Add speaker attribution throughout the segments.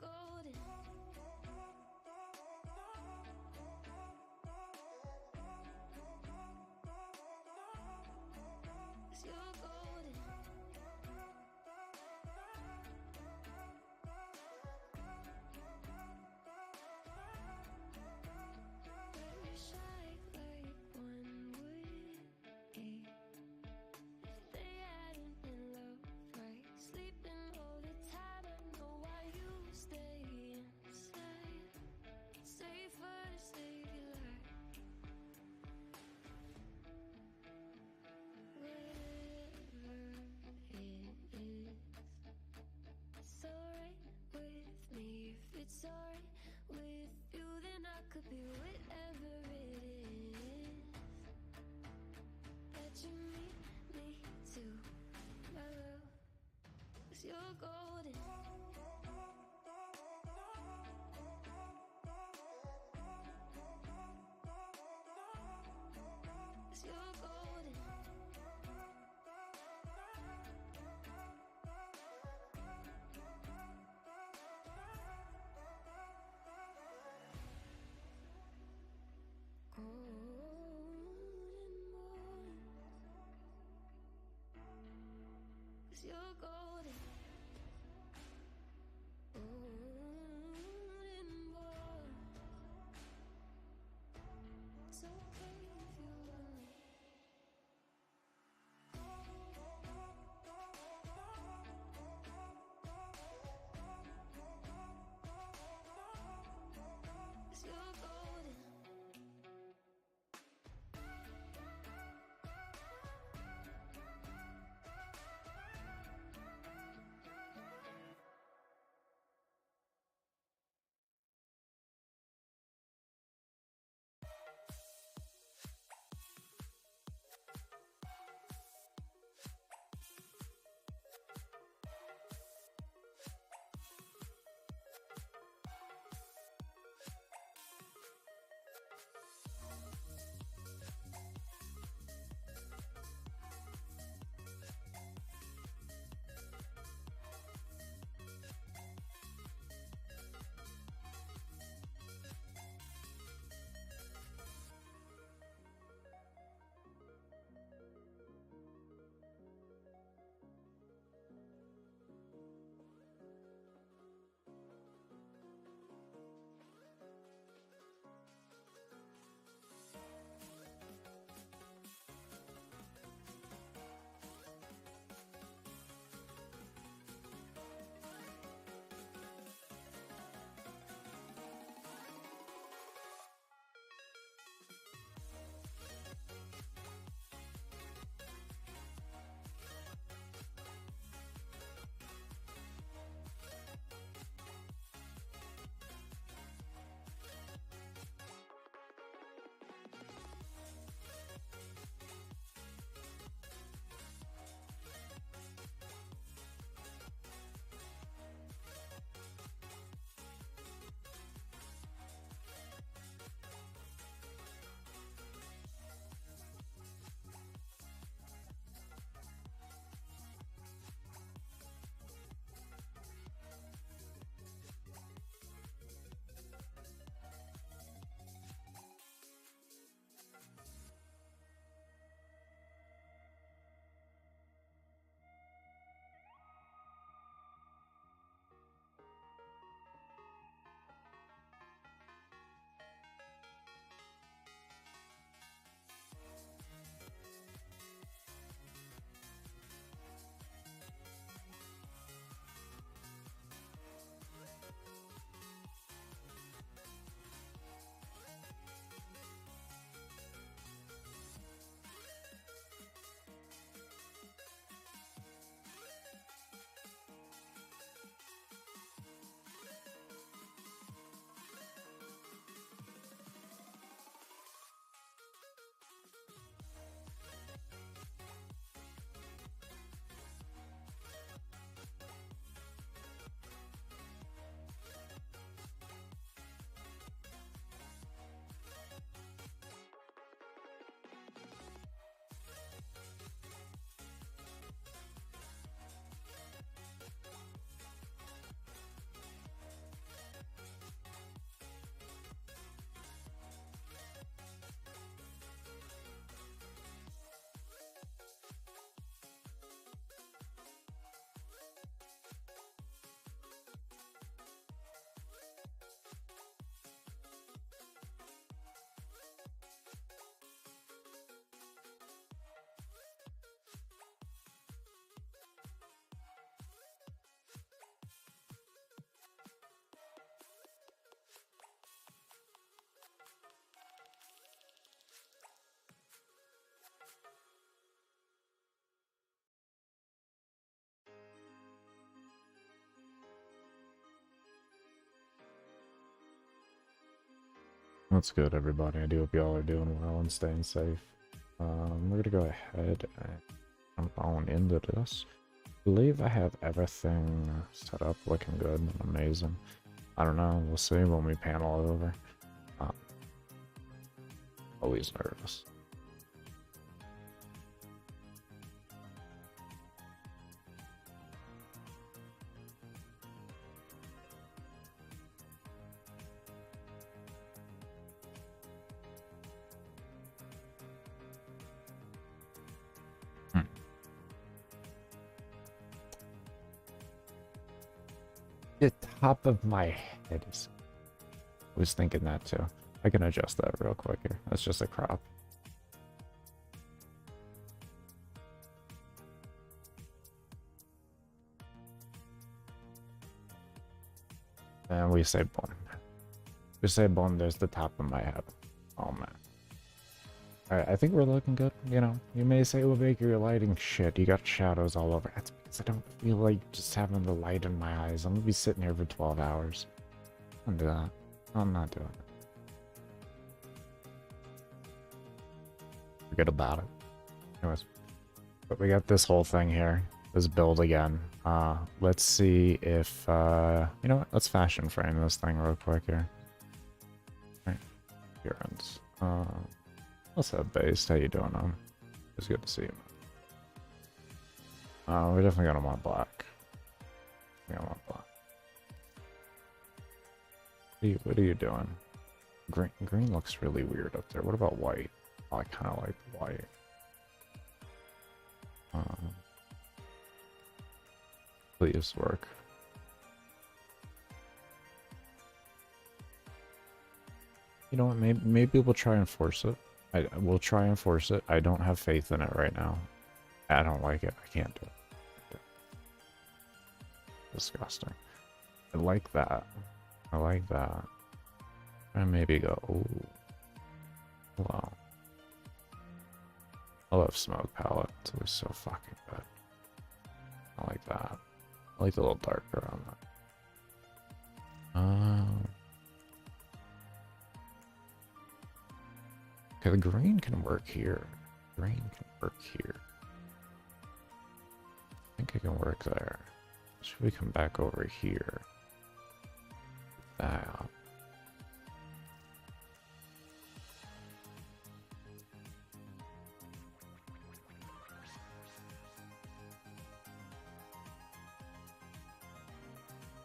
Speaker 1: golden. 'Cause you're golden. You shine like one would be if they hadn't been loved right. Sleeping all the time, I know why you stay inside. Safer to save your life. Whatever it is, it's alright with me. If it's alright with you, then I could be whatever it is that you need me to, my love. 'Cause you're golden. 'Cause you're golden. Golden morning. 'Cause you're golden.
Speaker 2: That's good, everybody. I do hope y'all are doing well and staying safe. We're gonna go ahead and jump on into this. I believe I have everything set up looking good and amazing. I don't know, we'll see when we panel it over. Um, Always nervous. The top of my head is... I was thinking that too. I can adjust that real quick here. That's just a crop. And we say boom. We say boom, there's the top of my head. Oh man. Alright, I think we're looking good. You know, you may say, well, Baker, your lighting shit. You got shadows all over. That's because I don't feel like just having the light in my eyes. I'm gonna be sitting here for 12 hours. I'm doing that. I'm not doing it. Forget about it. Anyways, but we got this whole thing here. This build again. Let's see if, you know what? Let's fashion frame this thing real quick here. Right. Appearance. What's up, Based? How you doing, It's good to see you. We're definitely gonna want black. We're gonna want black. What are you doing? Green looks really weird up there. What about white? Oh, I kind of like white. Please work. You know what? Maybe we'll try and force it. We'll try and force it. I don't have faith in it right now. I don't like it. I can't do it. Disgusting. I like that. I like that. And maybe go. Ooh. Wow. I love smoke palette. It was so fucking good. I like that. I like the little darker on that. Okay, the green can work here. Green can work here. I think it can work there. Should we come back over here? That.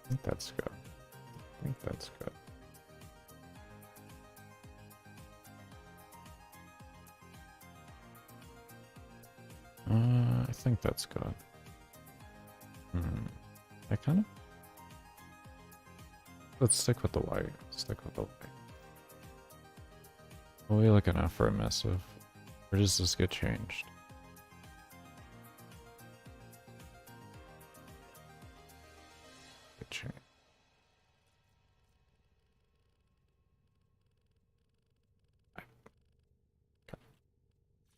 Speaker 2: I think that's good. I think that's good. I think that's good. I kind of... Let's stick with the white. Stick with the white. What are we looking at for a missive? Or does this get changed? Get changed.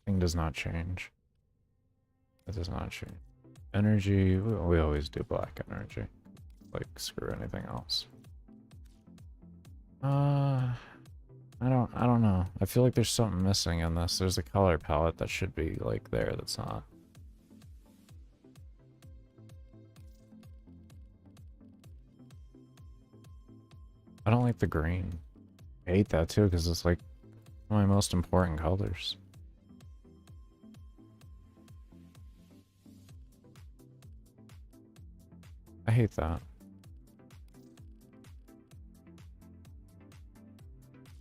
Speaker 2: Thing does not change. It does not change. Energy, we always do black energy. Like, screw anything else. I don't know. I feel like there's something missing in this. There's a color palette that should be, like, there that's not. I don't like the green. I hate that too, because it's like one of my most important colors. I hate that.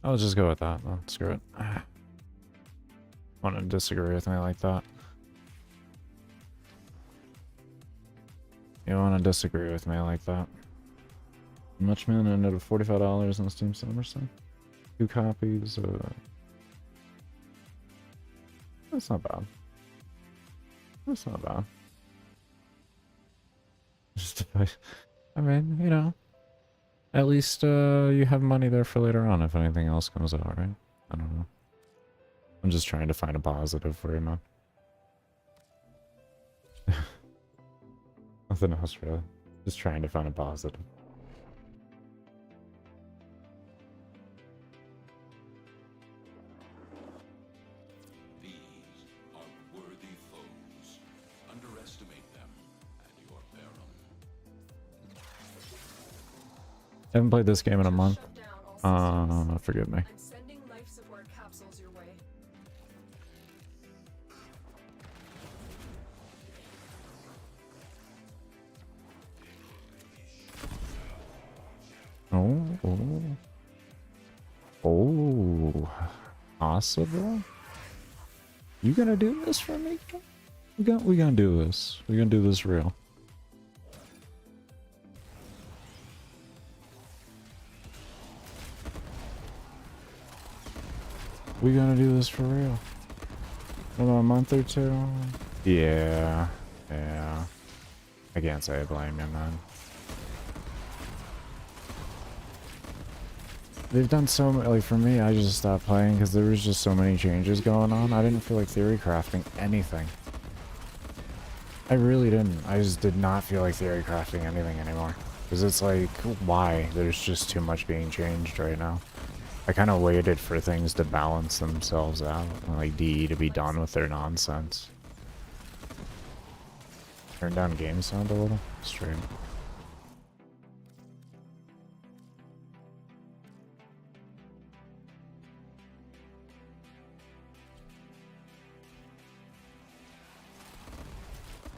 Speaker 2: I'll just go with that. Oh, screw it. Want to disagree with me like that? You want to disagree with me like that? Muchman ended at $45 on Steam Summer Sale. 2 copies. That's not bad. That's not bad. Just, I mean, you know, at least you have money there for later on if anything else comes out, right? I don't know. I'm just trying to find a positive for you, man. Nothing else really. Just trying to find a positive. Haven't played this game in a month. Forgive me.
Speaker 3: I'm sending life support capsules your way.
Speaker 2: Oh, possible? You gonna do this for me? We gonna do this. We gonna do this real. We gonna do this for real. In a month or two? Yeah. Yeah. I can't say I blame you, man. They've done so many, like for me, I just stopped playing because there was just so many changes going on. I didn't feel like theory crafting anything. I really didn't. I just did not feel like theory crafting anything anymore. Because it's like, why? There's just too much being changed right now. I kind of waited for things to balance themselves out. Like DE to be done with their nonsense. Turn down game sound a little. Straight.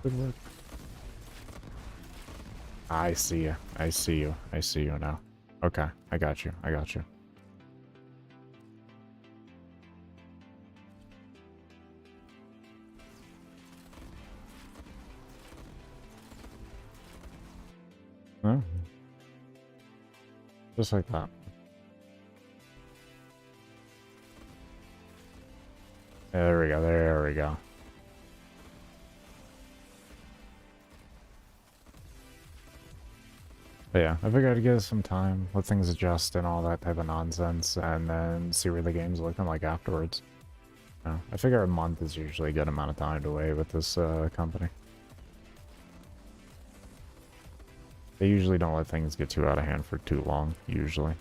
Speaker 2: Good work. I see you. I see you. I see you now. Okay. I got you. I got you. Huh? Just like that. There we go. There we go. But yeah, I figured I'd give it some time, let things adjust and all that type of nonsense, and then see where the game's looking like afterwards. I figure a month is usually a good amount of time to wait with this company. They usually don't let things get too out of hand for too long, usually.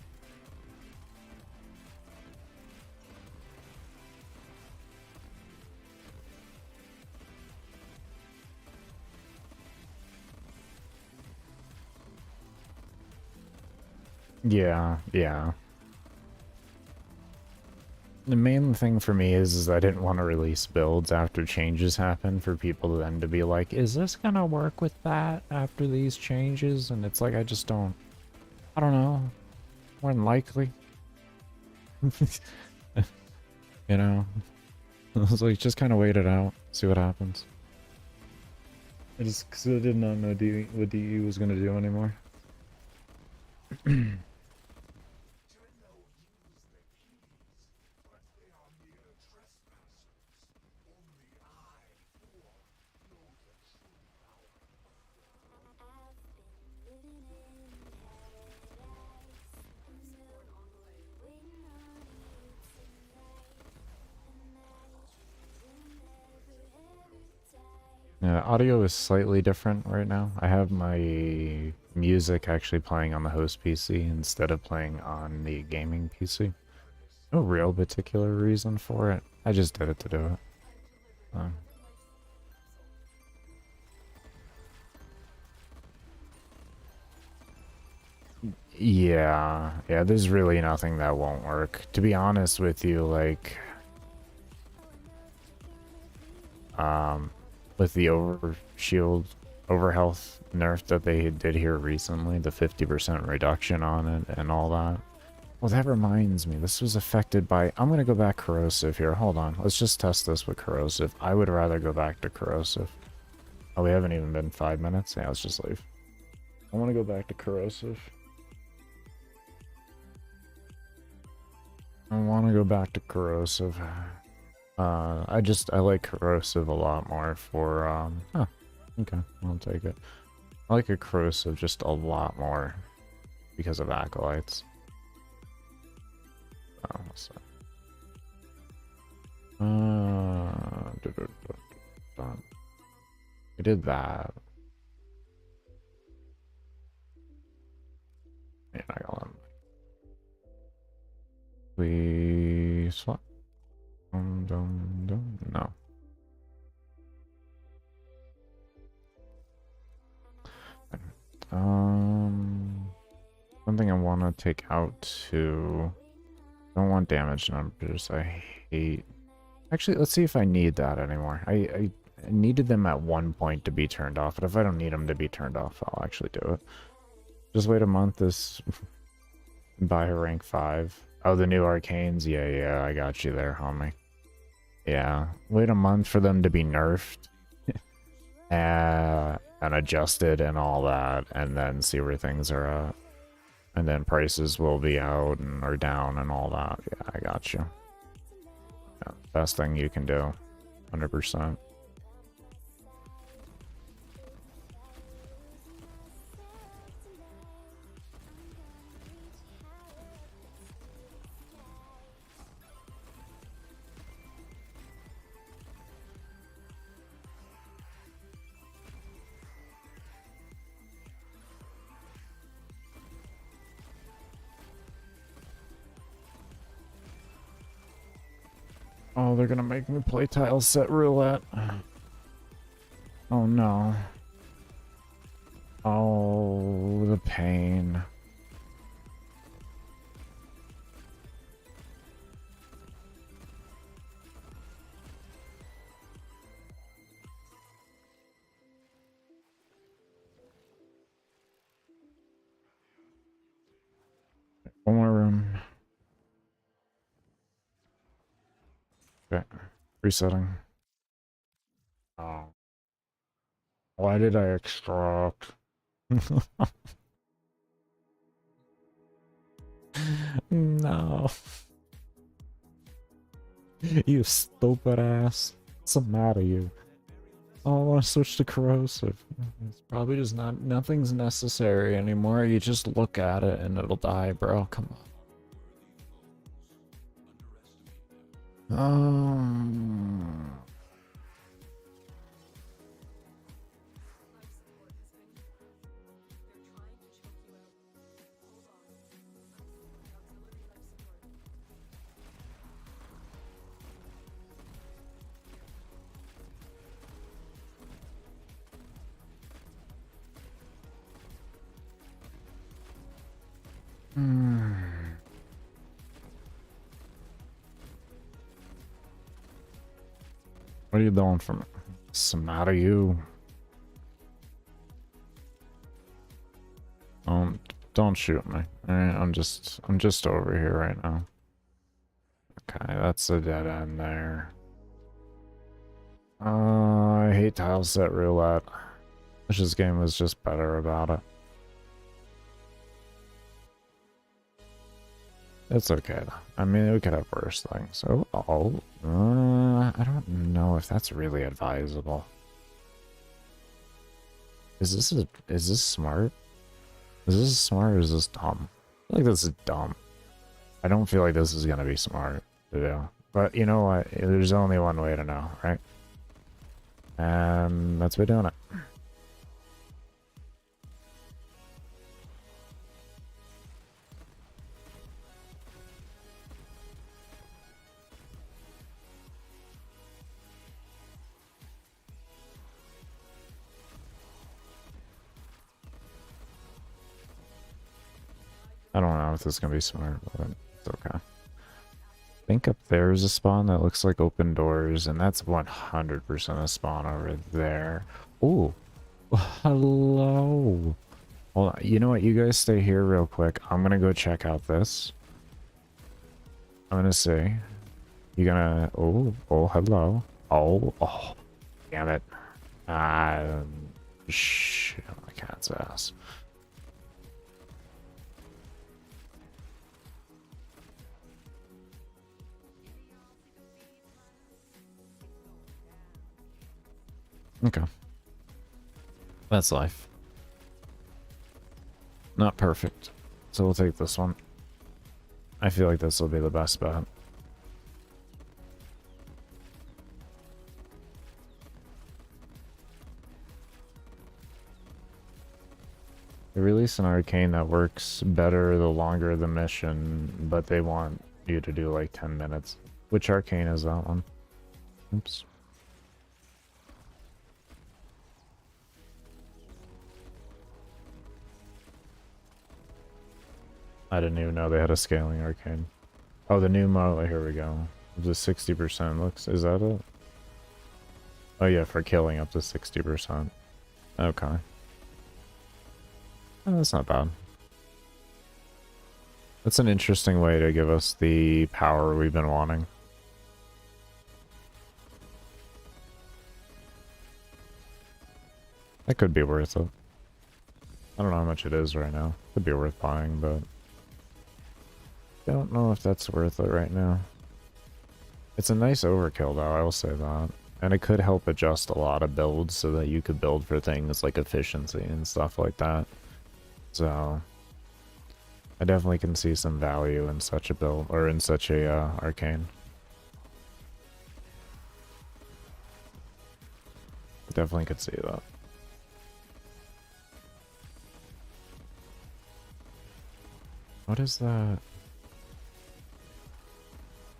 Speaker 2: Yeah, yeah. The main thing for me is I didn't want to release builds after changes happen for people then to be like, is this gonna work with that after these changes? And it's like, I just don't, I don't know. More than likely. You know? I was like, just kind of wait it out, see what happens. I just, because I did not know what DE was gonna do anymore. Yeah, audio is slightly different right now. I have my music actually playing on the host PC instead of playing on the gaming PC. No real particular reason for it. I just did it to do it. Yeah, there's really nothing that won't work. To be honest with you, like, with the overshield, overhealth nerf that they did here recently, the 50% reduction on it and all that. Well, that reminds me, this was affected by, I'm gonna go back corrosive here. Hold on, let's just test this with corrosive. I would rather go back to corrosive. Oh, we haven't even been 5 minutes? Yeah, let's just leave. I want to go back to corrosive. I want to go back to corrosive. I like corrosive a lot more for, okay, I'll take it. I like a corrosive just a lot more because of acolytes. Oh, what's that? We did that. Yeah, I got them. We swap. No. Something I want take out 2. Don't want damage numbers. I hate... Actually, let's see if I need that anymore. I needed them at one point to be turned off, but if I don't need them to be turned off, I'll actually do it. Just wait a month. This buy a rank 5. Oh, the new arcanes? Yeah, I got you there, homie. Yeah, wait a month for them to be nerfed and adjusted and all that, and then see where things are at. And then prices will be out and or down and all that. Yeah, I got you. Yeah, best thing you can do. 100%. Oh, they're gonna make me play tile set roulette. Oh no. Oh, the pain. One more room. Okay. Resetting. Oh. Why did I extract? No. You stupid ass. What's the matter, you? Oh, I want to switch to corrosive. It's probably just nothing's necessary anymore. You just look at it and it'll die, bro. Come on. What are you doing from it? What's the matter, you? Don't shoot me. Alright, I'm just over here right now. Okay, that's a dead end there. I hate tile set roulette. Wish this game was just better about it. It's okay though. I mean, we could have worse things. I don't know if that's really advisable. Is this smart? Is this smart or is this dumb? I feel like this is dumb. I don't feel like this is gonna be smart to do. But you know what? There's only one way to know, right? And that's by doing it. I don't know if this is gonna be smart, but it's okay. I think up there is a spawn that looks like open doors, and that's 100% a spawn over there. Ooh, hello. Hold on. You know what? You guys stay here real quick. I'm gonna go check out this. I'm gonna see. You gonna? Oh, hello. Oh, damn it. Shit, my cat's ass. Okay. That's life. Not perfect. So we'll take this one. I feel like this will be the best bet. They release an arcane that works better the longer the mission, but they want you to do like 10 minutes. Which arcane is that one? Oops. I didn't even know they had a scaling arcane. Oh, the new MOT, here we go. The 60% looks, is that it? Oh yeah, for killing up to 60%. Okay. Oh, that's not bad. That's an interesting way to give us the power we've been wanting. That could be worth it. I don't know how much it is right now. Could be worth buying, but don't know if that's worth it right now. It's a nice overkill though, I will say that. And it could help adjust a lot of builds so that you could build for things like efficiency and stuff like that. So I definitely can see some value in such a build, or in such a arcane. Definitely could see that. What is that?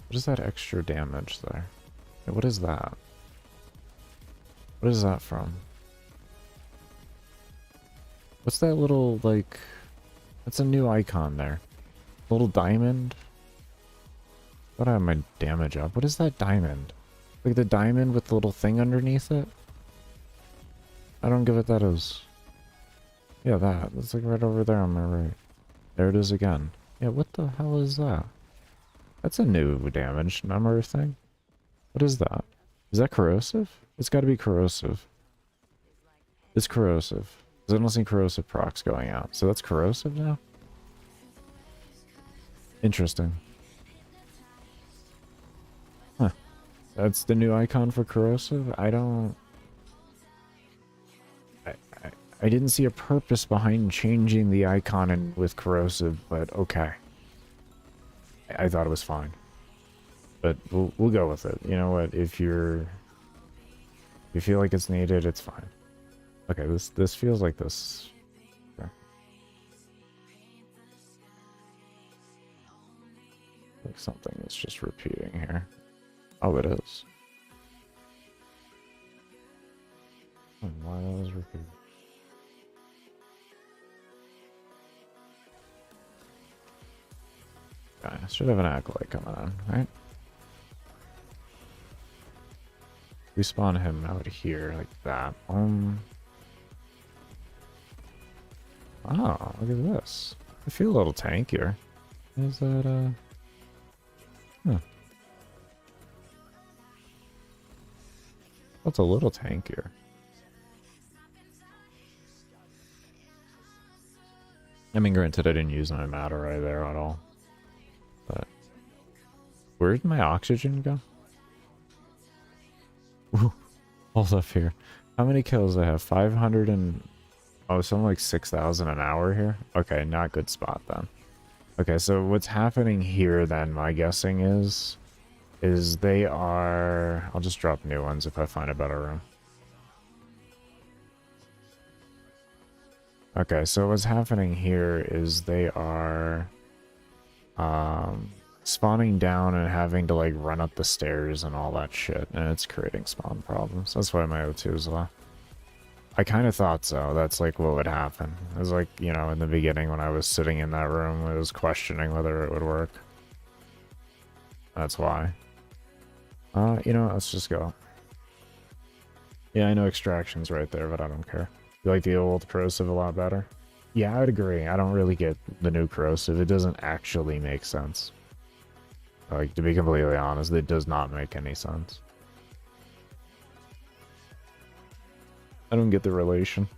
Speaker 2: What is that extra damage there? What is that? What is that from? What's that little, like... That's a new icon there. Little diamond? What have my damage up? What is that diamond? Like the diamond with the little thing underneath it? I don't give it that as... Yeah, that. It's like right over there on my right. There it is again. Yeah, what the hell is that? That's a new damage number thing. What is that? Is that corrosive? It's got to be corrosive. It's corrosive. Because I don't see corrosive procs going out. So that's corrosive now? Interesting. Huh. That's the new icon for corrosive? I don't... I didn't see a purpose behind changing the icon with corrosive, but okay. I thought it was fine. But we'll go with it. You know what? If you feel like it's needed, it's fine. Okay, this feels like this. Okay. Like something is just repeating here. Oh, it is. Why is repeating? Okay, I should have an acolyte coming on, right? We spawn him out here like that. Oh, look at this. I feel a little tankier. Is that huh. That's a little tankier. I mean, granted, I didn't use my matter right there at all. But where did my oxygen go? Ooh, hold up here. How many kills I have? 500 and... Oh, something like 6,000 an hour here? Okay, not good spot then. Okay, so what's happening here then, my guessing is they are... I'll just drop new ones if I find a better room. Okay, so what's happening here is they are... spawning down and having to like run up the stairs and all that shit, and it's creating spawn problems. That's why my O2 is low. I kind of thought so. That's like what would happen. It was like, you know, in the beginning when I was sitting in that room, I was questioning whether it would work. That's why. You know, let's just go. Yeah, I know extraction's right there, but I don't care. You like the old corrosive a lot better? Yeah, I would agree. I don't really get the new corrosive. It doesn't actually make sense. Like, to be completely honest, it does not make any sense. I don't get the relation.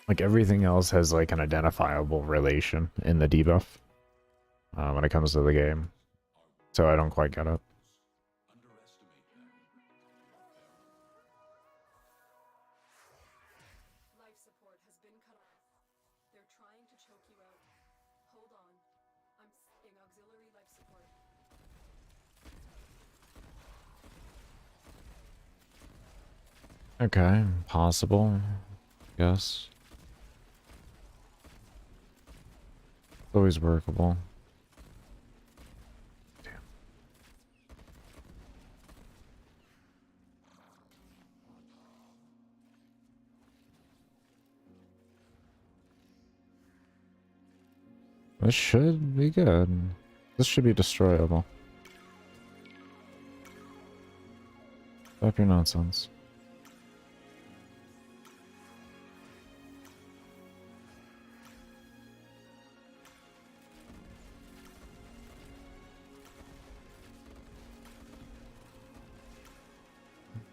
Speaker 2: Like, everything else has, like, an identifiable relation in the debuff when it comes to the game. So I don't quite get it.
Speaker 3: Life support has been cut off. They're trying to choke you out. Hold on. I'm sending auxiliary life support.
Speaker 2: Okay, possible. Yes. Always workable. Damn. This should be good. This should be destroyable. Stop your nonsense.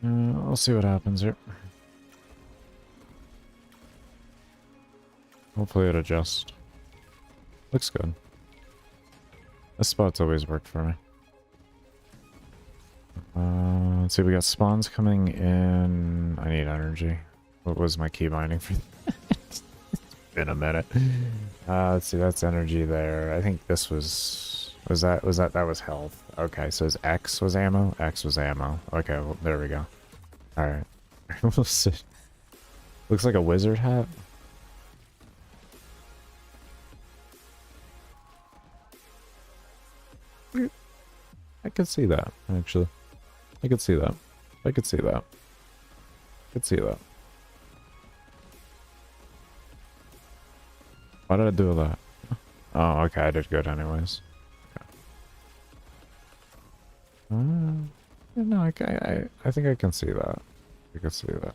Speaker 2: I'll see what happens here. Hopefully it adjusts. Looks good. This spot's always worked for me. Let's see, we got spawns coming in. I need energy. What was my key binding for that? It's been a minute. Let's see, that's energy there. I think this was that was health. Okay, so X was ammo? X was ammo. Okay, well, there we go. Alright. We'll see. Looks like a wizard hat. I could see that, actually. I could see that. I could see that. I could see that. Why did I do that? Oh, okay, I did good anyways. Okay. No, I think I can see that. I can see that.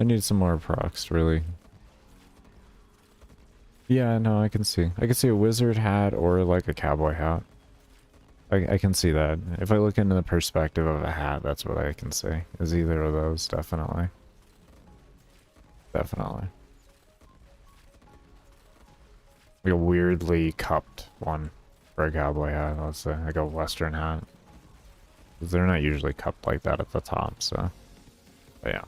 Speaker 2: I need some more procs, really. Yeah, no, I can see. I can see a wizard hat or like a cowboy hat. I can see that. If I look into the perspective of a hat, that's what I can see. Is either of those, definitely. Definitely. Like a weirdly cupped one for a cowboy hat, let's say. Like a western hat. Because they're not usually cupped like that at the top, so. But yeah.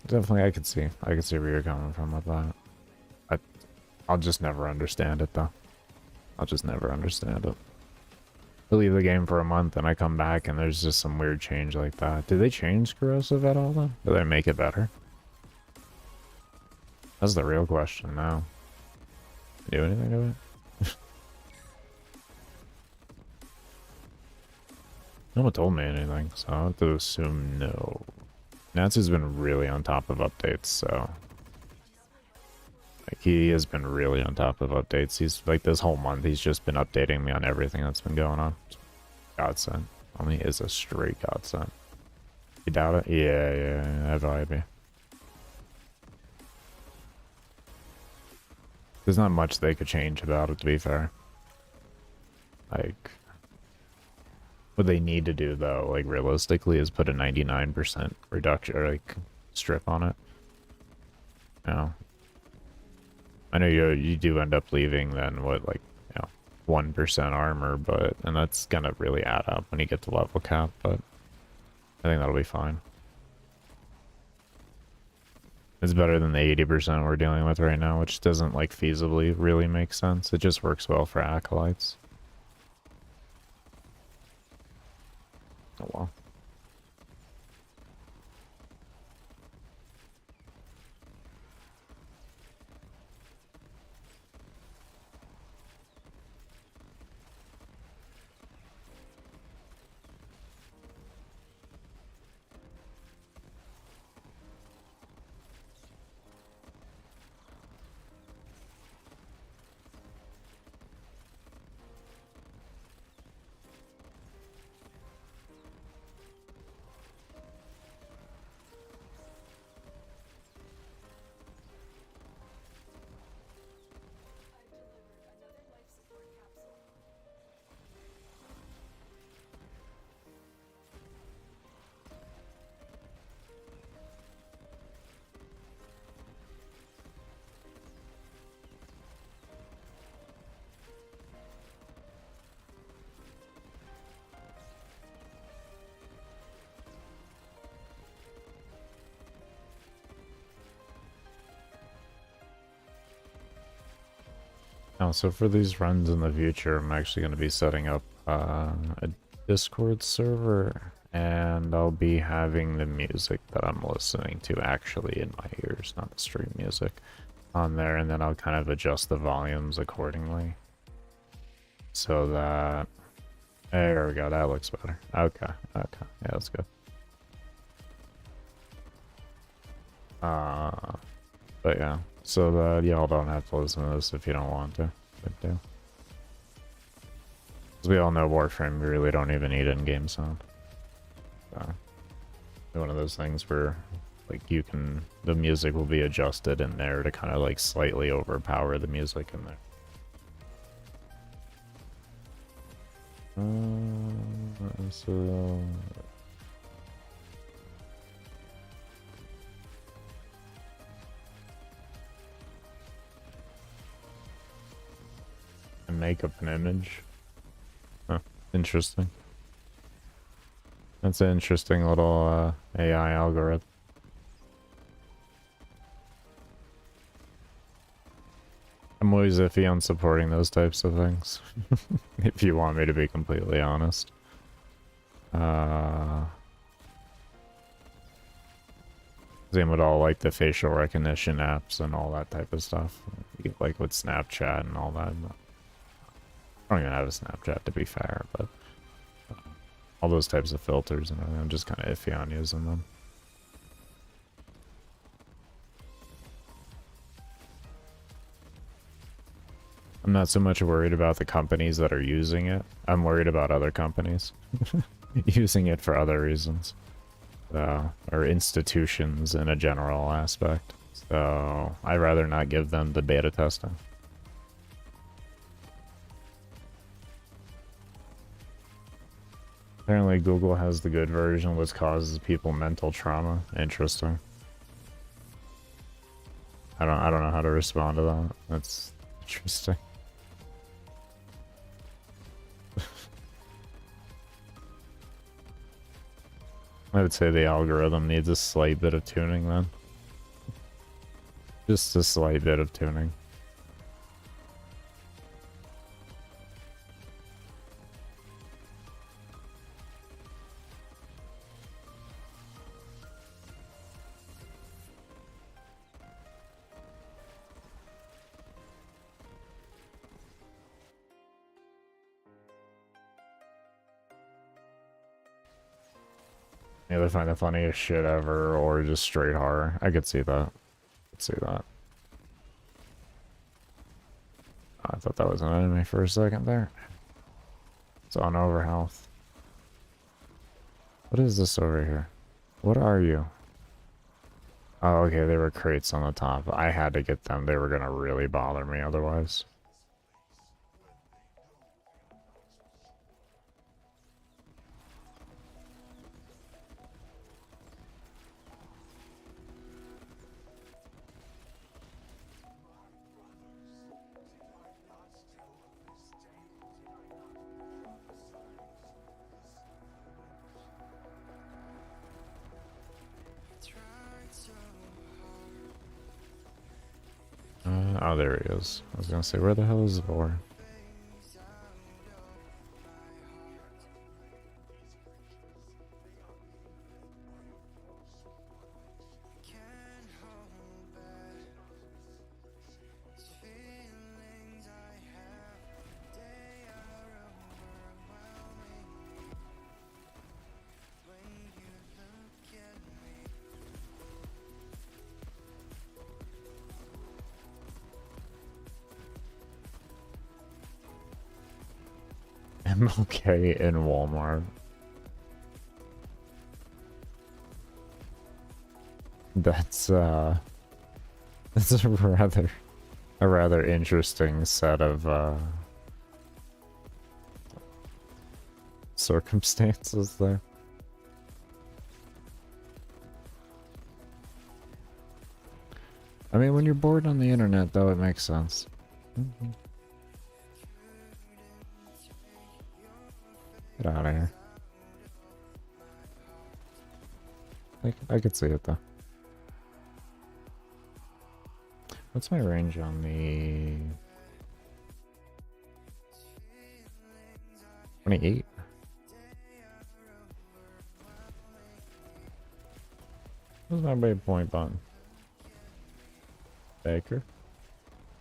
Speaker 2: Definitely, I can see where you're coming from with that. I'll just never understand it, though. I'll just never understand it. I leave the game for a month and I come back and there's just some weird change like that. Did they change corrosive at all, though? Did they make it better? That's the real question now. Do anything to it? No one told me anything, so I have to assume no. Natsu's been really on top of updates, so... Like, he has been really on top of updates. He's, like, this whole month, he's just been updating me on everything that's been going on. Godsend. Only is a straight godsend. You doubt it? Yeah, I vibe you. There's not much they could change about it, to be fair. Like... What they need to do, though, like, realistically, is put a 99% reduction, or, like, strip on it. You know? I know you do end up leaving, then, what, like, you know, 1% armor, but, and that's gonna really add up when you get to level cap, but I think that'll be fine. It's better than the 80% we're dealing with right now, which doesn't, like, feasibly really make sense. It just works well for acolytes. Oh well. Now, so for these runs in the future, I'm actually going to be setting up a Discord server, and I'll be having the music that I'm listening to actually in my ears, not the stream music, on there, and then I'll kind of adjust the volumes accordingly. So that... There we go, that looks better. Okay, yeah, that's good. But yeah, so y'all don't have to listen to this if you don't want to. But do. As we all know, Warframe, we really don't even need in-game sound. So, one of those things where, like, the music will be adjusted in there to kind of, like, slightly overpower the music in there. So... and make up an image. Huh, interesting. That's an interesting little AI algorithm. I'm always iffy on supporting those types of things. If you want me to be completely honest. Same with all like the facial recognition apps and all that type of stuff. Like with Snapchat and all that. I don't even have a Snapchat to be fair, but all those types of filters and everything, I'm just kind of iffy on using them. I'm not so much worried about the companies that are using it. I'm worried about other companies using it for other reasons. Or institutions in a general aspect. So I'd rather not give them the beta testing. Apparently Google has the good version, which causes people mental trauma. Interesting. I don't know how to respond to that. That's interesting. I would say the algorithm needs a slight bit of tuning then. Just a slight bit of tuning. Either find the funniest shit ever or just straight horror. I could see that. I thought that was an enemy for a second there. It's on overhealth. What is this over here? What are you? Oh, okay, they were crates on the top. I had to get them. They were gonna really bother me otherwise. Oh, there he is. I was gonna say, where the hell is Vor? MOK in Walmart. That's a rather interesting set of circumstances there. I mean, when you're bored on the internet, though, it makes sense. Get out of here. I could see it, though. What's my range on the... 28? Where's my waypoint button? Baker?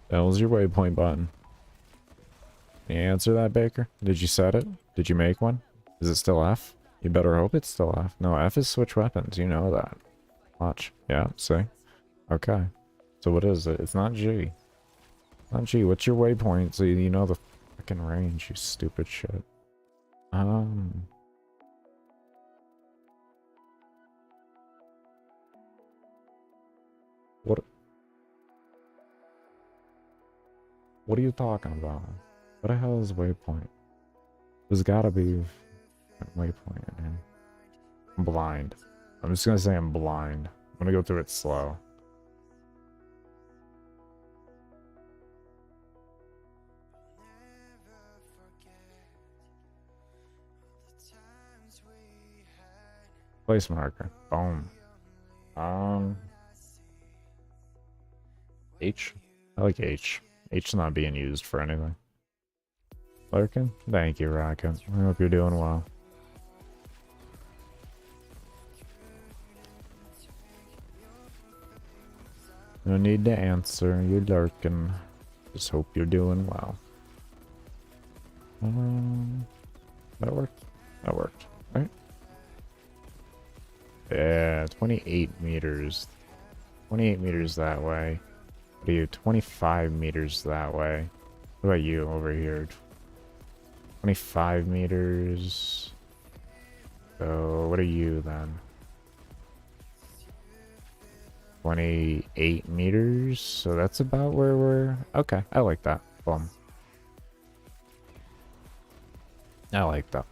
Speaker 2: That was your waypoint button. Can you answer that, Baker? Did you set it? Did you make one? Is it still F? You better hope it's still F. No, F is switch weapons. You know that. Watch. Yeah, see? Okay. So what is it? It's not G. Not G. What's your waypoint so you know the fucking range, you stupid shit? What? What are you talking about? What the hell is waypoint? There's gotta be a waypoint, man. I'm blind. I'm just gonna say I'm blind. I'm gonna go through it slow. Place marker. Boom. H? I like H. H is not being used for anything. Lurkin? Thank you, Rocket. I hope you're doing well. No need to answer. You're lurking. Just hope you're doing well. That worked. That worked. Right? Yeah, 28 meters. 28 meters that way. What are you? 25 meters that way. What about you over here? 25 meters. So, what are you then? 28 meters. So that's about where we're... Okay, I like that. Boom. I like that.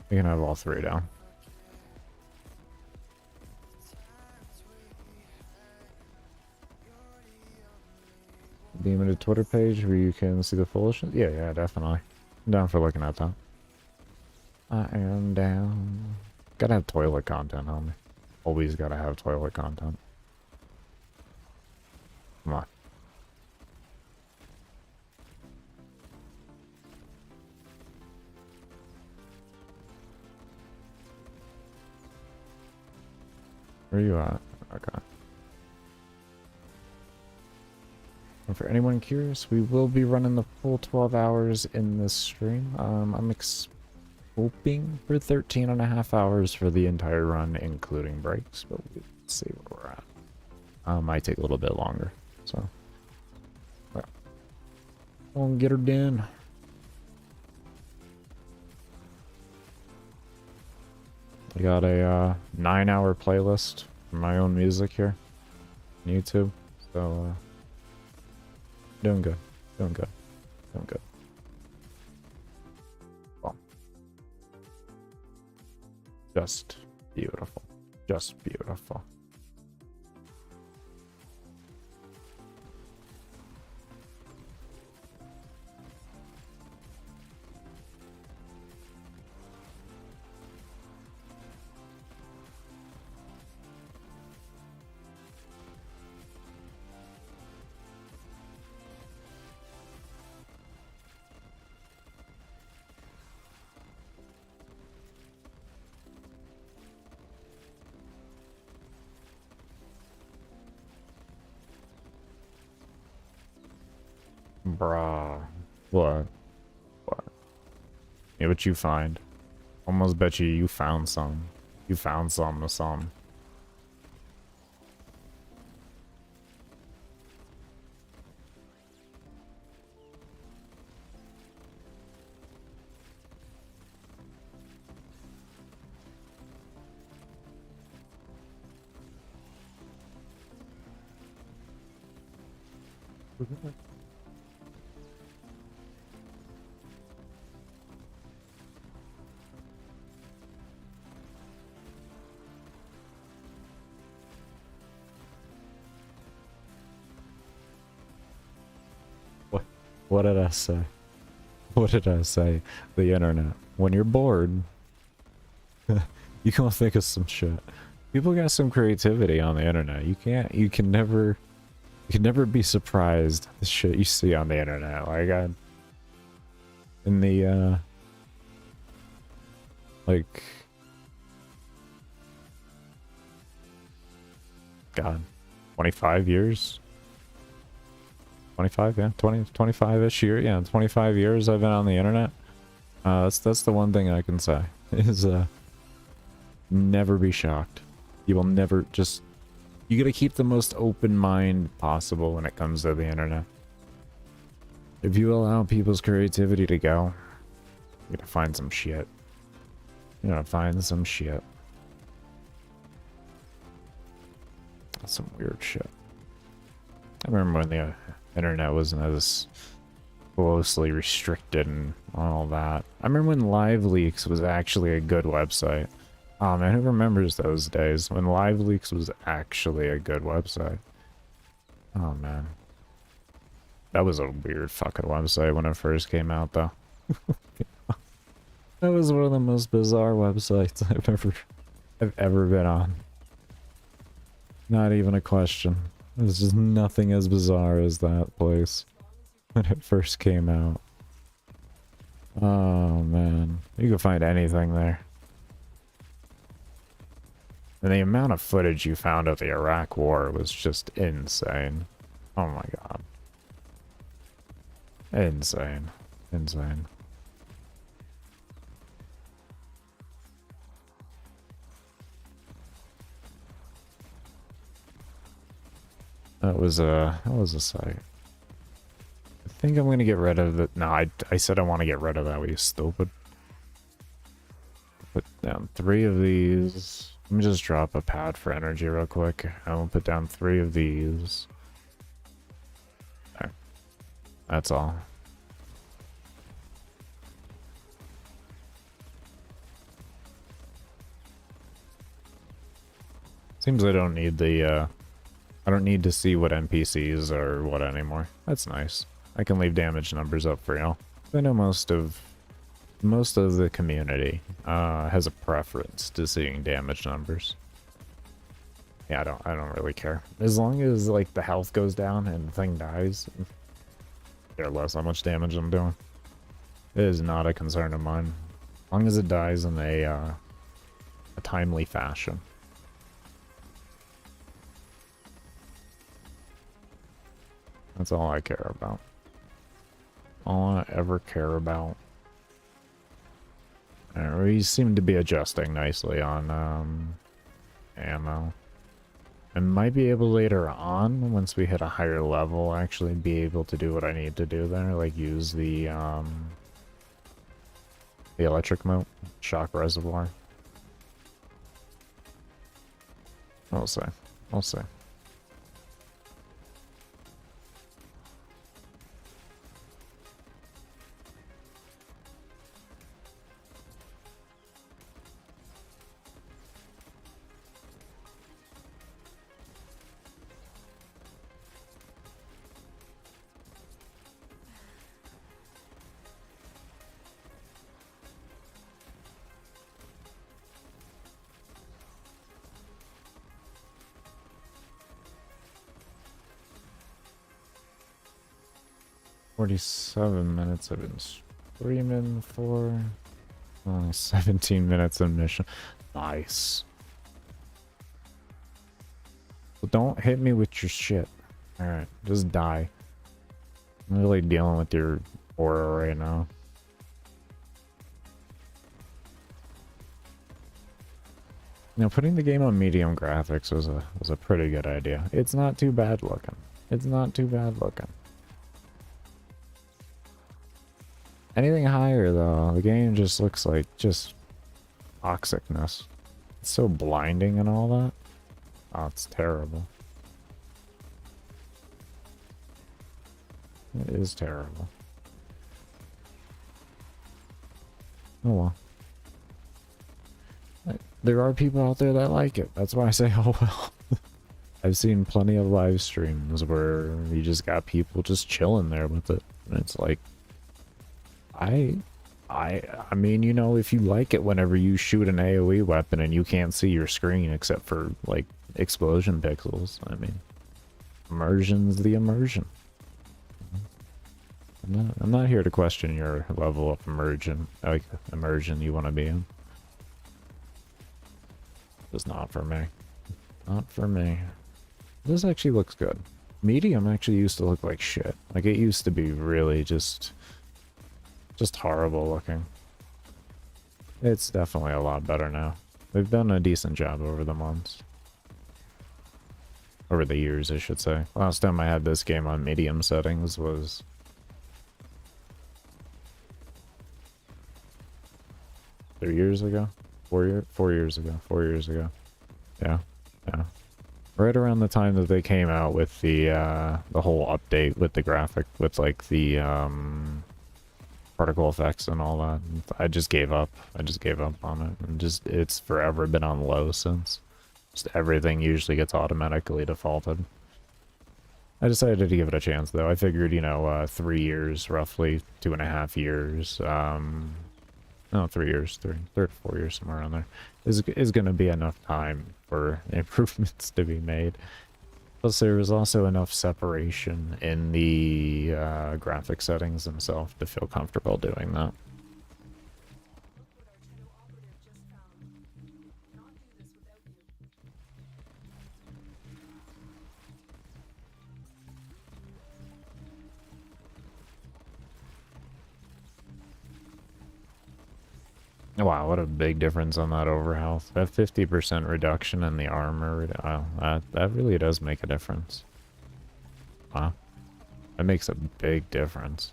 Speaker 2: We can have all three down. Beam into Twitter page where you can see the full issue? Yeah, definitely. I'm down for looking at that. I am down. Gotta have toilet content, homie. Always gotta have toilet content. Come on. Where are you at? Okay. And for anyone curious, we will be running the full 12 hours in this stream. I'm hoping for 13.5 hours for the entire run, including breaks, but we'll see where we're at. Might take a little bit longer, so. Yeah. I'll get her done. I got a 9-hour playlist for my own music here on YouTube, so doing good, doing good, doing good. Well, just beautiful, just beautiful. Bruh. What? What? Yeah, what you find? Almost bet you found some. You found some or some. What did I say? What did I say? The internet. When you're bored, you gonna think of some shit. People got some creativity on the internet. You can never be surprised the shit you see on the internet. Like in the like God, 25 years. 25, yeah, 25-ish year, yeah, 25 years I've been on the internet. That's the one thing I can say is never be shocked. You will never just You gotta keep the most open mind possible when it comes to the internet. If you allow people's creativity to go, you're gonna find some shit. You're gonna find some shit. That's some weird shit. I remember when the internet wasn't as closely restricted and all that. I remember when LiveLeaks was actually a good website. Oh man, who remembers those days when LiveLeaks was actually a good website? Oh man. That was a weird fucking website when it first came out though. That was one of the most bizarre websites I've ever been on. Not even a question. There's just nothing as bizarre as that place when it first came out. Oh man, you can find anything there. And the amount of footage you found of the Iraq War was just insane. Oh my god. Insane. Insane. That was a sight. I think I'm gonna get rid of it. No, I said I want to get rid of that. Were you stupid? Put down 3 of these. Let me just drop a pad for energy real quick. I will put down 3 of these. Okay. That's all. Seems I don't need the I don't need to see what NPCs are what anymore. That's nice. I can leave damage numbers up for y'all. I know most of the community has a preference to seeing damage numbers. Yeah, I don't really care. As long as like the health goes down and the thing dies, I care less how much damage I'm doing. It is not a concern of mine. As long as it dies in a timely fashion. That's all I care about. All I ever care about. We seem to be adjusting nicely on ammo. I might be able later on, once we hit a higher level, actually be able to do what I need to do there, like use the electric moat, shock reservoir. We'll see. We'll see. "47 minutes I've been streaming for. Only 17 minutes in mission. Nice. Well, don't hit me with your shit. Alright, just die. I'm really dealing with your aura right now. Now, putting the game on medium graphics was a pretty good idea. It's not too bad looking. It's not too bad looking. Anything higher, though, the game just looks like just toxicness. It's so blinding and all that. Oh, it's terrible. It is terrible. Oh well. There are people out there that like it. That's why I say, oh well. I've seen plenty of live streams where you just got people just chilling there with it. And it's like, I mean, you know, if you like it whenever you shoot an AoE weapon and you can't see your screen except for, like, explosion pixels, I mean, immersion's the immersion. I'm not here to question your level of immersion you want to be in. Just not for me. Not for me. This actually looks good. Medium actually used to look like shit. Like, it used to be really just horrible looking. It's definitely a lot better now. They've done a decent job over the months. Over the years, I should say. Last time I had this game on medium settings was 3 years ago? 4 years ago. 4 years ago. Yeah. Yeah. Right around the time that they came out with the whole update with the graphic, with like the particle effects and all that. I just gave up. I just gave up on it. And just, it's forever been on low since. Just everything usually gets automatically defaulted. I decided to give it a chance though. I figured, you know, 3 years, roughly 2.5 years, no, 3 years, 3 to 4 years, somewhere around there, is going to be enough time for improvements to be made. Plus, there was also enough separation in the graphic settings themselves to feel comfortable doing that. Wow, what a big difference on that overhealth. That 50% reduction in the armor, that really does make a difference. Wow. That makes a big difference.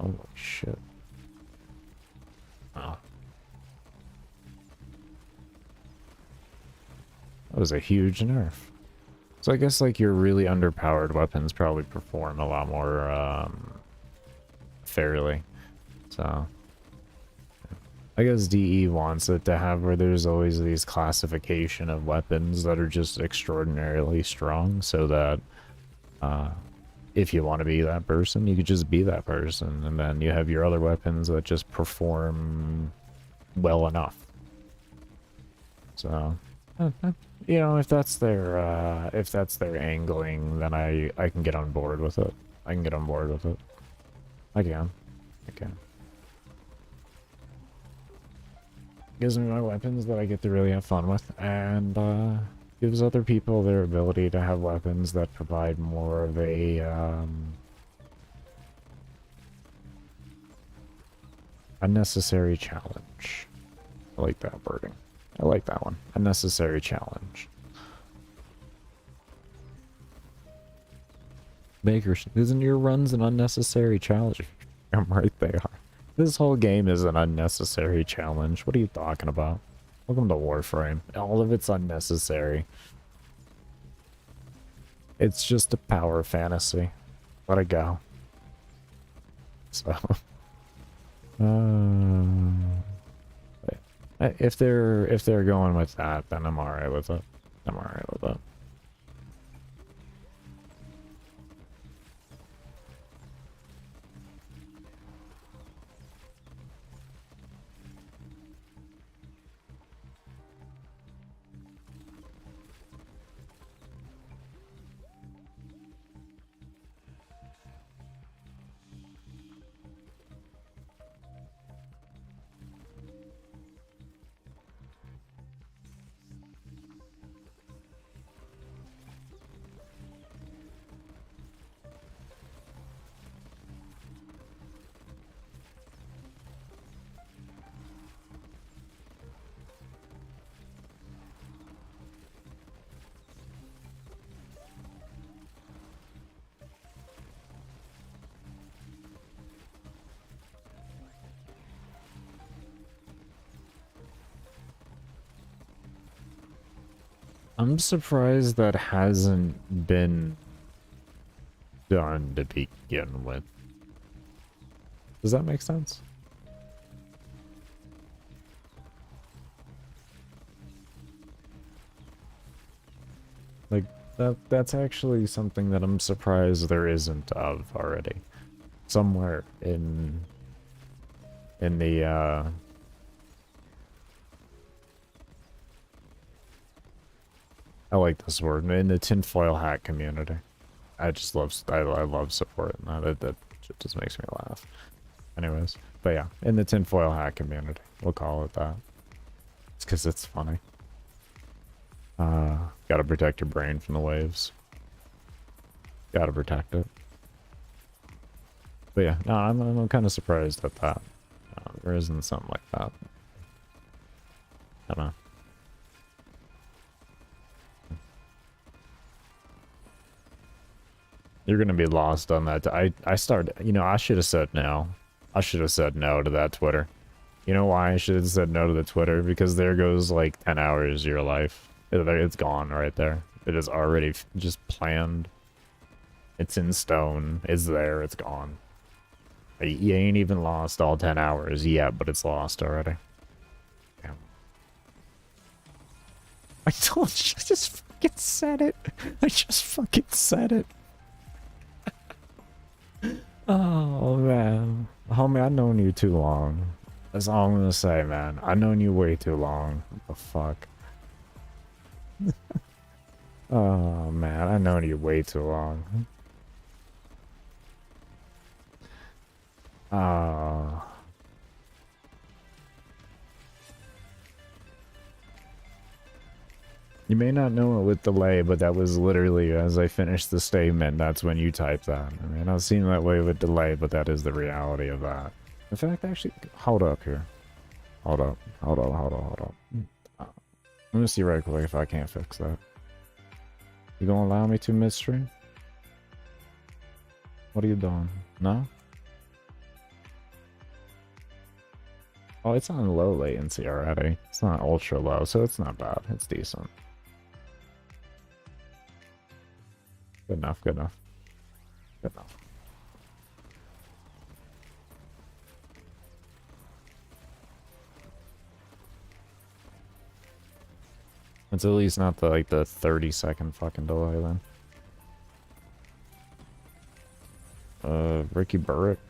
Speaker 2: Holy shit. Wow. That was a huge nerf. So I guess like your really underpowered weapons probably perform a lot more fairly. So I guess DE wants it to have where there's always these classification of weapons that are just extraordinarily strong, so that if you want to be that person, you could just be that person, and then you have your other weapons that just perform well enough. So, you know, if that's their angling, then I can get on board with it. I can get on board with it. I can. Gives me my weapons that I get to really have fun with, and gives other people their ability to have weapons that provide more of a unnecessary challenge. I like that wording. I like that one. Unnecessary challenge. Baker, isn't your runs an unnecessary challenge? I'm right there. This whole game is an unnecessary challenge. What are you talking about? Welcome to Warframe. All of it's unnecessary. It's just a power fantasy. Let it go. So, if they're going with that, then I'm alright with it. I'm alright with it. I'm surprised that hasn't been done to begin with. Does that make sense? Like, that's actually something that I'm surprised there isn't of already. Somewhere in the I like this word, in the tinfoil hat community. I love supporting that. That just makes me laugh. Anyways, but yeah, in the tinfoil hat community, we'll call it that. It's because it's funny. Gotta protect your brain from the waves. Gotta protect it. But yeah, no, I'm kind of surprised at that. There isn't something like that. I don't know. You're gonna be lost on that. I started, you know, I should have said no. I should have said no to that Twitter. You know why I should have said no to the Twitter? Because there goes like 10 hours of your life. It's gone right there. It is already just planned. It's in stone. It's there. It's gone. You ain't even lost all 10 hours yet, but it's lost already. Damn. I told you, I just fucking said it. I just fucking said it. Oh, man. Homie, I've known you too long. That's all I'm gonna say, man. I've known you way too long. What the fuck? Oh, man. I've known you way too long. Oh. You may not know it with delay, but that was literally as I finished the statement, that's when you typed that. I mean, I've seen that way with delay, but that is the reality of that. In fact, actually, hold up here. Hold up. Hold up, hold up, hold up. I'm gonna see right quick if I can't fix that. You gonna allow me to midstream? What are you doing? No? Oh, it's on low latency already. It's not ultra low, so it's not bad. It's decent. Good enough, good enough. Good enough. It's at least not the, like, the 30-second fucking delay then. Ricky Burrick.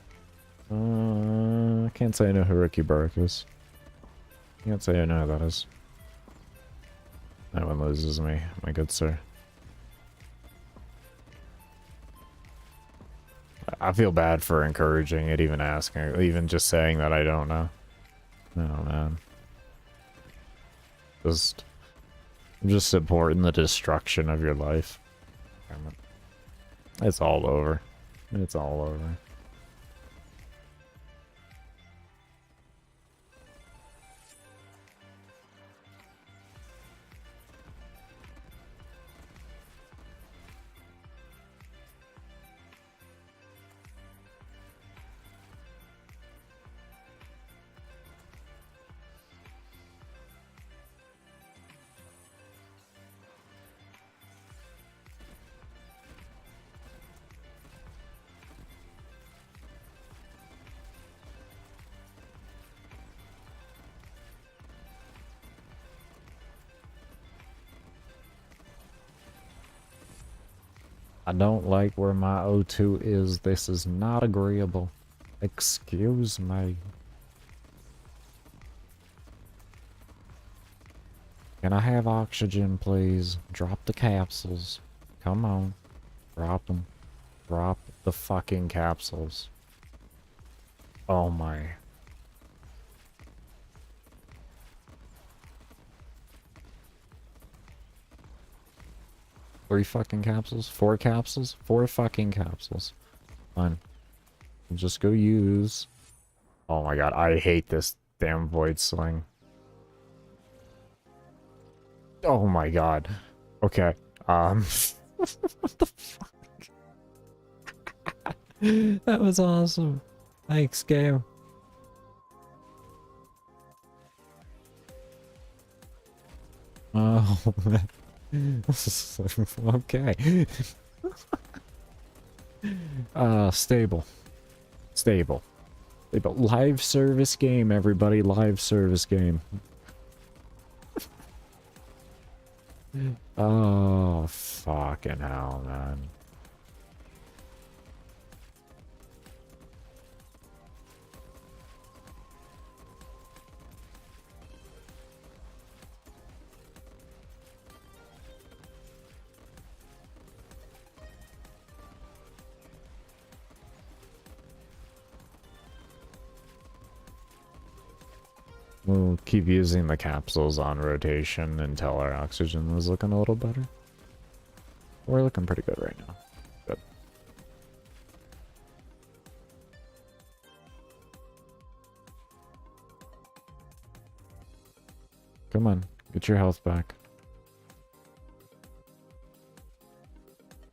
Speaker 2: I can't say I know who Ricky Burrick is. Can't say I know who that is. That one loses me, my good sir. I feel bad for encouraging it, even asking, even just saying that I don't know. Oh man. I'm just supporting the destruction of your life. Damn it. It's all over. It's all over. I don't like where my O2 is. This is not agreeable. Excuse me. Can I have oxygen, please? Drop the capsules. Come on. Drop them. Drop the fucking capsules. Oh my. Three fucking capsules? 4 capsules? 4 fucking capsules. Fine. Just go use. Oh my god, I hate this damn void sling. Oh my god. Okay. What the fuck? That was awesome. Thanks, game. Oh man. Okay. Stable. Stable. Stable. Live service game, everybody. Live service game. Oh, fucking hell, man. We'll keep using the capsules on rotation until our oxygen was looking a little better. We're looking pretty good right now. Good. Come on, get your health back.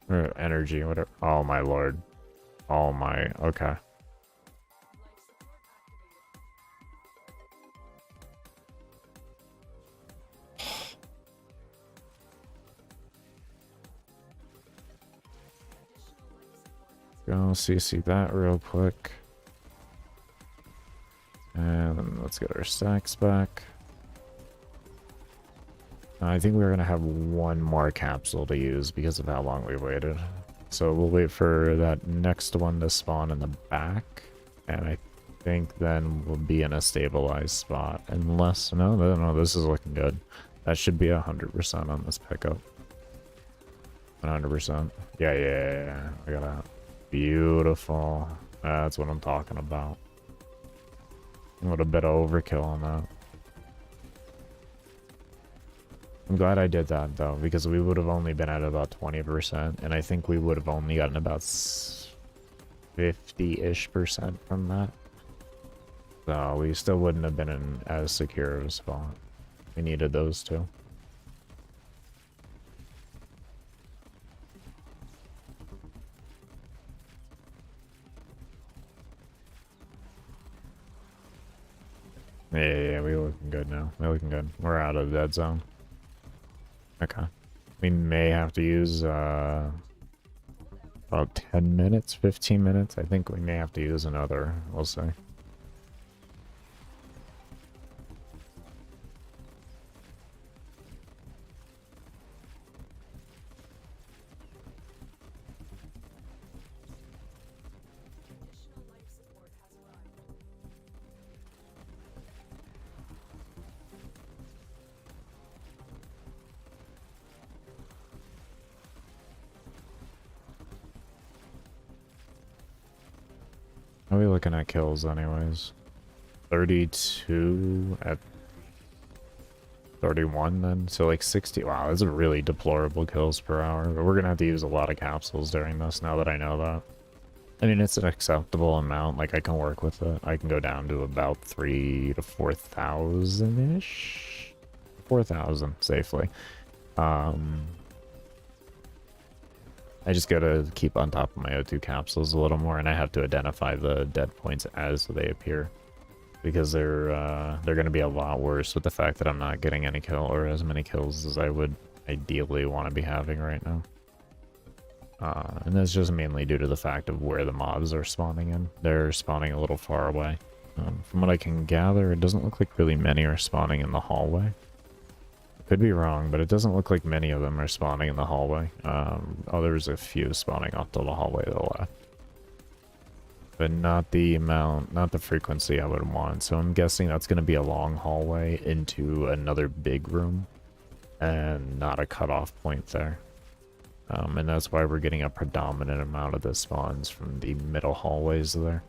Speaker 2: Or energy, whatever. Oh my lord. Oh my, okay. Go CC that real quick. And then let's get our stacks back. I think we're going to have one more capsule to use because of how long we waited. So we'll wait for that next one to spawn in the back. And I think then we'll be in a stabilized spot. Unless, no, this is looking good. That should be 100% on this pickup. 100%. Yeah. I got that. Beautiful. That's what I'm talking about. A little bit of overkill on that. I'm glad I did that though, because we would have only been at about 20%, and I think we would have only gotten about 50-ish% from that. So we still wouldn't have been in as secure of a spot. We needed those two. Yeah, we're looking good now. We're looking good. We're out of the dead zone. Okay. We may have to use about 10 minutes, 15 minutes. I think we may have to use another. We'll see. How are we looking at kills anyways? 32 at 31 then? So like 60. Wow, that's a really deplorable kills per hour. But we're gonna have to use a lot of capsules during this now that I know that. I mean, it's an acceptable amount. Like, I can work with it. I can go down to about 3,000 to 4,000-ish? 4,000 safely. I just gotta keep on top of my O2 capsules a little more, and I have to identify the dead points as they appear, because they're gonna be a lot worse with the fact that I'm not getting any kill or as many kills as I would ideally want to be having right now. And that's just mainly due to the fact of where the mobs are spawning in. They're spawning a little far away. From what I can gather, it doesn't look like really many are spawning in the hallway. Could be wrong, but it doesn't look like many of them are spawning in the hallway. There's a few spawning off to the hallway to the left. But not the amount, not the frequency I would want. So I'm guessing that's going to be a long hallway into another big room. And not a cutoff point there. And that's why we're getting a predominant amount of the spawns from the middle hallways there.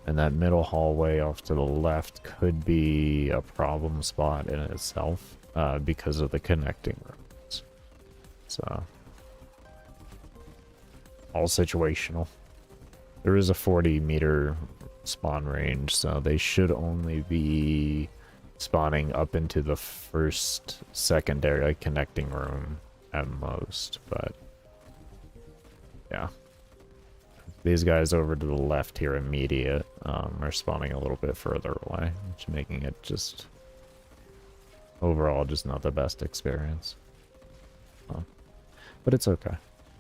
Speaker 2: And that middle hallway off to the left could be a problem spot in itself because of the connecting rooms. So, all situational. There is a 40-meter spawn range, so they should only be spawning up into the first secondary connecting room at most, but yeah. These guys over to the left here, immediate, are spawning a little bit further away, which is making it just overall just not the best experience. But it's okay.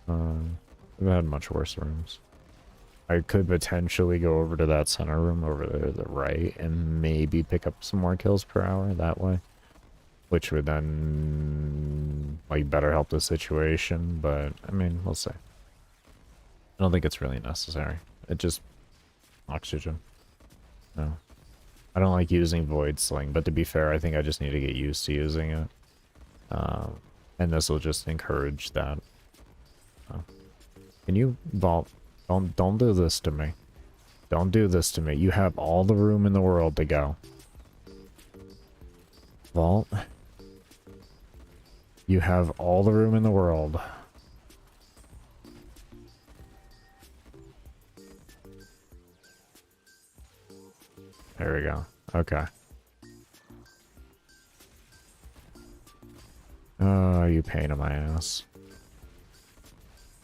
Speaker 2: We've had much worse rooms. I could potentially go over to that center room over there to the right and maybe pick up some more kills per hour that way, which would then like better help the situation, but I mean, we'll see. I don't think it's really necessary. It just oxygen. No. I don't like using Void Sling, but to be fair, I think I just need to get used to using it. And this will just encourage that. Can you vault? Don't do this to me. Don't do this to me. You have all the room in the world to go. Vault. You have all the room in the world. There we go. Okay. Oh, you pain in my ass.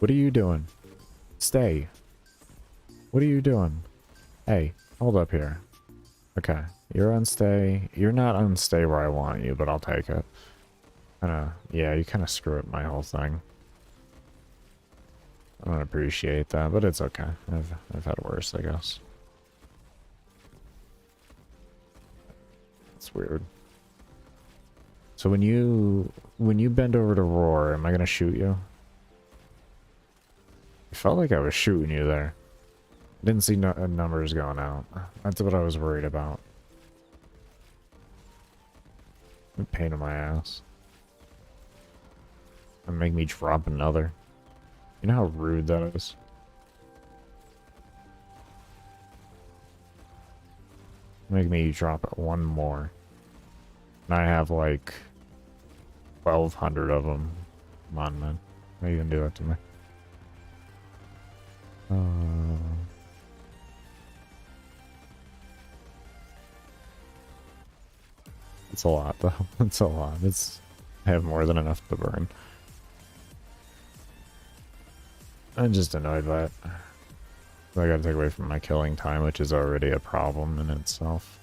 Speaker 2: What are you doing? Stay. What are you doing? Hey, hold up here. Okay, you're unstay. You're not unstay where I want you, but I'll take it. Yeah, you kind of screw up my whole thing. I don't appreciate that, but it's okay. I've had worse, I guess. It's weird. So when you bend over to roar, am I gonna shoot you? It felt like I was shooting you there. Didn't see numbers going out. That's what I was worried about. A pain in my ass. And make me drop another. You know how rude that is? Make me drop one more. And I have like 1,200 of them. Come on, man. How are you gonna do that to me? It's a lot, though. It's a lot. I have more than enough to burn. I'm just annoyed by it. I gotta take away from my killing time, which is already a problem in itself.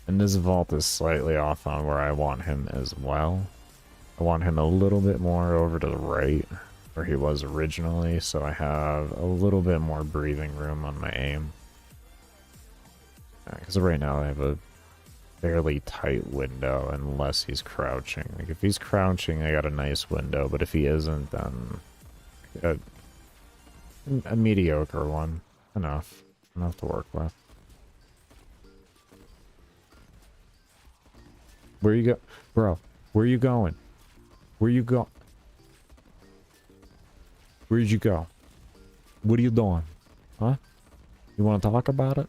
Speaker 2: And this vault is slightly off on where I want him as well. I want him a little bit more over to the right, where he was originally, so I have a little bit more breathing room on my aim. Because right now I have a fairly tight window, unless he's crouching. Like, if he's crouching, I got a nice window, but if he isn't, then a mediocre one. Enough to work with. Where you go, bro? Where you going? Where you go? Where'd you go? What are you doing? Huh? You want to talk about it?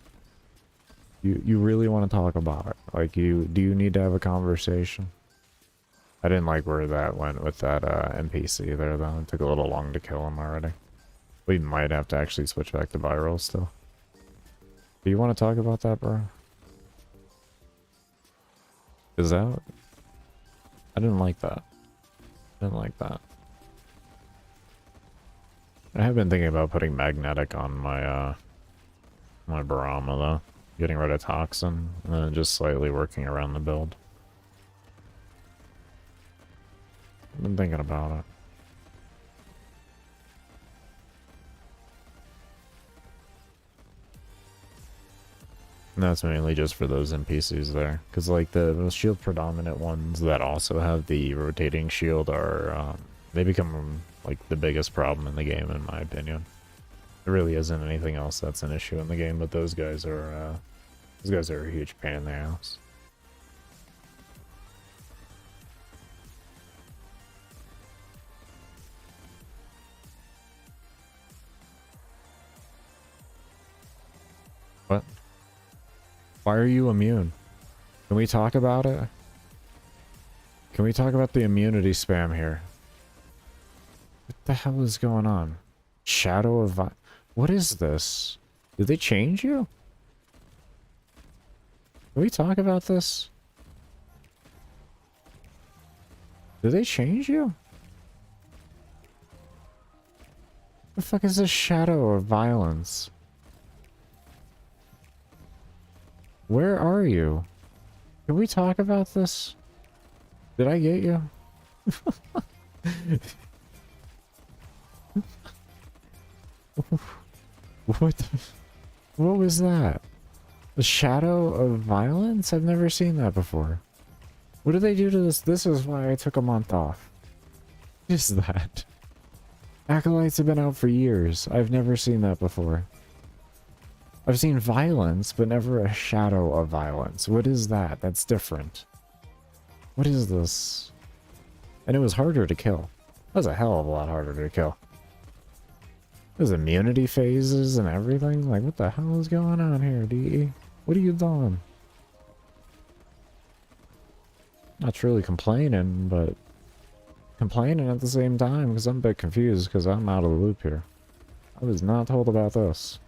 Speaker 2: You really want to talk about it? Like, do you need to have a conversation? I didn't like where that went with that NPC there, though. It took a little long to kill him already. We might have to actually switch back to viral still. Do you want to talk about that, bro? Is that... I didn't like that. I didn't like that. I have been thinking about putting magnetic on my my Brahma, though. Getting rid of toxin, and then just slightly working around the build. I've been thinking about it. And that's mainly just for those NPCs there. Because, like, the shield predominant ones that also have the rotating shield are, they become, like, the biggest problem in the game, in my opinion. There really isn't anything else that's an issue in the game, but those guys are a huge pain in the ass. What? Why are you immune? Can we talk about it? Can we talk about the immunity spam here? What the hell is going on? Shadow of... What is this? Did they change you? Can we talk about this? Did they change you? The fuck is this shadow of violence? Where are you? Can we talk about this? Did I get you? What was that? The shadow of violence? I've never seen that before. What did they do to this? This is why I took a month off. What is that? Acolytes have been out for years. I've never seen that before. I've seen violence, but never a shadow of violence. What is that? That's different. What is this? And it was harder to kill. That was a hell of a lot harder to kill. There's immunity phases and everything. Like, what the hell is going on here, DE? What are you doing? Not truly complaining, but complaining at the same time because I'm a bit confused because I'm out of the loop here. I was not told about this.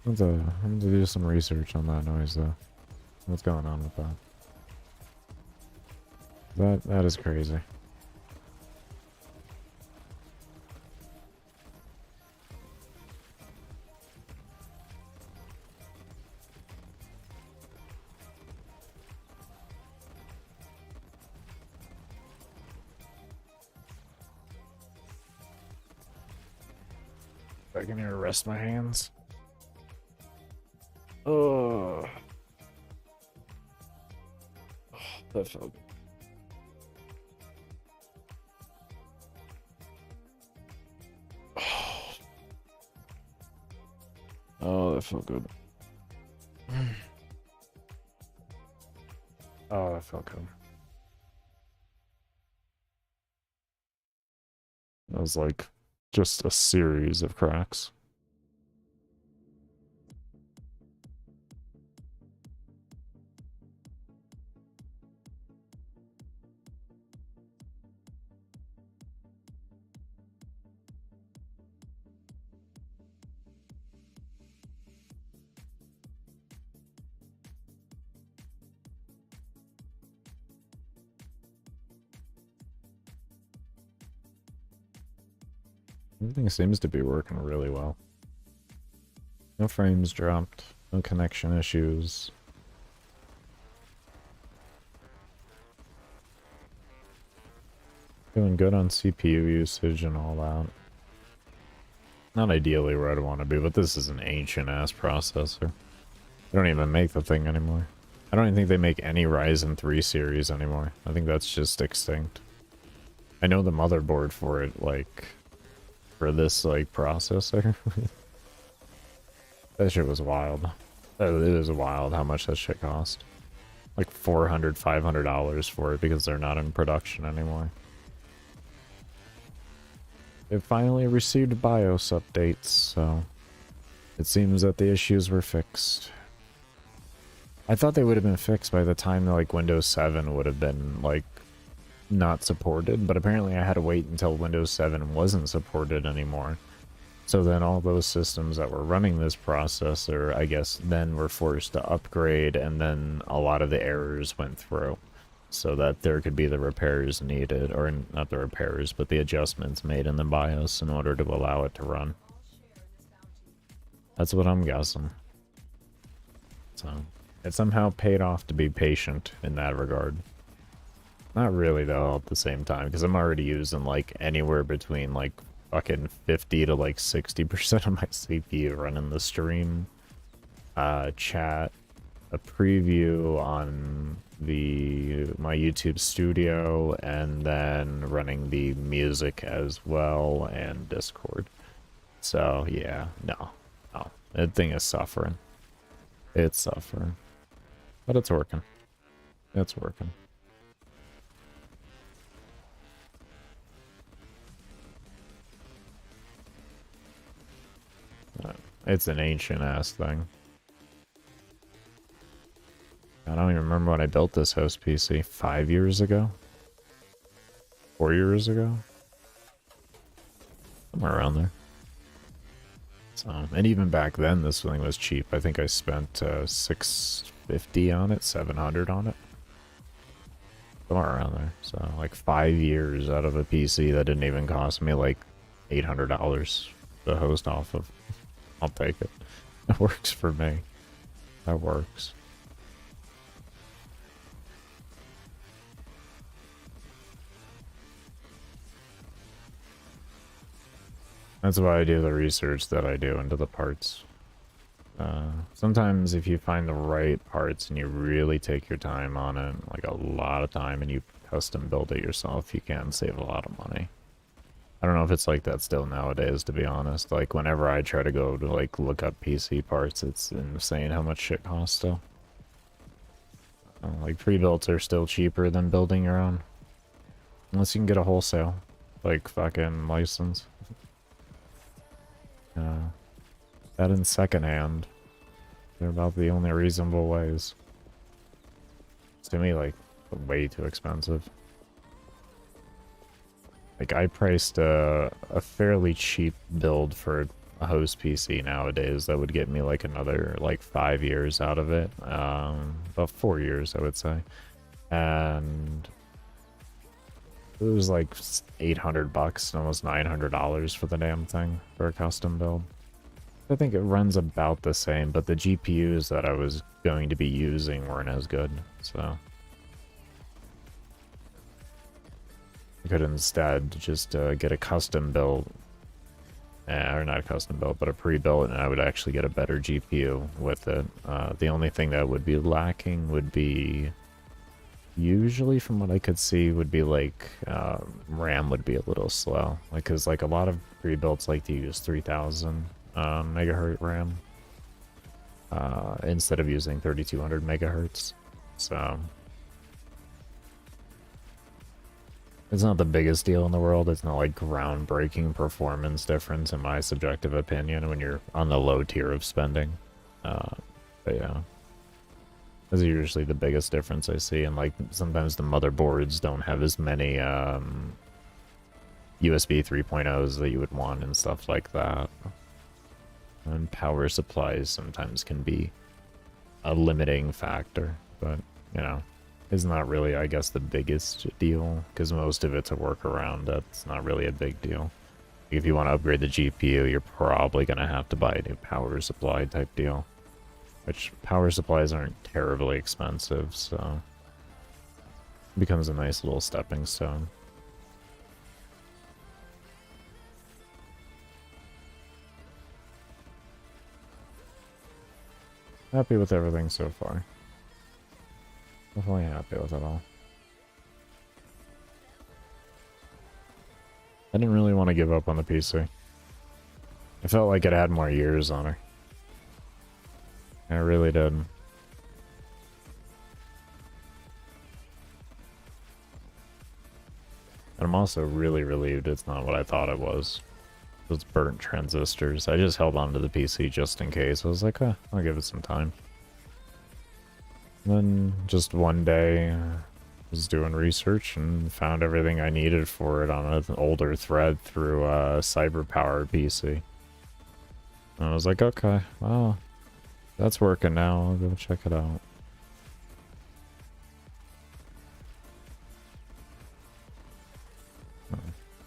Speaker 2: I'm to do some research on that noise though. What's going on with that? That is crazy. I can here rest my hands. Oh, that felt good. Oh, that felt good. Oh, that felt good. That was like just a series of cracks. Everything seems to be working really well. No frames dropped, no connection issues. Doing good on CPU usage and all that. Not ideally where I'd want to be, but this is an ancient-ass processor. They don't even make the thing anymore. I don't even think they make any Ryzen 3 series anymore. I think that's just extinct. I know the motherboard for it, like, for this, like, processor. That shit was wild. It was wild how much that shit cost. Like $400, $500 for it because they're not in production anymore. It finally received BIOS updates, so it seems that the issues were fixed. I thought they would have been fixed by the time like Windows 7 would have been like not supported, but apparently I had to wait until Windows 7 wasn't supported anymore. So then all those systems that were running this processor, I guess, then were forced to upgrade, and then a lot of the errors went through. So that there could be the repairs needed, or not the repairs, but the adjustments made in the BIOS in order to allow it to run. That's what I'm guessing. So, it somehow paid off to be patient in that regard. Not really, though, at the same time, because I'm already using, like, anywhere between, like, fucking 50 to, like, 60% of my CPU running the stream, chat, a preview on my YouTube studio, and then running the music as well, and Discord. So, yeah, no. That thing is suffering. It's suffering. But it's working. It's working. It's an ancient-ass thing. I don't even remember when I built this host PC. 5 years ago? 4 years ago? Somewhere around there. So, and even back then, this thing was cheap. I think I spent $650 on it, $700 on it. Somewhere around there. So, like 5 years out of a PC that didn't even cost me like $800 to host off of. I'll take it. That works for me. That works. That's why I do the research that I do into the parts. Sometimes if you find the right parts and you really take your time on it, like a lot of time, and you custom build it yourself, you can save a lot of money. I don't know if it's like that still nowadays, to be honest. Like, whenever I try to go to, like, look up PC parts, it's insane how much shit costs still. Like, pre-builts are still cheaper than building your own. Unless you can get a wholesale, like, fucking license. That and secondhand. They're about the only reasonable ways. It's, to me, like, way too expensive. Like, I priced a fairly cheap build for a host PC nowadays that would get me like another like 5 years out of it. About 4 years, I would say. And it was like $800, almost $900 for the damn thing for a custom build. I think it runs about the same, but the GPUs that I was going to be using weren't as good, so I could instead just get a custom build, or not a custom build, but a pre-built, and I would actually get a better GPU with it. The only thing that would be lacking would be, usually from what I could see, would be like RAM would be a little slow, like because like a lot of pre-builds like to use 3000 megahertz RAM instead of using 3200 megahertz. So it's not the biggest deal in the world. It's not like groundbreaking performance difference in my subjective opinion when you're on the low tier of spending. But yeah, that's usually the biggest difference I see. And like sometimes the motherboards don't have as many USB 3.0s that you would want and stuff like that. And power supplies sometimes can be a limiting factor, but you know, it's not really, I guess, the biggest deal because most of it's a workaround. That's not really a big deal. If you want to upgrade the GPU, you're probably going to have to buy a new power supply type deal, which power supplies aren't terribly expensive, so it becomes a nice little stepping stone. Happy with everything so far. Definitely happy with it all. I didn't really want to give up on the PC. I felt like it had more years on her. I really did. And I'm also really relieved it's not what I thought it was. Those burnt transistors. I just held on to the PC just in case. I was like, I'll give it some time. And then just one day, I was doing research and found everything I needed for it on an older thread through a cyber-powered PC. And I was like, okay, well, that's working now. I'll go check it out.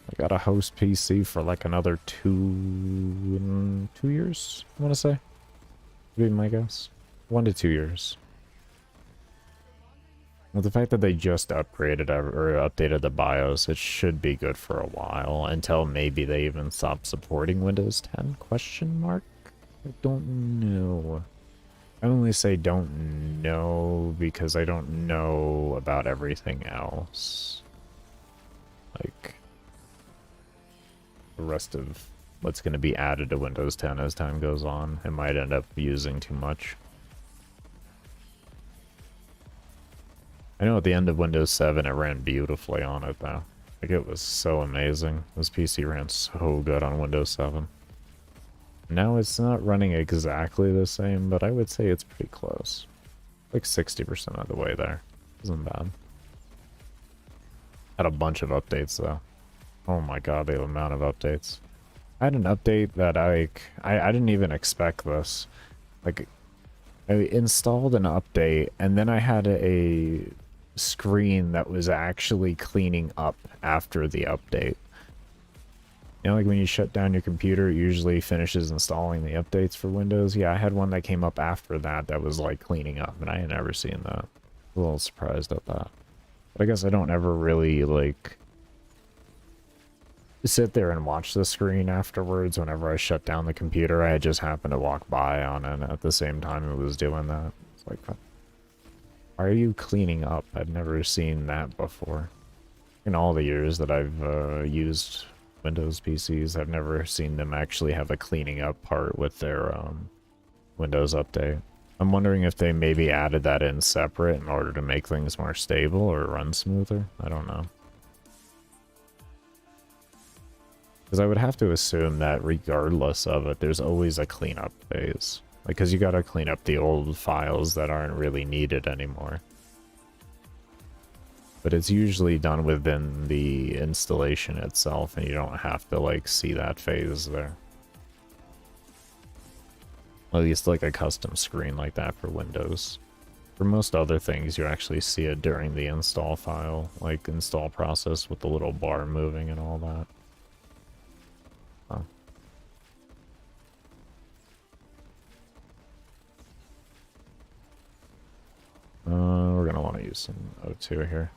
Speaker 2: I got a host PC for like another 2 years, I want to say. Would be my guess. 1 to 2 years. With the fact that they just upgraded or updated the BIOS, it should be good for a while, until maybe they even stop supporting Windows 10, question mark? I don't know. I only say don't know because I don't know about everything else. Like the rest of what's going to be added to Windows 10 as time goes on. It might end up using too much. I know at the end of Windows 7 it ran beautifully on it though. Like it was so amazing. This PC ran so good on Windows 7. Now it's not running exactly the same, but I would say it's pretty close. Like 60% of the way there. Isn't bad. Had a bunch of updates though. Oh my god, the amount of updates. I had an update that I didn't even expect this. Like, I installed an update, and then I had a screen that was actually cleaning up after the update. You know, like when you shut down your computer, it usually finishes installing the updates for Windows. Yeah, I had one that came up after that that was like cleaning up, and I had never seen that. A little surprised at that. But I guess I don't ever really, like, sit there and watch the screen afterwards. Whenever I shut down the computer, I just happened to walk by on it at the same time it was doing that. It's like, why are you cleaning up? I've never seen that before. In all the years that I've used Windows PCs, I've never seen them actually have a cleaning up part with their Windows update. I'm wondering if they maybe added that in separate in order to make things more stable or run smoother. I don't know. Because I would have to assume that regardless of it, there's always a cleanup phase. Like, because you gotta clean up the old files that aren't really needed anymore. But it's usually done within the installation itself, and you don't have to, like, see that phase there. At least like a custom screen like that for Windows. For most other things, you actually see it during the install file, like install process with the little bar moving and all that. Huh. We're gonna want to use some O2 here.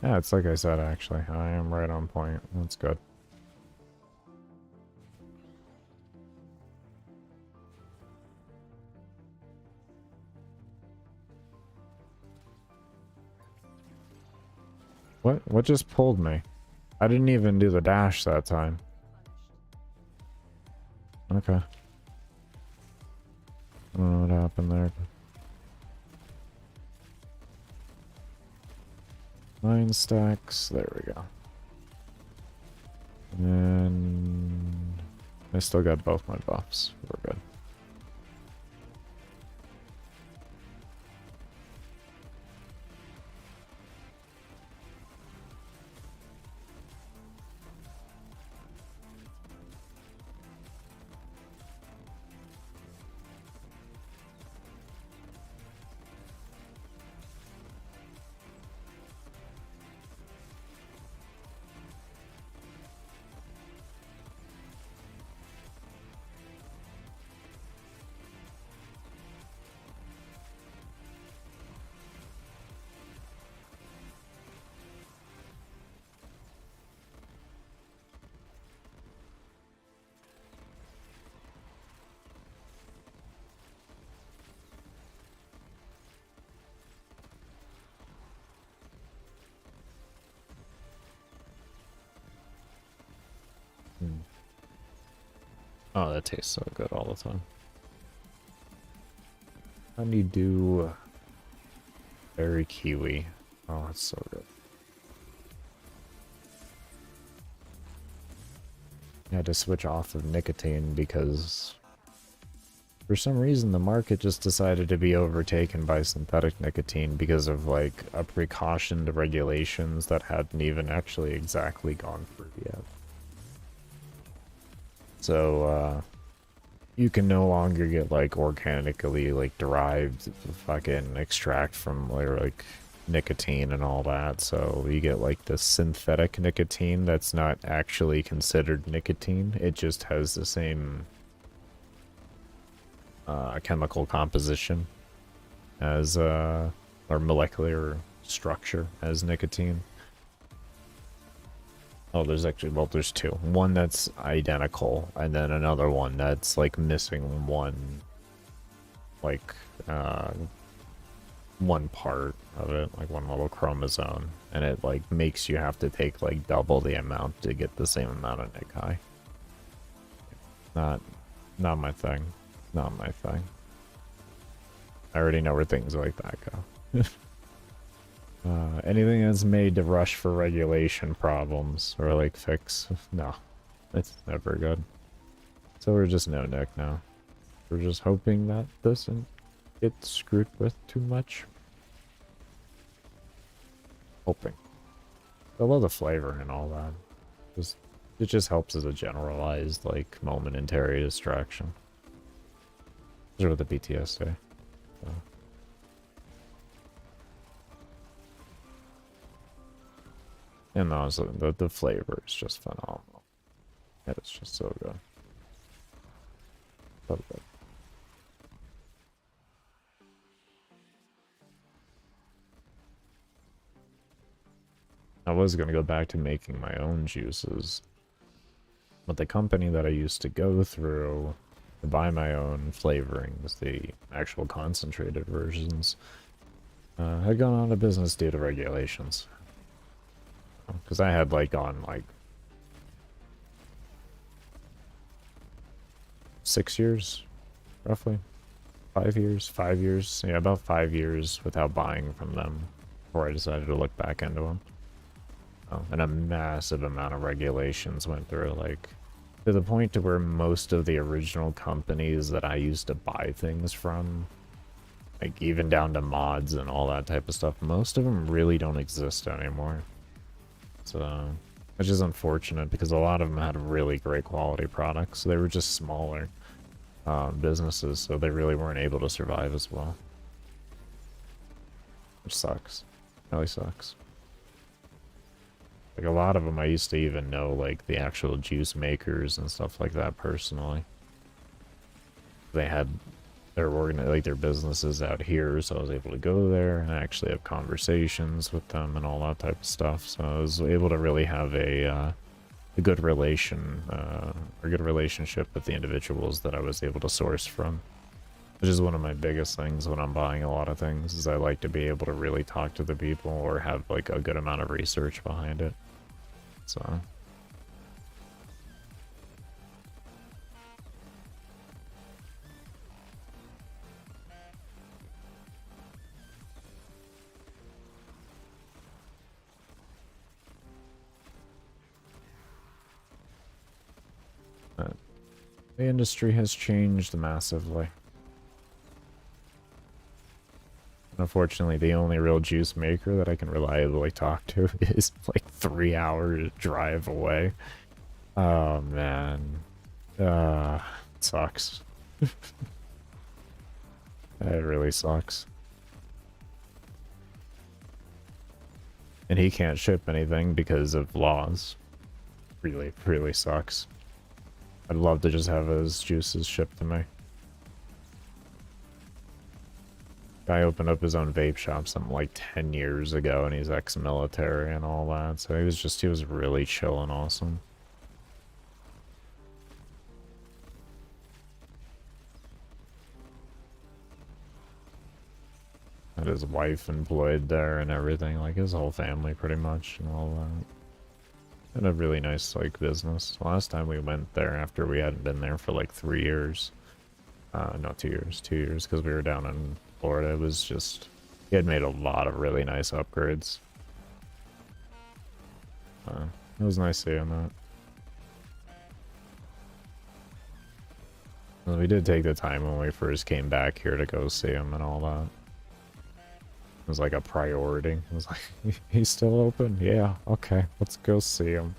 Speaker 2: Yeah, it's like I said, actually. I am right on point. That's good. What just pulled me? I didn't even do the dash that time. Okay. I don't know what happened there. 9 stacks. There we go. And I still got both my buffs. We're good. Oh, that tastes so good all the time. Honeydew berry kiwi. Oh, it's so good. I had to switch off of nicotine because for some reason the market just decided to be overtaken by synthetic nicotine because of like a precaution to regulations that hadn't even actually exactly gone through yet. So, you can no longer get like organically like derived fucking extract from like nicotine and all that. So you get like the synthetic nicotine that's not actually considered nicotine. It just has the same chemical composition as or molecular structure as nicotine. Oh, there's actually, well, there's two. One that's identical, and then another one that's, like, missing one, like, one part of it, like one little chromosome, and it, like, makes you have to take, like, double the amount to get the same amount of Nick High. Not my thing. Not my thing. I already know where things like that go. Anything that's made to rush for regulation problems or like fix, no, it's never good. So we're just no Nick now. We're just hoping that doesn't get screwed with too much. Hoping. I love the flavor and all that. It just helps as a generalized like momentary distraction. Those are what the BTS say. So. And honestly, the flavor is just phenomenal. It's just so good. So good. I was going to go back to making my own juices. But the company that I used to go through to buy my own flavorings, the actual concentrated versions, had gone out of business due to regulations. Because I had like gone like 6 years, roughly 5 years, yeah, about 5 years without buying from them before I decided to look back into them. And a massive amount of regulations went through, like to the point to where most of the original companies that I used to buy things from, like even down to mods and all that type of stuff, most of them really don't exist anymore. So, which is unfortunate because a lot of them had really great quality products. They were just smaller. businesses, so they really weren't able to survive as well. Which sucks. Really sucks. Like, a lot of them I used to even know, like, the actual juice makers and stuff like that personally. They had their businesses out here, so I was able to go there and actually have conversations with them and all that type of stuff. So I was able to really have a good good relationship with the individuals that I was able to source from. Which is one of my biggest things when I'm buying a lot of things, is I like to be able to really talk to the people or have like a good amount of research behind it. So the industry has changed massively. Unfortunately, the only real juice maker that I can reliably talk to is like 3 hours drive away. Oh man. It sucks. It really sucks. And he can't ship anything because of laws. Really, really sucks. I'd love to just have his juices shipped to me. Guy opened up his own vape shop something like 10 years ago, and he's ex-military and all that, so he was really chill and awesome. Had his wife employed there and everything, like his whole family pretty much and all that. Had a really nice, like, business. Last time we went there after we hadn't been there for like 3 years. Not 2 years, 2 years, because we were down in Florida. It was just, he had made a lot of really nice upgrades. It was nice seeing that. Well, we did take the time when we first came back here to go see him and all that. It was like a priority. It was like, he's still open? Yeah, okay, let's go see him.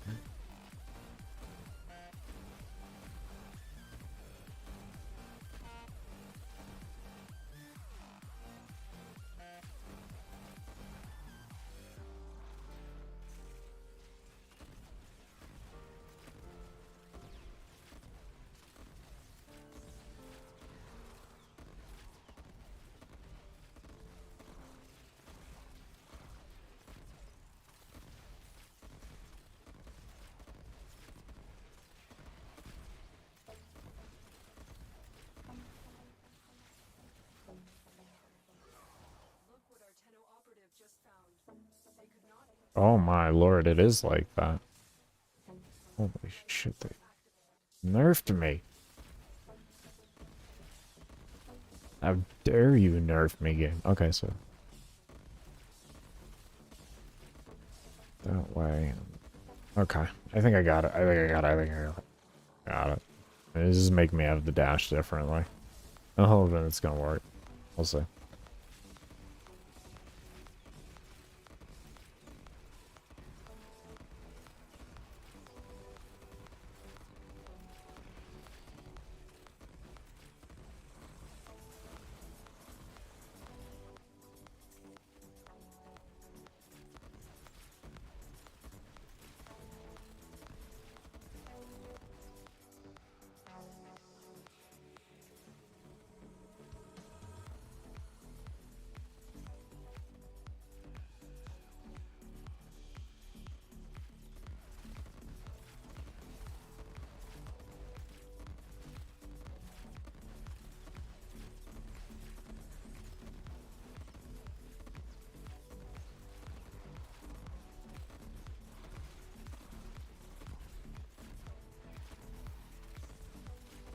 Speaker 2: Oh my lord, it is like that. Holy shit, they nerfed me. How dare you nerf me, game. Okay, so that way. Okay, I think I got it. I think I got it. This is making me have the dash differently. I'm hoping it's gonna work. We'll see.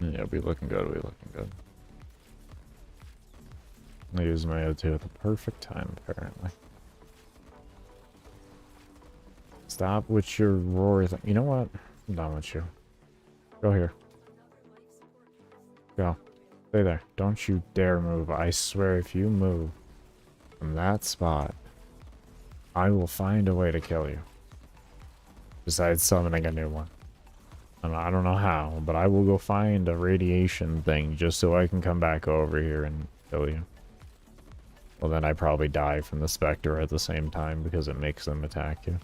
Speaker 2: Yeah, we looking good, we looking good. I use my O2 at the perfect time, apparently. Stop with your roar thing. You know what? I'm done with you. Go here. Go. Stay there. Don't you dare move. I swear if you move from that spot, I will find a way to kill you. Besides summoning a new one. And I don't know how, but I will go find a radiation thing just so I can come back over here and kill you. Well, then I probably die from the Spectre at the same time because it makes them attack you.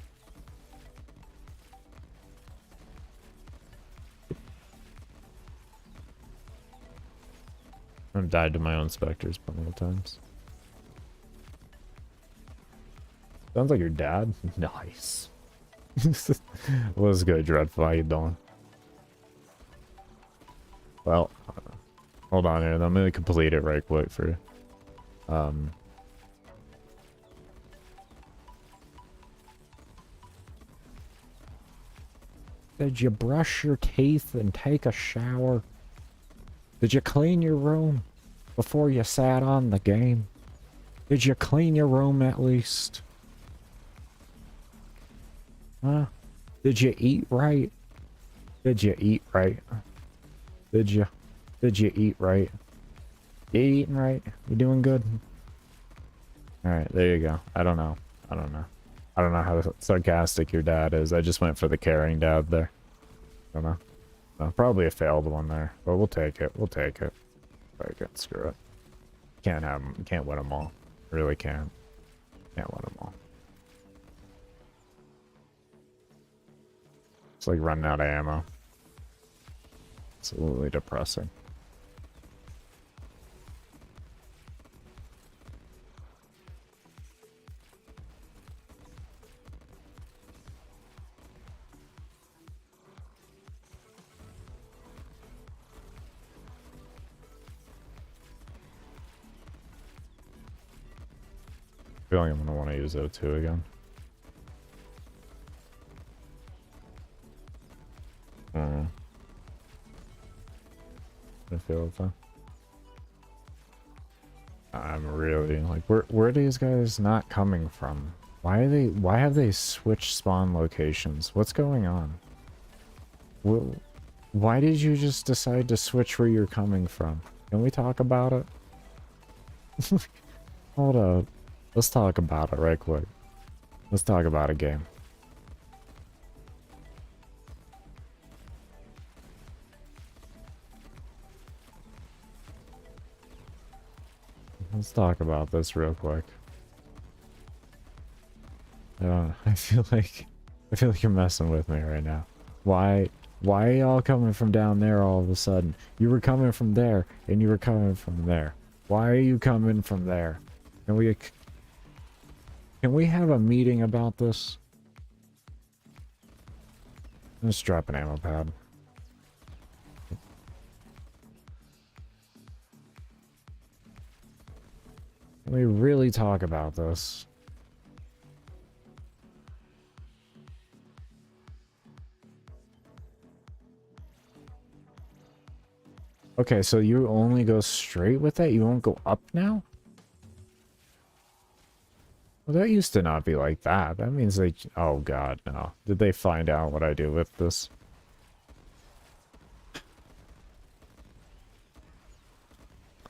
Speaker 2: I've died to my own Spectres plenty of times. Sounds like your dad. Nice. What's good, Dreadful? How you doing? Well, hold on here. I'm gonna complete it right quick for you. Did you brush your teeth and take a shower? Did you clean your room before you sat on the game? Did you clean your room at least? Huh? Did you eat right? Did you eat right? Did you eat right? You eating right? You doing good? Alright, there you go. I don't know. I don't know how sarcastic your dad is. I just went for the caring dad there. I don't know. No, probably a failed one there, but we'll take it. We'll take it. Take it. Screw it. Can't have them. Can't win them all. Really can't. Can't win them all. It's like running out of ammo. Absolutely depressing. I feel like I'm gonna want to use O2 again. I feel it though. I'm really like, where are these guys not coming from? Why have they switched spawn locations? What's going on? Why did you just decide to switch where you're coming from? Can we talk about it? Hold up. Let's talk about it right quick. Let's talk about a game. Let's talk about this real quick. I feel like you're messing with me right now. Why are y'all coming from down there all of a sudden? You were coming from there and you were coming from there. Why are you coming from there? Can we have a meeting about this? Let's drop an ammo pad. Can we really talk about this? Okay, so you only go straight with that? You won't go up now? Well, that used to not be like that. That means they... Oh god, no. Did they find out what I do with this?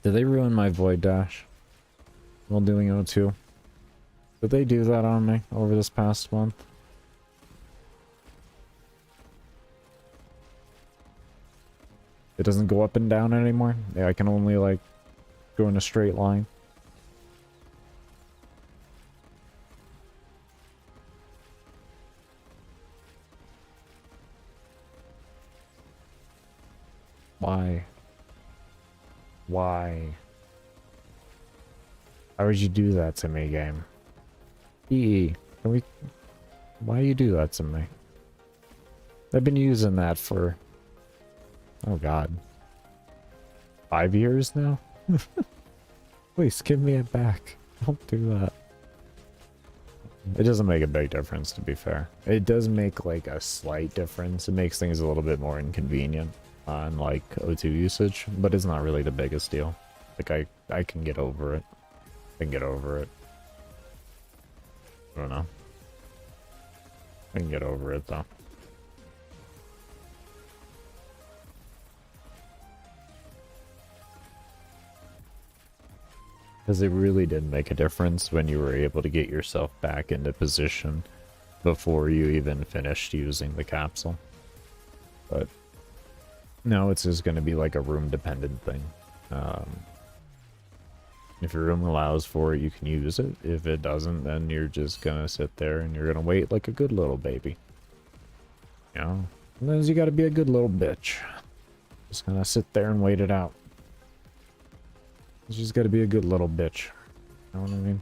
Speaker 2: Did they ruin my void dash while doing O2? Did they do that on me over this past month? It doesn't go up and down anymore? Yeah, I can only, like, go in a straight line. Why? Why? How would you do that to me, game? EE, can we... Why you do that to me? I've been using that for... Oh god. 5 years now? Please, give me it back. Don't do that. It doesn't make a big difference, to be fair. It does make, like, a slight difference. It makes things a little bit more inconvenient on, like, O2 usage, but it's not really the biggest deal. Like, I can get over it. I can get over it. I don't know. I can get over it, though. Because it really did make a difference when you were able to get yourself back into position before you even finished using the capsule. But No, it's just going to be like a room dependent thing. If your room allows for it, you can use it. If it doesn't, then you're just going to sit there and you're going to wait like a good little baby. You know? Sometimes you got to be a good little bitch. Just going to sit there and wait it out. You just got to be a good little bitch. You know what I mean?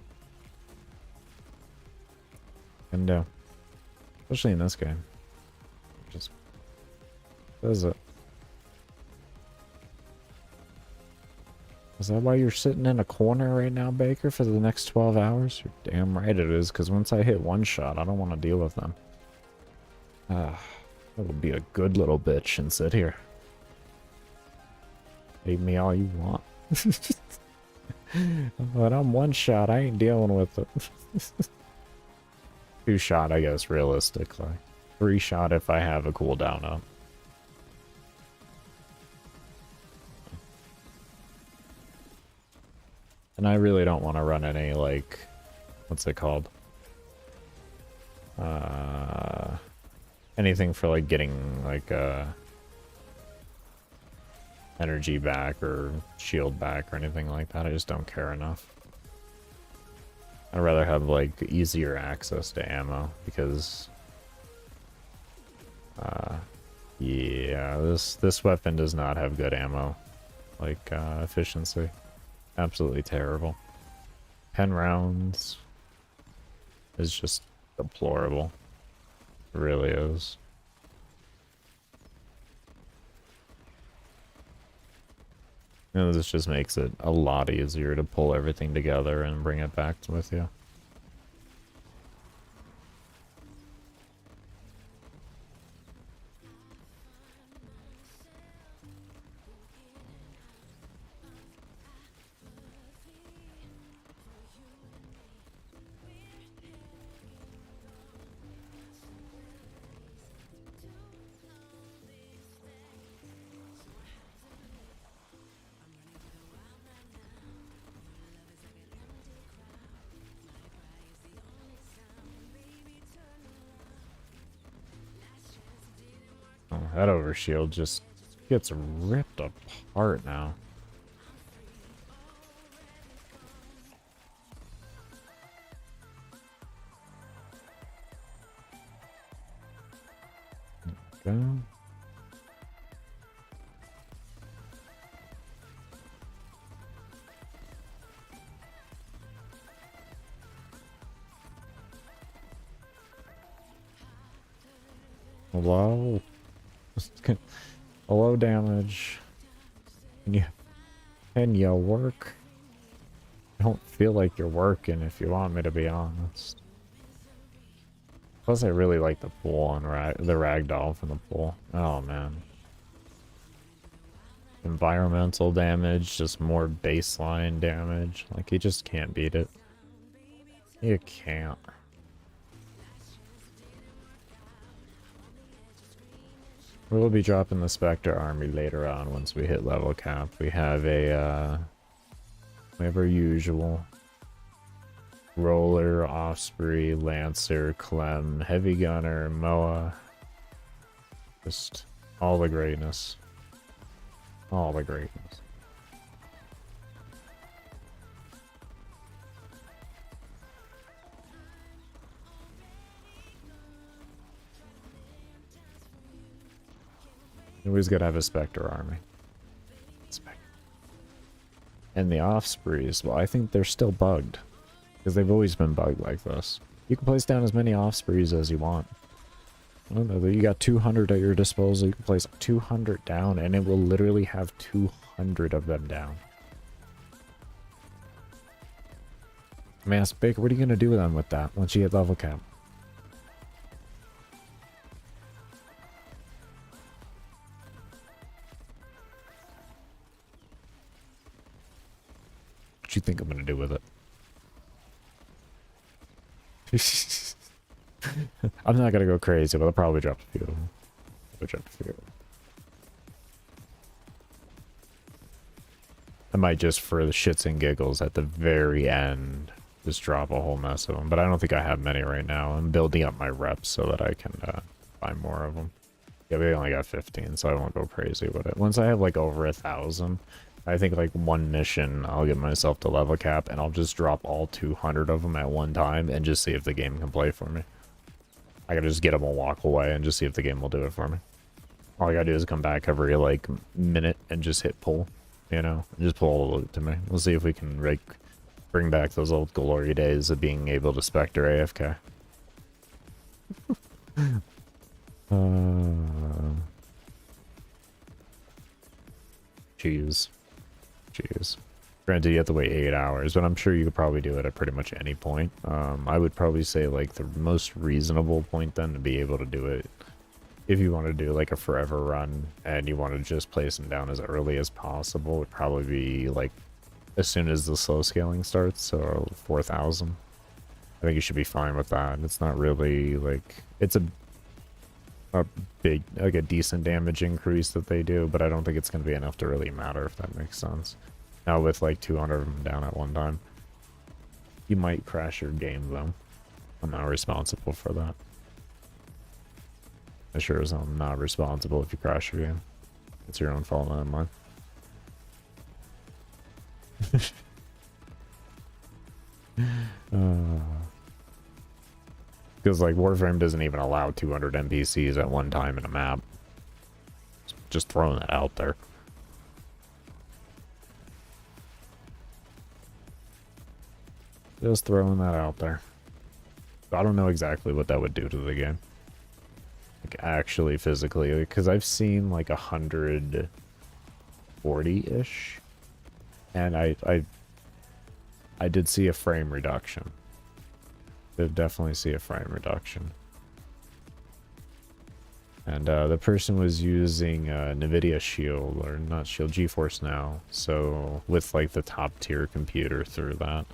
Speaker 2: And especially in this game. Just does it. Is that why you're sitting in a corner right now, Baker, for the next 12 hours? You're damn right it is, because once I hit one shot, I don't want to deal with them. I will be a good little bitch and sit here. Hate me all you want. But I'm one shot, I ain't dealing with it. 2 shot, I guess, realistically. 3 shot if I have a cooldown up. And I really don't want to run any, like, what's it called? Anything for, like, getting, like, energy back or shield back or anything like that. I just don't care enough. I'd rather have, like, easier access to ammo, because, yeah, this weapon does not have good ammo, like, efficiency. Absolutely terrible. 10 rounds is just deplorable. It really is. And this just makes it a lot easier to pull everything together and bring it back with you. Oh, that overshield just gets ripped apart now. Okay. Hello? Hello, damage. Can you work? I don't feel like you're working, if you want me to be honest. Plus, I really like the pool on the ragdoll from the pool. Oh, man. Environmental damage, just more baseline damage. Like, you just can't beat it. You can't. We'll be dropping the Spectre army later on once we hit level cap. We have our usual Roller, Osprey, Lancer, Clem, Heavy Gunner, Moa. Just all the greatness. All the greatness. You always gotta have a Spectre army. And the Ospreys, well, I think they're still bugged. Because they've always been bugged like this. You can place down as many Ospreys as you want. I don't know, you got 200 at your disposal, you can place 200 down, and it will literally have 200 of them down. I mean, ask Baker, what are you going to do with them with that once you hit level cap? What you think I'm going to do with it? I'm not gonna go crazy, but I'll probably drop a few. I might just, for the shits and giggles, at the very end, just drop a whole mess of them. But I don't think I have many right now. I'm building up my reps so that I can buy more of them. Yeah, we only got 15, so I won't go crazy with it. Once I have like over 1,000, I think like one mission, I'll get myself to level cap, and I'll just drop all 200 of them at one time and just see if the game can play for me. I gotta just get them and walk away and just see if the game will do it for me. All I gotta do is come back every like minute and just hit pull, you know, and just pull all the loot to me. We'll see if we can like bring back those old glory days of being able to Spectre AFK. Jeez. Jeez. Granted, you have to wait 8 hours, but I'm sure you could probably do it at pretty much any point. I would probably say, like, the most reasonable point then to be able to do it, if you want to do, like, a forever run, and you want to just place them down as early as possible, would probably be, like, as soon as the slow scaling starts, so 4,000. I think you should be fine with that. It's not really, like, it's a big, like, a decent damage increase that they do, but I don't think it's going to be enough to really matter, if that makes sense. Now with like 200 of them down at one time, you might crash your game though. I'm not responsible for that. I sure as I'm not responsible if you crash your game. It's your own fault, not mine. Because like Warframe doesn't even allow 200 NPCs at one time in a map. Just throwing that out there. Just throwing that out there. I don't know exactly what that would do to the game. Like, actually, physically. Because I've seen, like, 140-ish. And I did see a frame reduction. Did definitely see a frame reduction. And the person was using NVIDIA Shield, or not Shield, GeForce Now. So, with, like, the top-tier computer through that.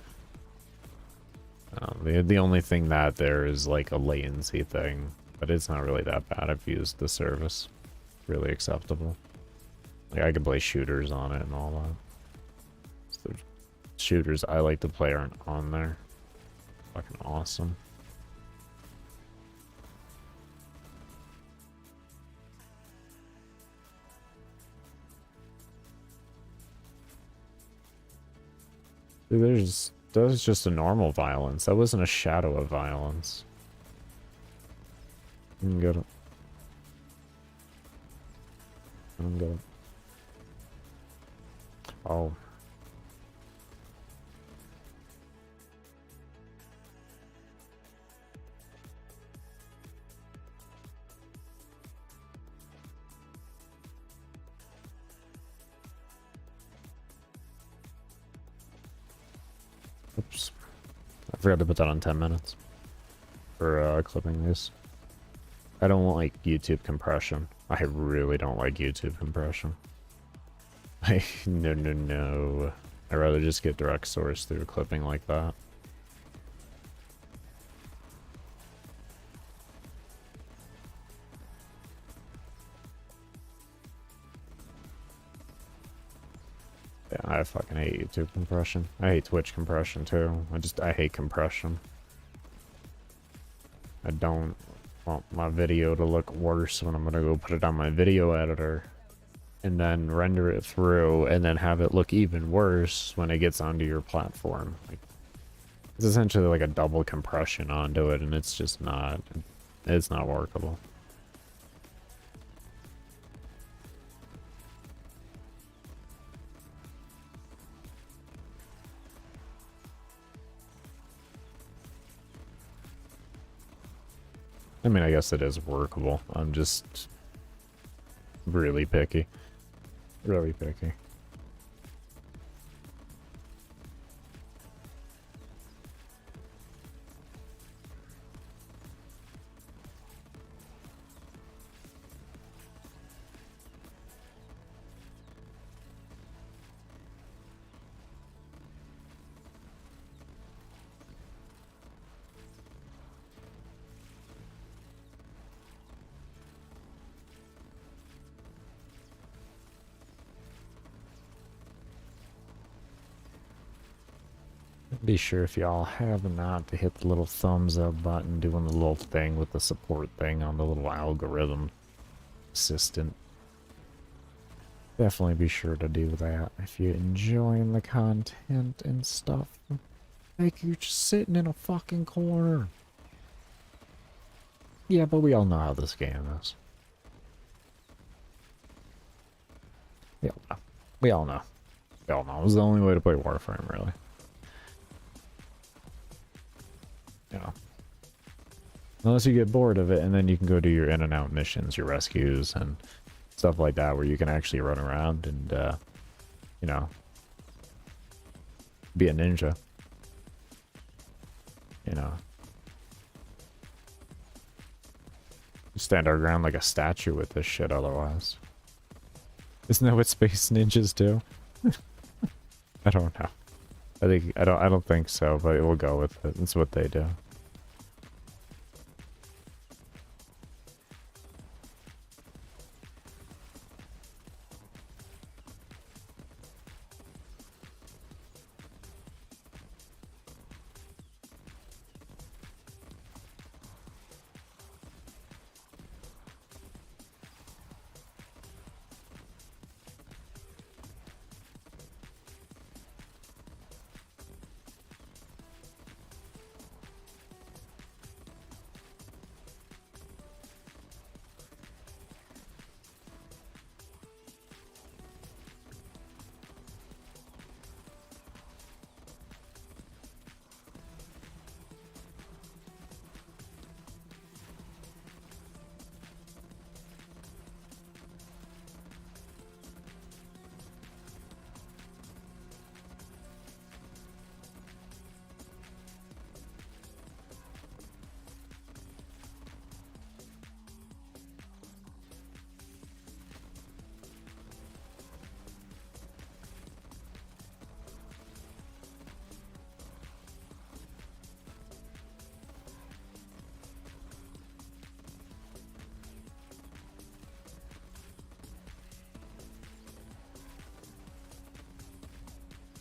Speaker 2: The only thing that there is like a latency thing, but it's not really that bad. I've used the service. Really acceptable. Like I can play shooters on it and all that. So the shooters I like to play aren't on there. Fucking awesome. Dude, that was just a normal violence. That wasn't a shadow of violence. I don't get it. I don't get it. Oh. Oops. I forgot to put that on 10 minutes for clipping this. I don't like YouTube compression. I really don't like YouTube compression. No. I'd rather just get direct source through clipping like that. Yeah, I fucking hate YouTube compression. I hate Twitch compression too. I hate compression. I don't want my video to look worse when I'm gonna go put it on my video editor and then render it through and then have it look even worse when it gets onto your platform. Like, it's essentially like a double compression onto it, and it's just not, it's not workable. I mean, I guess it is workable. I'm just really picky. Really picky. Be sure if y'all have not to hit the little thumbs up button, doing the little thing with the support thing on the little algorithm. assistant. Definitely be sure to do that if you're enjoying the content and stuff. Like, you're just sitting in a fucking corner. Yeah, but we all know how this game is. We all know. We all know. We all know. It was the only way to play Warframe, really. Yeah. Unless you get bored of it, and then you can go do your in and out missions, your rescues, and stuff like that, where you can actually run around and, you know, be a ninja. You know. You stand our ground like a statue with this shit otherwise. Isn't that what Space Ninjas do? I don't know. I don't think so, but we'll go with it. That's what they do.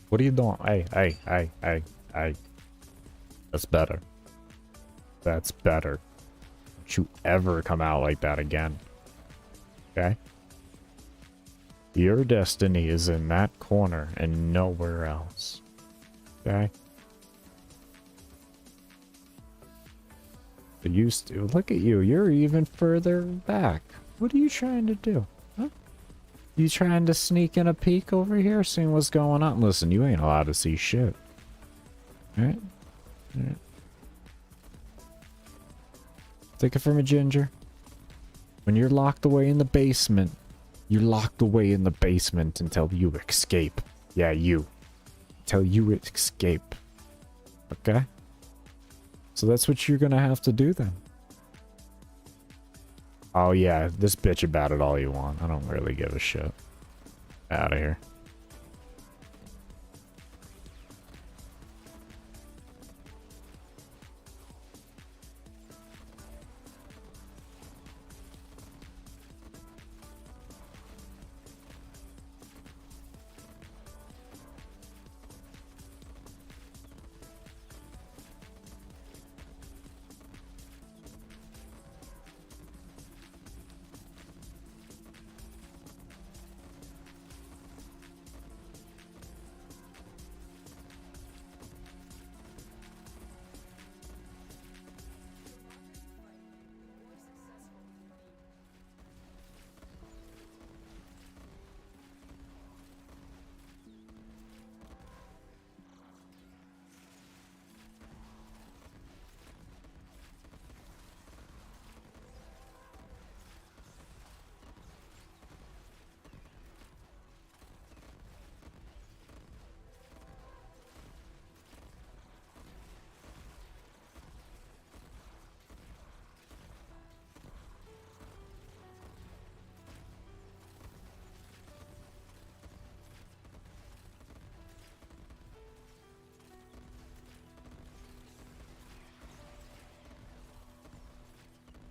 Speaker 2: What are you doing? Hey. That's better. That's better. Don't you ever come out like that again. Okay? Your destiny is in that corner and nowhere else. Okay? Look at you. You're even further back. What are you trying to do? Huh? You trying to sneak in a peek over here, seeing what's going on? Listen, you ain't allowed to see shit. Alright? Alright. Take it from a ginger. When you're locked away in the basement, you're locked away in the basement until you escape. Yeah, you. Until you escape. Okay? So that's what you're gonna have to do then. Oh yeah, this bitch about it all you want. I don't really give a shit. Out of here.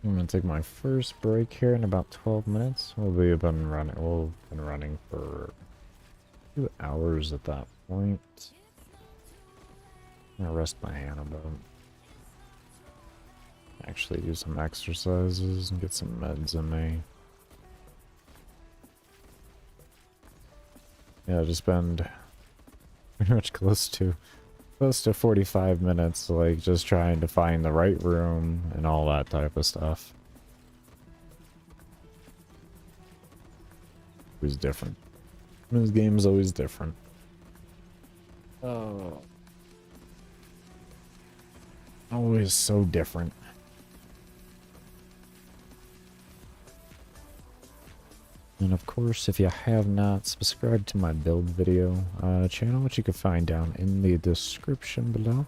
Speaker 2: I'm gonna take my first break here in about 12 minutes. We'll be been running for 2 hours at that point. I'm gonna rest my hand a bit. Actually do some exercises and get some meds in me. Yeah, to spend pretty much close to 45 minutes, like, just trying to find the right room and all that type of stuff. It was different. This game's always different. Oh. Always so different. And of course, if you have not subscribed to my build video channel, which you can find down in the description below,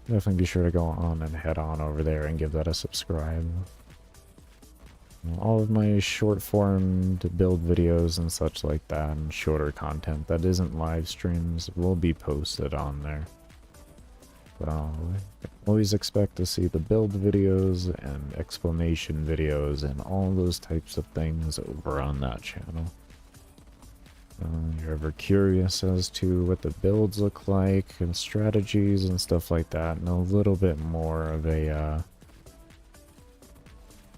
Speaker 2: definitely be sure to go on and head on over there and give that a subscribe. All of my short formed build videos and such like that, and shorter content that isn't live streams, will be posted on there. So always expect to see the build videos and explanation videos and all those types of things over on that channel. If you're ever curious as to what the builds look like and strategies and stuff like that, and a little bit more of a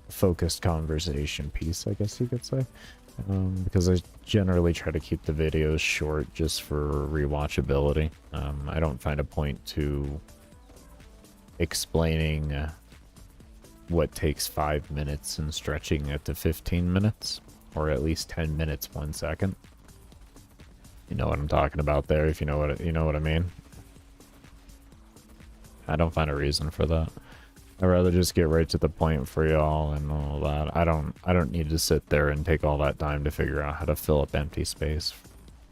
Speaker 2: focused conversation piece, I guess you could say. Because I generally try to keep the videos short just for rewatchability. I don't find a point to explaining what takes 5 minutes and stretching it to 15 minutes, or at least 10 minutes 1 second. You know what I'm talking about there, if you know what I mean. I don't find a reason for that. I'd rather just get right to the point for y'all and all that. I don't need to sit there and take all that time to figure out how to fill up empty space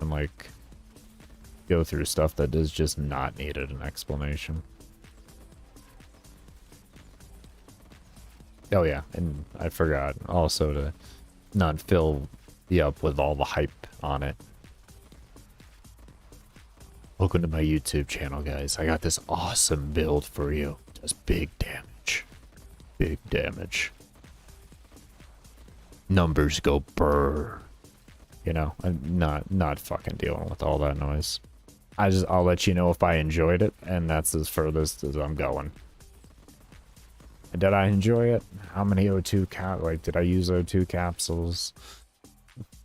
Speaker 2: and like go through stuff that is just not needed an explanation. Oh yeah, and I forgot also to not fill you up with all the hype on it. Welcome to my YouTube channel, guys. I got this awesome build for you. It does big damage. Big damage. Numbers go brr. You know, I'm not fucking dealing with all that noise. I'll let you know if I enjoyed it, and that's as furthest as I'm going. Did I enjoy it? How many O2 did I use O2 capsules?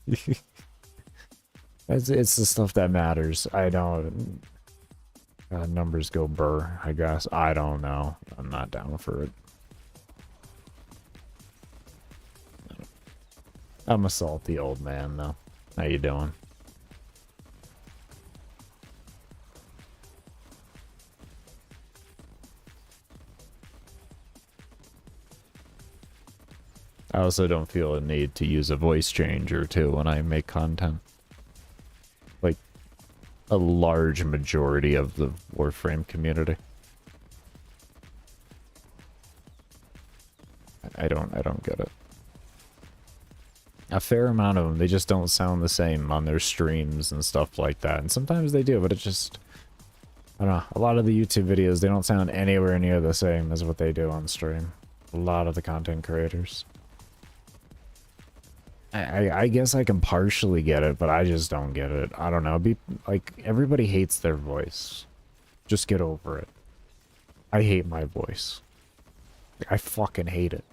Speaker 2: It's the stuff that matters. I don't. Numbers go burr, I guess. I don't know. I'm not down for it. I'm a salty old man, though. How you doing? I also don't feel a need to use a voice changer, too, when I make content. Like, a large majority of the Warframe community. I don't get it. A fair amount of them, they just don't sound the same on their streams and stuff like that. And sometimes they do, but it's just, I don't know. A lot of the YouTube videos, they don't sound anywhere near the same as what they do on stream. A lot of the content creators. I guess I can partially get it, but I just don't get it. I don't know. Like, everybody hates their voice. Just get over it. I hate my voice. I fucking hate it.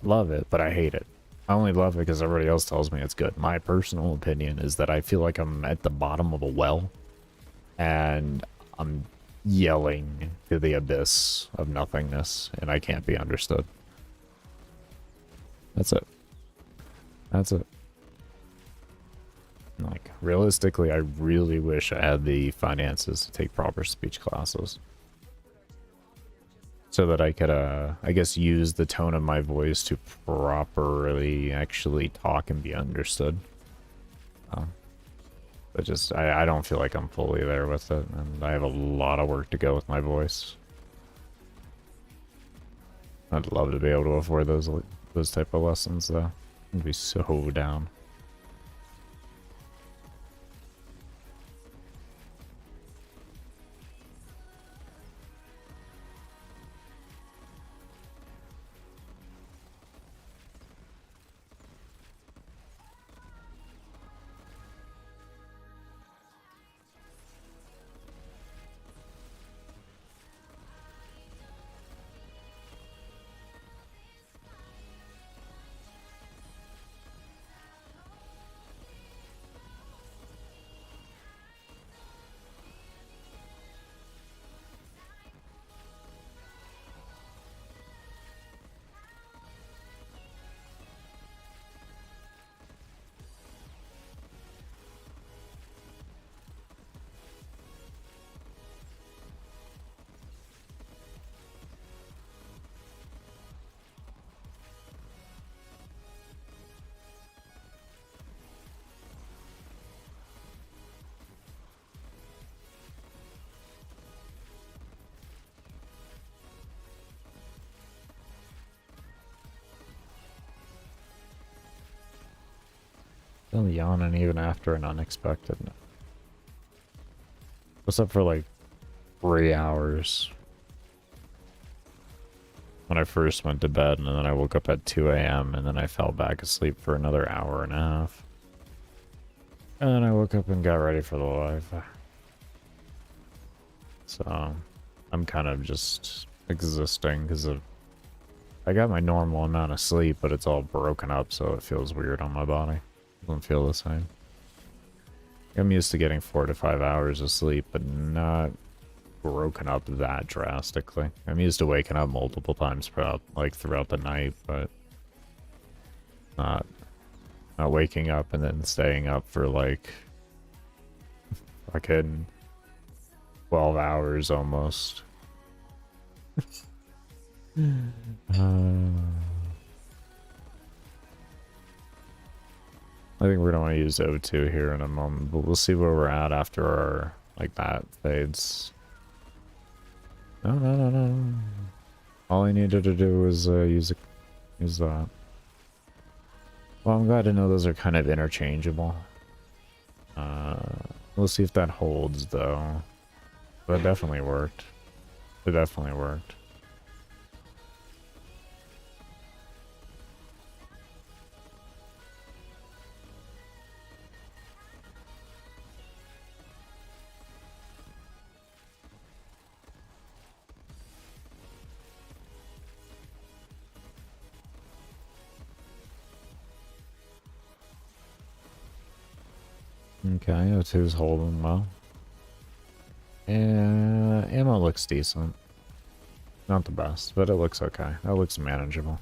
Speaker 2: Love it, but I hate it. I only love it because everybody else tells me it's good. My personal opinion is that I feel like I'm at the bottom of a well, and I'm yelling to the abyss of nothingness, and I can't be understood. That's it. That's it. Like, realistically, I really wish I had the finances to take proper speech classes. So that I could, I guess, use the tone of my voice to properly actually talk and be understood. But just, I don't feel like I'm fully there with it, and I have a lot of work to go with my voice. I'd love to be able to afford those type of lessons, though. I'd be so down. Still yawning even after an unexpected. Was up for like 3 hours when I first went to bed, and then I woke up at 2 a.m. and then I fell back asleep for another hour and a half. And then I woke up and got ready for the live. So I'm kind of just existing because I got my normal amount of sleep, but it's all broken up, so it feels weird on my body. It doesn't feel the same. I'm used to getting 4 to 5 hours of sleep, but not broken up that drastically. I'm used to waking up multiple times throughout the night, but not waking up and then staying up for like fucking 12 hours almost. I think we're gonna want to use O2 here in a moment, but we'll see where we're at after our that fades. No. All I needed to do was use that. Well, I'm glad to know those are kind of interchangeable. We'll see if that holds though. But it definitely worked. It definitely worked. Okay, O2's holding well. And ammo looks decent. Not the best, but it looks okay. That looks manageable.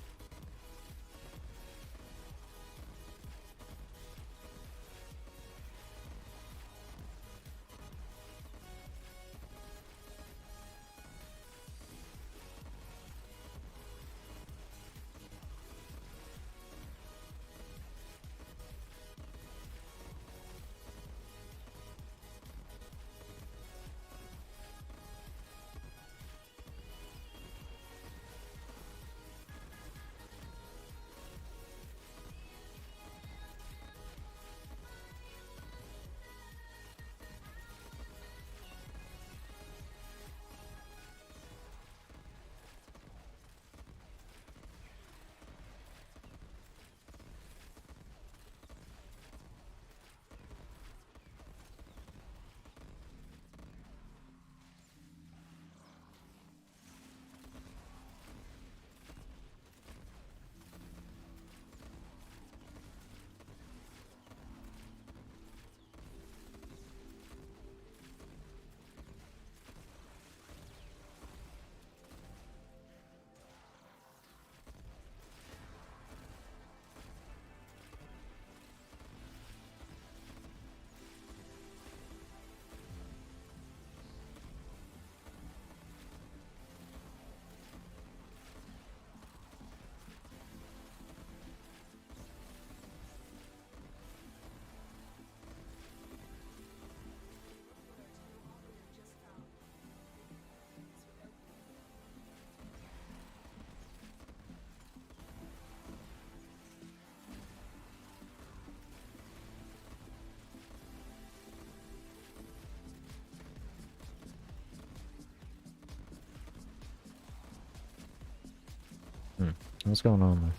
Speaker 2: What's going on there?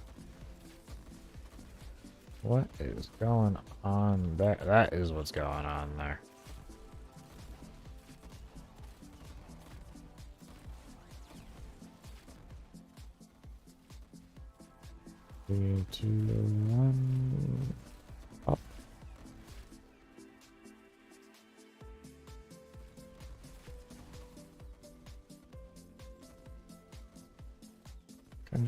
Speaker 2: What is going on there? That is what's going on there. Three, two, one. Up. Okay.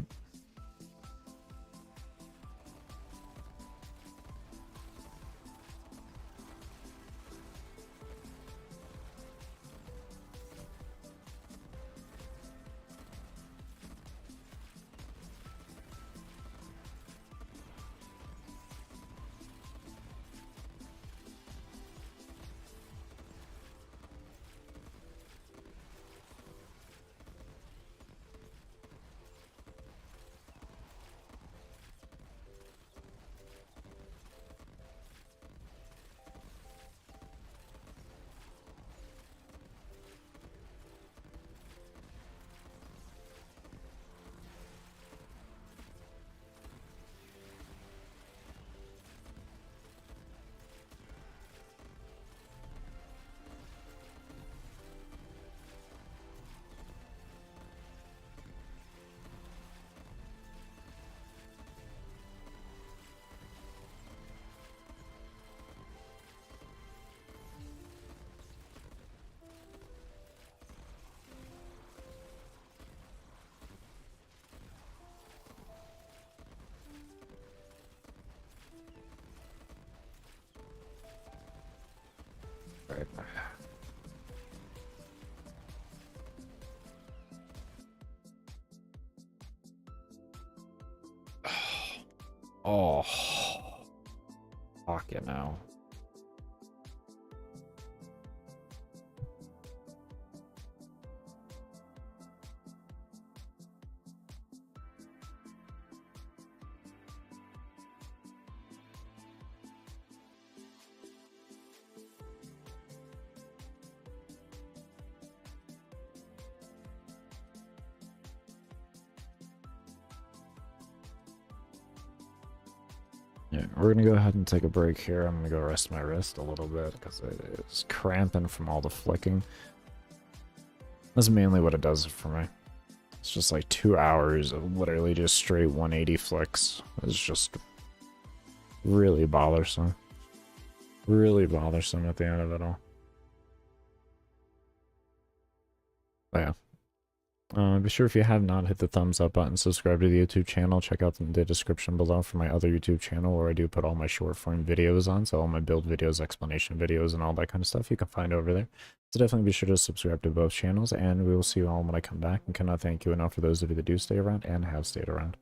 Speaker 2: Alright. Oh. Fuck it now. Yeah, we're gonna go ahead and take a break here. I'm gonna go rest my wrist a little bit because it is cramping from all the flicking. That's mainly what it does for me. It's just like 2 hours of literally just straight 180 flicks. It's just really bothersome. Really bothersome at the end of it all. But yeah. Be sure if you have not hit the thumbs up button, subscribe to the YouTube channel, check out the description below for my other YouTube channel where I do put all my short form videos on, so all my build videos, explanation videos, and all that kind of stuff you can find over there. So definitely be sure to subscribe to both channels, and we will see you all when I come back, and cannot thank you enough for those of you that do stay around and have stayed around.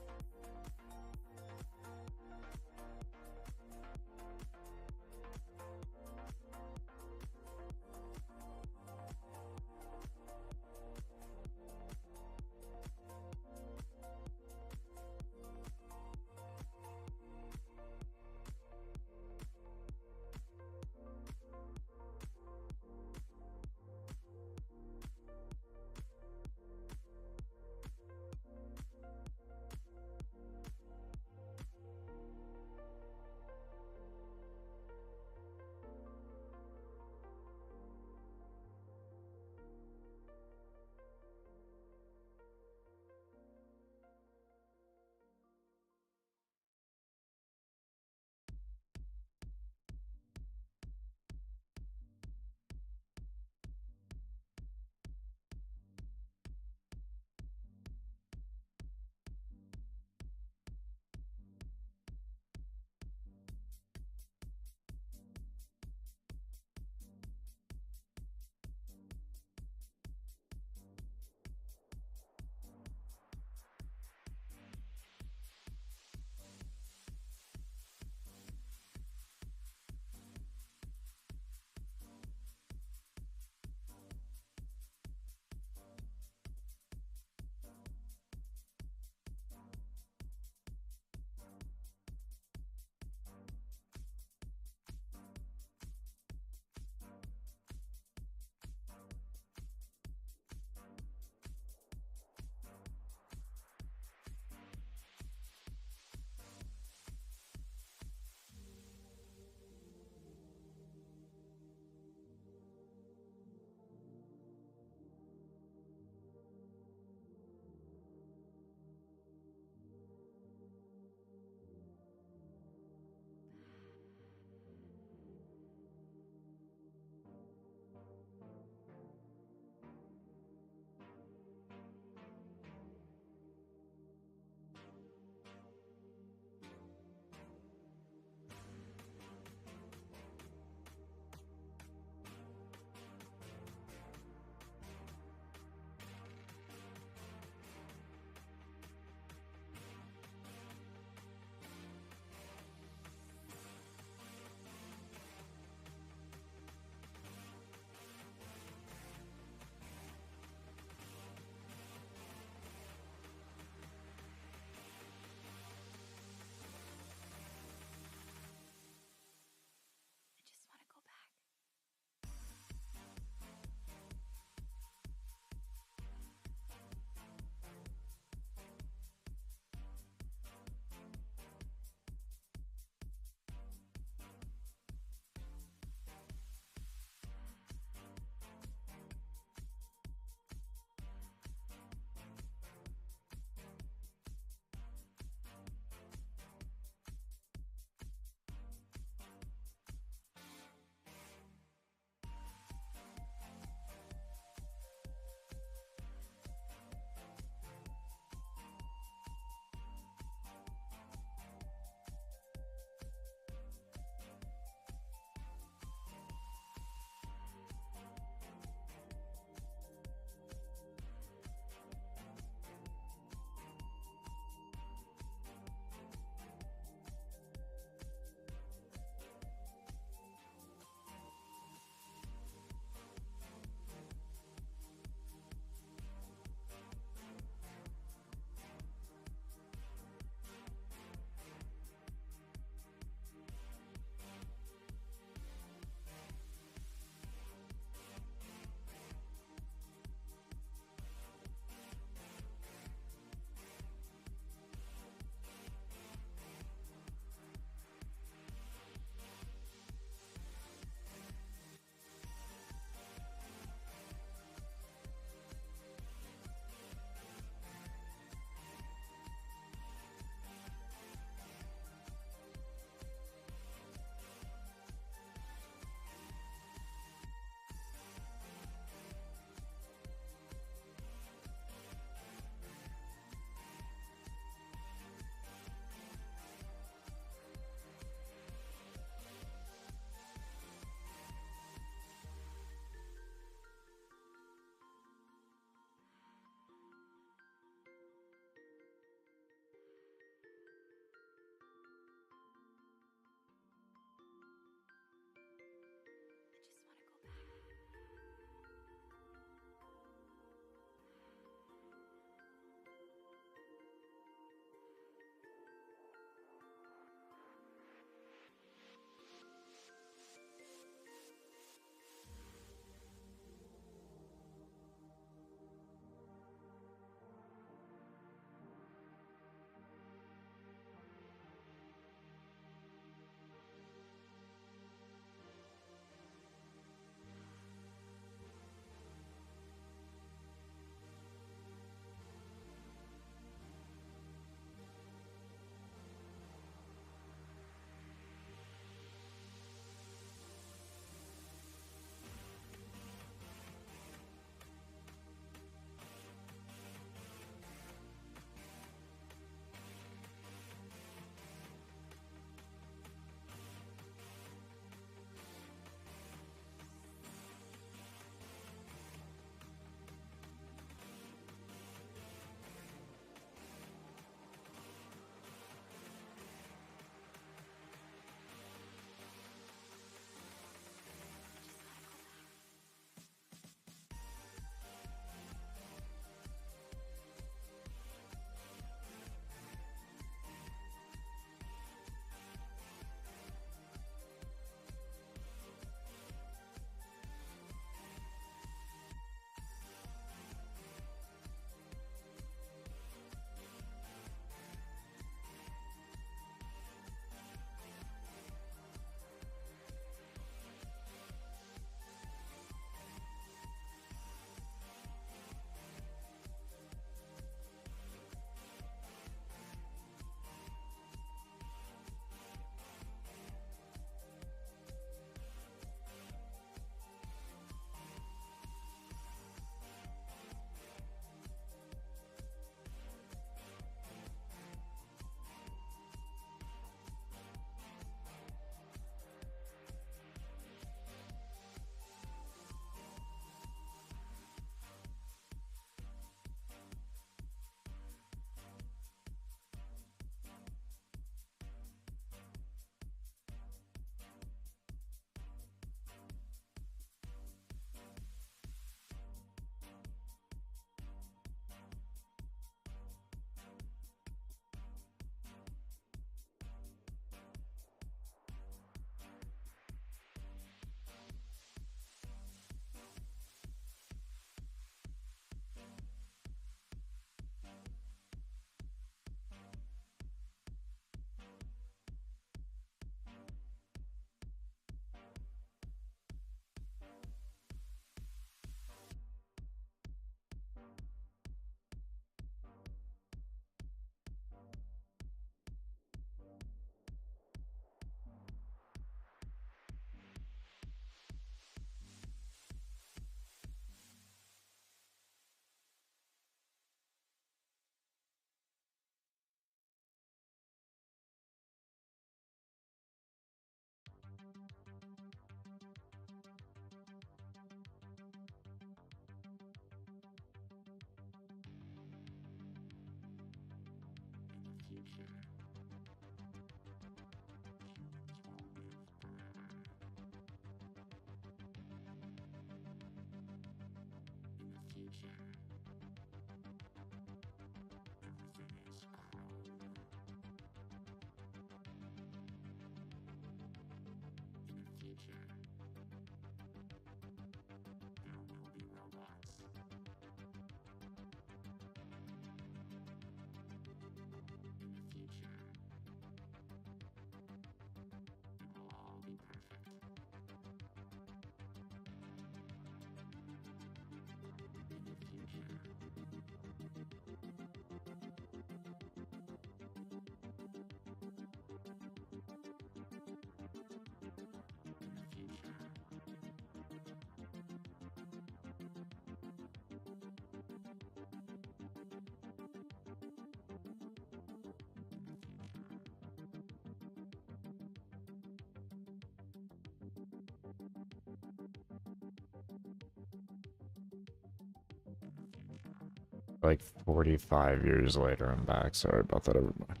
Speaker 2: Like 45 years later, I'm back. Sorry about that, everybody.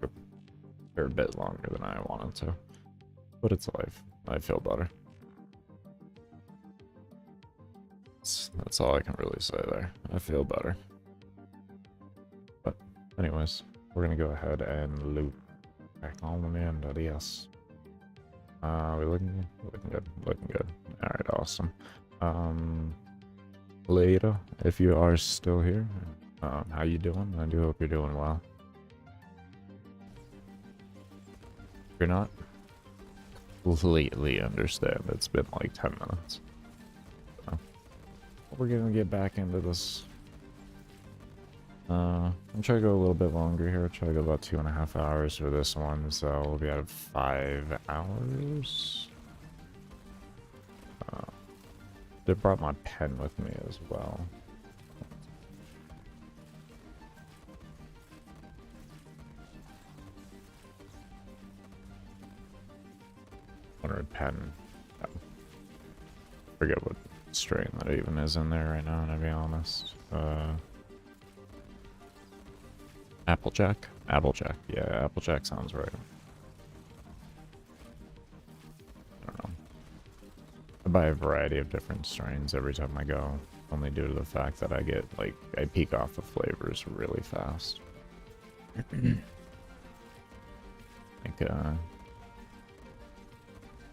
Speaker 2: Took a fair bit longer than I wanted to. But it's life. I feel better. That's all I can really say there. I feel better. But anyways, we're gonna go ahead and loot back on the end of this. We looking good, looking good. Alright, awesome. Later, if you are still here, how you doing? I do hope you're doing well. If you're not, completely understand. It's been like 10 minutes. So, we're gonna get back into this. I'm trying to go a little bit longer here. Try to go about 2.5 hours for this one, so we'll be at 5 hours. They brought my pen with me as well. Pen. I forget what strain that even is in there right now, to be honest. Applejack? Applejack. Yeah, Applejack sounds right. I don't know. I buy a variety of different strains every time I go, only due to the fact that I get, like, I peek off the flavors really fast. Like,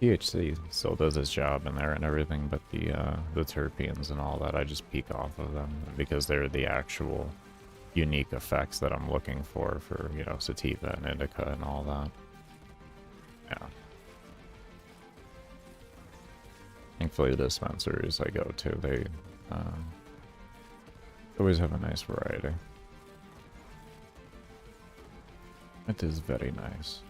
Speaker 2: THC still does its job in there and everything, but the terpenes and all that, I just peek off of them because they're the actual unique effects that I'm looking for, you know, sativa and indica and all that. Yeah. Thankfully, the dispensaries I go to, they always have a nice variety. It is very nice.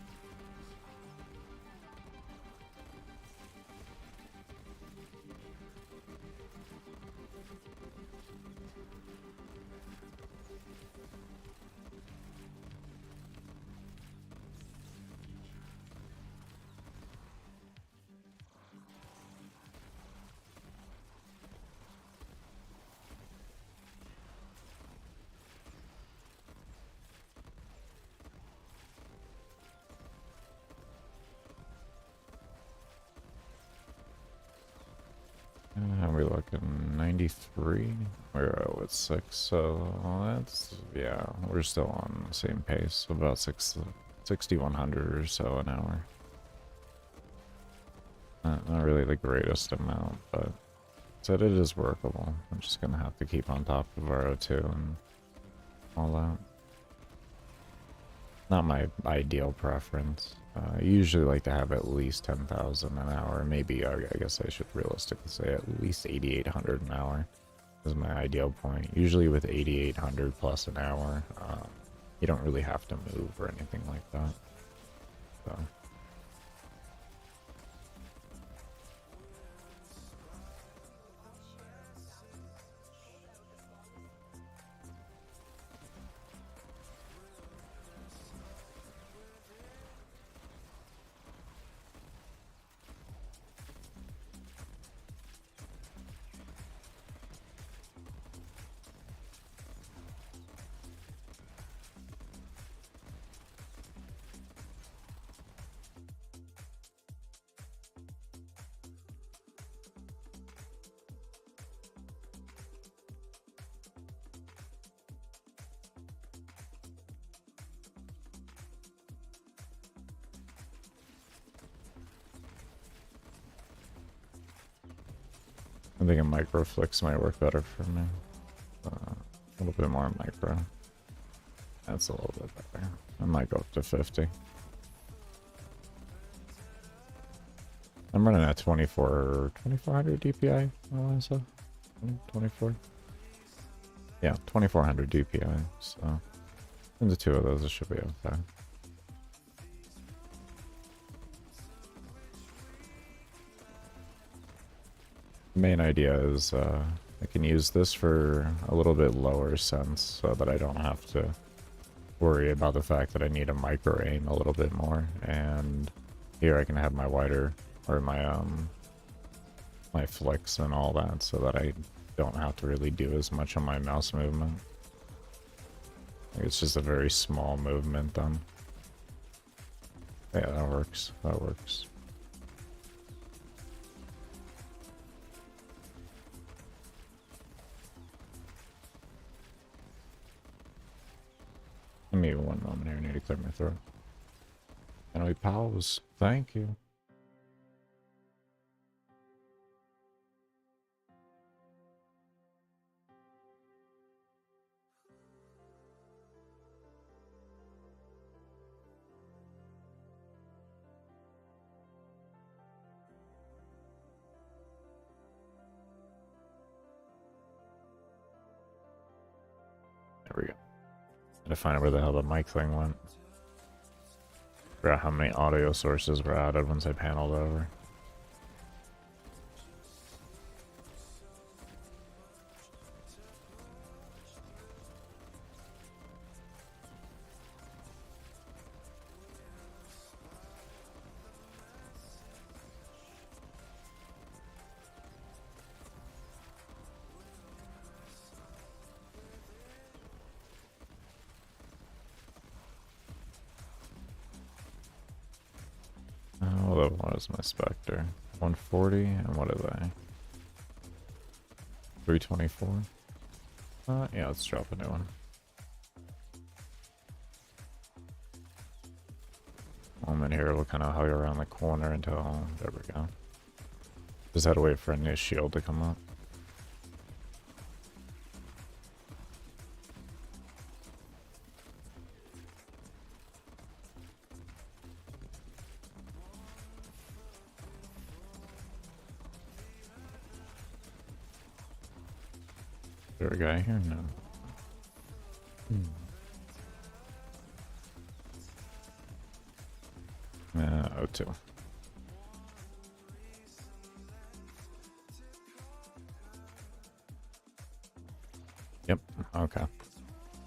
Speaker 2: And we're looking 93. We're at 6, so that's, yeah, we're still on the same pace, about 6,100 or so an hour. Not really the greatest amount, but said it is workable. I'm just gonna have to keep on top of our O2 and all that. Not my ideal preference. I usually like to have at least 10,000 an hour. Maybe, I guess I should realistically say at least 8,800 an hour is my ideal point. Usually with 8,800 plus an hour, you don't really have to move or anything like that. So. think a micro flicks might work better for me. A little bit more micro. That's a little bit better. I might go up to 50. I'm running at 2400 DPI. Oh, is that 24? Yeah, 2400 DPI. So, into two of those, it should be okay. The main idea is I can use this for a little bit lower sense so that I don't have to worry about the fact that I need a micro aim a little bit more. And here I can have my wider or my flicks and all that so that I don't have to really do as much on my mouse movement. It's just a very small movement then. Yeah, that works. That works. Give me one moment here. I need to clear my throat. Can we pause? Thank you. There we go. To find out where the hell the mic thing went. Forgot how many audio sources were added once I paneled over. What is my Spectre? 140, and what are they? 324? Yeah, let's drop a new one. Moment here, we'll kind of hug around the corner until... There we go. Just had to wait for a new shield to come up. Is there a guy here? No. O2. Yep, okay.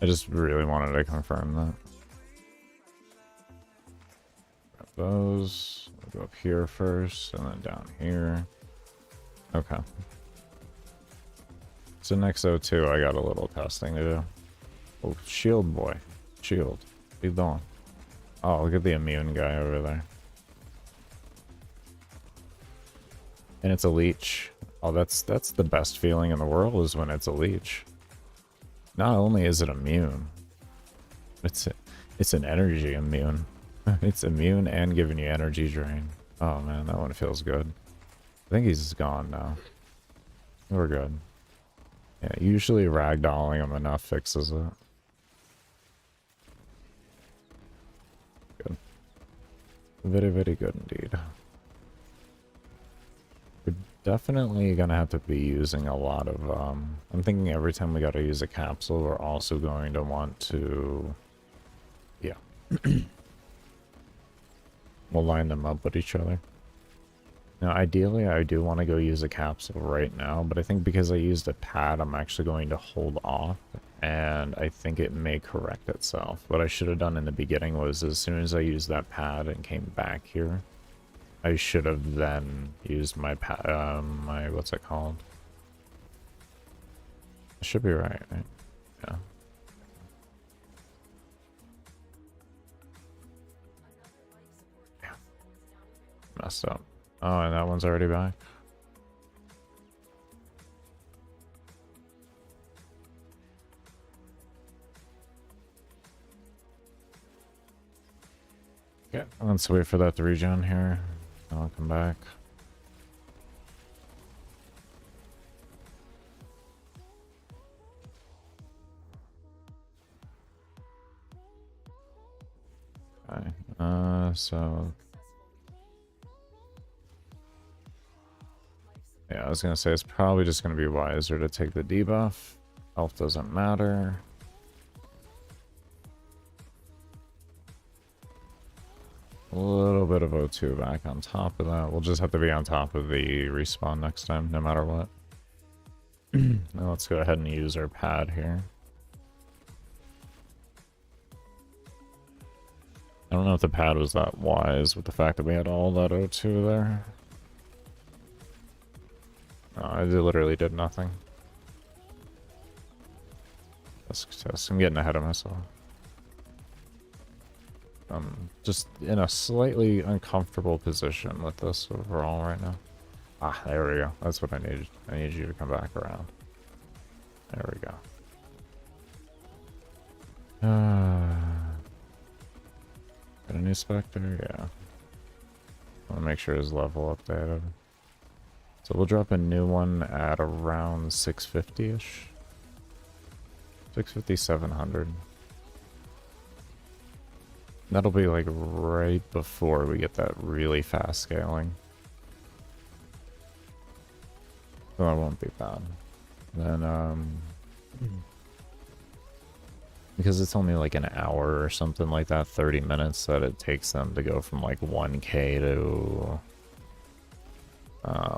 Speaker 2: I just really wanted to confirm that. Grab those. We'll go up here first, and then down here. Okay. So next O2, I got a little testing to do. Oh, shield boy. Shield. What are you doing? Oh, look at the immune guy over there. And it's a leech. Oh, that's the best feeling in the world is when it's a leech. Not only is it immune, it's an energy immune. It's immune and giving you energy drain. Oh man, that one feels good. I think he's gone now. We're good. Yeah, usually ragdolling him enough fixes it. Good. Very, very good indeed. We're definitely gonna have to be using a lot of, I'm thinking every time we gotta use a capsule, we're also going to want to, yeah. We'll line them up with each other. Now, ideally, I do want to go use a capsule right now, but I think because I used a pad, I'm actually going to hold off, and I think it may correct itself. What I should have done in the beginning was, as soon as I used that pad and came back here, I should have then used my pad, what's it called? It should be right? Yeah. Yeah. Messed up. Oh, and that one's already back. Okay, let's wait for that to regen here. I'll come back. So yeah, I was gonna say it's probably just gonna be wiser to take the debuff. Health doesn't matter. A little bit of O2 back on top of that. We'll just have to be on top of the respawn next time, no matter what. Now let's go ahead and use our pad here. I don't know if the pad was that wise with the fact that we had all that O2 there. No, I literally did nothing. I'm getting ahead of myself. I'm just in a slightly uncomfortable position with this overall right now. Ah, there we go. That's what I needed. I need you to come back around. There we go. Got a new Spectre? Yeah. I want to make sure his level updated. So we'll drop a new one at around 650-ish. 650, 700. That'll be like right before we get that really fast scaling. So that won't be bad. Then, because it's only like an hour or something like that, 30 minutes that it takes them to go from like 1K to,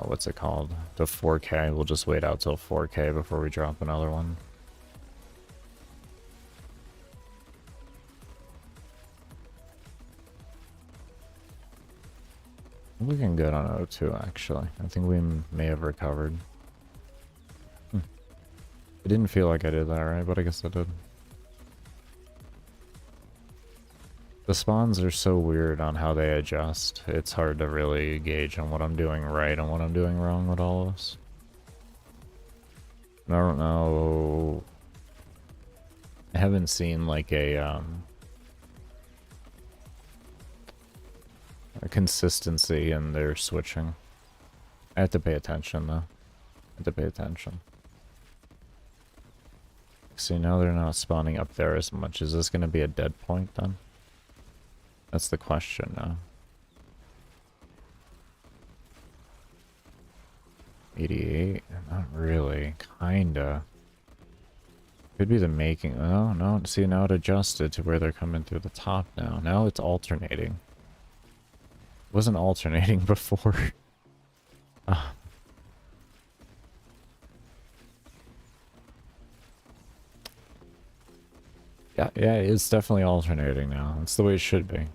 Speaker 2: what's it called? To 4K. We'll just wait out till 4K before we drop another one. We're looking good on O2, actually. I think we may have recovered. It didn't feel like I did that, right? But I guess I did. The spawns are so weird on how they adjust. It's hard to really gauge on what I'm doing right and what I'm doing wrong with all of this. I don't know. I haven't seen like a consistency in their switching. I have to pay attention though. I have to pay attention. See, now they're not spawning up there as much. Is this going to be a dead point then? That's the question now. 88? Not really. Kinda. Could be the making. Oh, no. See, now it adjusted to where they're coming through the top now. Now it's alternating. It wasn't alternating before. Yeah, it's definitely alternating now. It's the way it should be.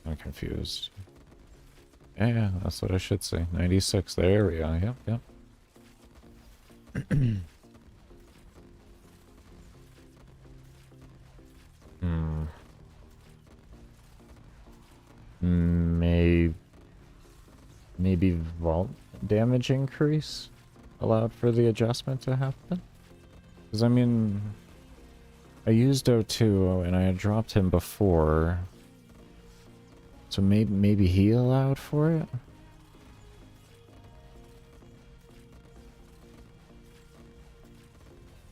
Speaker 2: I'm confused. Yeah, that's what I should say. 96, there we go. Yep. Maybe vault damage increase allowed for the adjustment to happen? Because, I mean, I used O2 and I had dropped him before. So maybe he allowed for it?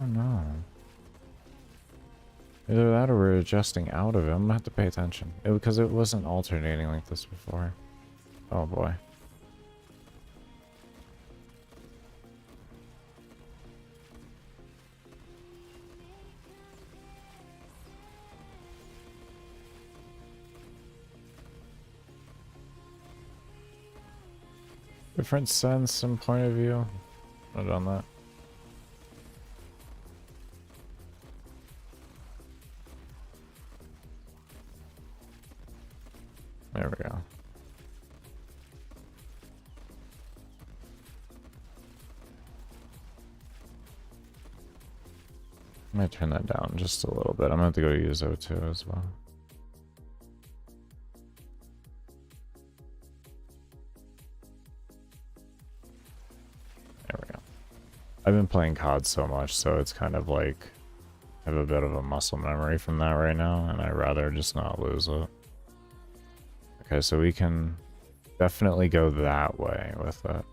Speaker 2: I don't know. Either that or we're adjusting out of it. I'm gonna have to pay attention. Because it wasn't alternating like this before. Oh boy. Different sense and point of view. I've done that. There we go. I might turn that down just a little bit. I'm gonna have to go use O2 as well. There we go. I've been playing COD so much, so it's kind of like I have a bit of a muscle memory from that right now, and I'd rather just not lose it. Okay, so we can definitely go that way with it.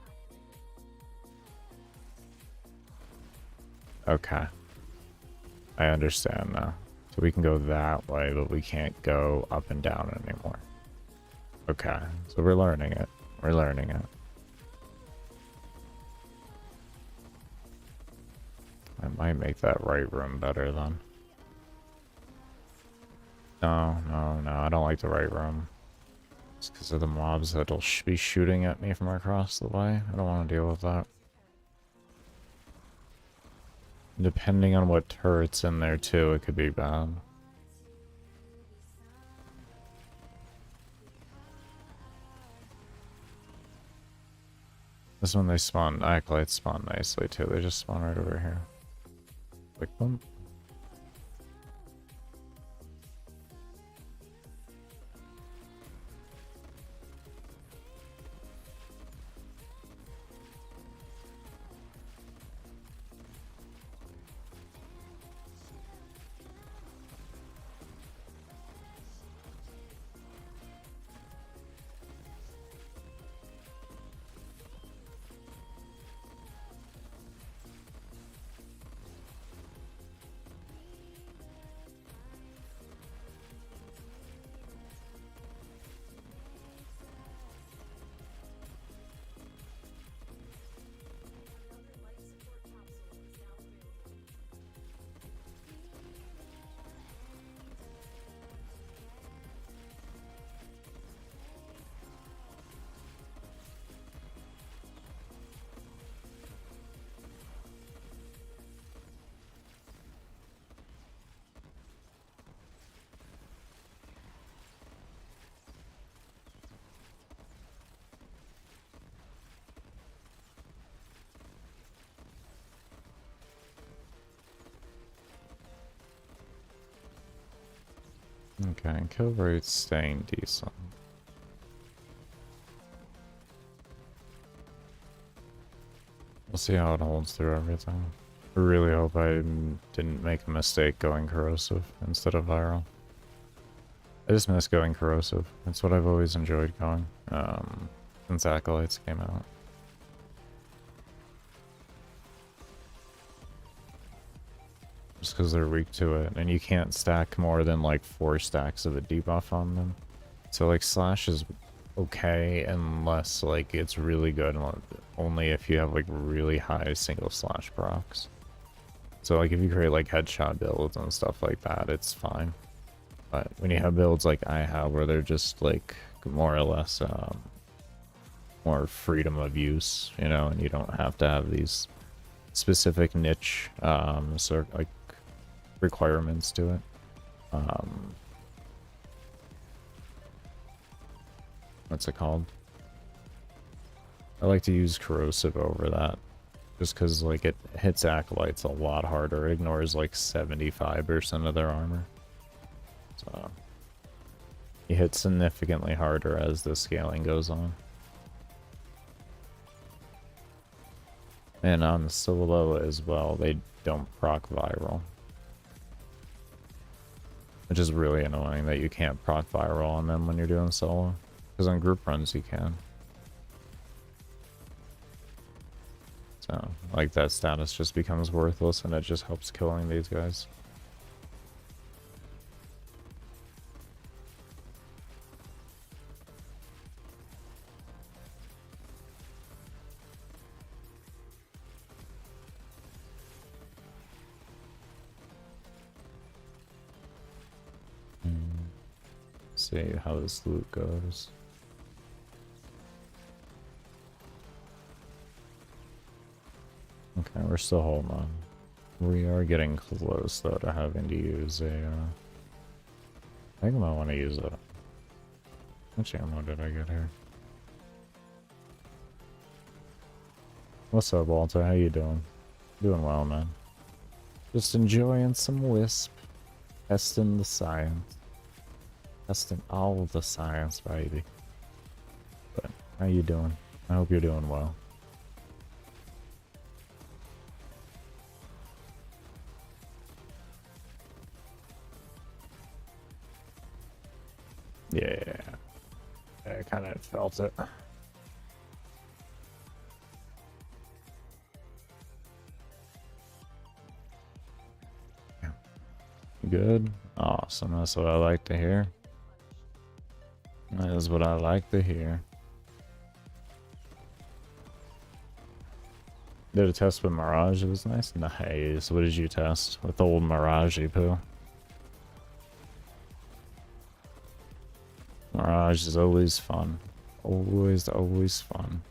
Speaker 2: Okay. I understand now. So we can go that way, but we can't go up and down anymore. Okay, so we're learning it. We're learning it. I might make that right room better then. No, no, no, I don't like the right room. It's because of the mobs that'll be shooting at me from across the way. I don't want to deal with that. Depending on what turret's in there too, it could be bad. This one they spawn, acolytes spawn nicely too. They just spawn right over here. Like boom. Okay, kill rate's staying decent. We'll see how it holds through everything. I really hope I didn't make a mistake going corrosive instead of viral. I just miss going corrosive. That's what I've always enjoyed going, since Acolytes came out. Just because they're weak to it, and you can't stack more than like 4 stacks of a debuff on them. So like Slash is okay unless like it's really good, only if you have like really high single slash procs. So like if you create like headshot builds and stuff like that, it's fine. But when you have builds like I have where they're just like more or less more freedom of use, you know, and you don't have to have these specific niche sort of like requirements to it. What's it called? I like to use corrosive over that, just because like it hits acolytes a lot harder. It ignores like 75% of their armor, so you hit significantly harder as the scaling goes on. And on the solo as well, they don't proc viral, which is really annoying that you can't proc viral on them when you're doing solo, because on group runs you can. So like that status just becomes worthless, and it just helps killing these guys. See how this loot goes. Okay, we're still holding on. We are getting close though to having to use a I think I might want to use a... Which ammo did I get here? What's up, Walter? How you doing? Doing well, man. Just enjoying some Wisp. Testing the science. Testing all of the science, baby. But how you doing? I hope you're doing well. Yeah, I kind of felt it. Yeah. Good. Awesome, that's what I like to hear. That is what I like to hear. Did a test with Mirage, it was nice. Nice. What did you test? With old Mirage poo? Mirage is always fun. Always fun.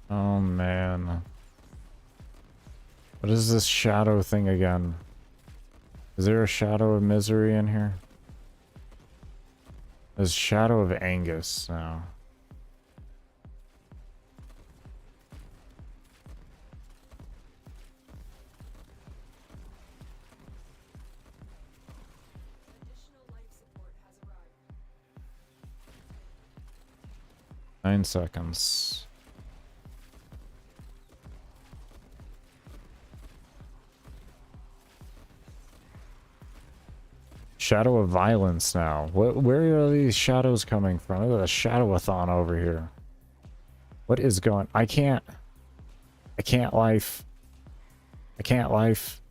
Speaker 2: Oh man. What is this shadow thing again? Is there a shadow of misery in here? There's shadow of Angus now.
Speaker 3: Additional life support has arrived.
Speaker 2: 9 seconds. Shadow of violence now. Where are these shadows coming from? Look at the shadow-a-thon over here. What is going... I can't life. I can't life.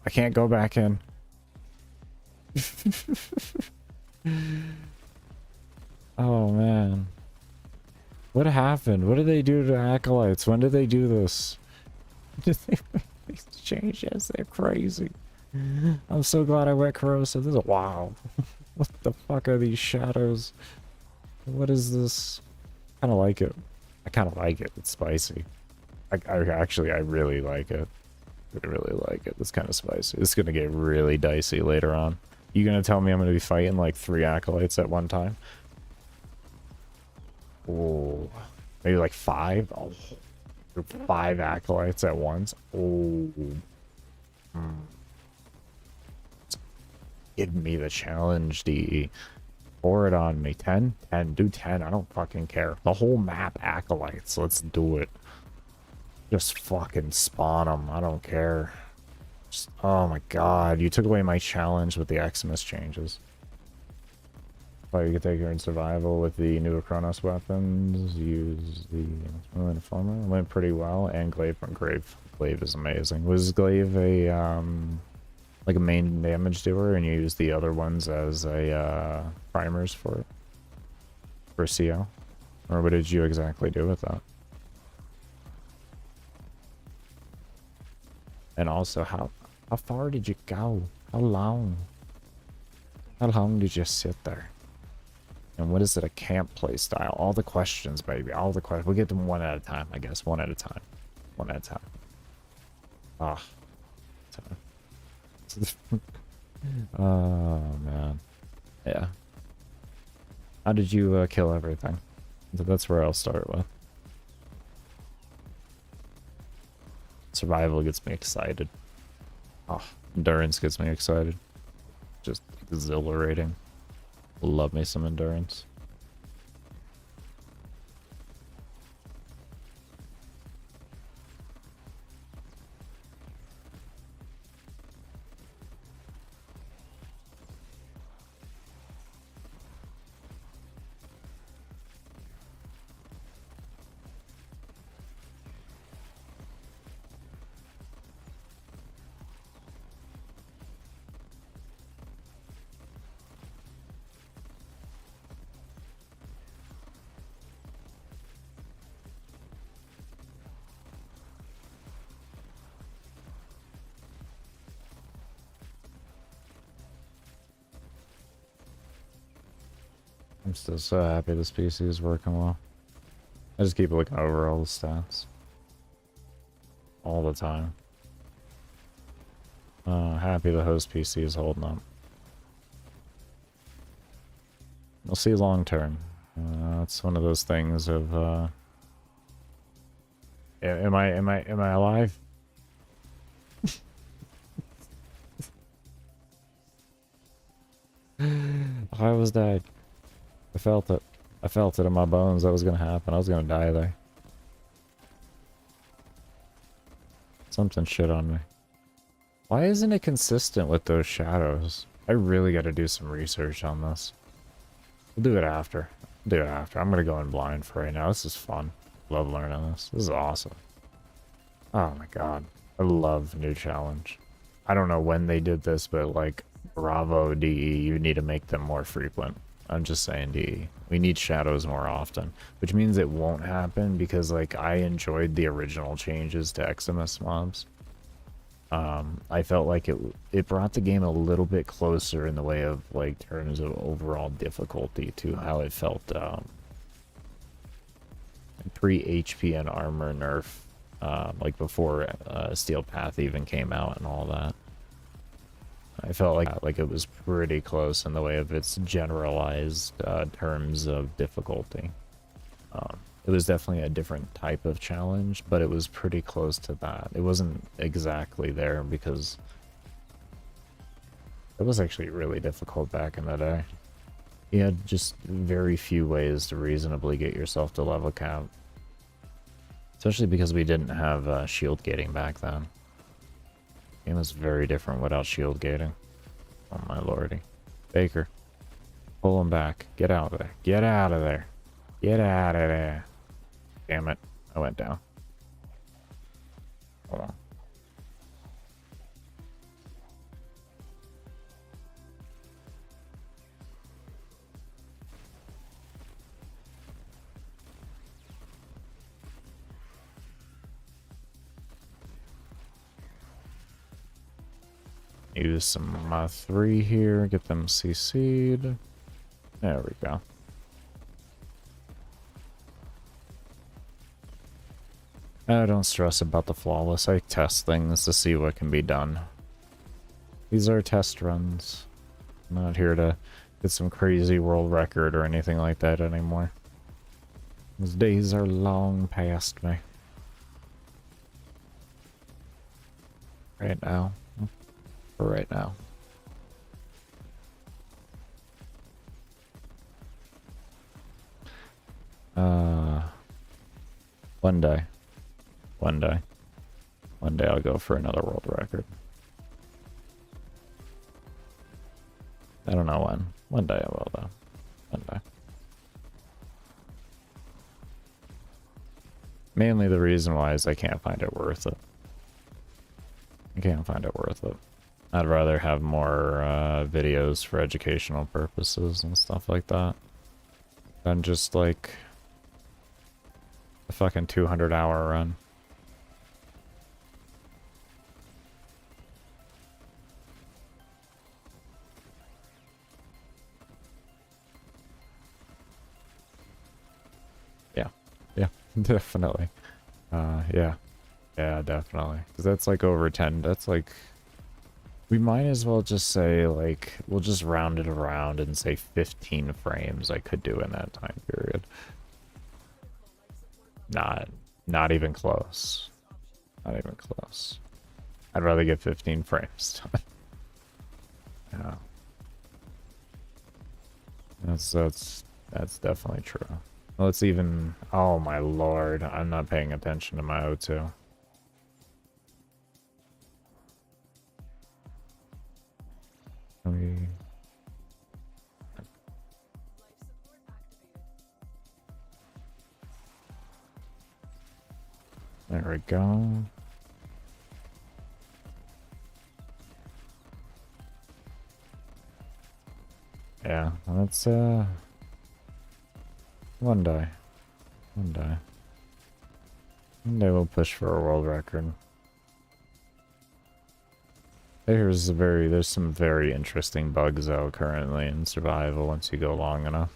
Speaker 2: I can't go back in. Oh, man. What happened? What did they do to Acolytes? When did they do this? Did they make these changes? They're crazy. I'm so glad I went corrosive. This is wow. What the fuck are these shadows? What is this? I kind of like it. I kind of like it. It's spicy. I really like it. I really like it. It's kind of spicy. It's gonna get really dicey later on. You gonna tell me I'm gonna be fighting like 3 acolytes at one time? Oh, maybe like 5. Oh, 5 acolytes at once. Oh. Give me the challenge, DE. Pour it on me. 10? 10. Do 10. I don't fucking care. The whole map acolytes. Let's do it. Just fucking spawn them. I don't care. Just, oh my god. You took away my challenge with the Xmas changes. Oh, you can take her in survival with the newer Chronos weapons. Use the Informer. Went pretty well. And Glaive from Glaive. Glaive is amazing. Was Glaive a like a main damage doer, and you use the other ones as a primers for it? For CO? Or what did you exactly do with that? And also, how far did you go? How long? How long did you sit there? And what is it, a camp play style? All the questions, baby. All the questions. We'll get them one at a time, I guess. One at a time. One at a time. Ah. Oh, man. Yeah. How did you kill everything? That's where I'll start with. Survival gets me excited. Oh, endurance gets me excited. Just exhilarating. Love me some endurance. I'm still so happy this PC is working well. I just keep looking over all the stats. All the time. Happy the host PC is holding up. We'll see long term. It's one of those things of am I alive? I was dead. I felt it. I felt it in my bones that was gonna happen. I was gonna die there. Something shit on me. Why isn't it consistent with those shadows? I really gotta do some research on this. We'll do it after. Do it after. I'm gonna go in blind for right now. This is fun. Love learning this. This is awesome. Oh my god. I love new challenge. I don't know when they did this, but like, bravo DE, you need to make them more frequent. I'm just saying DE. We need shadows more often, which means it won't happen because like I enjoyed the original changes to Eximus mobs. I felt like it brought the game a little bit closer in the way of like terms of overall difficulty to how it felt pre-HP and armor nerf, like before Steel Path even came out and all that. I felt like it was pretty close in the way of its generalized terms of difficulty. It was definitely a different type of challenge, but it was pretty close to that. It wasn't exactly there because it was actually really difficult back in the day. You had just very few ways to reasonably get yourself to level cap. Especially because we didn't have shield gating back then. Game was very different without shield gating. Oh my lordy. Baker. Pull him back. Get out of there. Get out of there. Get out of there. Damn it. I went down. Hold on. Use some 3 here, get them CC'd. There we go. Don't stress about the flawless. I test things to see what can be done. These are test runs. I'm not here to get some crazy world record or anything like that anymore. Those days are long past me. Right now. For right now. One day. One day. One day I'll go for another world record. I don't know when. One day I will, though. One day. Mainly the reason why is I can't find it worth it. I can't find it worth it. I'd rather have more videos for educational purposes and stuff like that than just like a fucking 200-hour run. Yeah, definitely. Yeah, definitely. Because that's like over 10. That's like, we might as well just say like, we'll just round it around and say 15 frames I could do in that time period. Not even close. Not even close. I'd rather get 15 frames done. Yeah. That's definitely true. Let's even... Oh my lord, I'm not paying attention to my O2. There we go. Yeah, that's one day. One day. One day we'll push for a world record. There's some very interesting bugs out currently in survival once you go long enough.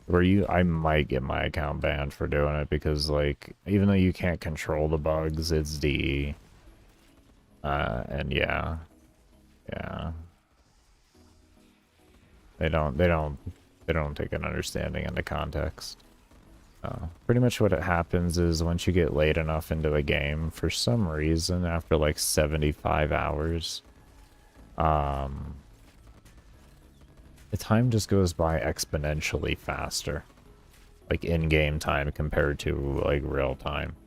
Speaker 2: Where I might get my account banned for doing it because like, even though you can't control the bugs, it's DE. And yeah, Yeah. They don't take an understanding into context. Pretty much what it happens is once you get late enough into a game, for some reason, after like 75 hours, the time just goes by exponentially faster. Like in-game time compared to like real time.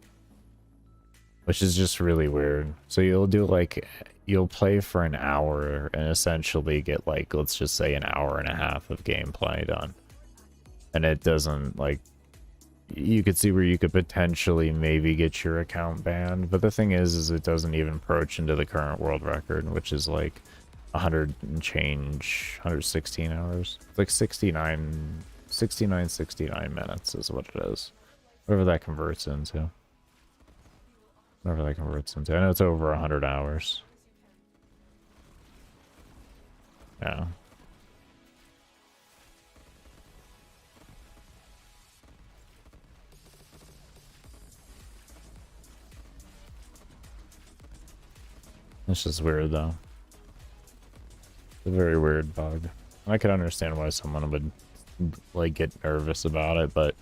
Speaker 2: Which is just really weird. So you'll play for an hour and essentially get like, let's just say an hour and a half of gameplay done. And it doesn't like, you could see where you could potentially maybe get your account banned, but the thing is it doesn't even approach into the current world record, which is like 100 and change, 116 hours. It's like 69 minutes is what it is. Whatever that converts into. I know it's over 100 hours. Yeah. It's just weird, though. It's a very weird bug. I can understand why someone would, like, get nervous about it, but,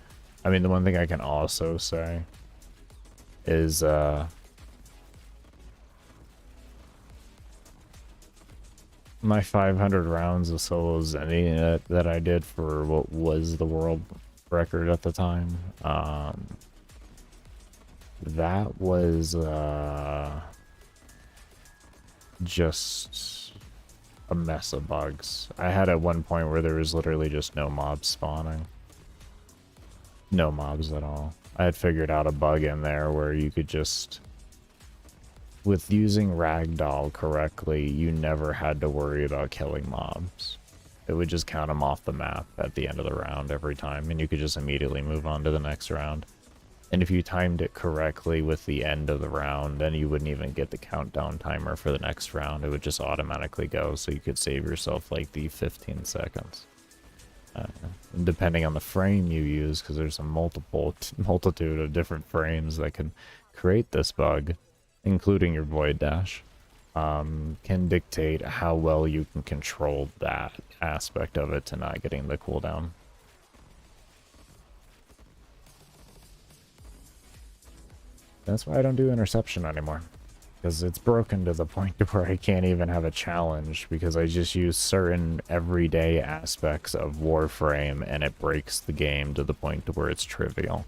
Speaker 2: I mean, the one thing I can also say is, my 500 rounds of solo Zenny that I did for what was the world record at the time, that was, just a mess of bugs. I had at one point where there was literally just no mobs spawning. No mobs at all. I had figured out a bug in there where you could just, with using ragdoll correctly, you never had to worry about killing mobs. It would just count them off the map at the end of the round every time, and you could just immediately move on to the next round. And if you timed it correctly with the end of the round, then you wouldn't even get the countdown timer for the next round. It would just automatically go, so you could save yourself like the 15 seconds. And depending on the frame you use, because there's a multitude of different frames that can create this bug, including your void dash, can dictate how well you can control that aspect of it to not getting the cooldown. That's why I don't do interception anymore, because it's broken to the point where I can't even have a challenge, because I just use certain everyday aspects of Warframe and it breaks the game to the point to where it's trivial.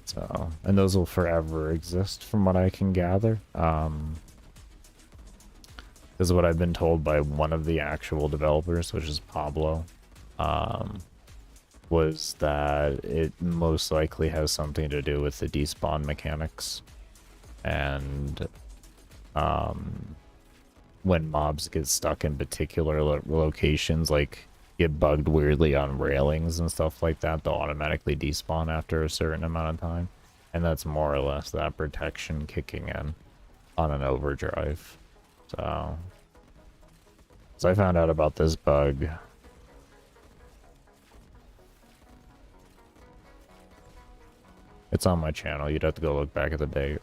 Speaker 2: So, and those will forever exist from what I can gather. This is what I've been told by one of the actual developers, which is Pablo. Was that it most likely has something to do with the despawn mechanics. And when mobs get stuck in particular locations, like get bugged weirdly on railings and stuff like that, they'll automatically despawn after a certain amount of time. And that's more or less that protection kicking in on an overdrive. So I found out about this bug. It's on my channel. You'd have to go look back at the date.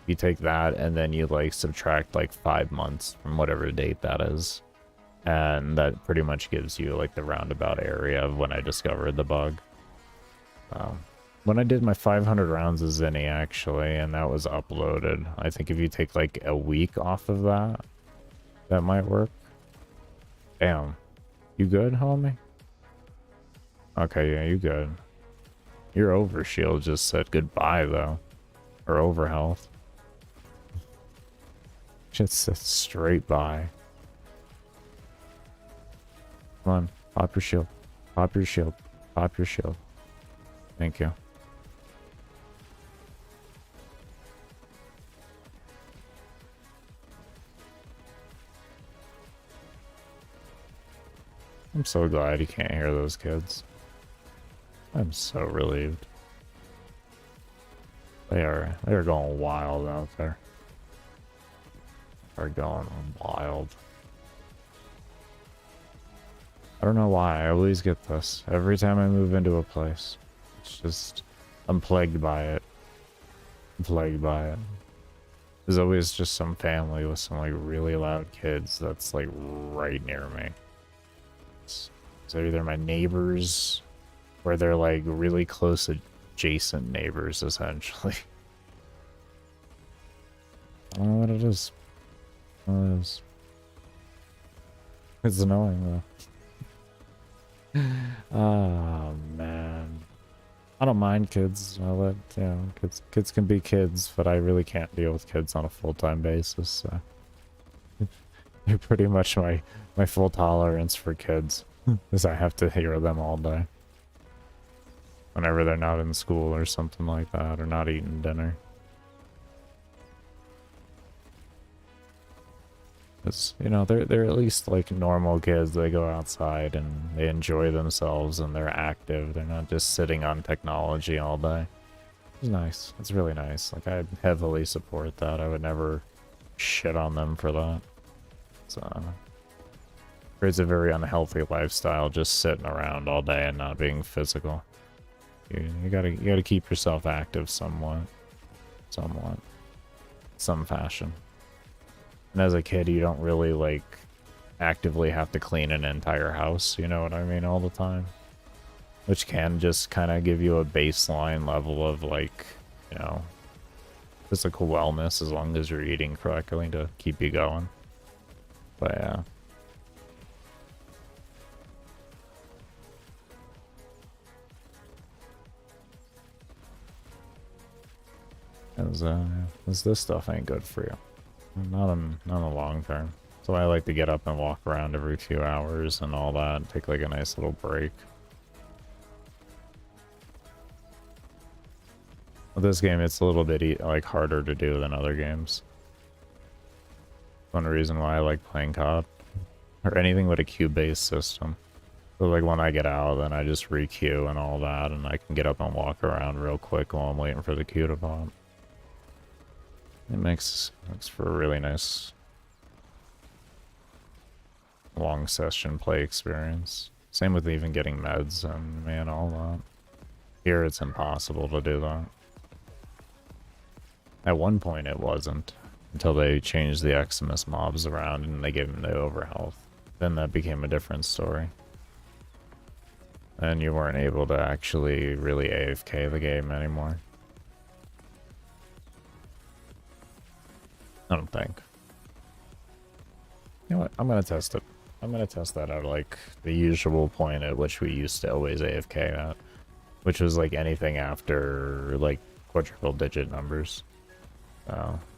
Speaker 2: You take that and then you like subtract like 5 months from whatever date that is. And that pretty much gives you like the roundabout area of when I discovered the bug. When I did my 500 rounds of Zenny actually, and that was uploaded, I think if you take like a week off of that, that might work. Damn. You good, homie? Okay, yeah, you good. Your overshield just said goodbye, though. Or overhealth. Just said straight by. Come on, pop your shield. Pop your shield. Pop your shield. Thank you. I'm so glad you can't hear those kids. I'm so relieved. They're going wild out there. They're going wild. I don't know why, I always get this. Every time I move into a place. It's just, I'm plagued by it. I'm plagued by it. There's always just some family with some like really loud kids that's like right near me. So either my neighbors or they're like really close adjacent neighbors essentially. I don't know what it is. What it is. It's annoying though. Oh man. I don't mind kids. I let, you know, kids can be kids, but I really can't deal with kids on a full-time basis. So. They're pretty much my full tolerance for kids, because I have to hear them all day. Whenever they're not in school or something like that, or not eating dinner. Because, you know, they're at least like normal kids. They go outside and they enjoy themselves and they're active. They're not just sitting on technology all day. It's nice. It's really nice. Like, I heavily support that. I would never shit on them for that. So, it's a very unhealthy lifestyle, just sitting around all day and not being physical. You gotta keep yourself active somewhat, some fashion. And as a kid, you don't really like actively have to clean an entire house. You know what I mean? All the time, which can just kind of give you a baseline level of like, you know, physical wellness as long as you're eating correctly to keep you going. But yeah. This stuff ain't good for you. Not in the long term. So I like to get up and walk around every few hours and all that, and take like a nice little break. With this game, it's a little bit like harder to do than other games. One reason why I like playing COD, or anything with a queue-based system. So like when I get out, then I just re-queue and all that, and I can get up and walk around real quick while I'm waiting for the queue to pop. It makes for a really nice long session play experience. Same with even getting meds and man, all that. Here it's impossible to do that. At one point it wasn't, until they changed the Eximus mobs around and they gave them the overhealth. Then that became a different story. And you weren't able to actually really AFK the game anymore. I don't think. You know what? I'm gonna test it. I'm gonna test that out like the usual point at which we used to always AFK at, which was like anything after like quadruple digit numbers.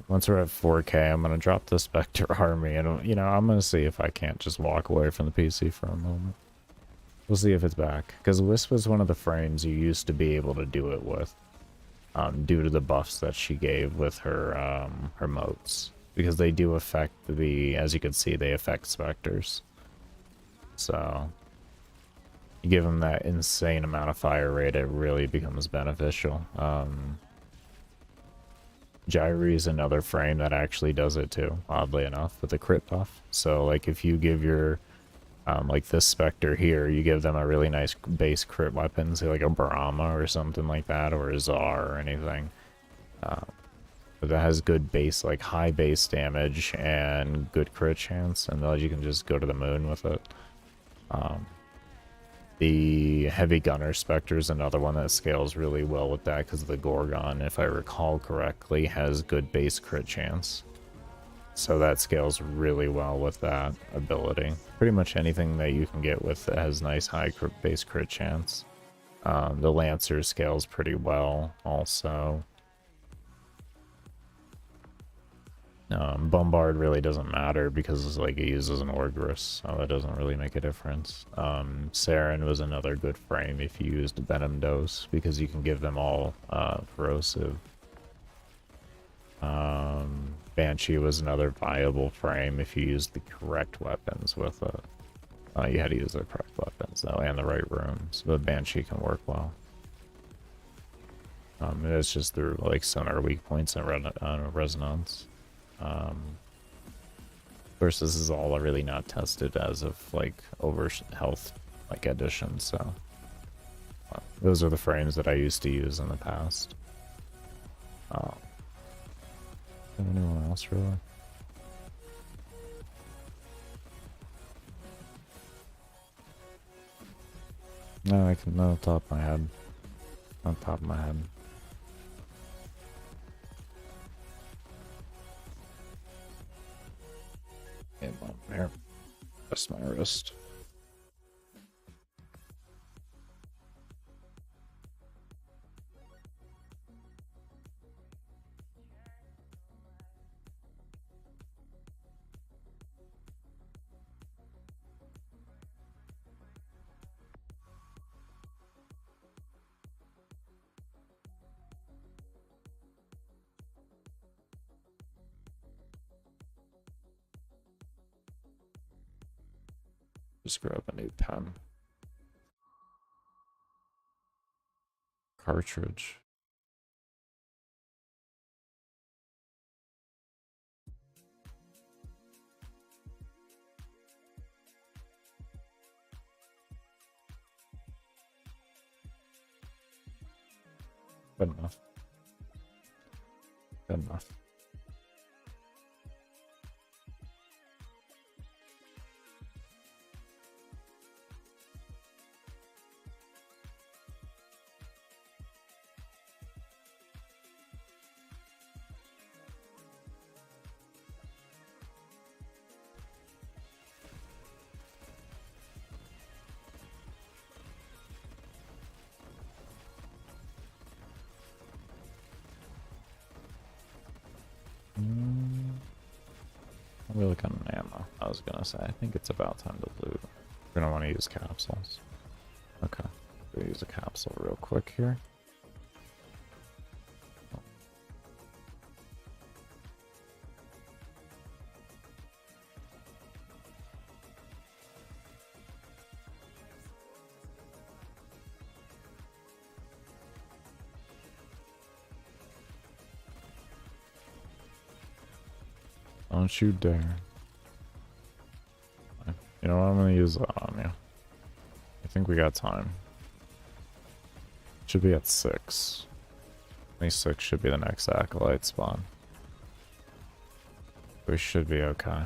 Speaker 2: Once we're at 4K, I'm gonna drop the Spectre army, and you know, I'm gonna see if I can't just walk away from the PC for a moment. We'll see if it's back, because Wisp was one of the frames you used to be able to do it with. Due to the buffs that she gave with her her motes, because they do affect the, as you can see, they affect specters. So you give them that insane amount of fire rate, it really becomes beneficial. Gyri is another frame that actually does it too, oddly enough, with a crit buff. So like if you give your like this Spectre here, you give them a really nice base crit weapon, say like a Brahma or something like that, or a Czar or anything. But that has good base, like high base damage and good crit chance, and then you can just go to the moon with it. The Heavy Gunner Spectre is another one that scales really well with that, because the Gorgon, if I recall correctly, has good base crit chance. So that scales really well with that ability. Pretty much anything that you can get with that has nice high base crit chance. The Lancer scales pretty well also. Bombard really doesn't matter because it's like it uses an Orgrus, so it doesn't really make a difference. Saren was another good frame if you used Venom Dose, because you can give them all corrosive. Banshee was another viable frame if you used the correct weapons with it. You had to use the correct weapons though, and the right rooms, but Banshee can work well. It's just through like center weak points and resonance. Of course, this is all really not tested as of like over health like addition, so those are the frames that I used to use in the past. Anyone else really? No, I can, not on top of my head. On top of my head. And here. That's my wrist. Just grab a new pen. Cartridge. Good enough. Good enough. I'll be looking at ammo. I was gonna say, I think it's about time to loot. We're gonna want to use capsules. Okay. We'll use a capsule real quick here. Don't you dare. You know what? I'm gonna use that on you. I think we got time. Should be at 6. 26 should be the next acolyte spawn. We should be okay.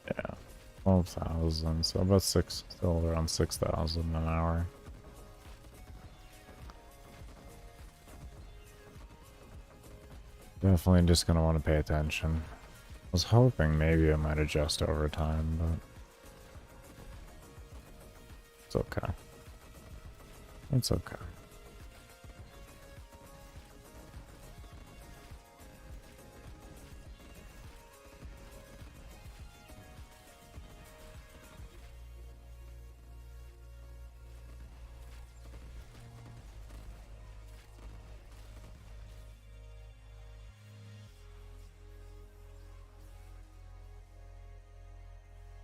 Speaker 2: Yeah, 12,000. So about still around 6,000 an hour. Definitely just gonna want to pay attention. I was hoping maybe it might adjust over time, but it's okay. It's okay.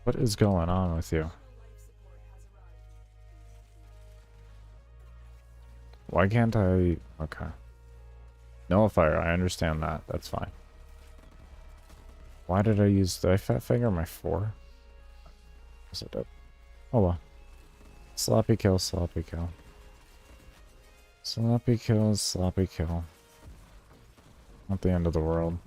Speaker 2: What is going on with you? Why can't I... Okay. No fire, I understand that. That's fine. Why did I use... Did I fat finger my 4? Yes, I did. Oh well. Sloppy kill, sloppy kill. Sloppy kill, sloppy kill. Not the end of the world.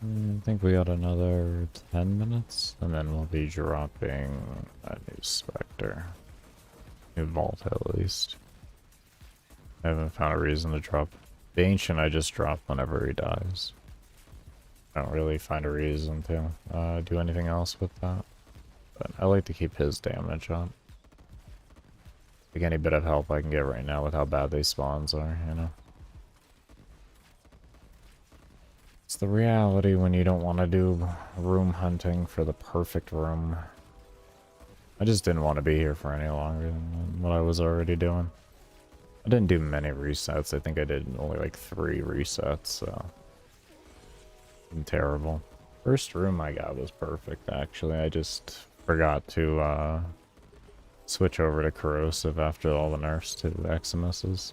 Speaker 2: I think we got another 10 minutes, and then we'll be dropping a new Spectre. New Vault, at least. I haven't found a reason to drop. The Ancient I just drop whenever he dies. I don't really find a reason to do anything else with that. But I like to keep his damage up. Like any bit of help I can get right now with how bad these spawns are, you know? It's the reality when you don't want to do room hunting for the perfect room. I just didn't want to be here for any longer than what I was already doing. I didn't do many resets. I think I did only like 3 resets, so... terrible. First room I got was perfect, actually. I just forgot to switch over to Corrosive after all the nerfs to Eximuses.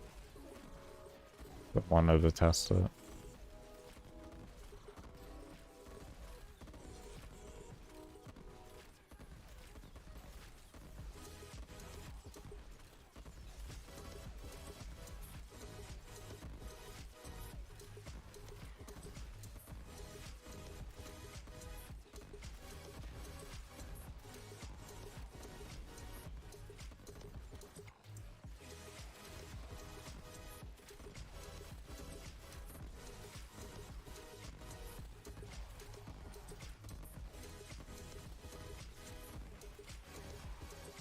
Speaker 2: But wanted to test it.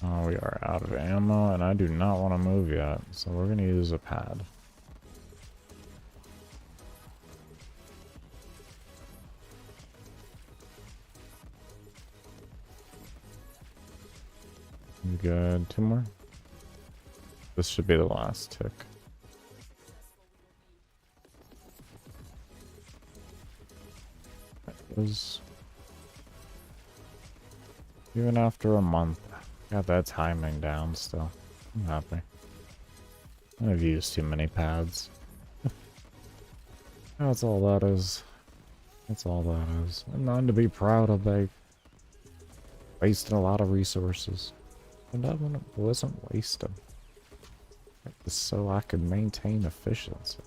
Speaker 2: Oh, we are out of ammo, and I do not want to move yet, so we're going to use a pad. You good? 2 more? This should be the last tick. That was... even after a month. Got that timing down still. I'm happy. I've used too many pads. That's all that is. That's all that is. And none to be proud of, they wasted a lot of resources. And that one wasn't wasted. It was so I could maintain efficiency.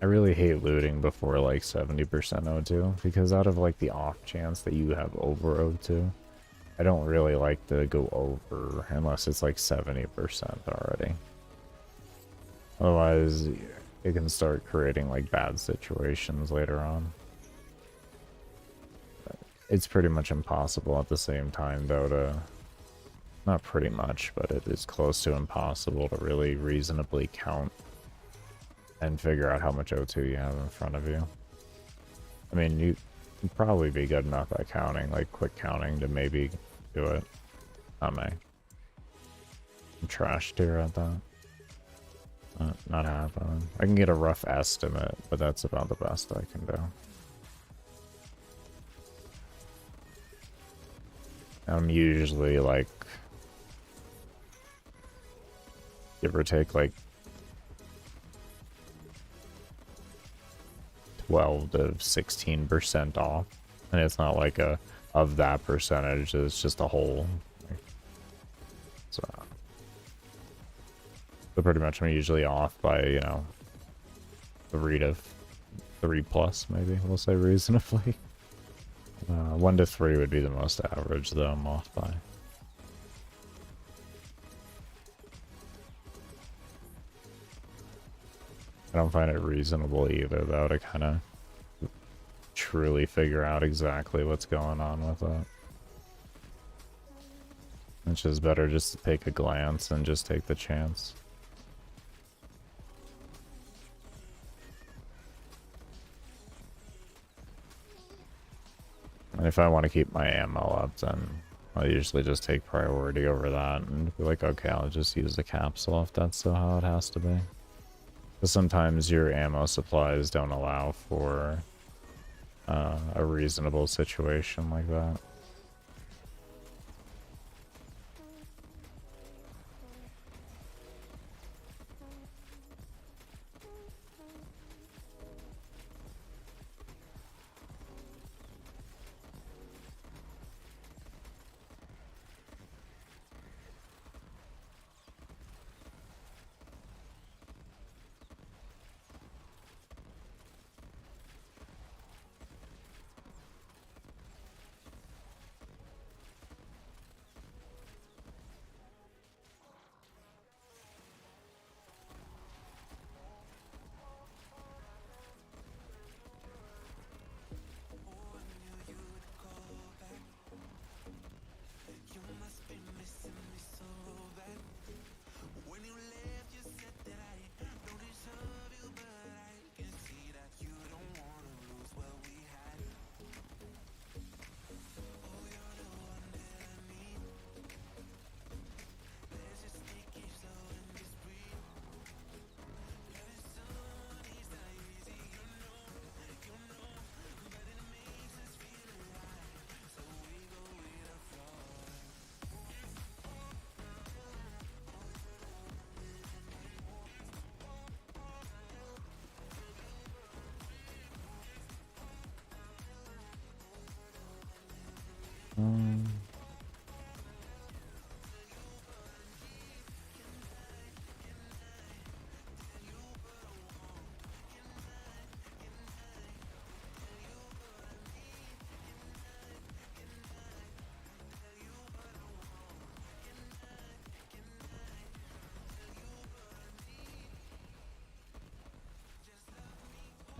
Speaker 2: I really hate looting before like 70% O2, because out of like the off chance that you have over O2, I don't really like to go over unless it's like 70% already. Otherwise, it can start creating like bad situations later on. It's pretty much impossible at the same time though to... not pretty much, but it is close to impossible to really reasonably count and figure out how much O2 you have in front of you. I mean, you'd probably be good enough at counting, like quick counting, to maybe do it. Not me. I'm trashed here at that. Not happening. I can get a rough estimate, but that's about the best I can do. I'm usually like, give or take like 12 to 16% off, and it's not like a of that percentage, it's just a whole. So pretty much I'm usually off by, you know, 3 plus, maybe we'll say reasonably. 1 to 3 would be the most average though I'm off by. I don't find it reasonable either though to kind of truly figure out exactly what's going on with it. It's just better just to take a glance and just take the chance. And if I want to keep my ammo up, then I'll usually just take priority over that and be like, okay, I'll just use the capsule if that's how it has to be. But sometimes your ammo supplies don't allow for a reasonable situation like that.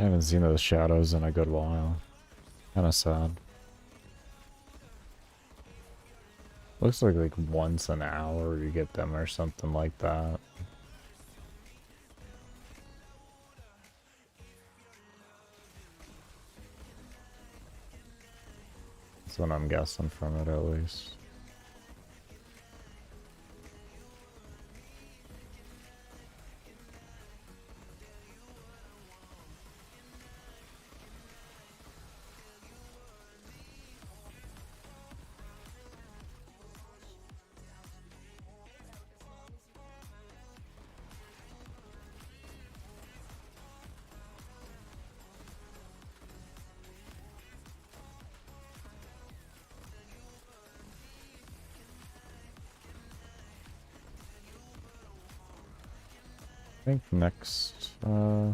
Speaker 2: I haven't seen those shadows in a good while. Kinda sad. Looks like once an hour you get them or something like that. That's what I'm guessing from it at least. I think next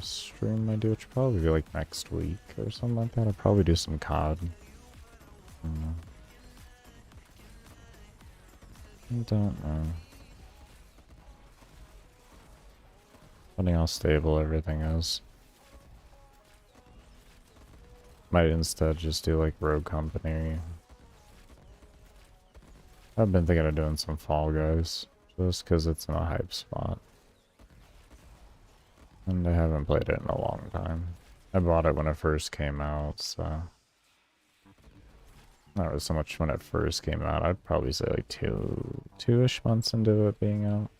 Speaker 2: stream I do, it should probably be like next week or something like that. I'll probably do some COD. I don't know. Funny how stable everything is. Might instead just do like Rogue Company. I've been thinking of doing some Fall Guys, just because it's in a hype spot. And I haven't played it in a long time. I bought it when it first came out, so... Not really so much when it first came out. I'd probably say like two-ish months into it being out.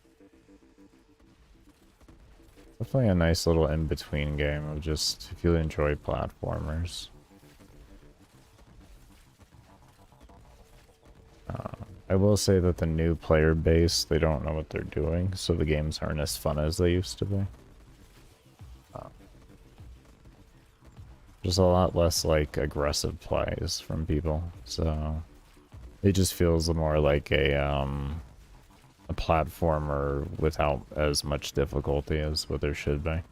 Speaker 2: Definitely a nice little in-between game of just, if you enjoy platformers. I will say that the new player base, they don't know what they're doing, so the games aren't as fun as they used to be. Just a lot less, like, aggressive plays from people, so... It just feels more like a platformer without as much difficulty as what there should be.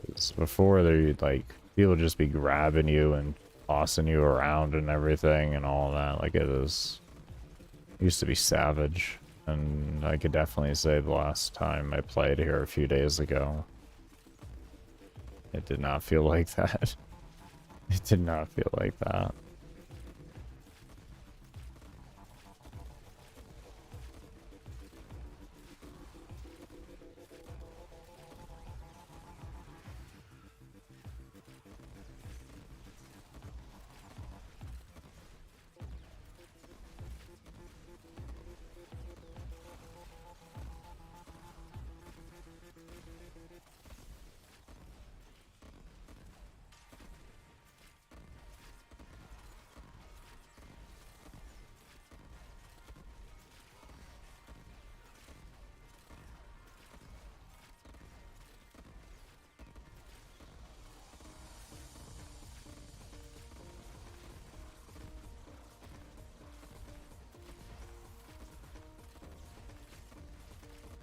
Speaker 2: 'Cause before, they'd, like, people just be grabbing you and tossing you around and everything and all that. Like, it used to be savage. And I could definitely say the last time I played here a few days ago, it did not feel like that. It did not feel like that.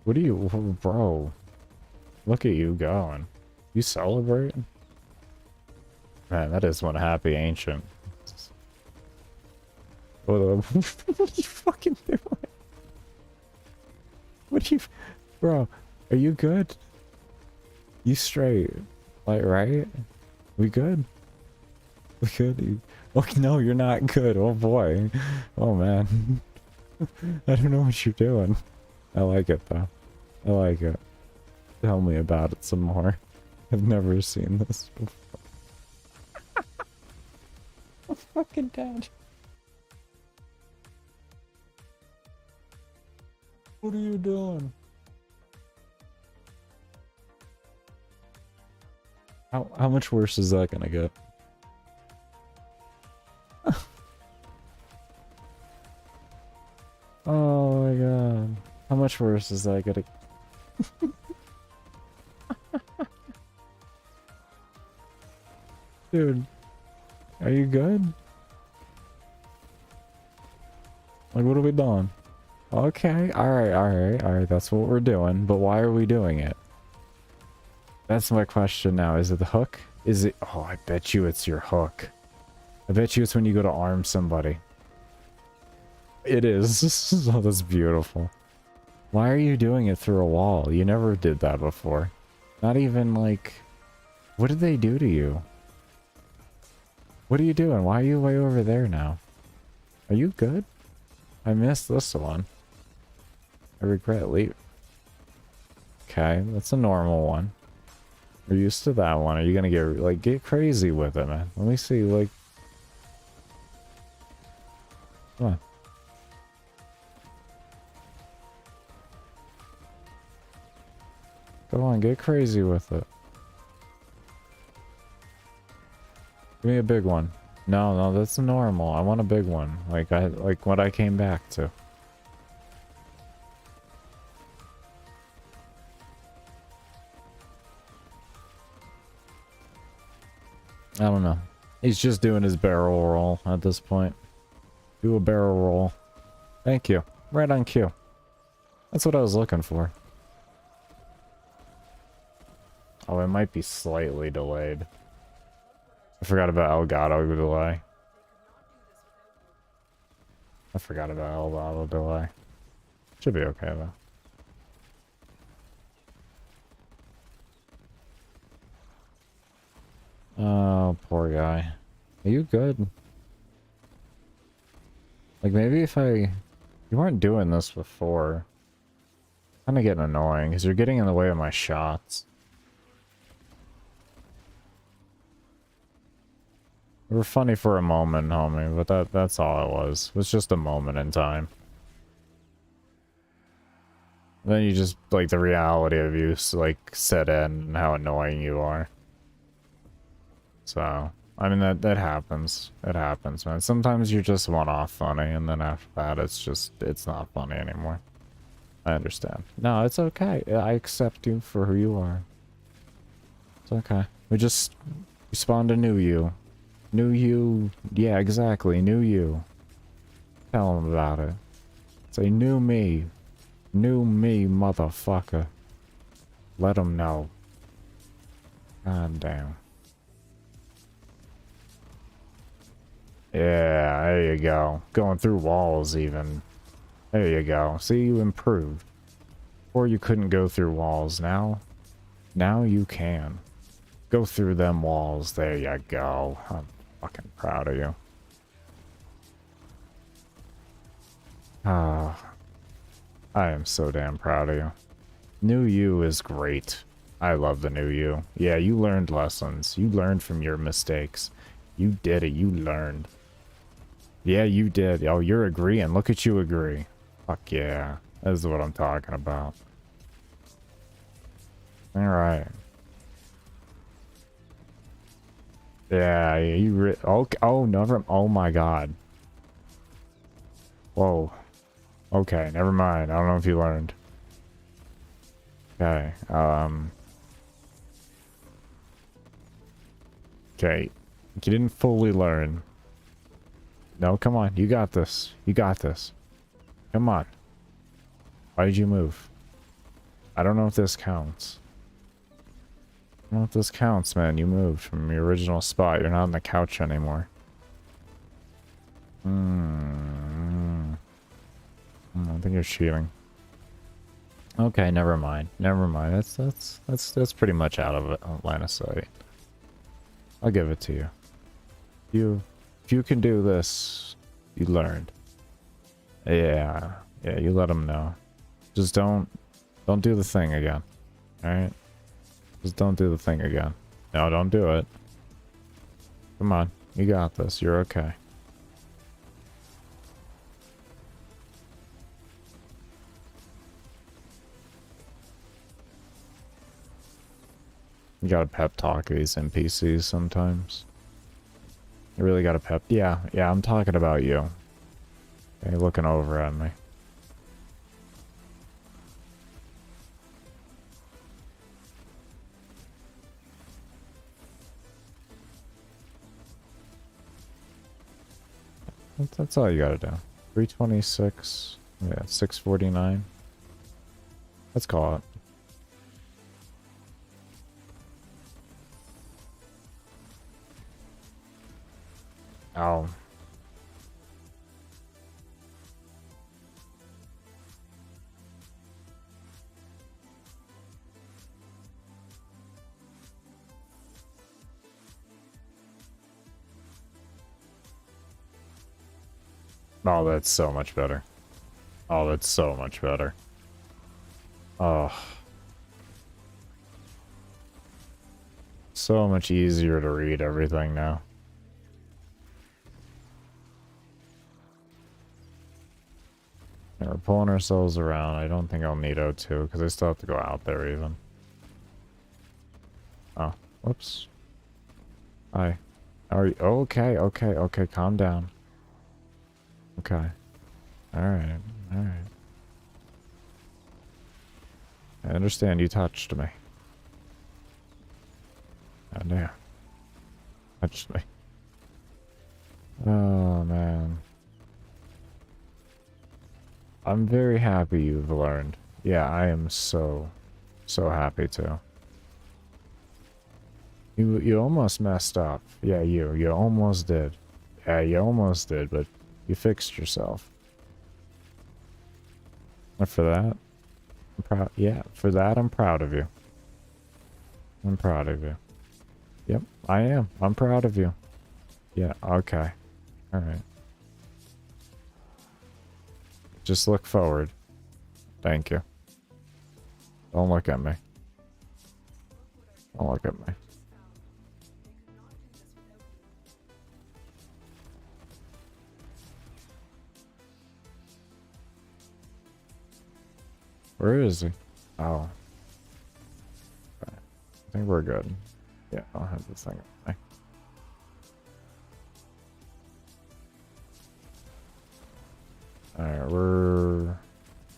Speaker 2: What are you, bro? Look at you going. You celebrating? Man, that is one happy ancient. What are you fucking doing? What are you, bro? Are you good? You straight? Like, right? We good? We good? Oh no, you're not good. Oh boy. Oh man. I don't know what you're doing. I like it though. I like it. Tell me about it some more. I've never seen this before. I'm fucking dead. What are you doing? How much worse is that gonna get? Oh my god. How much worse is that gonna... Dude, are you good? Like, what are we doing? Okay, alright, that's what we're doing, but why are we doing it? That's my question now. Is it the hook? Is it... Oh, I bet you it's your hook. I bet you it's when you go to arm somebody. It is. Oh, that's beautiful. Why are you doing it through a wall? You never did that before. Not even, like, What did they do to you? What are you doing? Why are you way over there now? Are you good? I missed this one. I regret leaving. Okay, that's a normal one. We're used to that one. Are you gonna get crazy with it, man? Let me see, like... Come on. Go on, get crazy with it. Give me a big one. No, no, that's normal. I want a big one. Like what I came back to. I don't know. He's just doing his barrel roll at this point. Do a barrel roll. Thank you. Right on cue. That's what I was looking for. Oh, it might be slightly delayed. I forgot about Elgato delay. I forgot about Elgato delay. Should be okay though. Oh, poor guy. Are you good? Like maybe if I... You weren't doing this before. Kind of getting annoying because you're getting in the way of my shots. They were funny for a moment, homie, but that's all it was. It was just a moment in time. Then you just, like, the reality of you, like, set in and how annoying you are. So, I mean, that happens. It happens, man. Sometimes you're just one-off funny, and then after that, it's not funny anymore. I understand. No, it's okay. I accept you for who you are. It's okay. We spawned a new you. New you. Yeah, exactly. New you. Tell him about it. Say, new me. New me, motherfucker. Let him know. God damn. Yeah, there you go. Going through walls, even. There you go. See, you improved. Or you couldn't go through walls. Now you can. Go through them walls. There you go. I'm fucking proud of you. Ah, I am so damn proud of you. New you is great. I love the new you. Yeah, you learned lessons. You learned from your mistakes. You did it. You learned. Yeah, you did. Oh, you're agreeing. Look at you agree. Fuck yeah. That's what I'm talking about. Alright. Yeah, you oh, never. Oh my god. Whoa. Okay, never mind. I don't know if you learned. Okay, okay. You didn't fully learn. No, come on. You got this. You got this. Come on. Why did you move? I don't know if this counts. I don't know if this counts, man. You moved from your original spot. You're not on the couch anymore. I think you're cheating. Okay, never mind. Never mind. That's pretty much out of line of sight. I'll give it to you. If you can do this, you learned. Yeah, you let them know. Just don't do the thing again. Alright? Just don't do the thing again. No, don't do it. Come on. You got this. You're okay. You gotta pep talk these NPCs sometimes. You really gotta pep. Yeah, I'm talking about you. Okay, looking over at me. That's all you gotta do. 326. Yeah, 649. Let's call it. Oh. Oh, that's so much better. Oh, that's so much better. Oh. So much easier to read everything now. Yeah, we're pulling ourselves around. I don't think I'll need O2 because I still have to go out there even. Oh, whoops. Hi. How are you? Okay, okay, okay, calm down. Okay. Alright, alright. I understand you touched me. Oh, damn. Touched me. Oh, man. I'm very happy you've learned. Yeah, I am so happy too. You almost messed up. Yeah, you almost did. Yeah, you almost did, but you fixed yourself. And for that, I'm proud. Yeah, for that, I'm proud of you. I'm proud of you. Yep, I am. I'm proud of you. Yeah, okay. Alright. Just look forward. Thank you. Don't look at me. Don't look at me. Where is he? Oh. Okay. I think we're good. Yeah, I'll have this thing. Okay. Alright, we're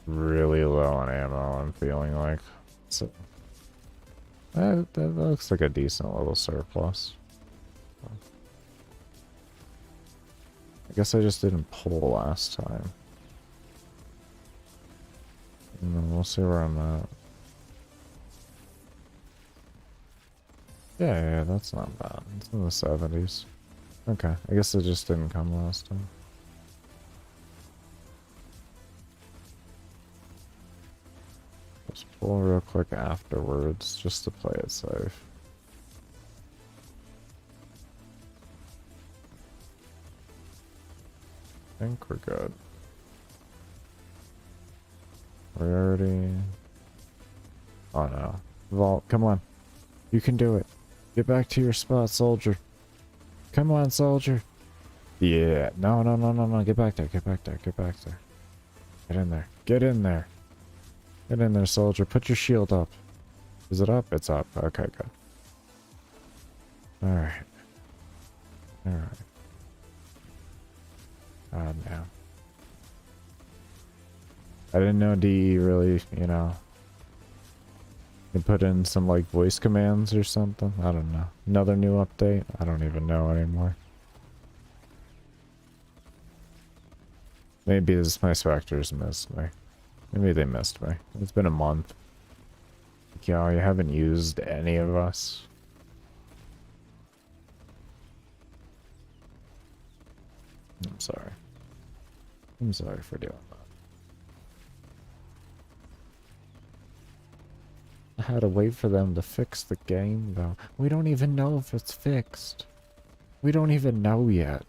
Speaker 2: really low on ammo, I'm feeling like. So that looks like a decent little surplus. I guess I just didn't pull last time. And then we'll see where I'm at. Yeah, that's not bad. It's in the 70s. Okay, I guess it just didn't come last time. Just pull real quick afterwards, just to play it safe. I think we're good. We already... Oh no. Vault, come on. You can do it. Get back to your spot, soldier. Come on, soldier. Yeah. No, no, no, no, no. Get back there. Get back there. Get back there. Get in there. Get in there. Get in there, soldier. Put your shield up. Is it up? It's up. Okay, good. Alright. Alright. God, damn. I didn't know DE really, you know, you put in some like voice commands or something. I don't know. Another new update? I don't even know anymore. Maybe my specters missed me. Maybe they missed me. It's been a month. Like, yo, you haven't used any of us. I'm sorry. I'm sorry for doing that. I had to wait for them to fix the game, though. We don't even know if it's fixed. We don't even know yet.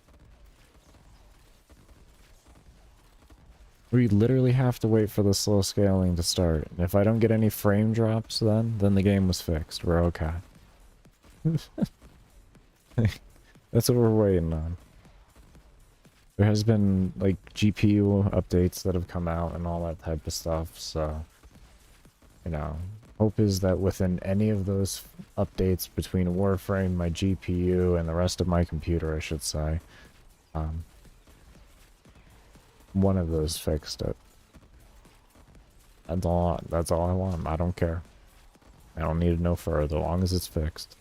Speaker 2: We literally have to wait for the slow scaling to start. And if I don't get any frame drops then the game was fixed. We're okay. That's what we're waiting on. There has been, like, GPU updates that have come out and all that type of stuff, so... You know, hope is that within any of those updates between Warframe, my GPU, and the rest of my computer, I should say, one of those fixed it. That's all I want. I don't care. I don't need to know further, as long as it's fixed.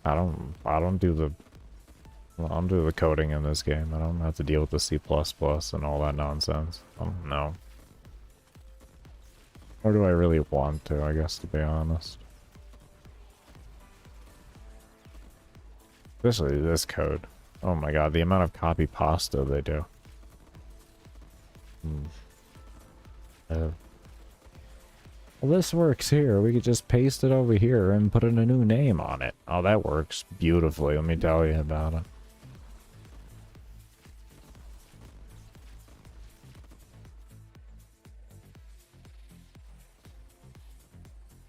Speaker 2: I don't do the coding in this game. I don't have to deal with the C++ and all that nonsense. No. Or do I really want to, I guess, to be honest. Especially this code. Oh my god, the amount of copy pasta they do. Well, this works here. We could just paste it over here and put in a new name on it. Oh, that works beautifully. Let me tell you about it.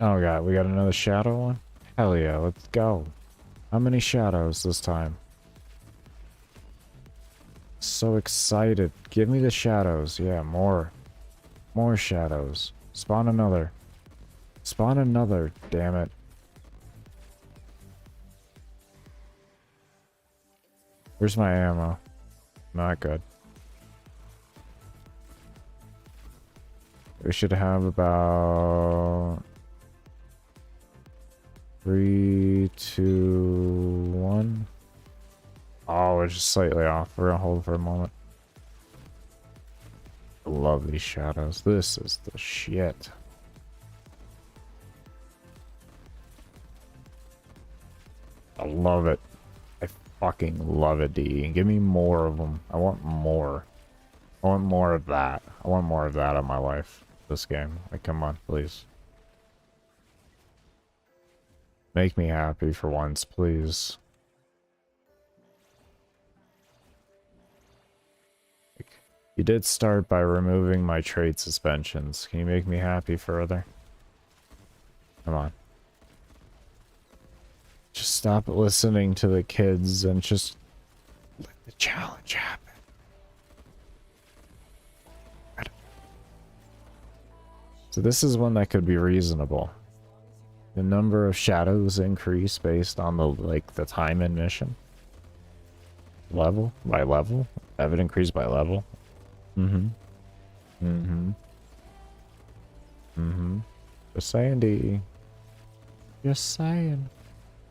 Speaker 2: Oh god, we got another shadow one? Hell yeah, let's go. How many shadows this time? So excited. Give me the shadows. Yeah, more. More shadows. Spawn another. Spawn another, damn it. Where's my ammo? Not good. We should have about 3, 2, 1. Oh, we're just slightly off. We're gonna hold for a moment. I love these shadows. This is the shit. I love it. I fucking love it, D. Give me more of them. I want more. I want more of that. I want more of that in my life. This game. Like, come on, please. Make me happy for once, please. You did start by removing my trade suspensions. Can you make me happy further? Come on. Just stop listening to the kids and just let the challenge happen. So this is one that could be reasonable. The number of shadows increase based on the the time in mission. Level by level. Have it increase by level. Just saying, D. Just saying.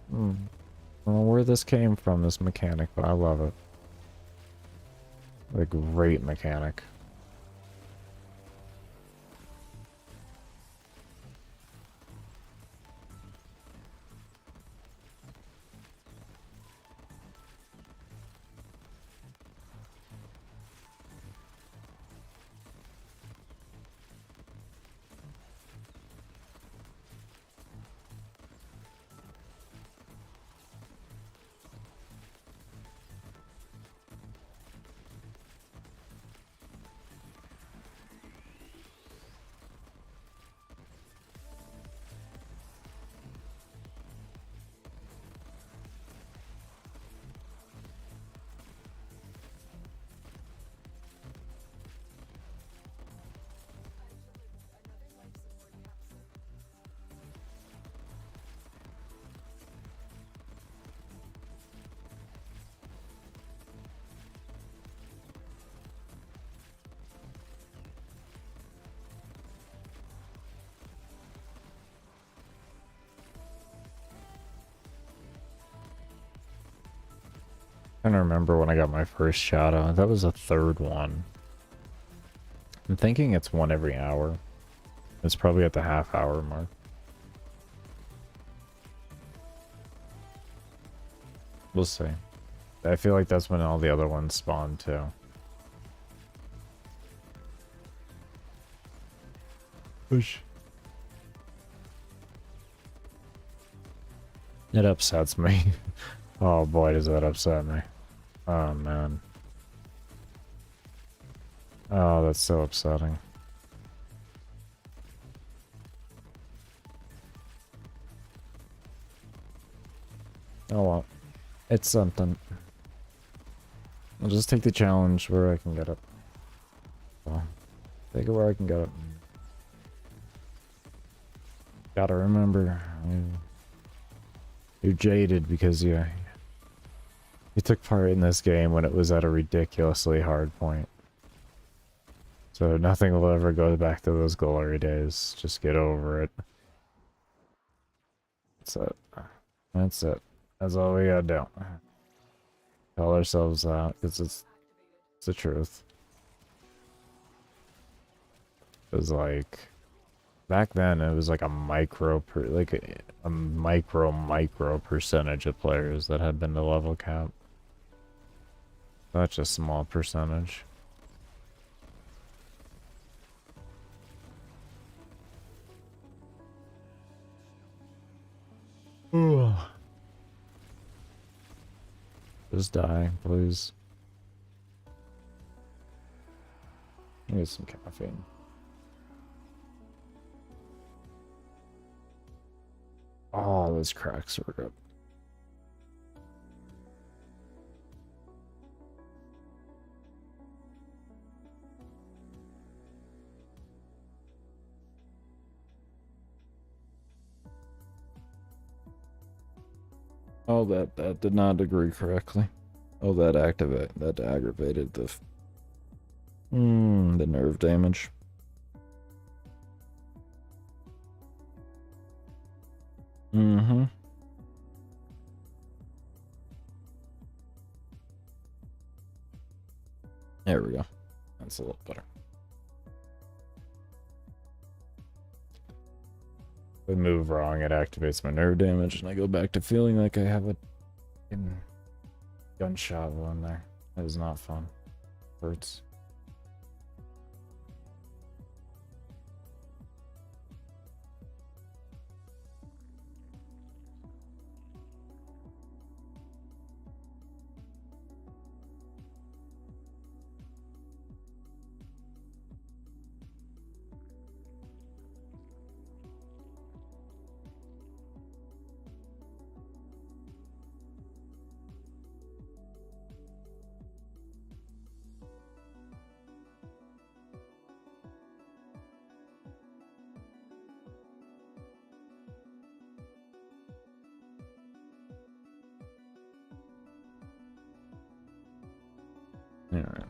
Speaker 2: I don't know where this came from, this mechanic, but I love it. A great mechanic. I don't remember when I got my first shadow. That was a third one. I'm thinking it's one every hour. It's probably at the half-hour mark. We'll see. I feel like that's when all the other ones spawn too. Push. It upsets me. Oh boy, does that upset me. Oh man. Oh, that's so upsetting. Oh well. It's something. I'll just take the challenge where I can get it. Well, take it where I can get it. Gotta remember, you're jaded because you took part in this game when it was at a ridiculously hard point. So nothing will ever go back to those glory days. Just get over it. That's it. That's it. That's all we gotta do. Tell ourselves that, because it's the truth. It was like, back then it was like a micro percentage of players that had been to level cap. Such a small percentage. Just die, please. I need some caffeine. those cracks are good. Oh, that did not agree correctly. Oh, that aggravated the nerve damage. Mm-hmm. There we go. That's a little better. If I move wrong, it activates my nerve damage, and I go back to feeling like I have a gunshot wound there. That is not fun. Hurts. Alright.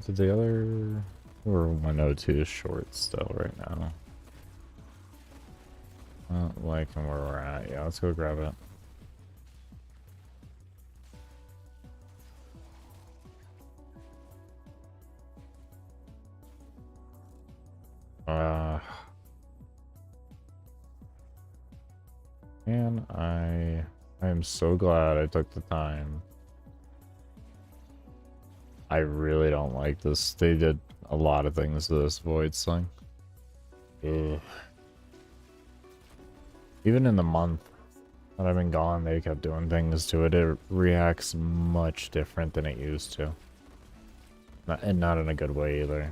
Speaker 2: Did the other... Or 102 is short still right now. Not liking where we're at. Yeah, let's go grab it. Man, I am so glad I took the time. I really don't like this. They did a lot of things to this void thing. Ugh. Even in the month that I've been gone, they kept doing things to it. It reacts much different than it used to. And not in a good way either.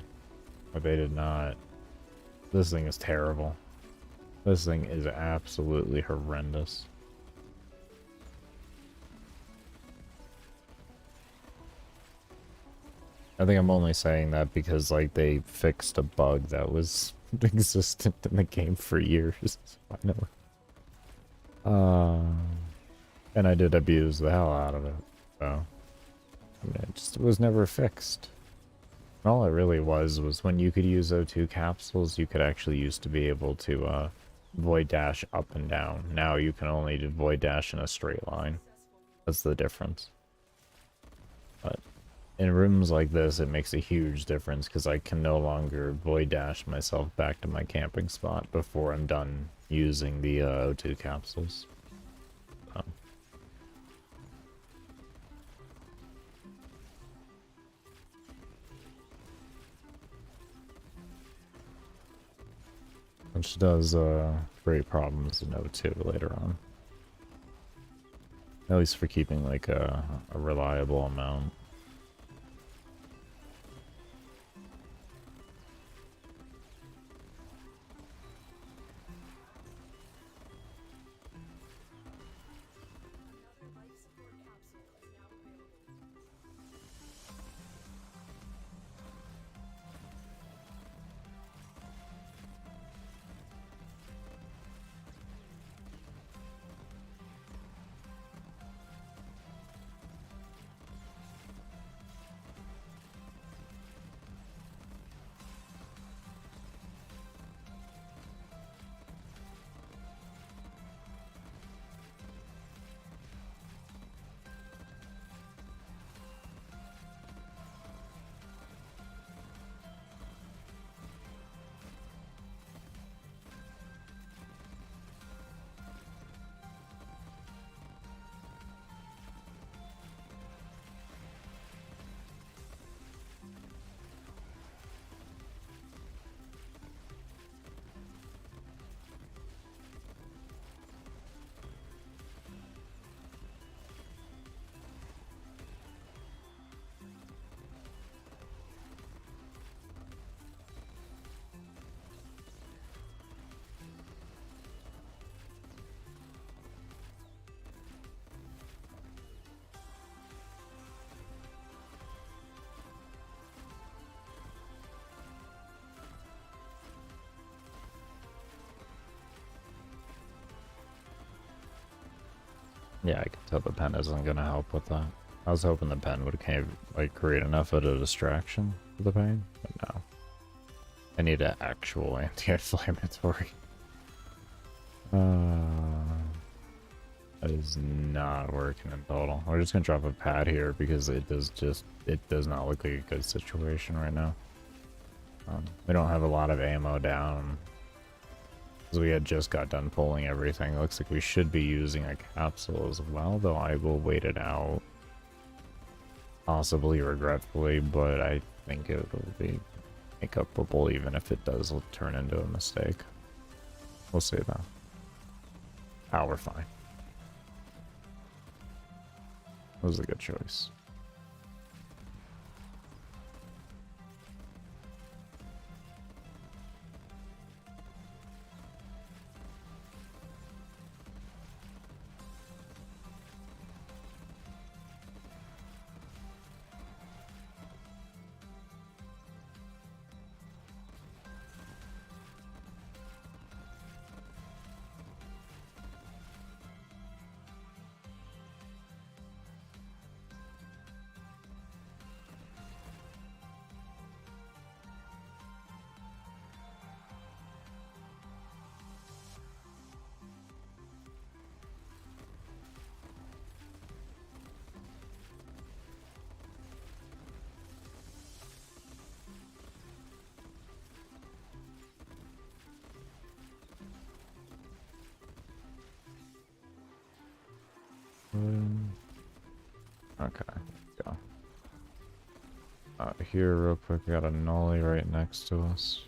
Speaker 2: But they did not. This thing is terrible. This thing is absolutely horrendous. I think I'm only saying that because, like, they fixed a bug that was existent in the game for years. I know. And I did abuse the hell out of it. So, I mean, it just was never fixed. And all it really was when you could use O2 capsules, you could actually used to be able to, void dash up and down. Now you can only do void dash in a straight line. That's the difference. But in rooms like this, it makes a huge difference because I can no longer void dash myself back to my camping spot before I'm done using the O2 capsules. Which does create problems in O2 later on. At least for keeping like a reliable amount. Yeah, I can tell the pen isn't gonna help with that. I was hoping the pen would kind of like create enough of a distraction for the pain, but no. I need an actual anti-inflammatory. That is not working in total. We're just gonna drop a pad here because it does not look like a good situation right now. We don't have a lot of ammo down because we had just got done pulling everything. It looks like we should be using a capsule as well, though I will wait it out. Possibly regretfully, but I think it'll be make upable even if it does turn into a mistake. We'll see though. Oh, we're fine. That was a good choice. Okay, go. Here real quick, we got a nollie right next to us.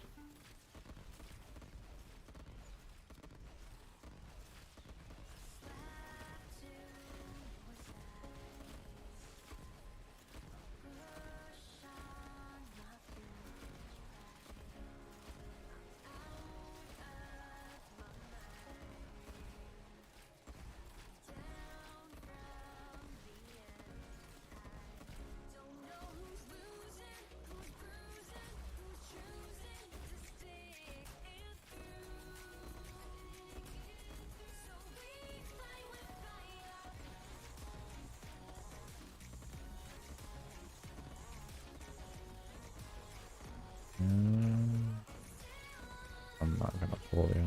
Speaker 2: I'm not gonna pull you.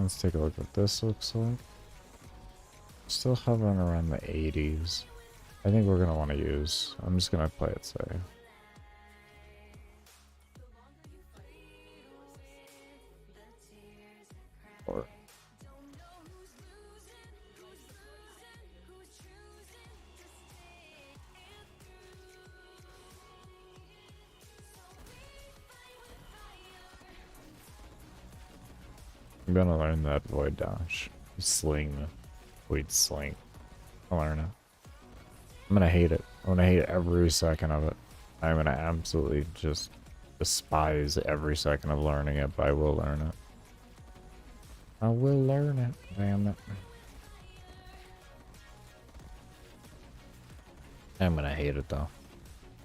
Speaker 2: Let's take a look what this looks like. Still hovering around the 80s. I think we're gonna want to use. I'm just gonna play it safe. Or I'm gonna learn that void dash. Sling. Void sling. I'll learn it. I'm gonna hate it. I'm gonna hate every second of it. I'm gonna absolutely just despise every second of learning it, but I will learn it. I will learn it. Damn it. I'm gonna hate it though.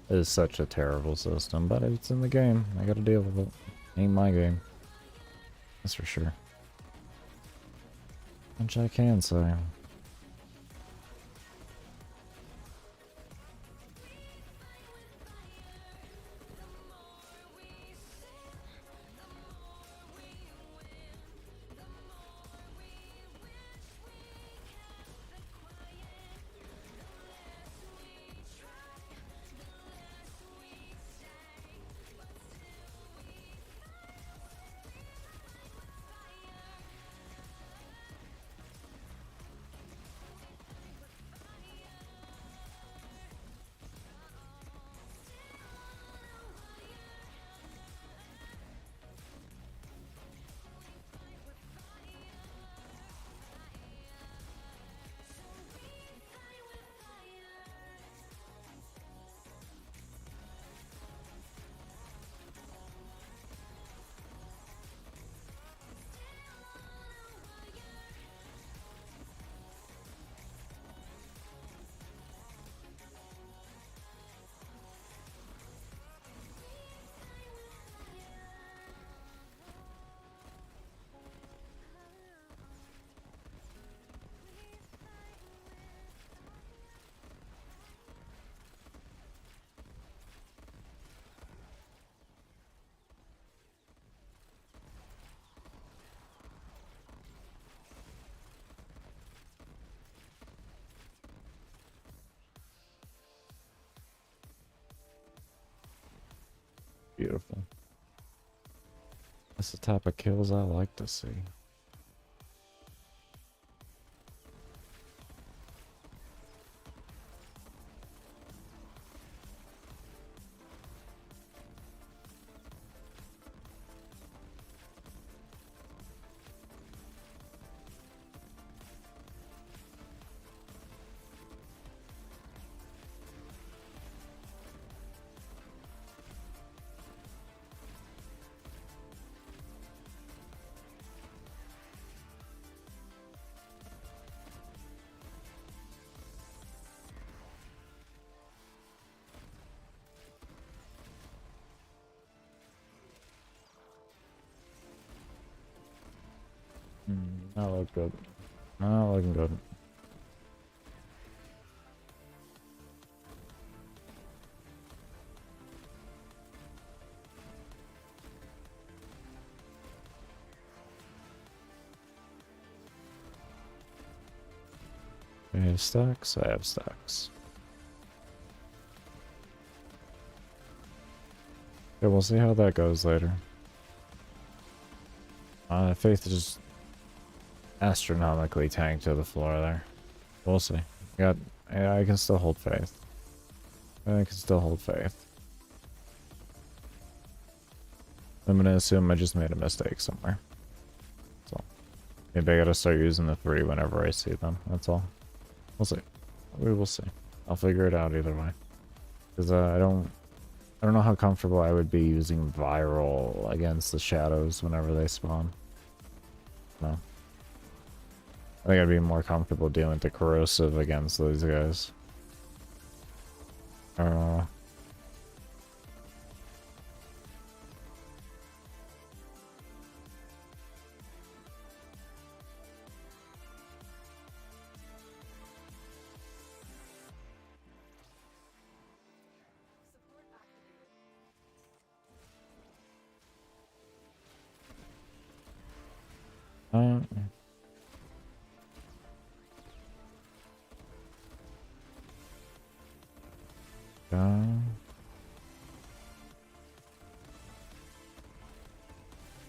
Speaker 2: It is such a terrible system, but it's in the game. I gotta deal with it. Ain't my game. That's for sure. Which I can say. Beautiful. That's the type of kills I like to see. Not look good. Not looking good. Okay, stacks? I have stacks. Yeah, we'll see how that goes later. Faith just astronomically tanked to the floor there. We'll see. Yeah, I can still hold faith. I can still hold faith. I'm gonna assume I just made a mistake somewhere. So maybe I gotta start using the 3 whenever I see them. That's all. We'll see. We will see. I'll figure it out either way. Because I don't know how comfortable I would be using viral against the shadows whenever they spawn. No. I think I'd be more comfortable dealing with the corrosive against those guys. I don't know.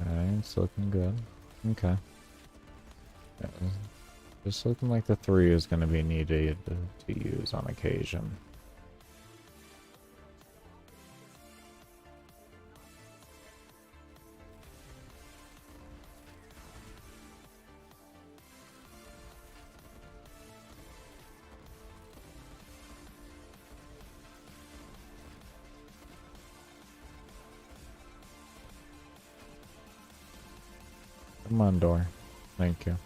Speaker 2: Okay, it's looking good. Okay. Yeah, just looking like the 3 is going to be needed to use on occasion. Come on, door. Thank you.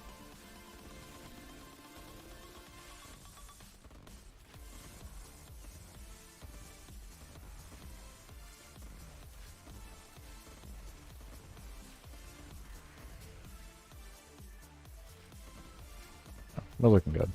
Speaker 2: We're looking good.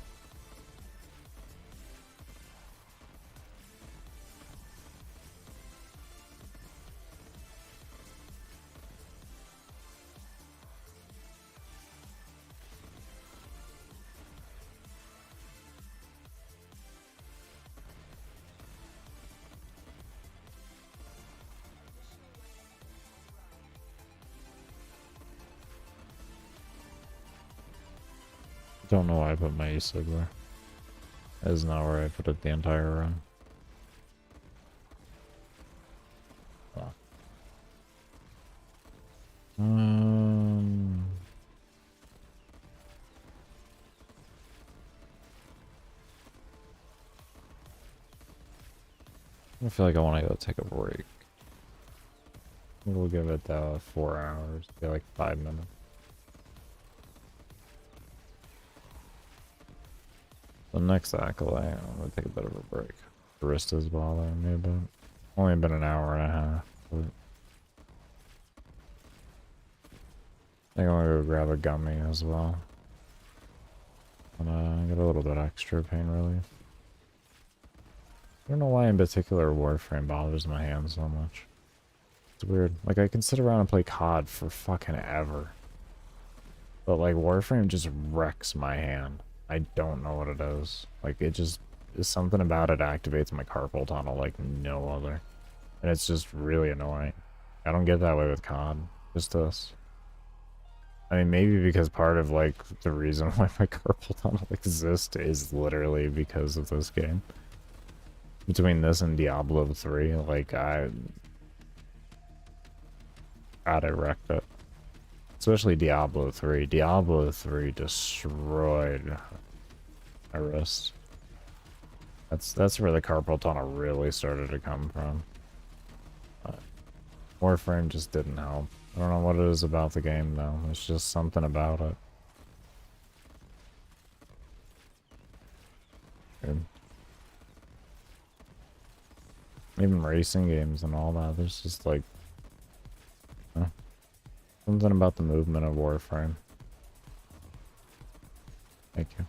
Speaker 2: Don't know why I put my e-cig there. That is not where I put it the entire run. Oh. I feel like I want to go take a break. We'll give it 4 hours, be like 5 minutes. The next acolyte, I'm gonna take a bit of a break. The wrist is bothering me, but only been an hour and a half. But I think I'm gonna go grab a gummy as well. And get a little bit extra pain relief. I don't know why in particular Warframe bothers my hands so much. It's weird. Like, I can sit around and play COD for fucking ever. But like, Warframe just wrecks my hand. I don't know what it is. Like, it just is something about it activates my carpal tunnel like no other. And it's just really annoying. I don't get that way with COD. Just us. I mean, maybe because part of, like, the reason why my carpal tunnel exists is literally because of this game. Between this and Diablo 3, like, I wrecked it. Especially Diablo 3. Diablo 3 destroyed my wrist. That's where the carpal tunnel really started to come from. Warframe just didn't help. I don't know what it is about the game though. It's just something about it. Good. Even racing games and all that. There's just like something about the movement of Warframe. Thank you.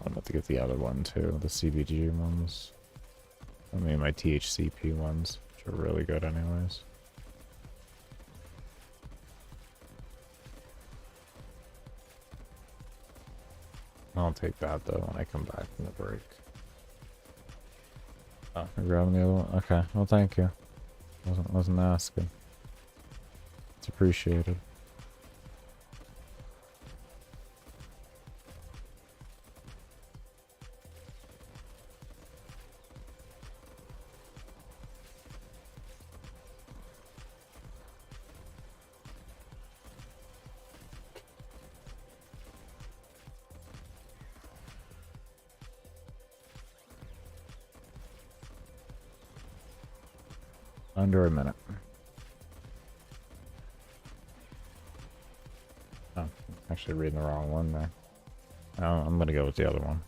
Speaker 2: I'm about to get the other one too, the CBG ones. I mean my THCP ones, which are really good anyways. I'll take that though when I come back from the break. Oh, you're grabbing the other one? Okay, well thank you. Wasn't asking. It's appreciated. Under a minute. Oh, actually reading the wrong one there. Oh, I'm gonna go with the other one.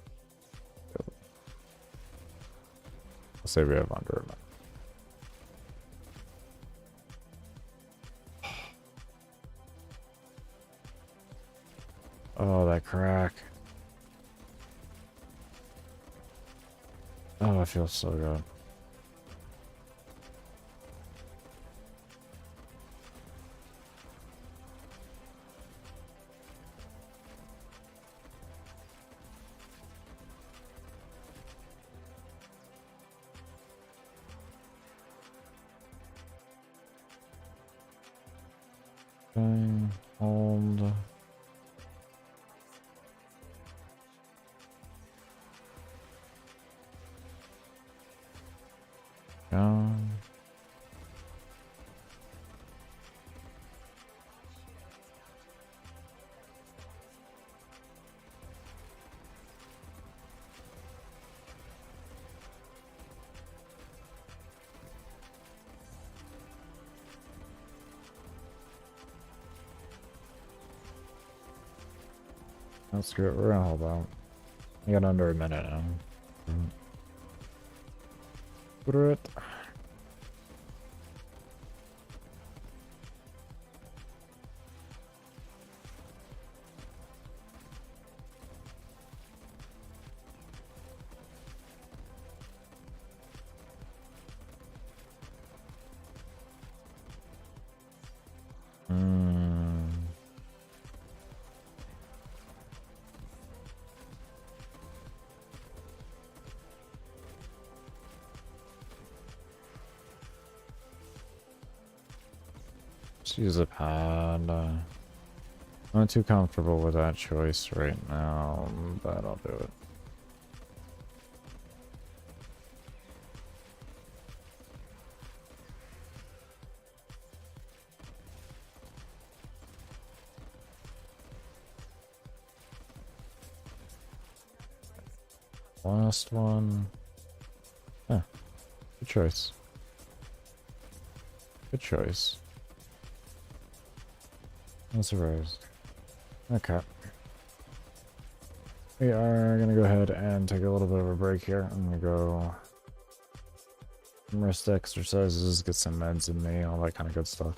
Speaker 2: I'll say we have under a minute. Oh, that crack. Oh, it feels so good. Okay, hold. Down. That's good. We're gonna hold out. We got under a minute now. Put it. Just use a pad. I'm not too comfortable with that choice right now, but I'll do it. Last one. Yeah, good choice. Good choice. No surprise. Okay. We are gonna go ahead and take a little bit of a break here. I'm gonna go some wrist exercises, get some meds in me, all that kind of good stuff.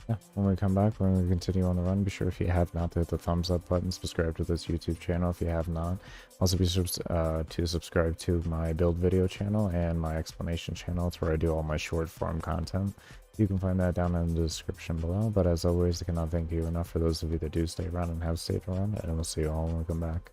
Speaker 2: Yeah, when we come back, we're going to continue on the run. Be sure if you have not to hit the thumbs up button, subscribe to this YouTube channel if you have not. Also be sure to subscribe to my build video channel and my explanation channel. It's where I do all my short form content. You can find that down in the description below, but as always, I cannot thank you enough for those of you that do stay around and have stayed around, and we'll see you all when we come back.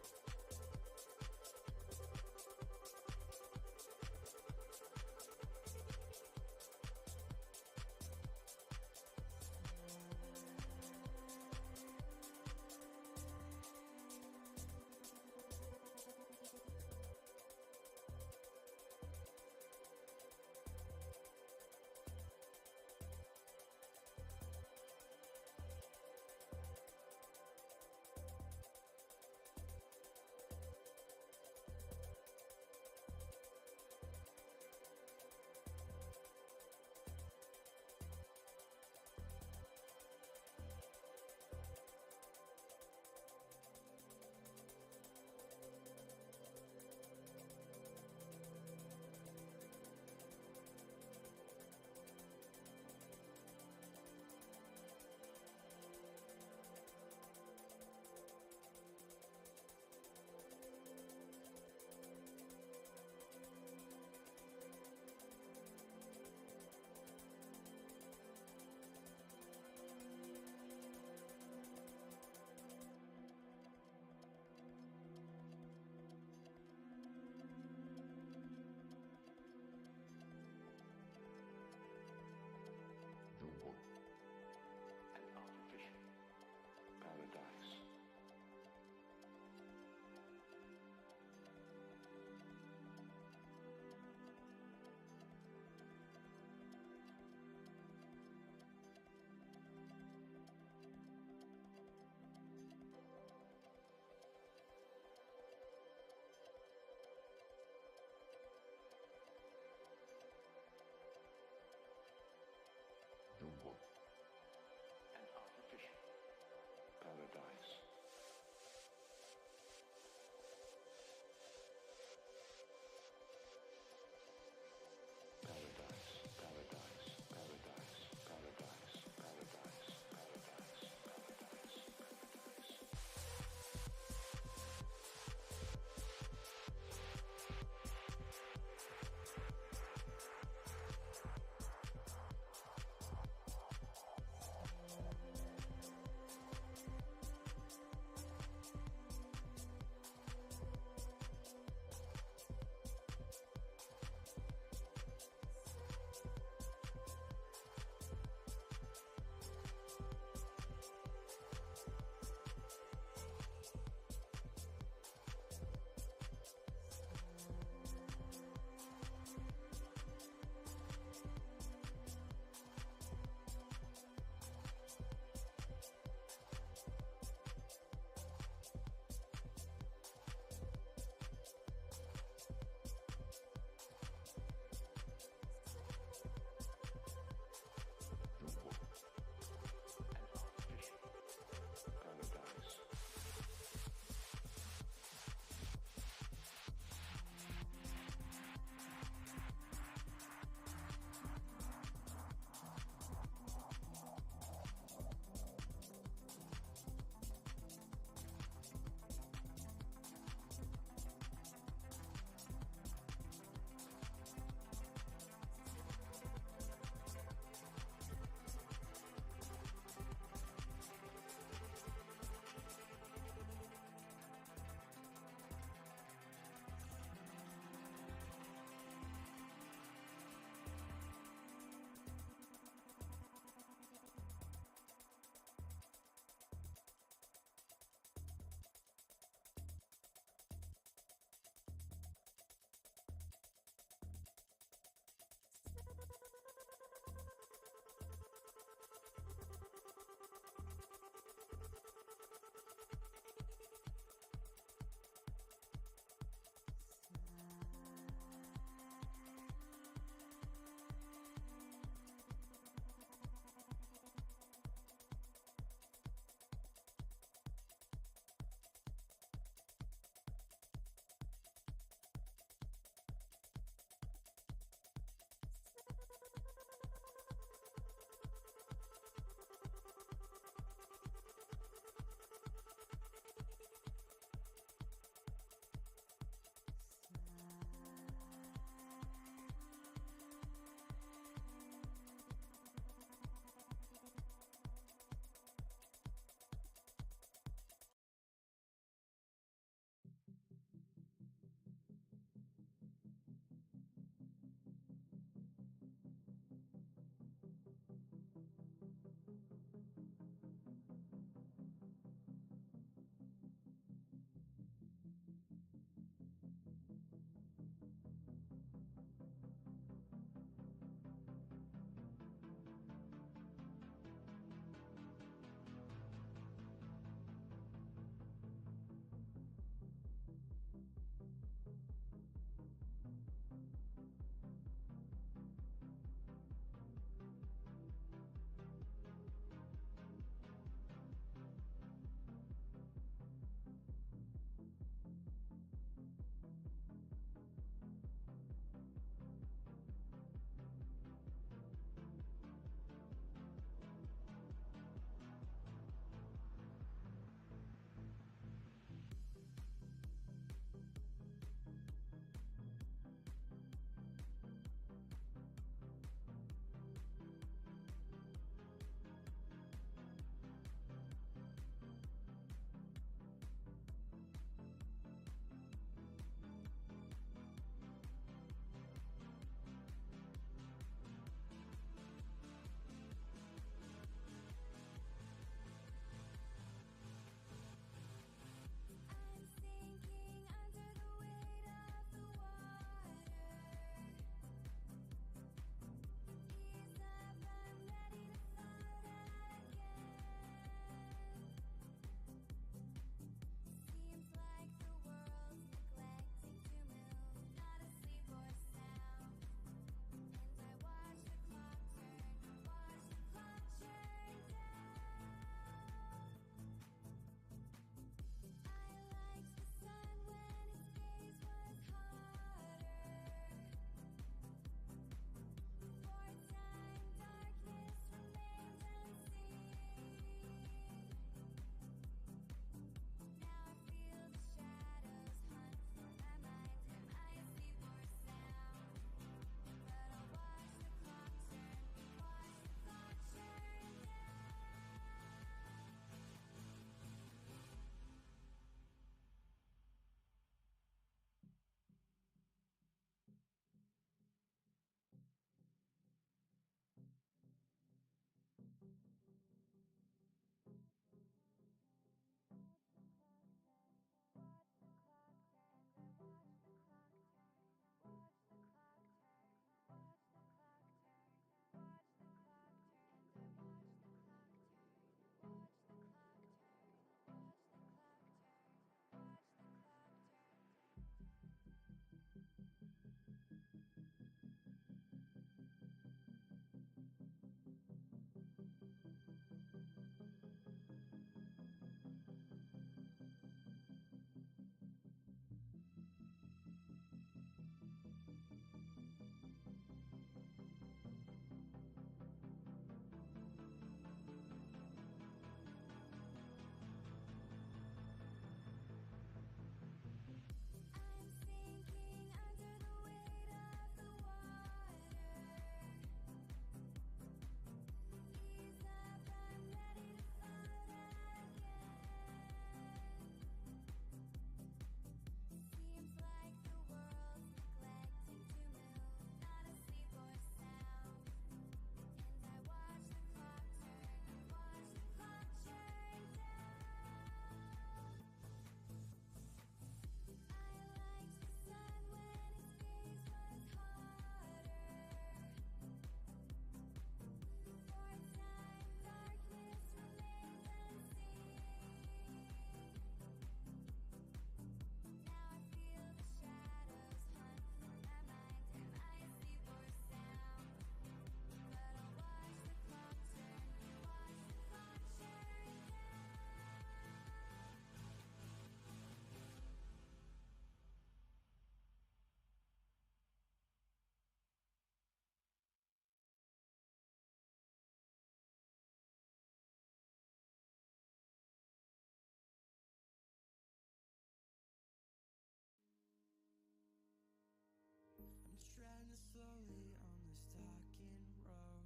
Speaker 4: slowly on this docking road,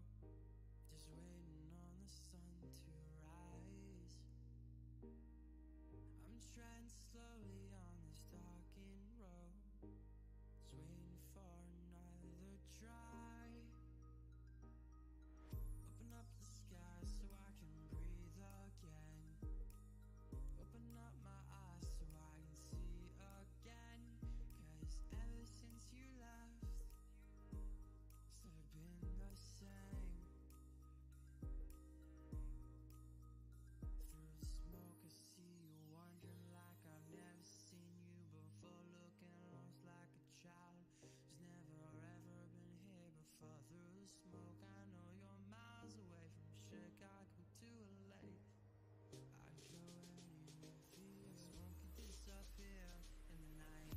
Speaker 4: just waiting on the sun to rise. I'm treading slowly on this docking road, just waiting for another try. Open up the sky so I can breathe again. Open up my eyes so I can see again. 'Cause ever since you left, it's never been the same. Through the smoke I see you wandering like I've never seen you before, looking lost like a child who's never ever been here before. Through the smoke I know you're miles away from Chicago to LA. I'd go anywhere for you. Smoke could disappear in the night.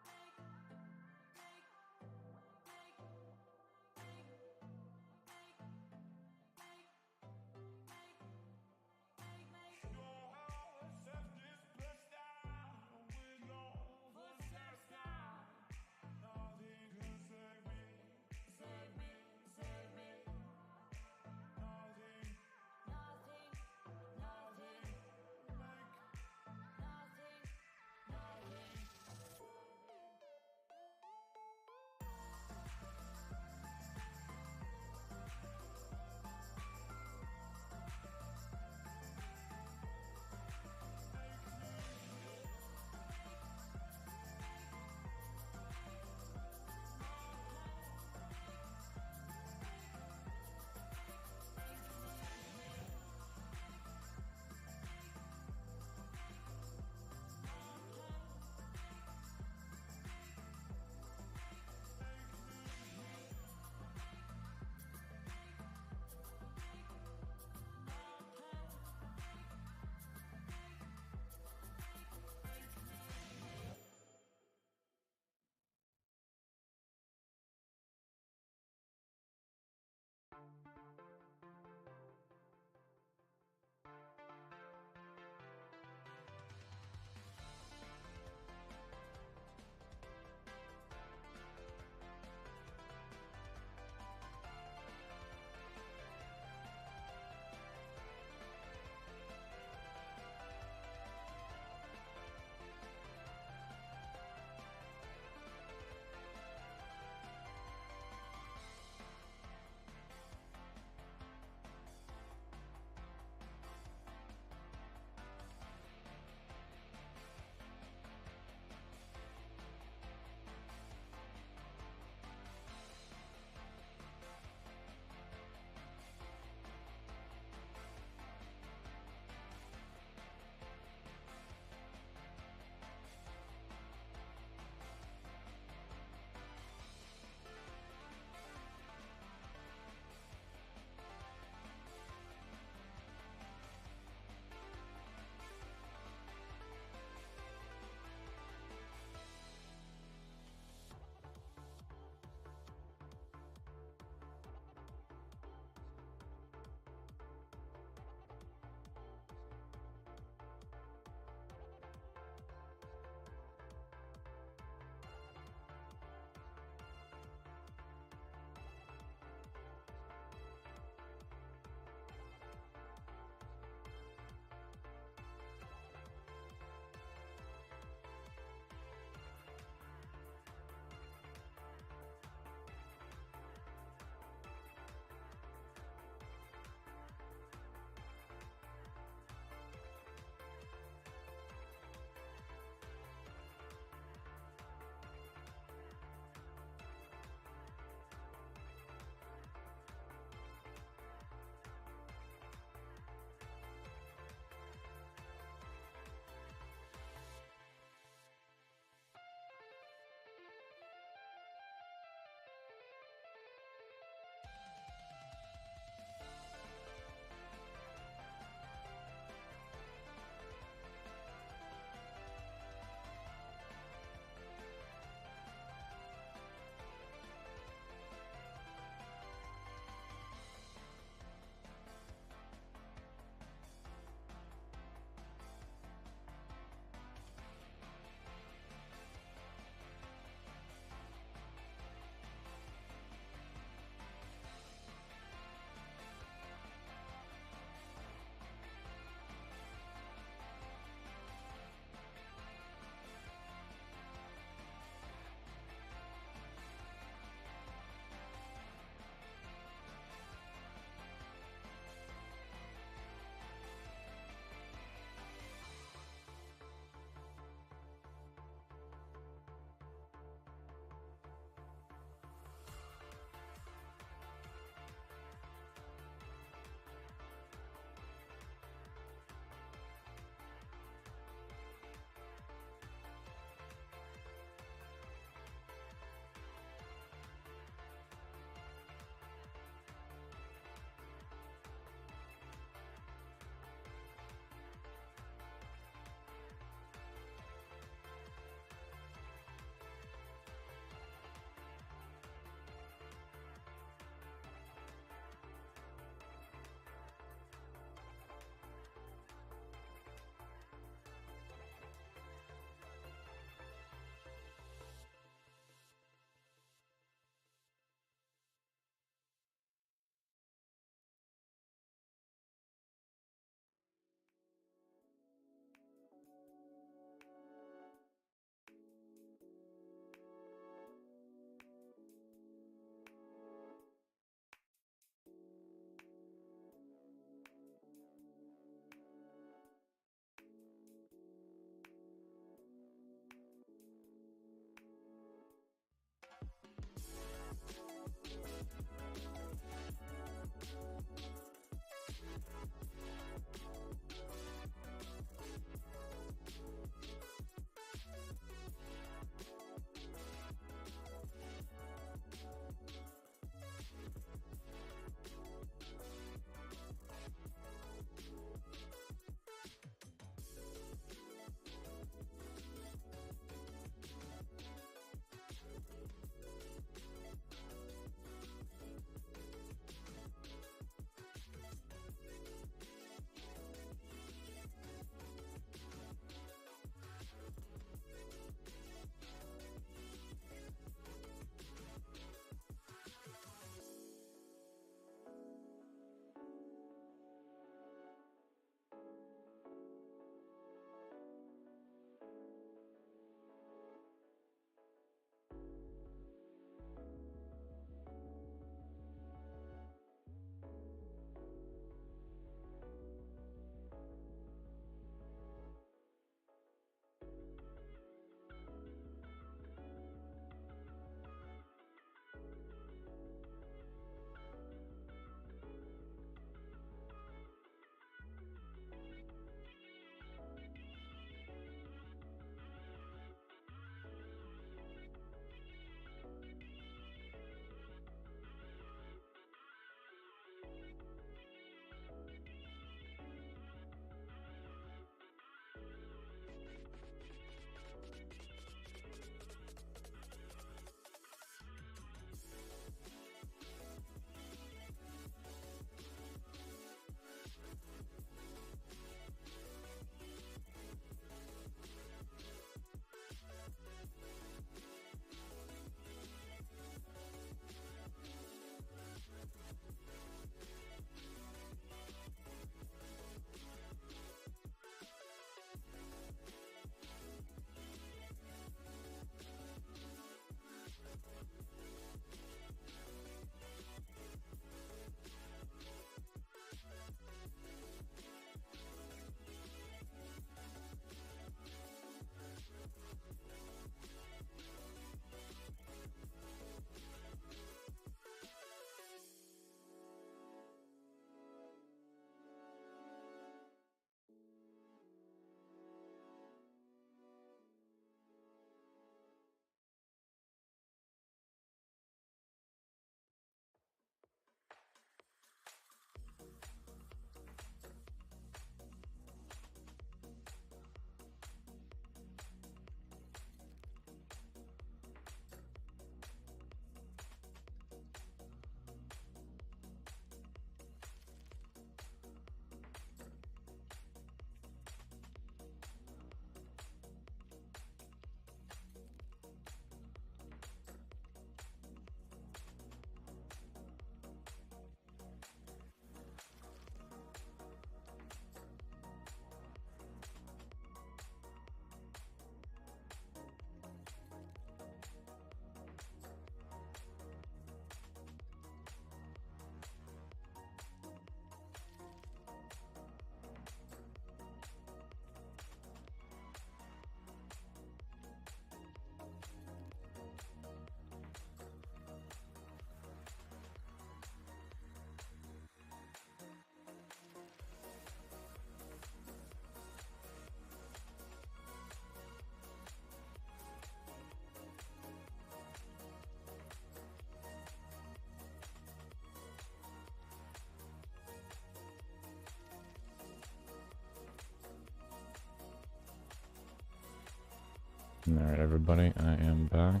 Speaker 2: Alright, everybody, I am back.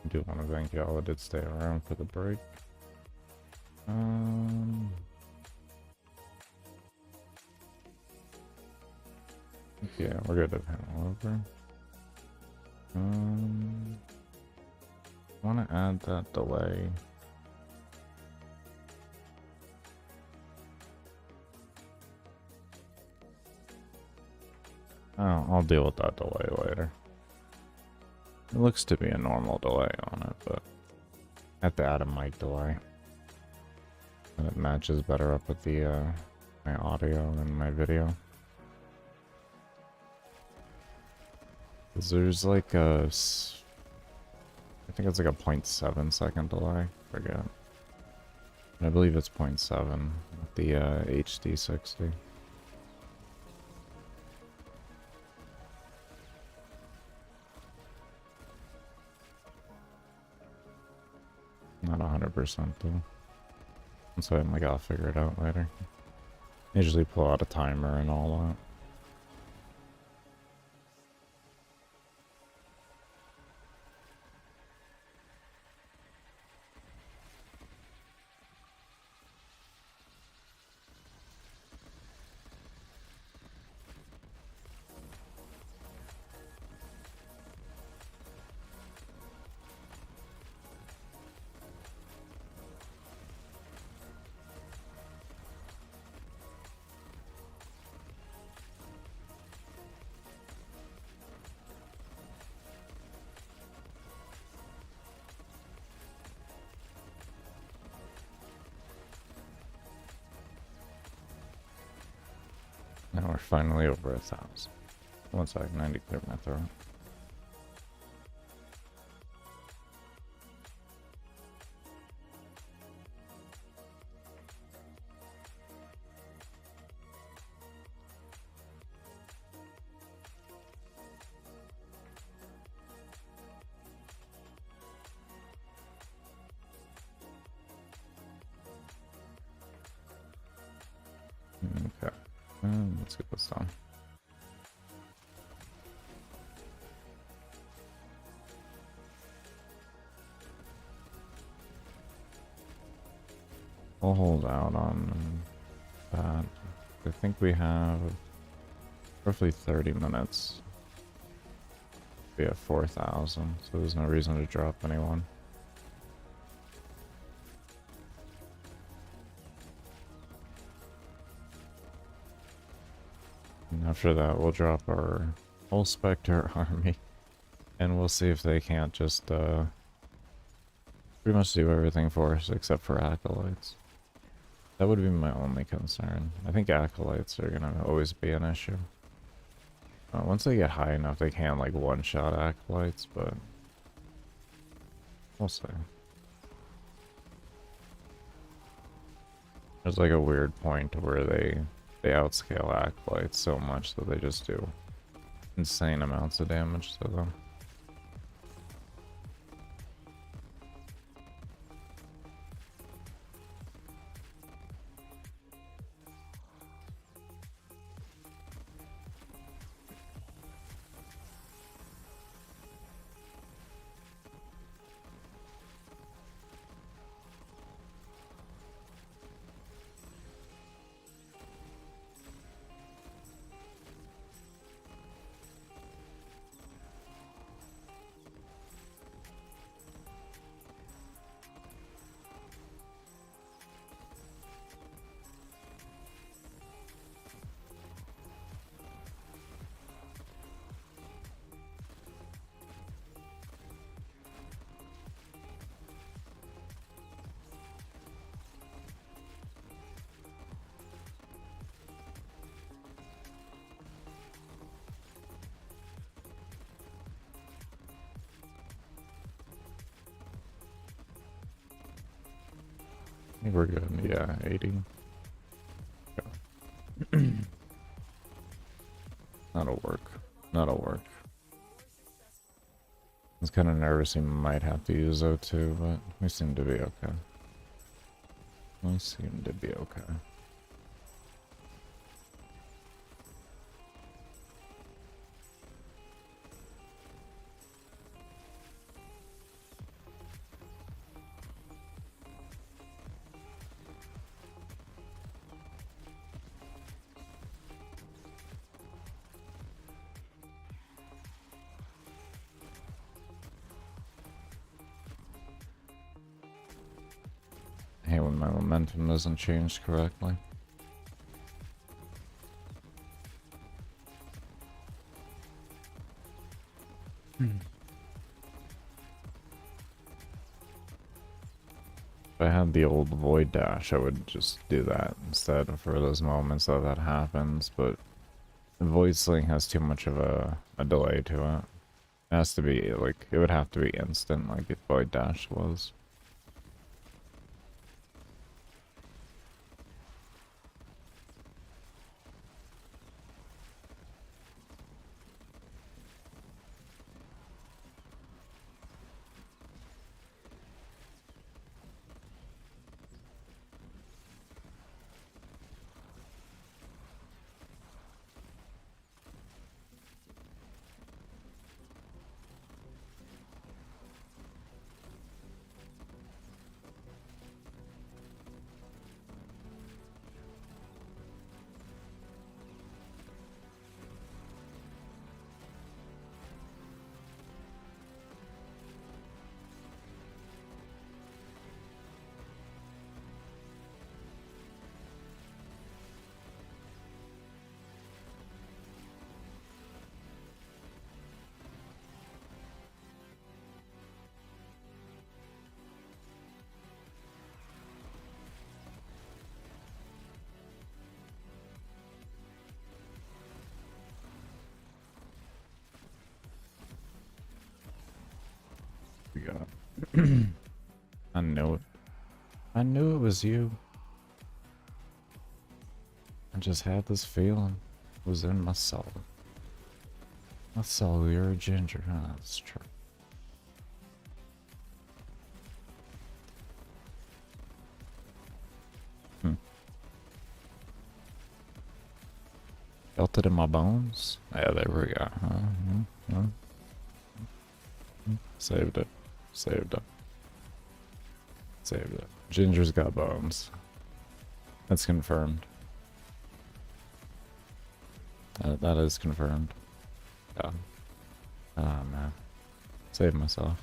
Speaker 2: I do want to thank y'all that did stay around for the break. Yeah, we're good to panel over. Want to add that delay. Oh, I'll deal with that delay later. It looks to be a normal delay on it, but I have to add a mic delay. And it matches better up with the my audio and my video. 'Cause there's like a, I think it's like a 0.7 second delay. Forget. I believe it's 0.7 with the HD60. Not 100% though. So I'm like, I'll figure it out later. Usually pull out a timer and all that. Now we're finally over 1,000. One second, I need to clear my throat. Okay, let's get this done. We'll hold out on that. I think we have roughly 30 minutes. We have 4,000, so there's no reason to drop anyone. And after that, we'll drop our whole Spectre army, and we'll see if they can't just pretty much do everything for us except for Acolytes. That would be my only concern. I think Acolytes are gonna always be an issue. Once they get high enough, they can like one-shot Acolytes, but we'll see. There's like a weird point where they outscale Acolytes so much that they just do insane amounts of damage to them. I think we're good. Yeah, 80. Yeah. That'll work. That'll work. I was kind of nervous he might have to use O2, but we seem to be okay. We seem to be okay. hate when my momentum doesn't change correctly. If I had the old void dash, I would just do that instead for those moments that happens, but the void sling has too much of a delay to it. It has to be, like, it would have to be instant, like if void dash was. We got. I knew it. I knew it was you. I just had this feeling. It was in my soul. My soul, you're a ginger, huh? That's true. Felt it in my bones? Yeah, there we go. Saved it. Saved it. Saved it. Ginger's got bones. That's confirmed. That is confirmed. Yeah. Oh man. Saved myself.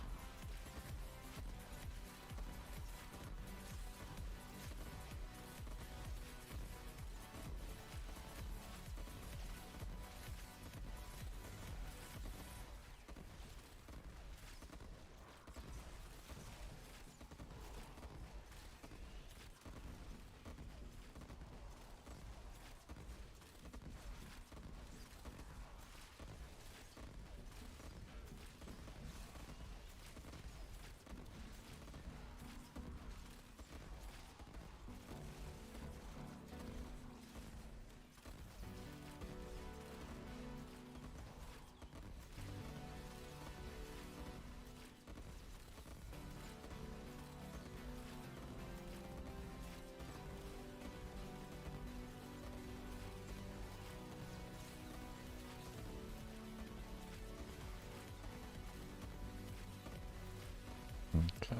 Speaker 2: Okay.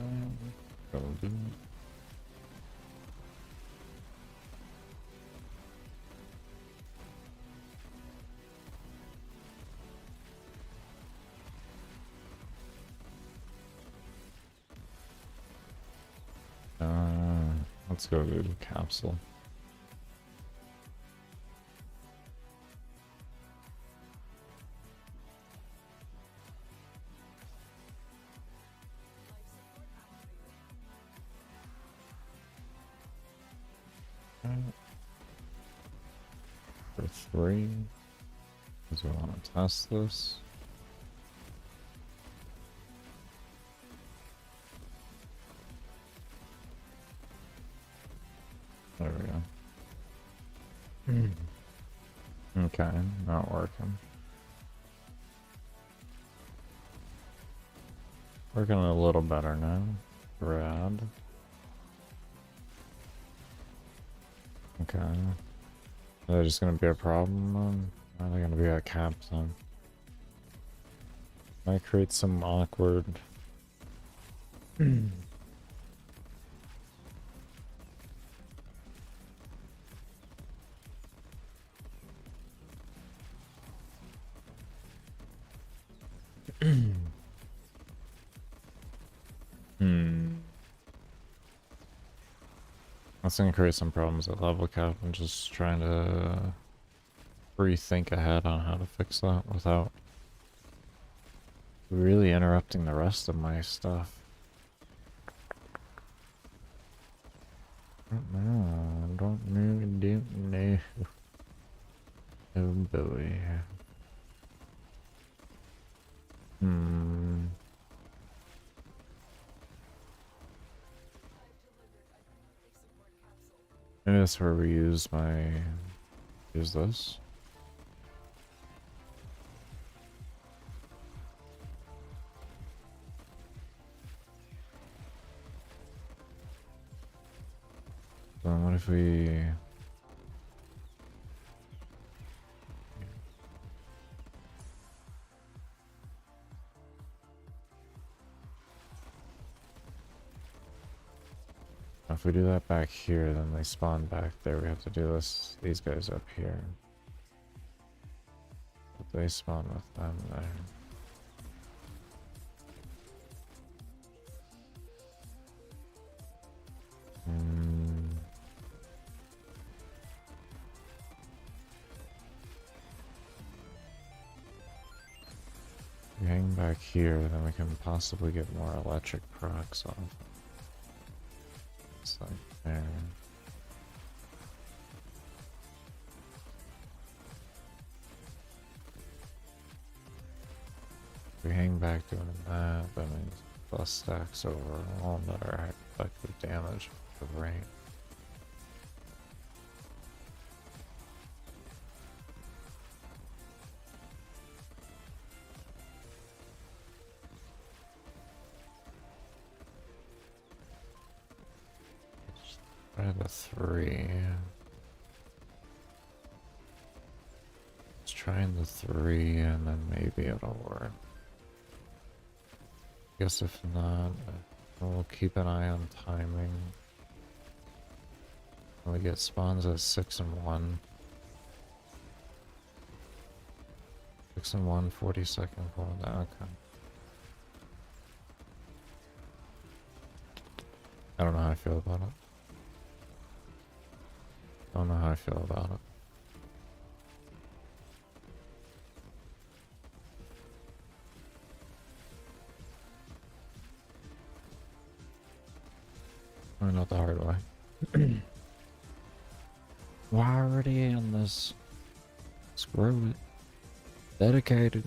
Speaker 2: Go do. Let's go to the capsule. For 3, because we want to test this. There we go. Okay, not working. Working a little better now. Rad. Okay. Are they just gonna be a problem? Are they gonna be a cap zone? Might create some awkward. That's gonna create some problems at level cap. I'm just trying to rethink ahead on how to fix that without really interrupting the rest of my stuff. Don't know. Oh boy. Maybe that's where we use use this. Then what if we... If we do that back here, then they spawn back there. We have to do these guys up here. But they spawn with them there. We hang back here, then we can possibly get more electric procs off. It's like there. If we hang back doing that, that means plus stacks over all that are effective damage for the rate. Try the 3. Let's try the 3 and then maybe it'll work. Guess if not, we'll keep an eye on timing. We get spawns at 6 and 1. 6 and 1, 40-second cooldown. Okay. I don't know how I feel about it. Don't know how I feel about it. Or not the hard way. Why already in this? Screw it. Dedicated.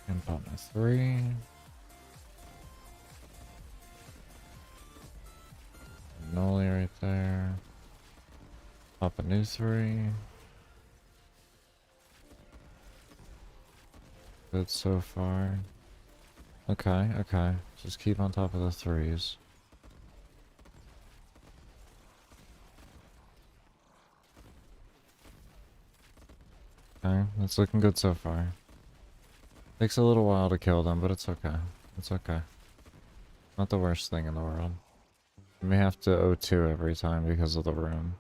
Speaker 2: And pop my 3. Nolly right there. Pop a new 3. Good so far. Okay, okay. Just keep on top of the 3s. Okay, that's looking good so far. Takes a little while to kill them, but it's okay. It's okay. Not the worst thing in the world. You may have to O2 every time because of the room.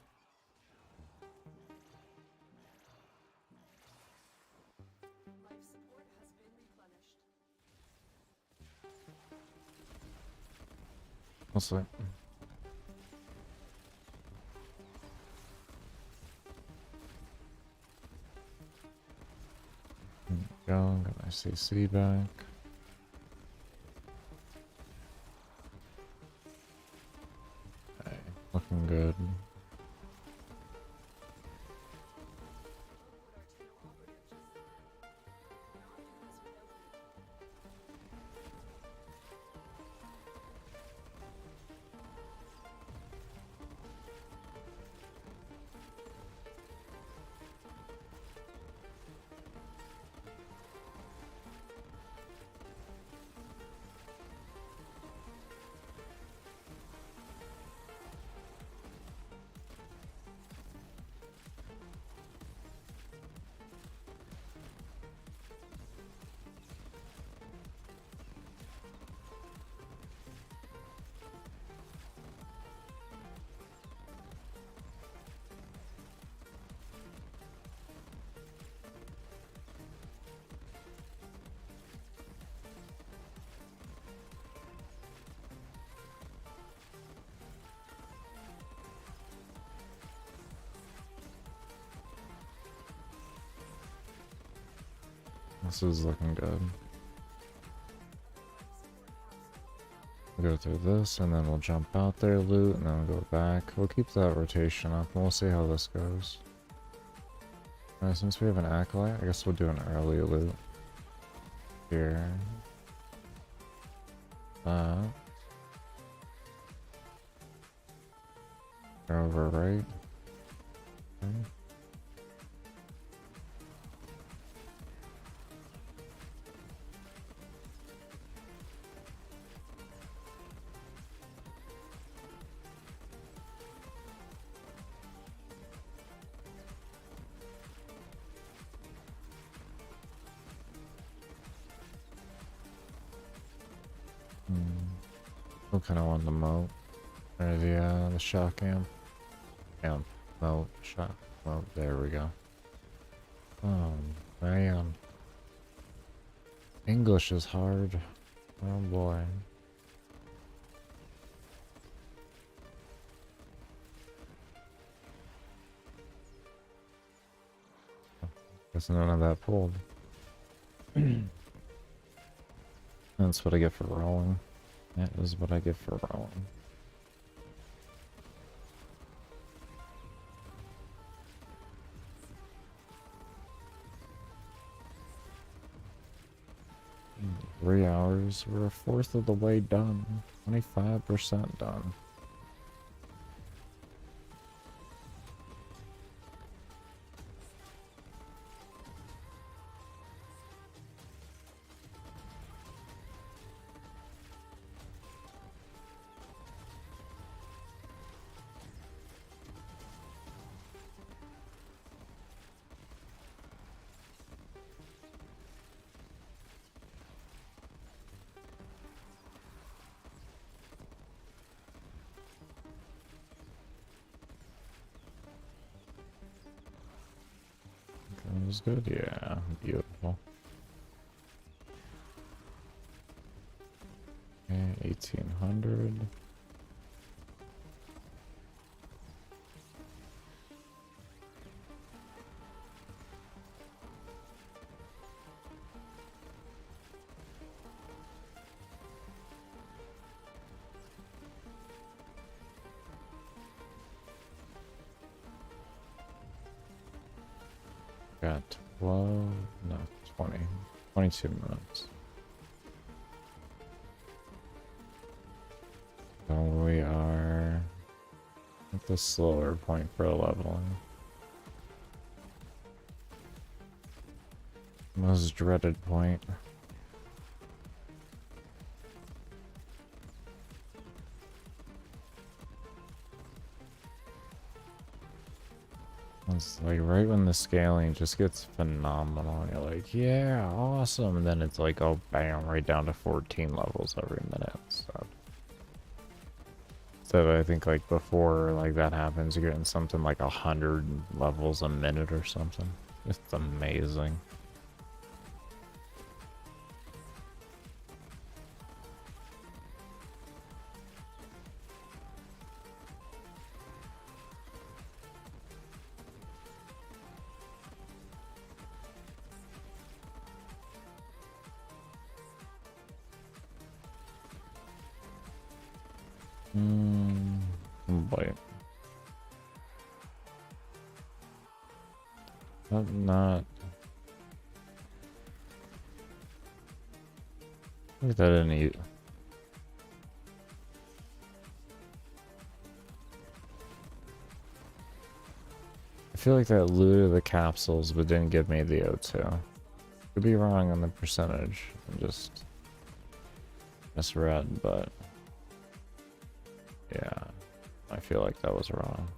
Speaker 3: Life support has been replenished.
Speaker 2: We'll see. Go, got my CC back. Okay, looking good. This is looking good. We'll go through this, and then we'll jump out there, loot, and then we'll go back. We'll keep that rotation up, and we'll see how this goes. Alright, since we have an acolyte, I guess we'll do an early loot. Here. That. Over right. Okay. Who kind of want the moat? Or the shock amp? Amp. Moat. Shock. Moat. There we go. Oh, man. English is hard. Oh boy. Guess none of that pulled. That's what I get for rolling. That is what I get for rolling. In 3 hours, we're a fourth of the way done. 25% done. That was good, yeah, beautiful. Okay, 1800. Got 12, no, 20, 22 minutes. So we are at the slower point for leveling. Most dreaded point. It's like right when the scaling just gets phenomenal, and you're like, yeah, awesome. And then it's like, oh, bam, right down to 14 levels every minute. So I think like before like that happens, you're getting something like 100 levels a minute or something. It's amazing. Boy. Not. Look at that in eat. I feel like that looted the capsules but didn't give me the O2. Could be wrong on the percentage. I'm just misread, but yeah, I feel like that was wrong.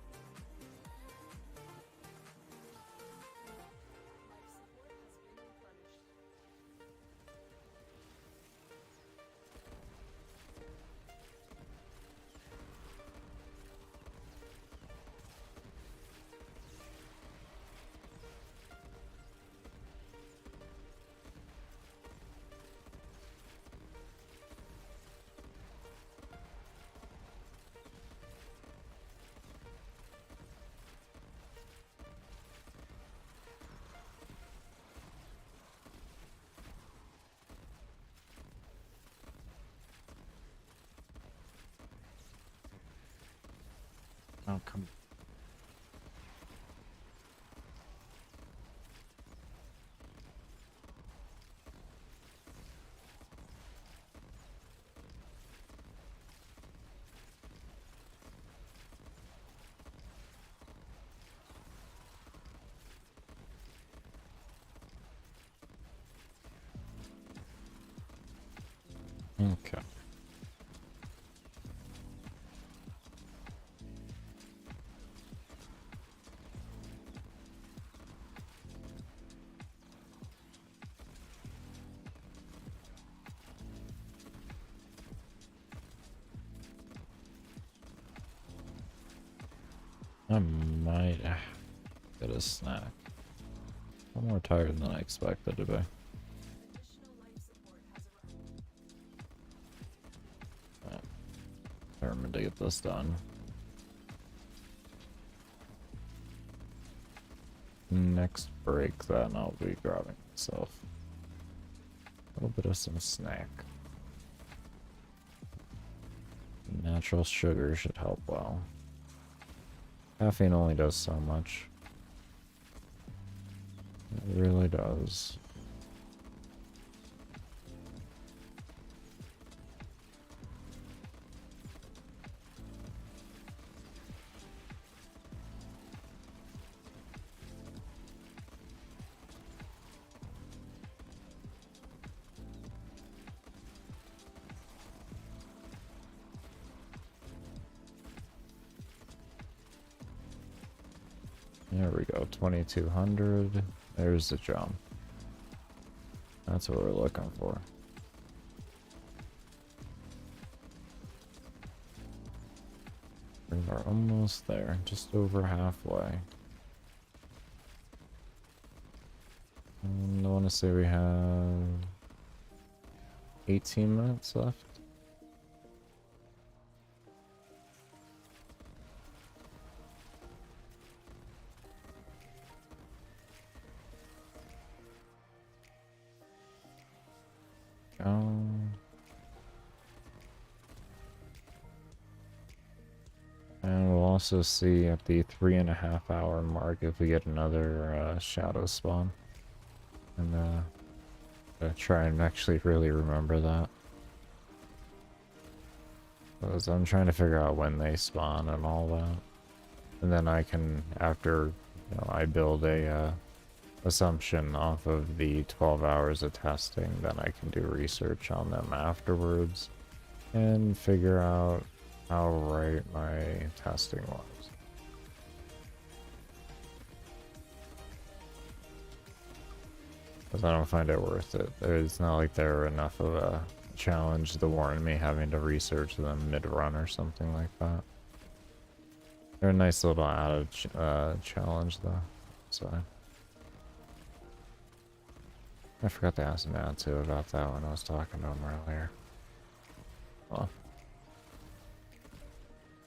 Speaker 2: Oh, come. Okay. I might get a snack. I'm more tired than I expected to be.
Speaker 3: Additional life support has arrived.
Speaker 2: Determined to get this done. Next break, then I'll be grabbing myself a little bit of some snack. Natural sugar should help well. Caffeine only does so much. It really does. There we go, 2200. There's the jump. That's what we're looking for. We are almost there, just over halfway. And I want to say we have 18 minutes left. And we'll also see at the 3.5 hour mark if we get another shadow spawn. And try and actually really remember that. Because I'm trying to figure out when they spawn and all that. And then I can, after I build a assumption off of the 12 hours of testing, then I can do research on them afterwards and figure out how right my testing was. Because I don't find it worth it. It's not like they're enough of a challenge to warrant me having to research them mid-run or something like that. They're a nice little added challenge though, so. I forgot to ask Matt too about that when I was talking to him earlier. Oh.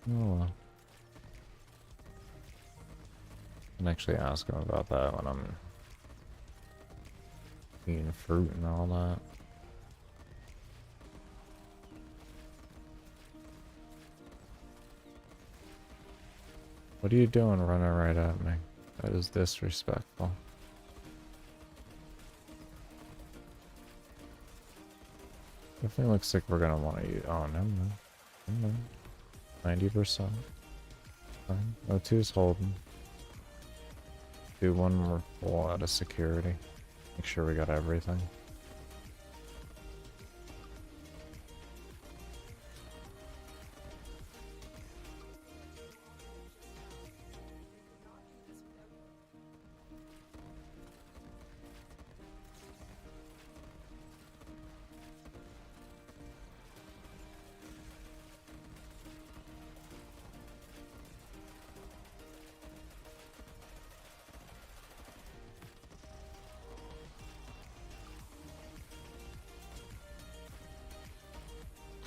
Speaker 2: Oh well. I can actually ask him about that when I'm eating fruit and all that. What are you doing running right at me? That is disrespectful. Definitely looks like we're gonna want to use. Oh, no, no. 90%. Fine. O2's holding. Do one more pull out of security. Make sure we got everything.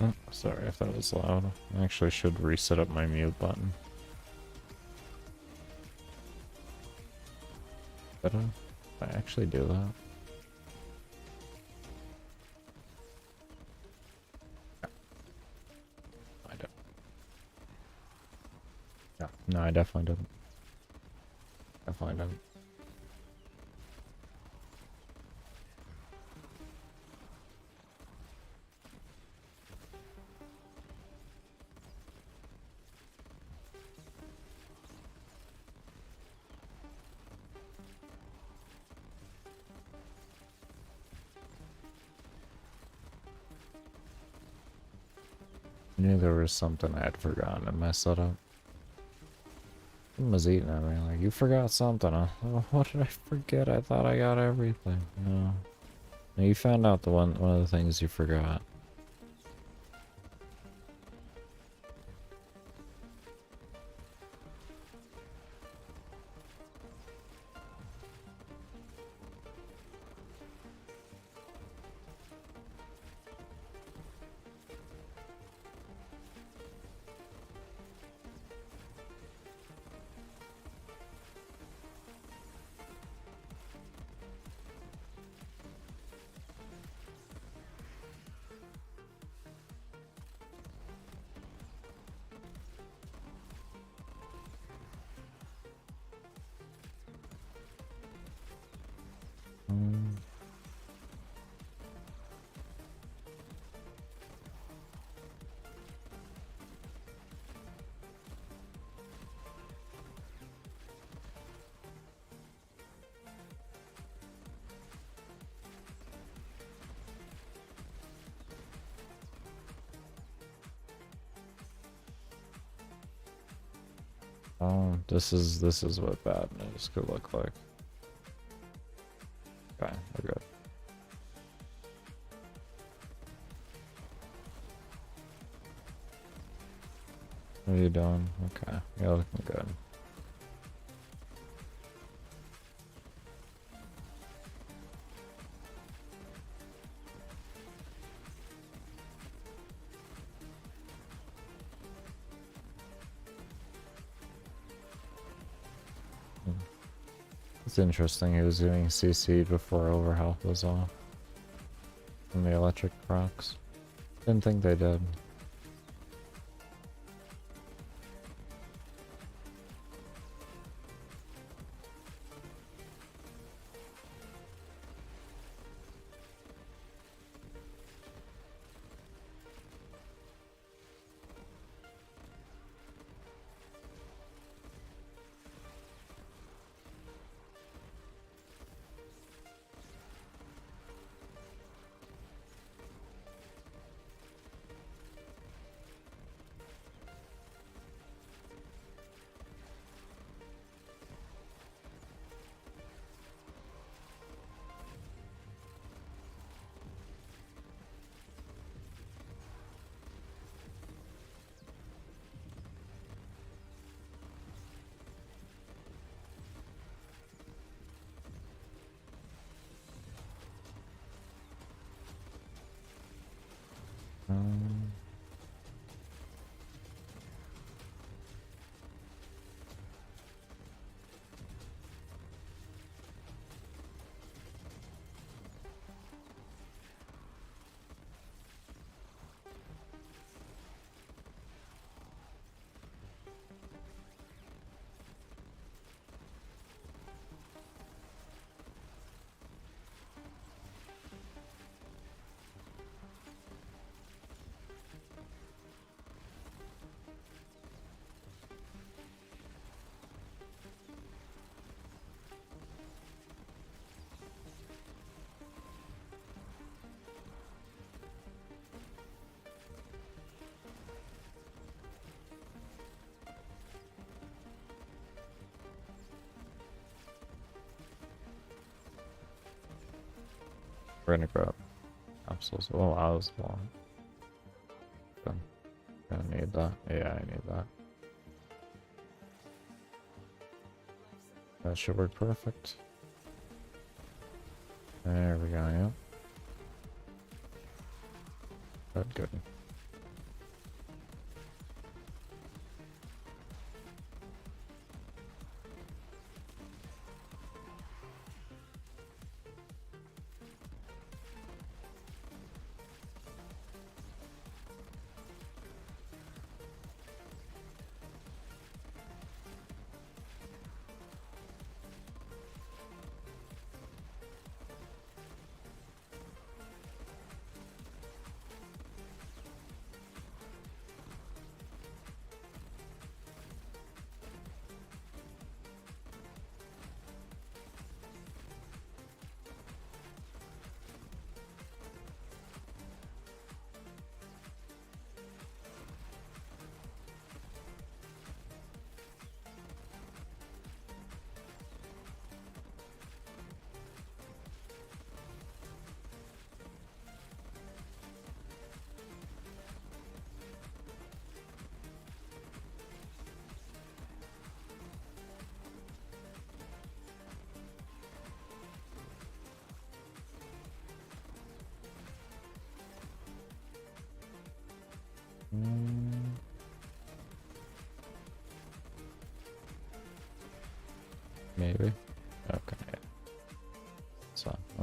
Speaker 2: Oh, sorry if that was loud. I actually should reset up my mute button. Did I actually do that? Yeah. No, I definitely didn't. Definitely didn't. I knew there was something I had forgotten in my setup. Someone was eating at me like, you forgot something, huh? Oh, what did I forget? I thought I got everything. No. No, you found out the one of the things you forgot. Mm. Oh, this is what bad news could look like. Okay, we're good. What are you doing? Okay, you're looking good. It's interesting he was doing CC before overhealth was off. From the electric procs. Didn't think they did. Um, we're gonna grab capsules. Oh, I was long. Good. Gonna need that. Yeah, I need that. That should work perfect. There we go, yeah. Good, good.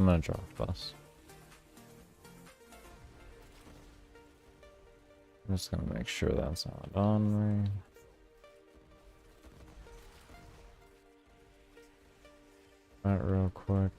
Speaker 2: I'm gonna drop bus. I'm just gonna make sure that's not on me. That real quick.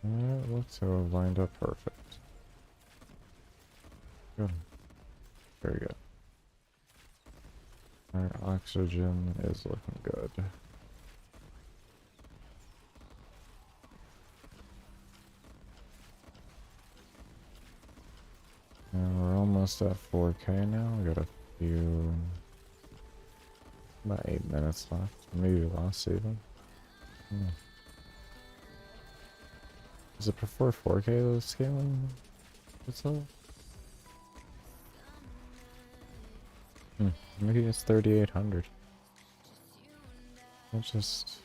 Speaker 2: It looks to have lined up perfect. Good. Very good. Our oxygen is looking good. And we're almost at 4K now. We got a few, about 8 minutes left, maybe less even. Hmm. Does it prefer 4K though scaling itself? Maybe it's 3800. It's just,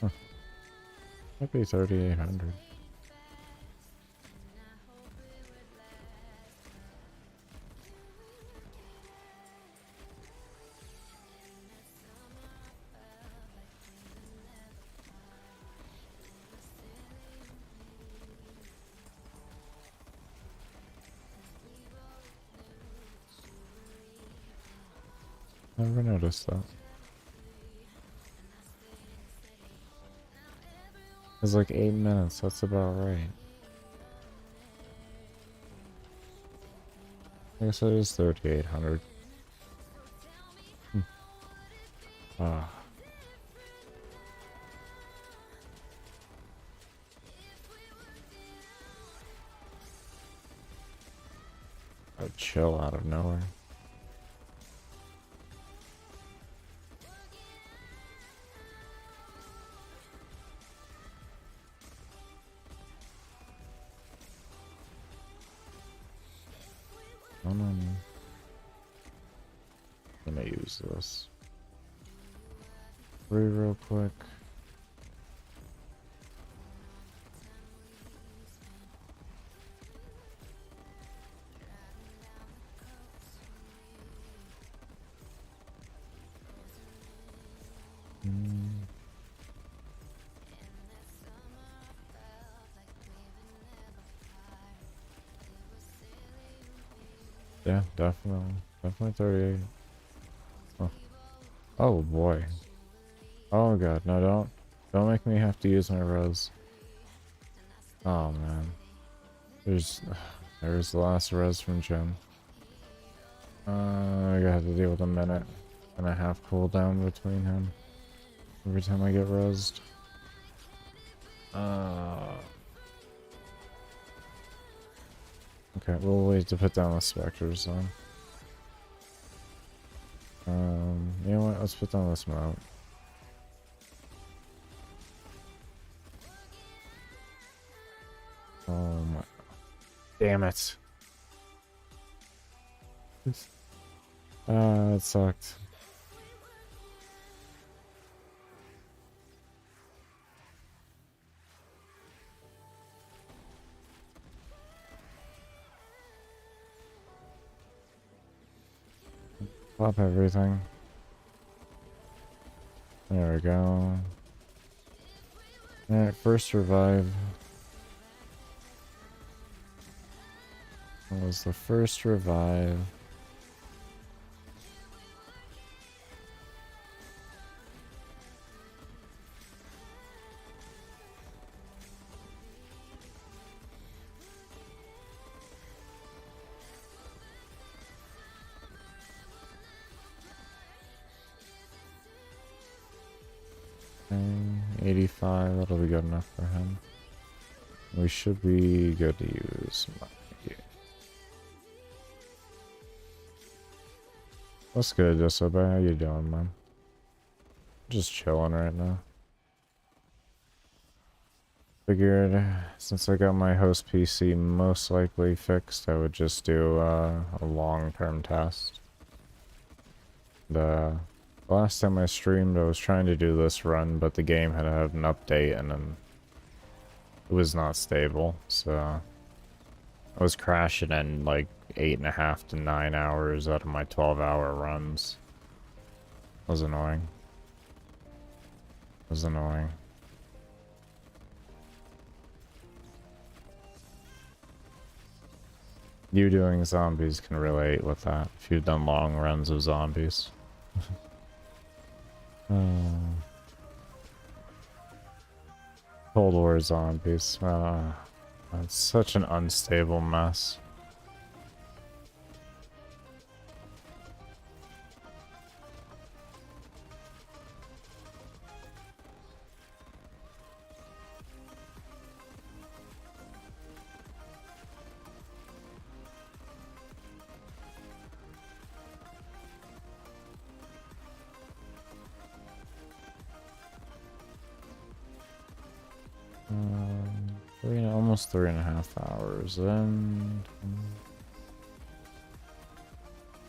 Speaker 2: might be 3800. Never noticed that. It's like 8 minutes, that's about right. I guess it is 3800. Ah. A chill out of nowhere. I'm gonna use this. Real quick. Yeah, definitely. Definitely 38. Oh. Oh boy. Oh god, no, don't make me have to use my res. Oh man. There's the last res from Jim. I gotta have to deal with a minute and a half cooldown between him every time I get resed. Okay, we'll wait to put down the specters then. You know what? Let's put down this mount. Oh my. Damn it. It sucked. Pop everything. There we go. Alright, first revive. That was the first revive. Okay, 85, that'll be good enough for him. We should be good to use. What's good, Disobey? How you doing, man? Just chilling right now. Figured since I got my host PC most likely fixed, I would just do a long-term test. Last time I streamed, I was trying to do this run, but the game had had an update and then it was not stable, so I was crashing in like 8.5 to 9 hours out of my 12-hour runs. It was annoying. It was annoying. You doing zombies can relate with that if you've done long runs of zombies. Cold War zombies. It's such an unstable mess. Almost 3.5 hours, and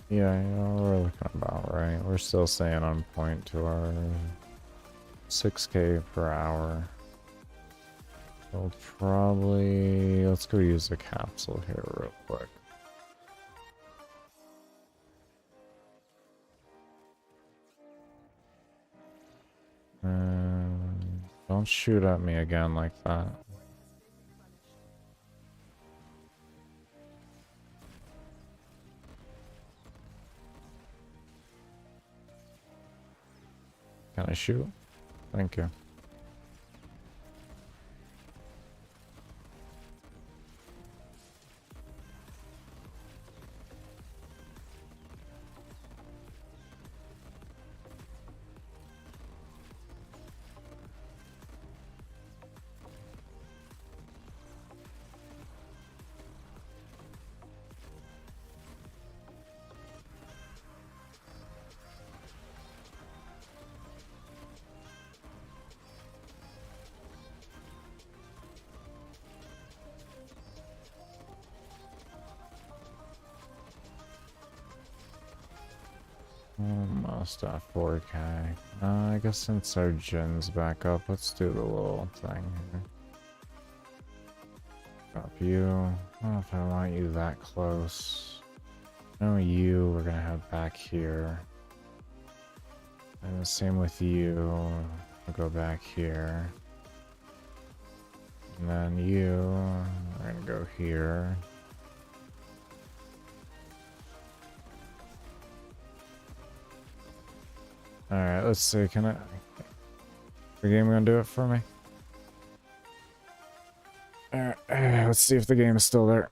Speaker 2: yeah, we're looking about right. We're still staying on point to our 6K per hour. So probably let's go use a capsule here real quick. Don't shoot at me again like that. Can I shoot? Thank you. Almost at 4K. I guess since our gen's back up, let's do the little thing here. Drop you. I don't know if I want you that close. No, you we're gonna have back here. And the same with you. We'll go back here. And then you, we're gonna go here. Alright, let's see, can I... The game gonna do it for me? Alright, let's see if the game is still there.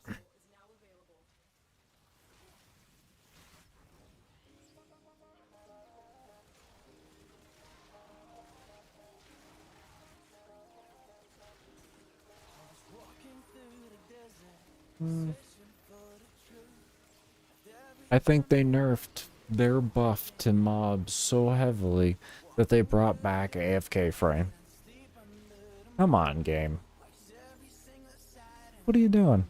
Speaker 2: I think they nerfed their buff to mobs so heavily that they brought back AFK frame. Come on, game. What are you doing?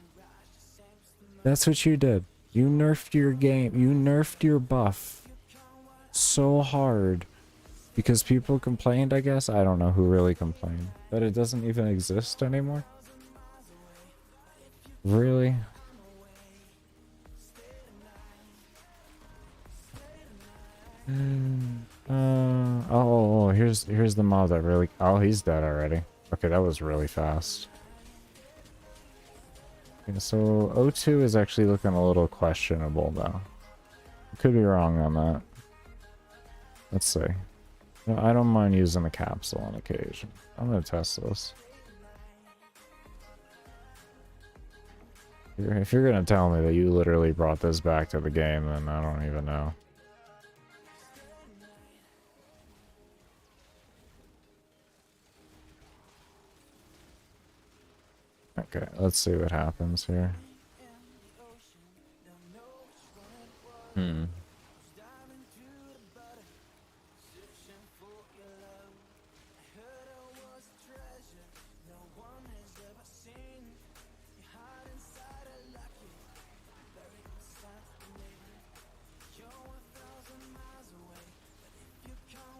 Speaker 2: That's what you did. You nerfed your game. You nerfed your buff so hard because people complained, I guess. I don't know who really complained. That it doesn't even exist anymore? Really? Oh, here's the mob that really... Oh, he's dead already. Okay, that was really fast. Okay, so O2 is actually looking a little questionable, though. I could be wrong on that. Let's see. No, I don't mind using a capsule on occasion. I'm gonna test this. If you're gonna tell me that you literally brought this back to the game, then I don't even know. Okay, let's see what happens here.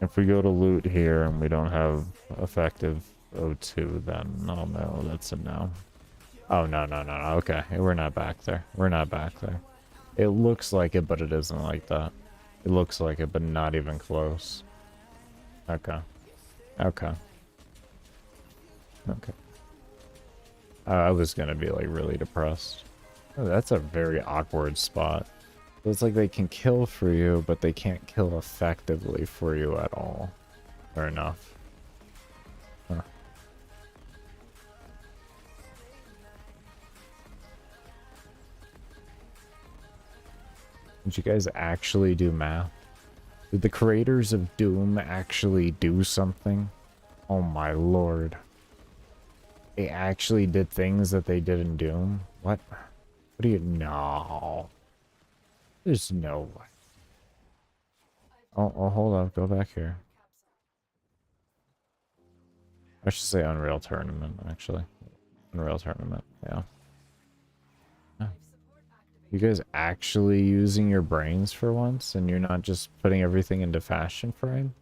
Speaker 2: If we go to loot here and we don't have effective O2, then oh no, that's a no. Oh, no, no, no, no. Okay, we're not back there. We're not back there. It looks like it, but it isn't like that. It looks like it, but not even close. Okay. Okay. Okay. I was gonna be, like, really depressed. Oh, that's a very awkward spot. It's like they can kill for you, but they can't kill effectively for you at all. Fair enough. Huh. Did you guys actually do math? Did the creators of Doom actually do something? Oh my lord. They actually did things that they did in Doom? What? What do you... No. There's no way. Oh, hold up. Go back here. I should say Unreal Tournament, actually. Unreal Tournament, yeah. You guys actually using your brains for once, and you're not just putting everything into fashion frame?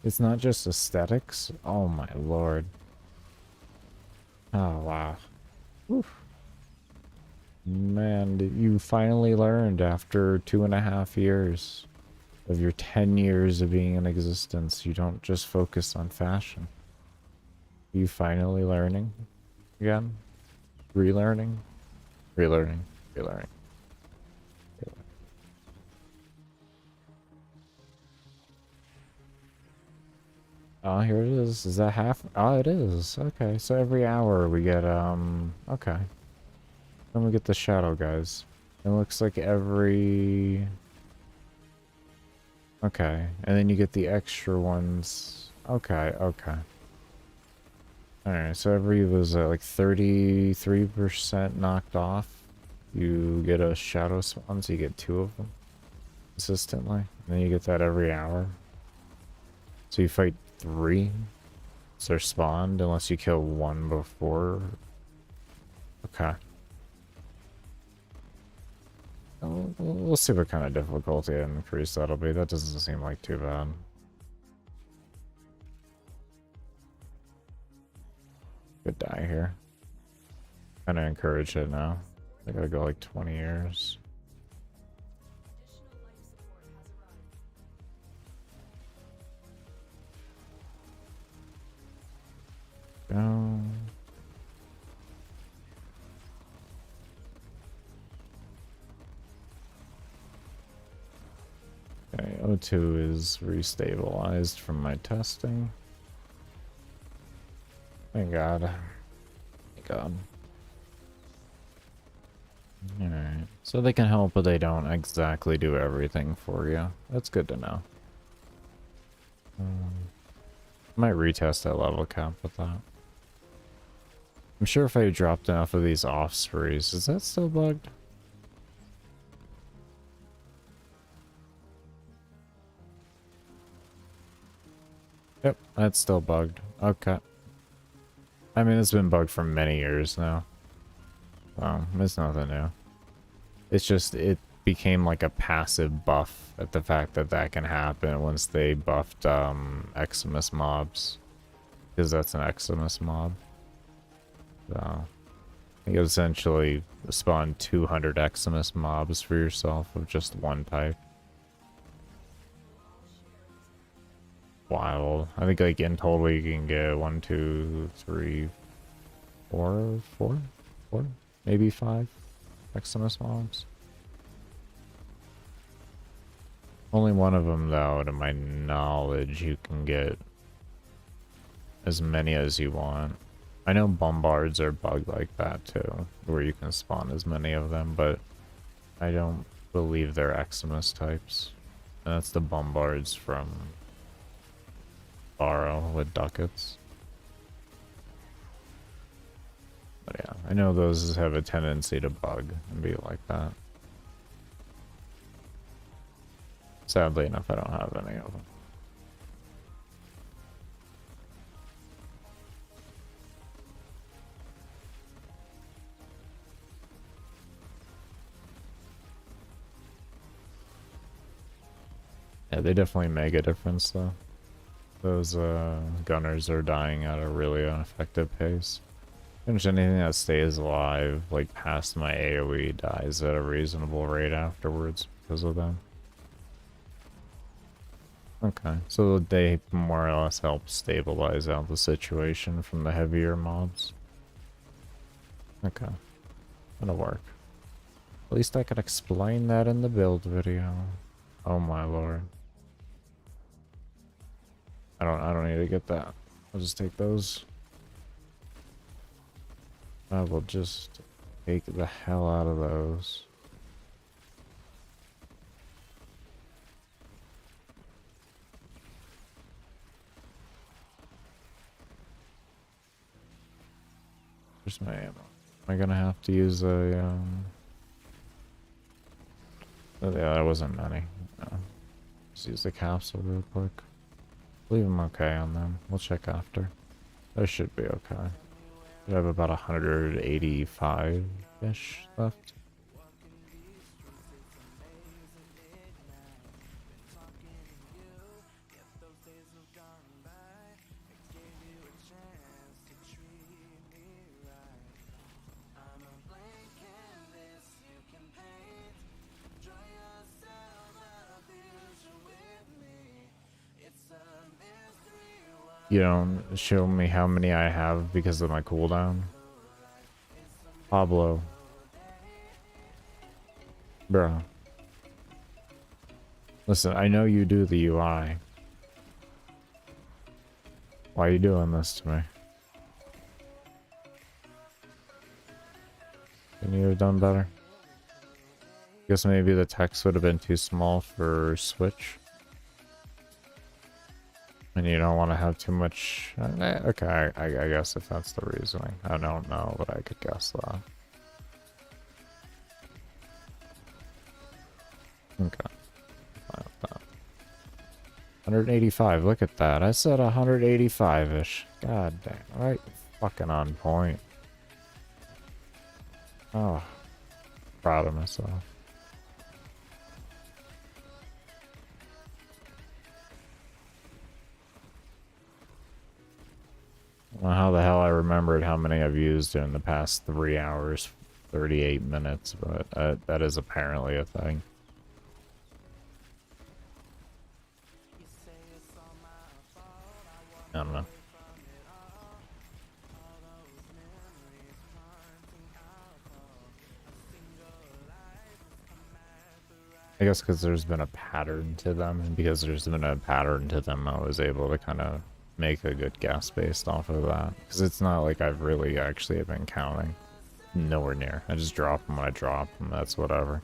Speaker 2: It's not just aesthetics? Oh my lord. Oh wow. Oof. Man, you finally learned after 2.5 years of your 10 years of being in existence. You don't just focus on fashion. You finally learning again? Relearning? Relearning. Relearning. Oh, here it is. Is that half? Oh, it is. Okay, so every hour we get, okay. Then we get the shadow guys. It looks like every... Okay, and then you get the extra ones. Okay, okay. Alright, so every was like 33% knocked off. You get a shadow spawn, so you get 2 of them consistently. And then you get that every hour. So you fight 3. So they're spawned unless you kill 1 before. Okay. We'll see what kind of difficulty and increase that'll be. That doesn't seem like too bad. Could die here. Kind of encourage it now. I gotta go like 20 years. Go. Okay, O2 is restabilized from my testing. Thank God. Thank God. Alright. So they can help, but they don't exactly do everything for you. That's good to know. Might retest that level cap with that. I'm sure if I dropped enough of these offsprees, is that still bugged? Yep, that's still bugged. Okay. I mean, it's been bugged for many years now. It's nothing new. It's just, it became like a passive buff at the fact that that can happen once they buffed, Eximus mobs. Because that's an Eximus mob. So, you essentially spawn 200 Eximus mobs for yourself of just one type. Wild. I think like in total you can get 1, 2, 3, 4, maybe 5 Eximus mobs. Only one of them though, to my knowledge, you can get as many as you want. I know bombards are bugged like that too, where you can spawn as many of them, but I don't believe they're Eximus types. And that's the bombards from Borrow with ducats. But yeah, I know those have a tendency to bug and be like that. Sadly enough, I don't have any of them. Yeah, they definitely make a difference though. Those gunners are dying at a really ineffective pace. Pretty much anything that stays alive, like past my AoE, dies at a reasonable rate afterwards because of them. Okay, so they more or less help stabilize out the situation from the heavier mobs. Okay, that'll work. At least I can explain that in the build video. Oh my lord. I don't need to get that. I'll just take those. I will just take the hell out of those. Where's my ammo? Am I gonna have to use a oh, yeah, that wasn't many. No. Just use the capsule real quick. Leave them okay on them. We'll check after. They should be okay. We have about 185-ish left. You don't show me how many I have because of my cooldown. Pablo. Bro. Listen, I know you do the UI. Why are you doing this to me? Couldn't you have done better? Guess maybe the text would have been too small for Switch. And you don't want to have too much... Okay, I guess if that's the reasoning. I don't know, but I could guess that. Okay. Fine with that. 185, look at that. I said 185-ish. God damn, right fucking on point. Oh, proud of myself. I don't know how the hell I remembered how many I've used in the past 3 hours, 38 minutes, but that is apparently a thing. I don't know. I guess because there's been a pattern to them, and because there's been a pattern to them, I was able to kind of make a good guess based off of that. Because it's not like I've really actually been counting. Nowhere near. I just drop them when I drop them, that's whatever.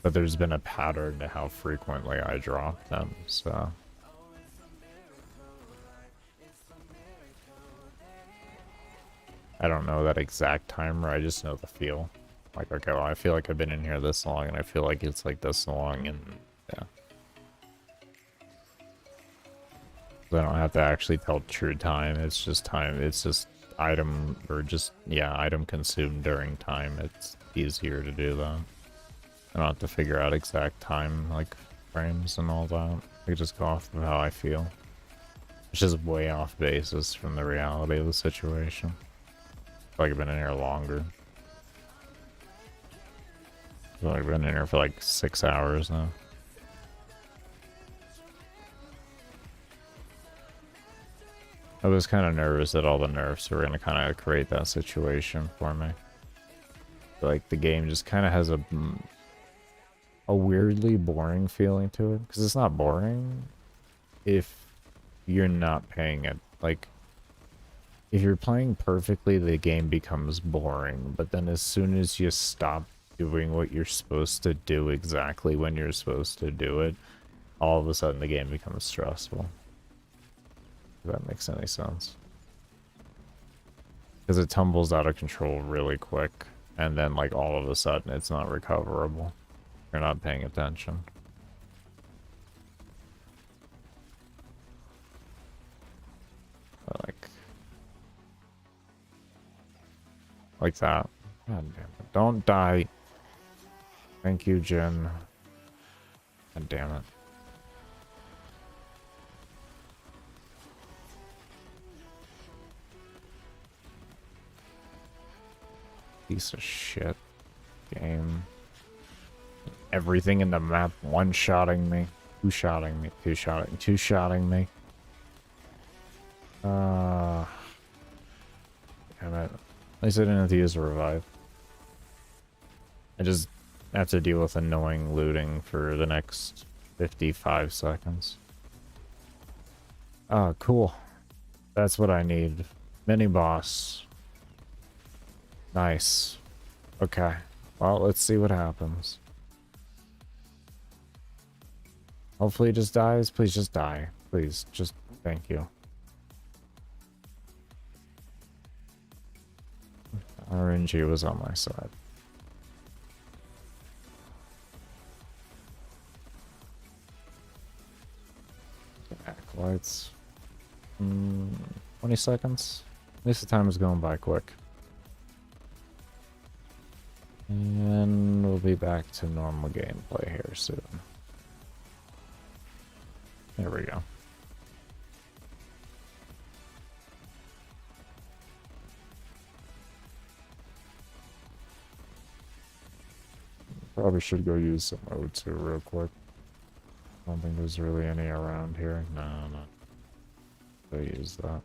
Speaker 2: But there's been a pattern to how frequently I drop them, so... I don't know that exact timer, I just know the feel. Like, okay, well, I feel like I've been in here this long, and I feel like it's like this long, and yeah. So I don't have to actually tell true time, it's just time, it's just item, or just, yeah, item consumed during time. It's easier to do that. I don't have to figure out exact time, like, frames and all that. I just go off of how I feel. Which is way off basis from the reality of the situation. I feel like I've been in here longer. I feel like I've been in here for like 6 hours now. I was kind of nervous that all the nerfs were going to kind of create that situation for me. Like, the game just kind of has a weirdly boring feeling to it. Because it's not boring if you're not paying it. Like, if you're playing perfectly, the game becomes boring. But then as soon as you stop doing what you're supposed to do exactly when you're supposed to do it, all of a sudden the game becomes stressful. If that makes any sense. Because it tumbles out of control really quick, and then like all of a sudden it's not recoverable. You're not paying attention. Like that. God damn it. Don't die. Thank you, Jen. God damn it. Piece of shit game. Everything in the map one-shotting me. Two-shotting me. Two-shotting me. Damn it. At least I didn't have to use a revive. I just have to deal with annoying looting for the next 55 seconds. Oh, cool. That's what I need. Mini boss. Nice. Okay. Well, let's see what happens. Hopefully it just dies. Please just die. Please, just thank you. RNG was on my side. Acolytes. 20 seconds. At least the time is going by quick. And we'll be back to normal gameplay here soon. There we go. Probably should go use some O2 real quick. I don't think there's really any around here. No. Go use that.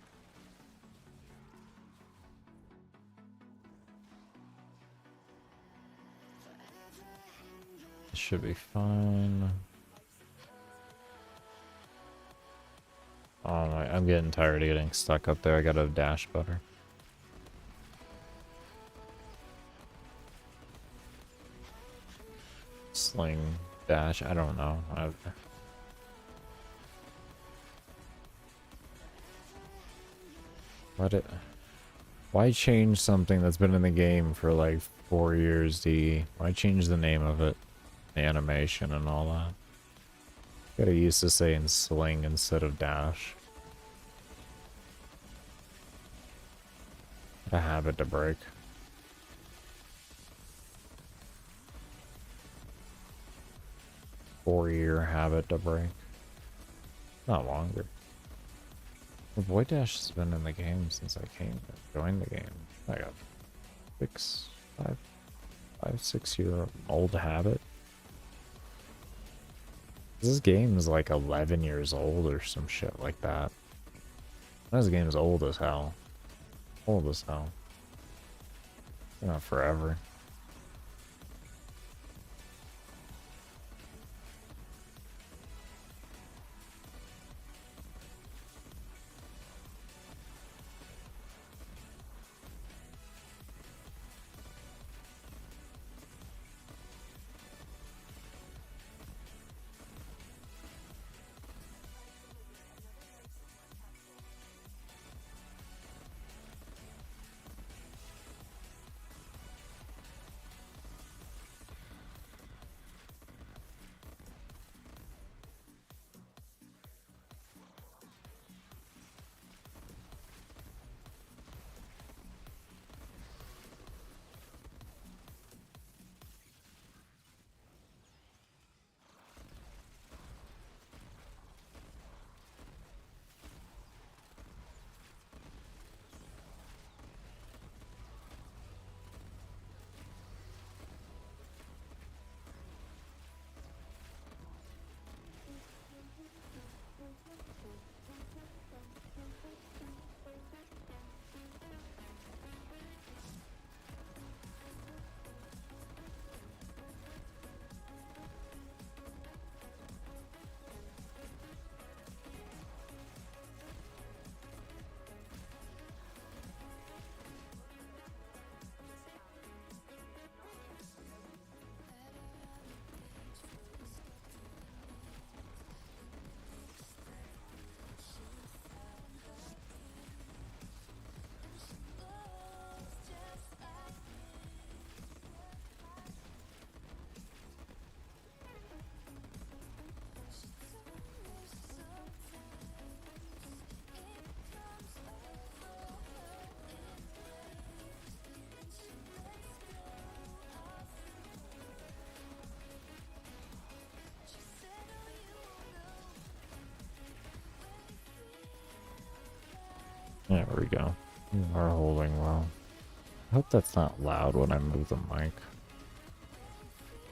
Speaker 2: Should be fine. Oh, I'm getting tired of getting stuck up there. I gotta dash better. Sling, dash, I don't know. Why change something that's been in the game for like 4 years, D? Why change the name of it? The animation and all that. Gotta used to saying sling instead of dash. A habit to break. Four-year habit to break. Not longer. The Void Dash has been in the game since I joined the game. I got 6 year old habit. This game is like 11 years old or some shit like that. This game is old as hell. Old as hell. Not forever. There we go. You are holding well. I hope that's not loud when I move the mic.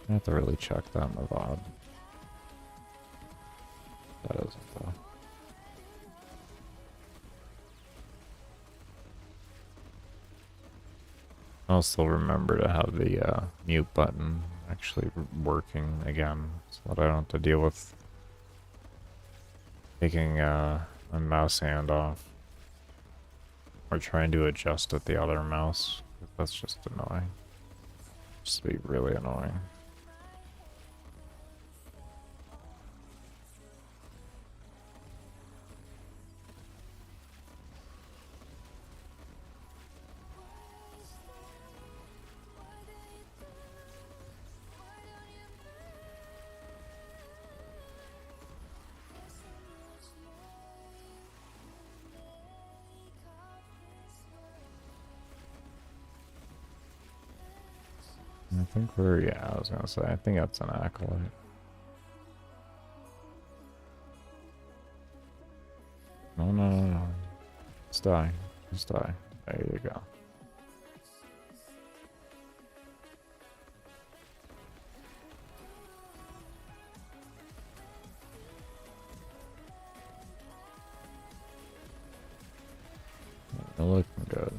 Speaker 2: I have to really check that in the VOD. That isn't though. I'll still remember to have the mute button actually working again so that I don't have to deal with taking my mouse hand off or trying to adjust with the other mouse. That's just annoying. Just be really annoying. I think we're, yeah, I was gonna say, I think that's an acolyte. No, no, no, no. Just die. Just die. There you go. You're looking good.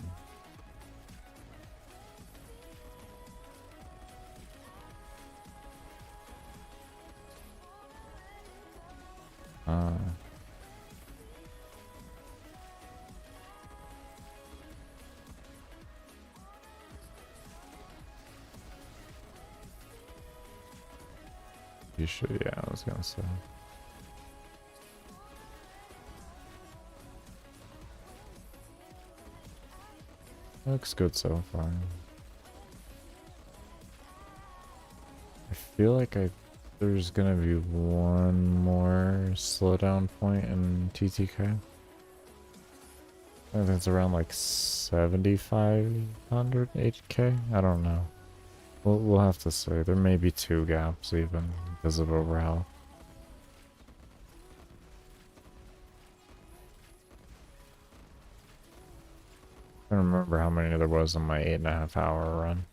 Speaker 2: You should, yeah, I was gonna say. Looks good so far. I feel like there's gonna be one more slowdown point in TTK. I think it's around like 7,500 HK. I don't know. We'll have to see. There may be two gaps even because of overhealth. I don't remember how many there was in my 8.5 hour run.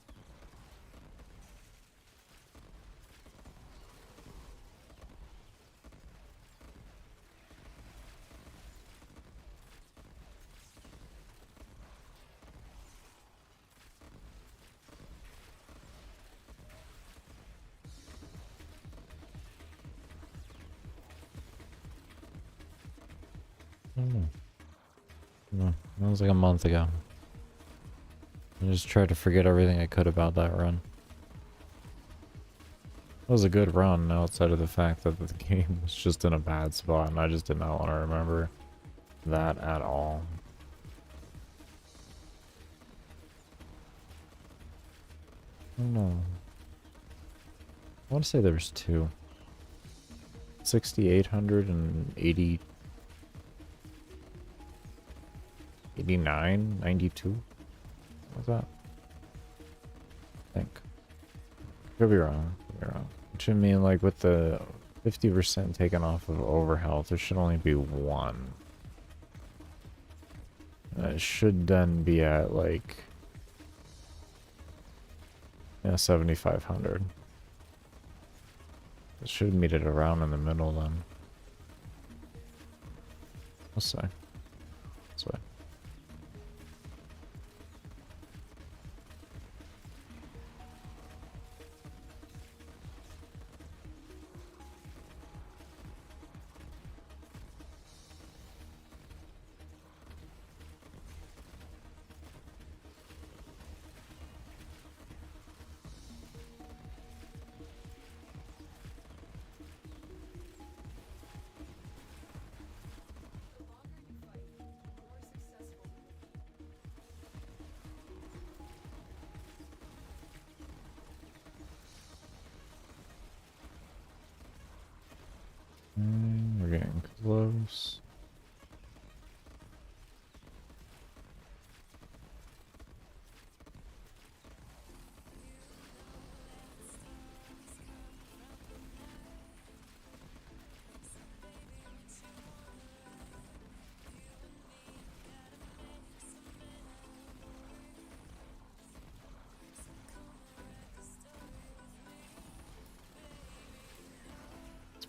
Speaker 2: No, that was like a month ago. I just tried to forget everything I could about that run. It was a good run outside of the fact that the game was just in a bad spot and I just did not want to remember that at all. I don't know. I want to say there was two. 6,800 and 89, 92. What's that? I think. Could be wrong. Could be wrong. Which I mean, like with the 50% taken off of overhealth, there should only be one. It should then be at like, yeah, 7,500. It should meet it around in the middle then. We'll see. This way.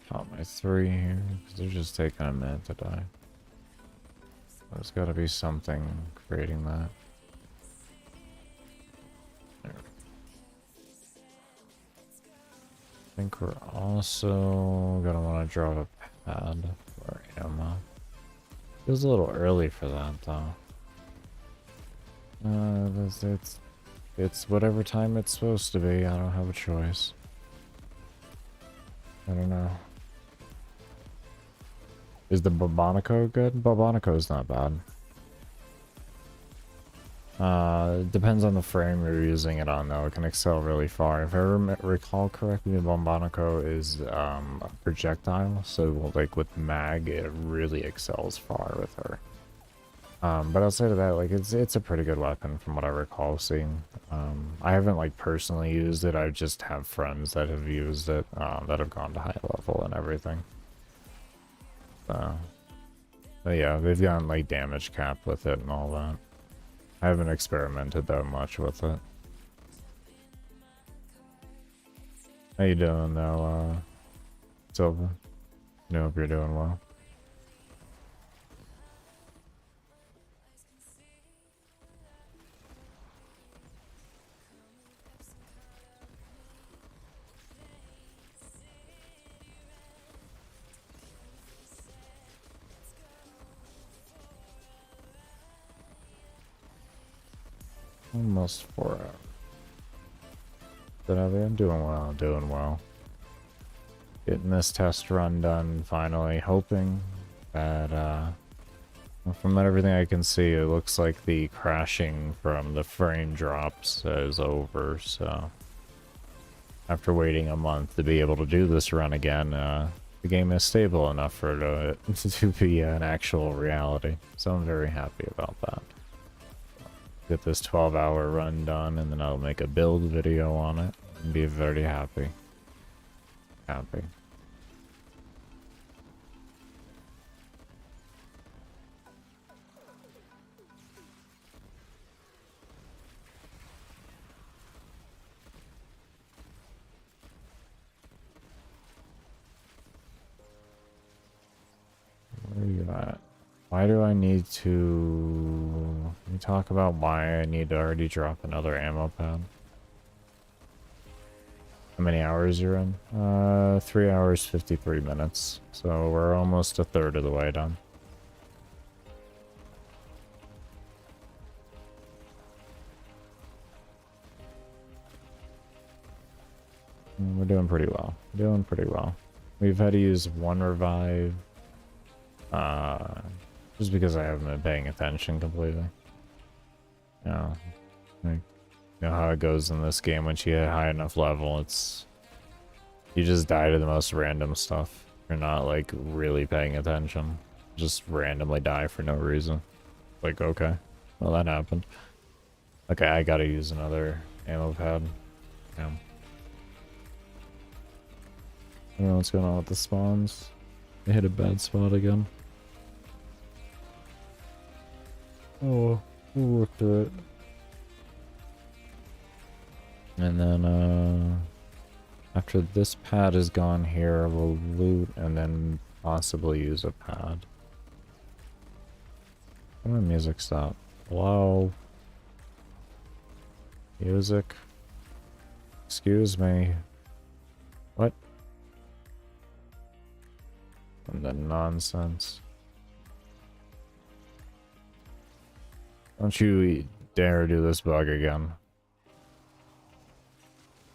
Speaker 2: Pop my 3 here, because they're just taking a minute to die. There's got to be something creating that. There. I think we're also gonna want to draw a pad for ammo. Feels a little early for that though. It's whatever time it's supposed to be. I don't have a choice. I don't know. Is the Bobonico good? Bobonico's not bad. Depends on the frame you're using it on though. It can excel really far. If I recall correctly, the Bobonico is a projectile, so like with mag, it really excels far with her. But outside of that, like it's a pretty good weapon from what I recall seeing. I haven't like personally used it. I just have friends that have used it, that have gone to high level and everything. But yeah, they've gotten like damage cap with it and all that. I haven't experimented that much with it. How you doing though, Silva? I hope you're doing well. Almost 4 hours. But I'm doing well, doing well. Getting this test run done finally, hoping that, well, from everything I can see, it looks like the crashing from the frame drops is over, so after waiting a month to be able to do this run again, the game is stable enough for it to be an actual reality, so I'm very happy about that. Get this 12-hour run done, and then I'll make a build video on it and be very happy. Happy. Where are you at? Why do I need to... Can you talk about why I need to already drop another ammo pad? How many hours you're in? 3 hours, 53 minutes. So we're almost a third of the way done. We're doing pretty well. Doing pretty well. We've had to use 1 revive. Just because I haven't been paying attention completely. Like, you know how it goes in this game. Once you hit a high enough level, it's... You just die to the most random stuff. You're not, like, really paying attention. Just randomly die for no reason. Like, okay. Well, that happened. Okay, I gotta use another ammo pad. Yeah. I don't know what's going on with the spawns. I hit a bad spot again. Oh, we'll work through it. And then, after this pad is gone here, we'll loot and then possibly use a pad. Why my music stop? Hello? Music? Excuse me. What? And then nonsense. Don't you dare do this bug again.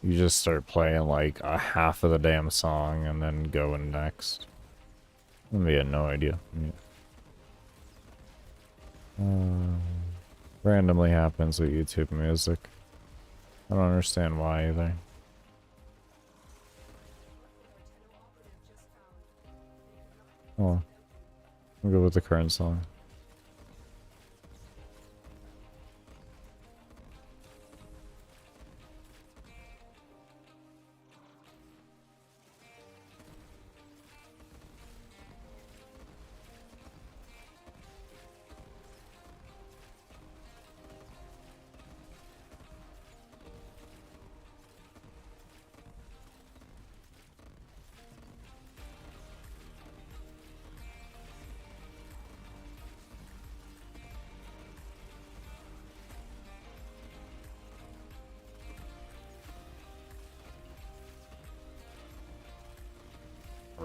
Speaker 2: You just start playing like a half of the damn song and then going next. I had no idea. Randomly happens with YouTube music. I don't understand why either. Oh, I'll go with the current song.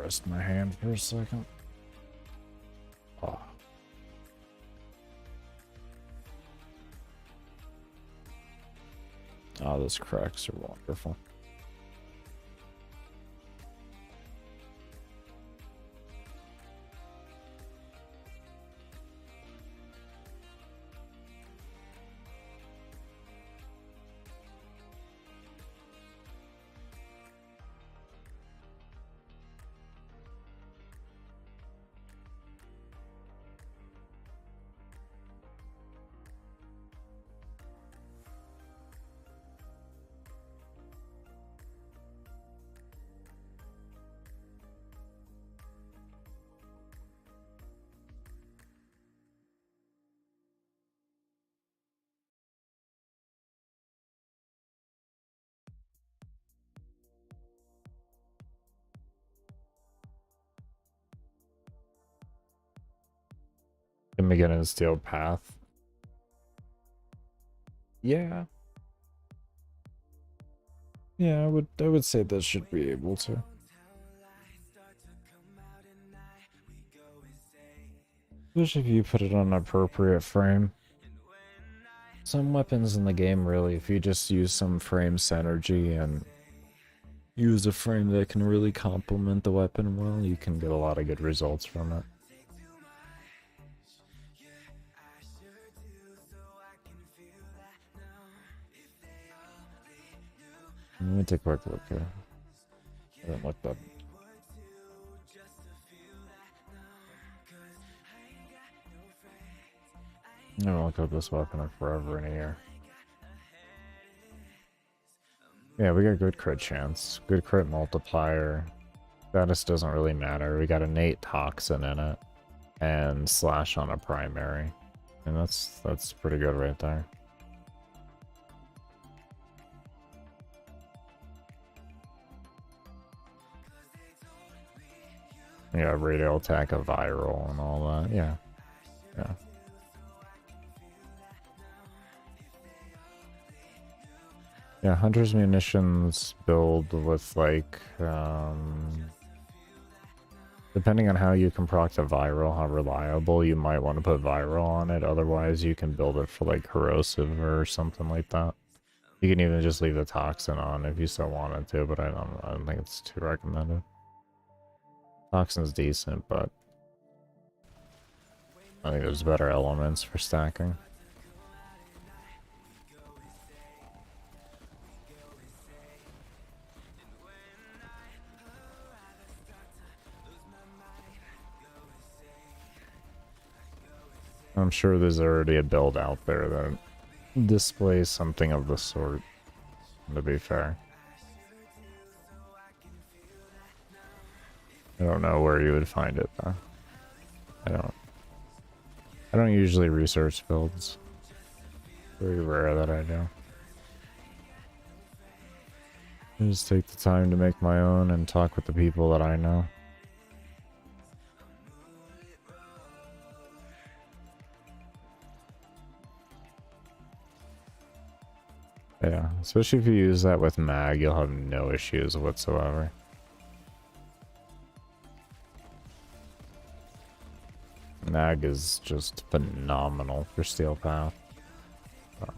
Speaker 2: rest my hand for a second. Oh. Oh, those cracks are wonderful. Can we get in a steel path? Yeah. Yeah, I would say that should be able to. Especially if you put it on an appropriate frame. Some weapons in the game, really, if you just use some frame synergy and use a frame that can really complement the weapon well, you can get a lot of good results from it. Let me take a quick look here. I haven't looked up. I haven't looked up this weapon in forever in a year. Yeah, we got good crit chance, good crit multiplier. Status doesn't really matter. We got innate toxin in it, and slash on a primary, and that's pretty good right there. Yeah, radial attack, a viral, and all that. Yeah, yeah. Yeah, Hunter's Munitions build with, like, depending on how you can proc to viral, how reliable, you might want to put viral on it. Otherwise, you can build it for, like, corrosive or something like that. You can even just leave the toxin on if you still wanted to, but I don't think it's too recommended. Toxin's decent, but I think there's better elements for stacking. I'm sure there's already a build out there that displays something of the sort, to be fair. I don't know where you would find it, though. I don't usually research builds. Very rare that I do. I just take the time to make my own and talk with the people that I know. Yeah, especially if you use that with mag, you'll have no issues whatsoever. Mag is just phenomenal for Steel Path. So.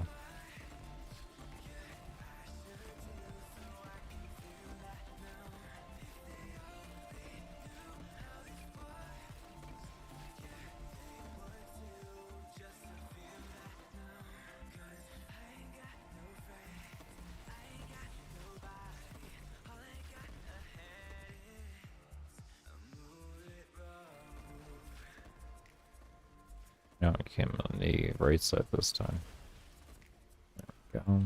Speaker 2: No, it came on the right side this time. There we go.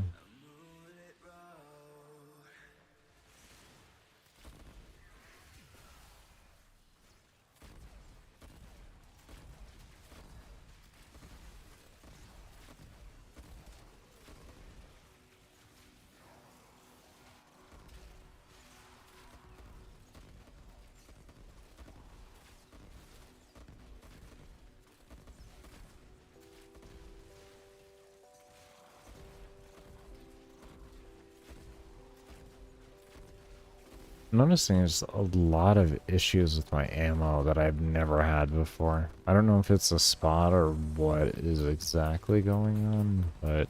Speaker 2: noticing there's a lot of issues with my ammo that I've never had before. I don't know if it's a spot or what is exactly going on, but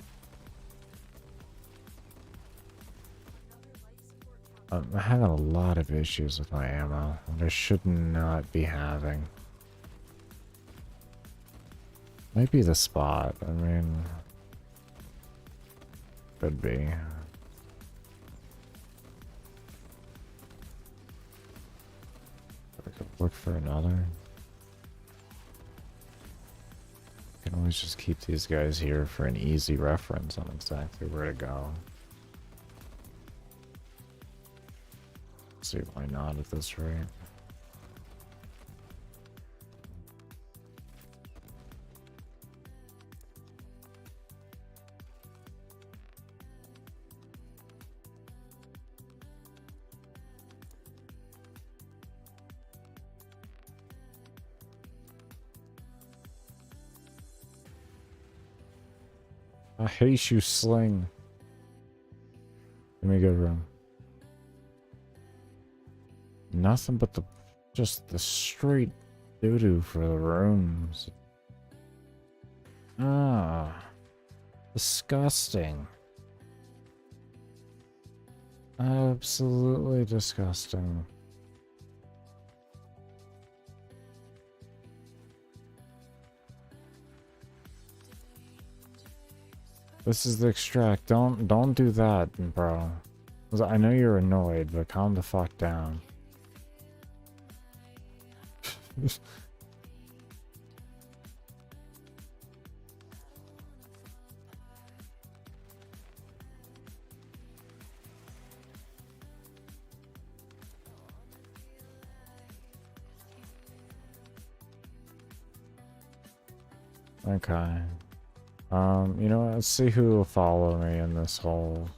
Speaker 2: I'm having a lot of issues with my ammo that I should not be having. Might be the spot. I mean, could be. I could look for another. I can always just keep these guys here for an easy reference on exactly where to go. See, why not at this rate? I hate you, Sling. Give me a good room. Nothing but just the straight doo-doo for the rooms. Ah. Disgusting. Absolutely disgusting. This is the extract. Don't do that, bro. I know you're annoyed, but calm the fuck down. Okay. You know what? Let's see who will follow me in this whole...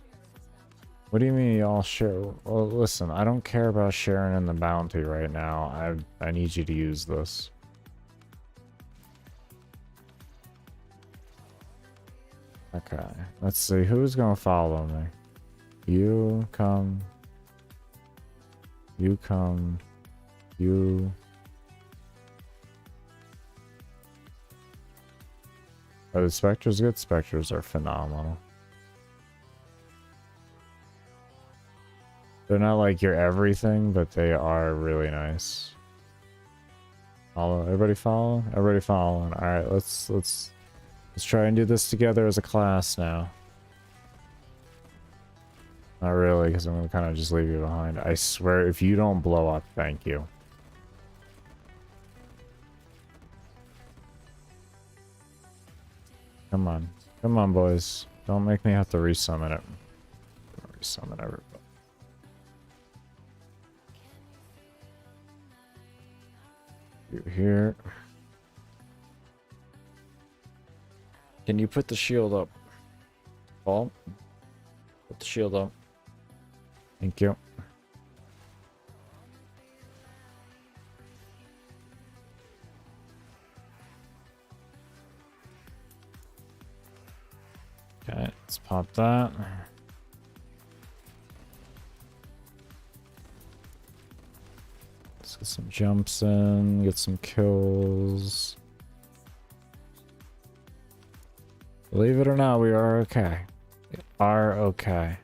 Speaker 2: What do you mean y'all share? Well, listen, I don't care about sharing in the bounty right now. I need you to use this. Okay. Let's see. Who's gonna follow me? You come. You come. You... Are the specters good? Specters are phenomenal. They're not like your everything, but they are really nice. Follow. Everybody follow? Everybody following. Alright, let's try and do this together as a class now. Not really, because I'm gonna kind of just leave you behind. I swear, if you don't blow up, thank you. Come on. Come on, boys. Don't make me have to resummon it. Resummon everybody. You here. Can you put the shield up? Paul? Put the shield up. Thank you. Okay, let's pop that. Let's get some jumps in, get some kills. Believe it or not, we are okay. We are okay.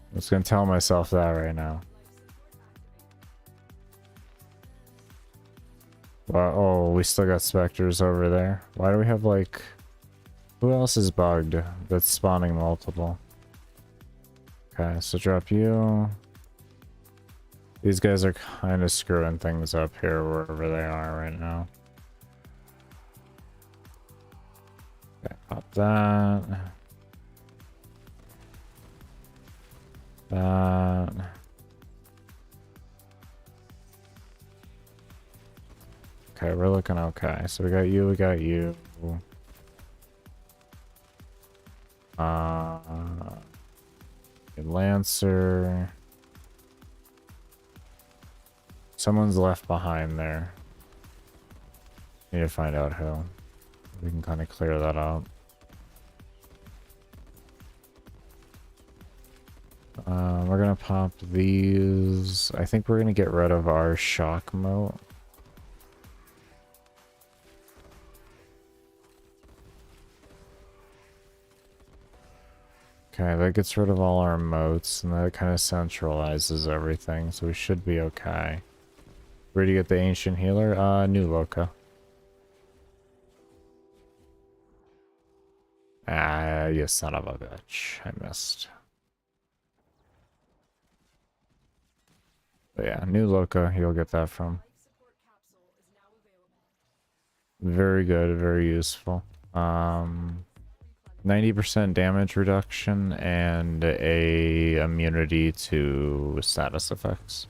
Speaker 2: I'm just gonna tell myself that right now. Well, oh, we still got specters over there. Why do we have like... Who else is bugged that's spawning multiple? Okay, so drop you. These guys are kind of screwing things up here wherever they are right now. Okay, pop that. That. Okay, we're looking okay. So we got you, we got you. Lancer. Someone's left behind there. Need to find out who. We can kind of clear that up. We're gonna pop these. I think we're gonna get rid of our shock moat. Okay, that gets rid of all our moats, and that kind of centralizes everything, so we should be okay. Where do you get the ancient healer? New Loca. Ah, you son of a bitch. I missed. But yeah, New Loca, you'll get that from. Very good, very useful. 90% damage reduction and a immunity to status effects.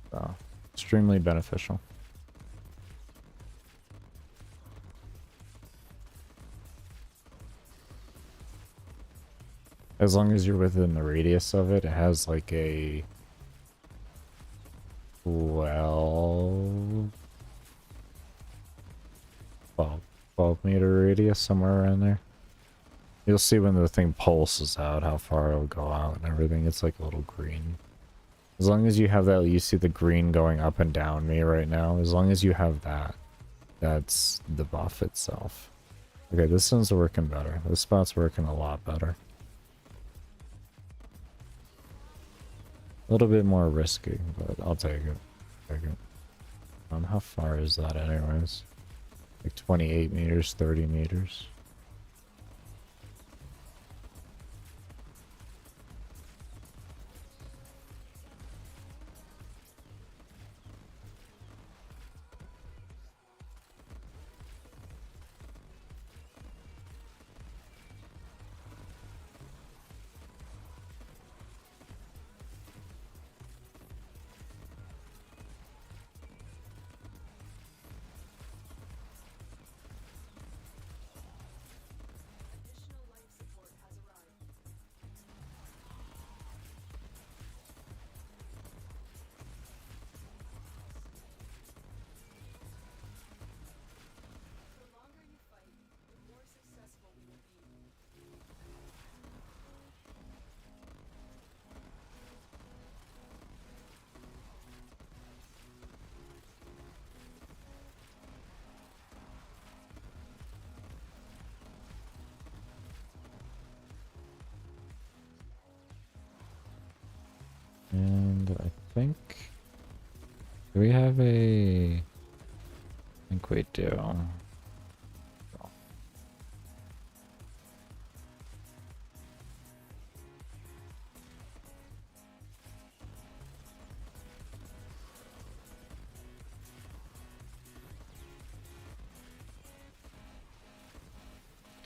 Speaker 2: So, extremely beneficial. As long as you're within the radius of it, it has like a 12 meter radius, somewhere around there. You'll see when the thing pulses out how far it'll go out and everything. It's like a little green. As long as you have that, you see the green going up and down me right now. As long as you have that, that's the buff itself. Okay, this one's working better. This spot's working a lot better. A little bit more risky, but I'll take it. Take it. How far is that anyways? Like 28 meters, 30 meters. And I think... Do we have a... I think we do.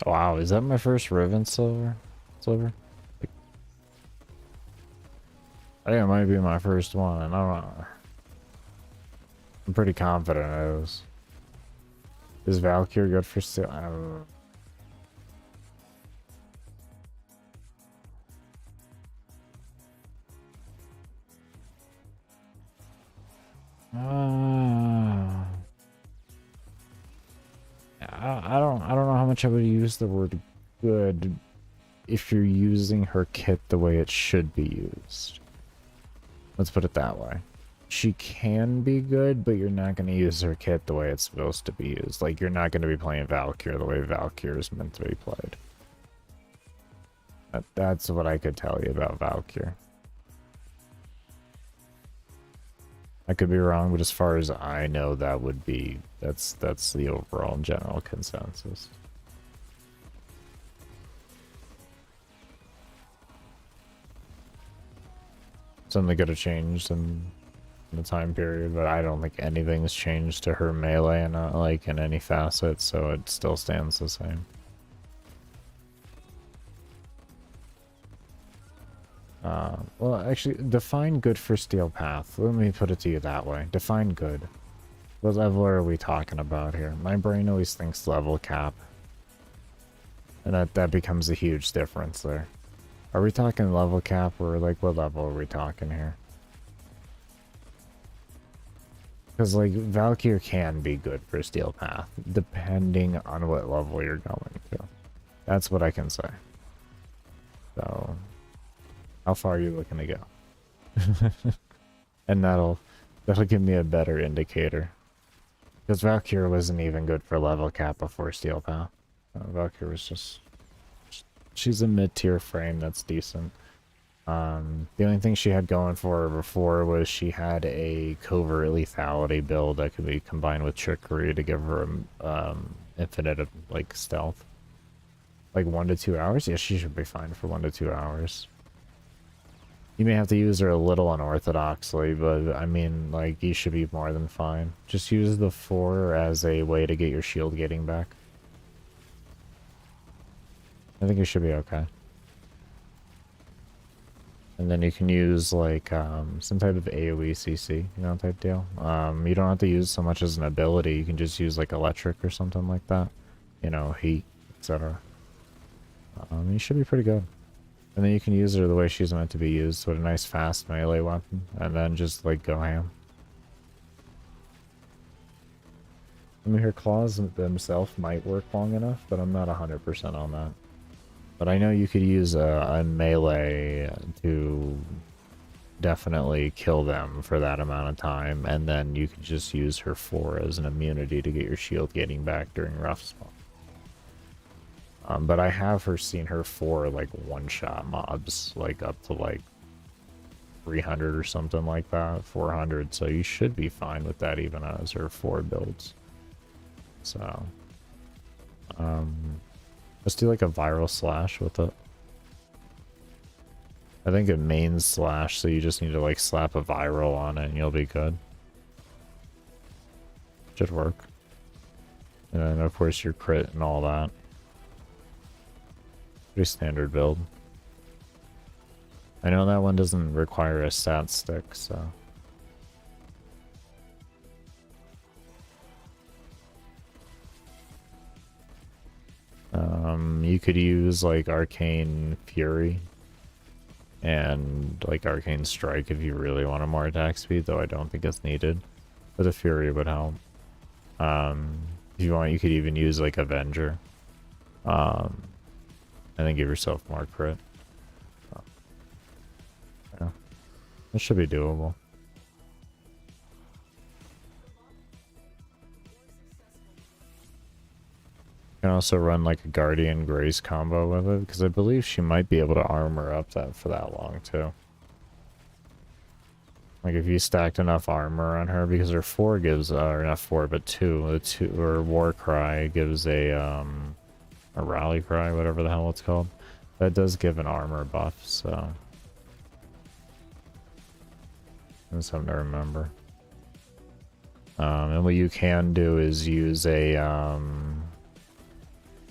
Speaker 2: Wow, is that my first Riven silver? Like, I think it might be my first one. I don't know. I'm pretty confident it is. Is Valkyrie good for steel? I don't know. I don't know how much I would use the word good if you're using her kit the way it should be used. Let's put it that way. She can be good, but you're not going to use her kit the way it's supposed to be used. Like, you're not going to be playing Valkyrie the way Valkyrie is meant to be played. That's what I could tell you about Valkyrie. I could be wrong, but as far as I know, that would be... That's the overall general consensus. Something could have changed in the time period, but I don't think anything's changed to her melee and not like in any facet, so it still stands the same. Well, actually, define good for Steel Path. Let me put it to you that way. Define good. What level are we talking about here? My brain always thinks level cap. And that becomes a huge difference there. Are we talking level cap, or like what level are we talking here? Because like Valkyrie can be good for Steel Path, depending on what level you're going to. That's what I can say. So How far are you looking to go? And that'll give me a better indicator. Because Valkyrie wasn't even good for level cap before Steel Path. Valkyrie was just... She's a mid-tier frame that's decent. The only thing she had going for her before was she had a covert lethality build that could be combined with trickery to give her infinite like stealth. Like 1 to 2 hours? Yeah, she should be fine for 1 to 2 hours. You may have to use her a little unorthodoxly, but I mean, like, you should be more than fine. Just use the 4 as a way to get your shield getting back. I think you should be okay. And then you can use, like, some type of AoE CC, you know, type deal. You don't have to use so much as an ability. You can just use, like, electric or something like that. You know, heat, etc. You should be pretty good. And then you can use her the way she's meant to be used, with a nice fast melee weapon. And then just, like, go ham. I mean, her claws themselves might work long enough, but I'm not 100% on that. But I know you could use a melee to definitely kill them for that amount of time, and then you could just use her 4 as an immunity to get your shield getting back during rough spot. But I have seen her 4 like one-shot mobs, like up to like 300 or something like that, 400. So you should be fine with that even as her 4 builds. So, let's do like a viral slash with it. I think it mains slash, so you just need to like slap a viral on it and you'll be good. Should work. And then of course your crit and all that. Pretty standard build. I know that one doesn't require a stat stick, so... you could use like Arcane Fury and like Arcane Strike if you really want a more attack speed, though I don't think it's needed. But the Fury would help. If you want, you could even use like Avenger. And then give yourself more crit. Yeah. That should be doable. You can also run like a Guardian Grace combo with it, because I believe she might be able to armor up that for that long too. Like if you stacked enough armor on her, because her 4 gives, or not 4, but 2, the 2, or War Cry gives a Rally Cry, whatever the hell it's called. That does give an armor buff, so. That's something to remember. And what you can do is use a,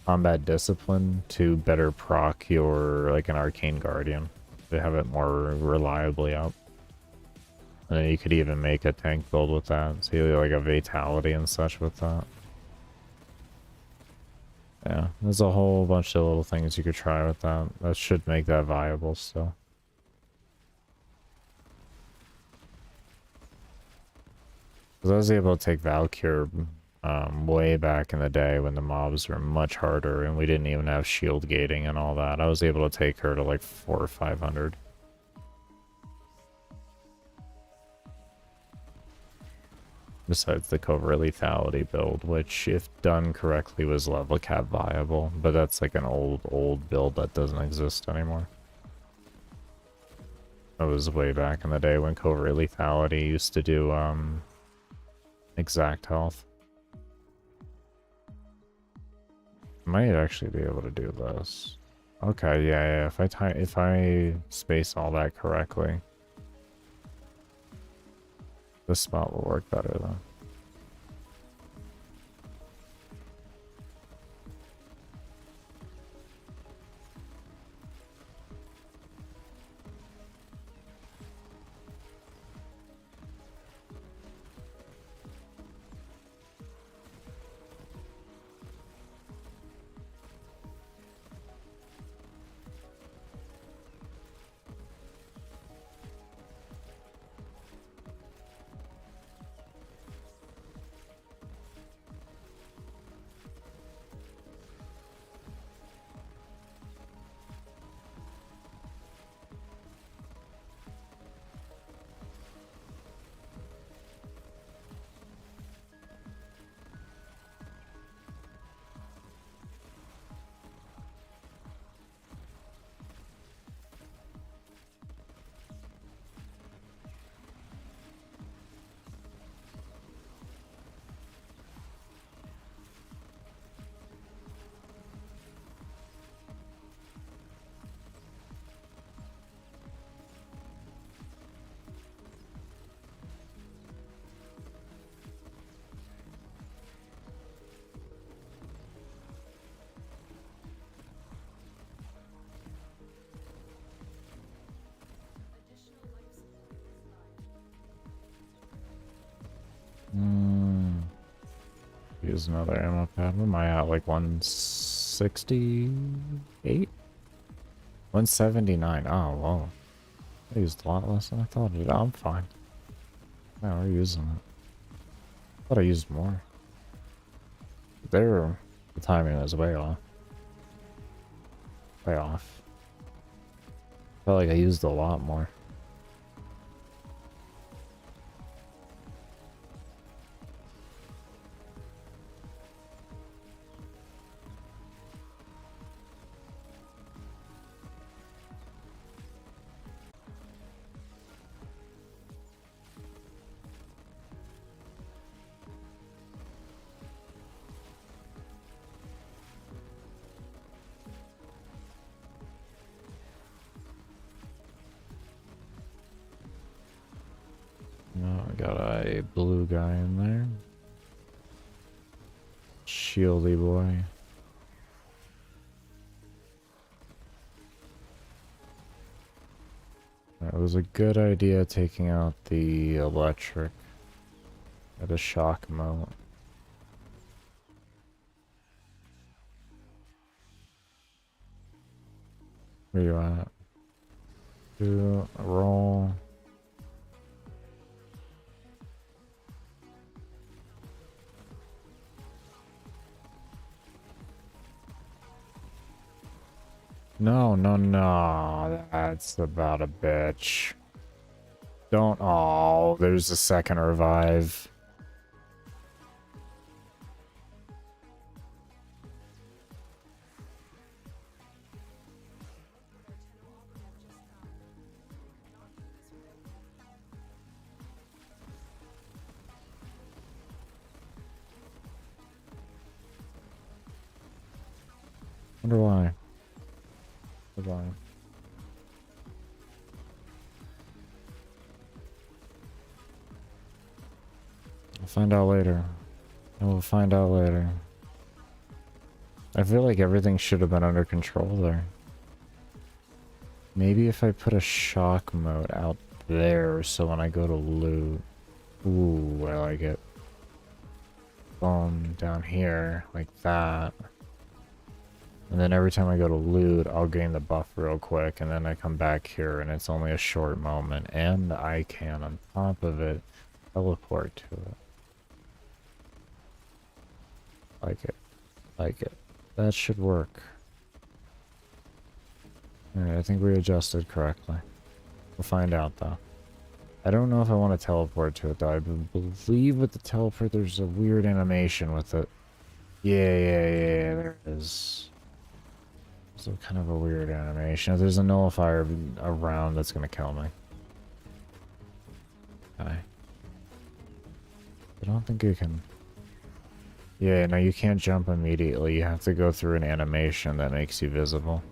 Speaker 2: Combat Discipline to better proc your, like, an Arcane Guardian, to have it more reliably up. And then you could even make a tank build with that, so you have, like, a Vitality and such with that. Yeah, there's a whole bunch of little things you could try with that. That should make that viable still. Because I was able to take Valkyrie way back in the day when the mobs were much harder and we didn't even have shield gating and all that. I was able to take her to like 400 or 500. Besides the covert lethality build, which if done correctly was level cap viable, but that's like an old build that doesn't exist anymore. That was way back in the day when covert lethality used to do exact health. Might actually be able to do this. Okay, yeah. If I space all that correctly, this spot will work better though. Use another ammo pad. What am I at? Like 168? 179. Oh, whoa. I used a lot less than I thought. I'm fine. Yeah, we're using it. I thought I used more. The timing was way off. Way off. Felt like I used a lot more. No, I got a blue guy in there. Shieldy boy. It was a good idea taking out the electric at a shock mode. Where you at? Do a roll. No, no, no. That's about a bitch. Don't. Oh, there's a second revive. Wonder why. Why? I'll find out later. I will find out later. I feel like everything should have been under control there. Maybe if I put a shock mode out there, so when I go to loot... Ooh, I like it. Boom, down here, like that. And then every time I go to loot, I'll gain the buff real quick, and then I come back here, and it's only a short moment. And I can, on top of it, teleport to it. Like it. Like it. That should work. Alright, I think we adjusted correctly. We'll find out, though. I don't know if I want to teleport to it, though. I believe with the teleport, there's a weird animation with it. Yeah, there it is. So kind of a weird animation. If there's a nullifier around, that's gonna kill me. Okay. I don't think you can... Yeah, no, you can't jump immediately. You have to go through an animation that makes you visible.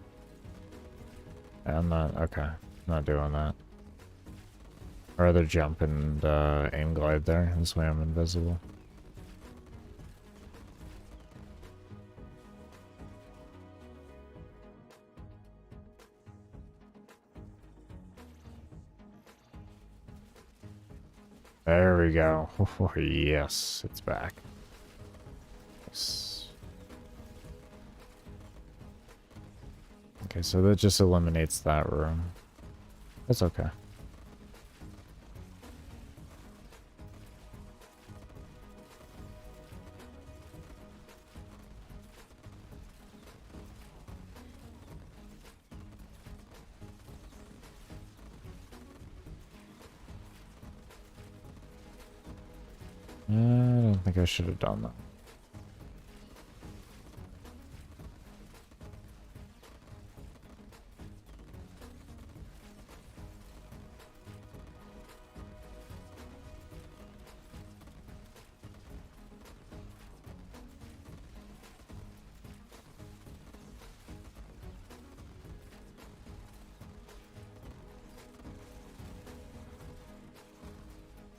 Speaker 2: I'm not... Okay. I'm not doing that. I'd rather jump and aim glide there. This way I'm invisible. There we go. Oh, yes, it's back. Yes. Okay, so that just eliminates that room. That's okay. I don't think I should have done that.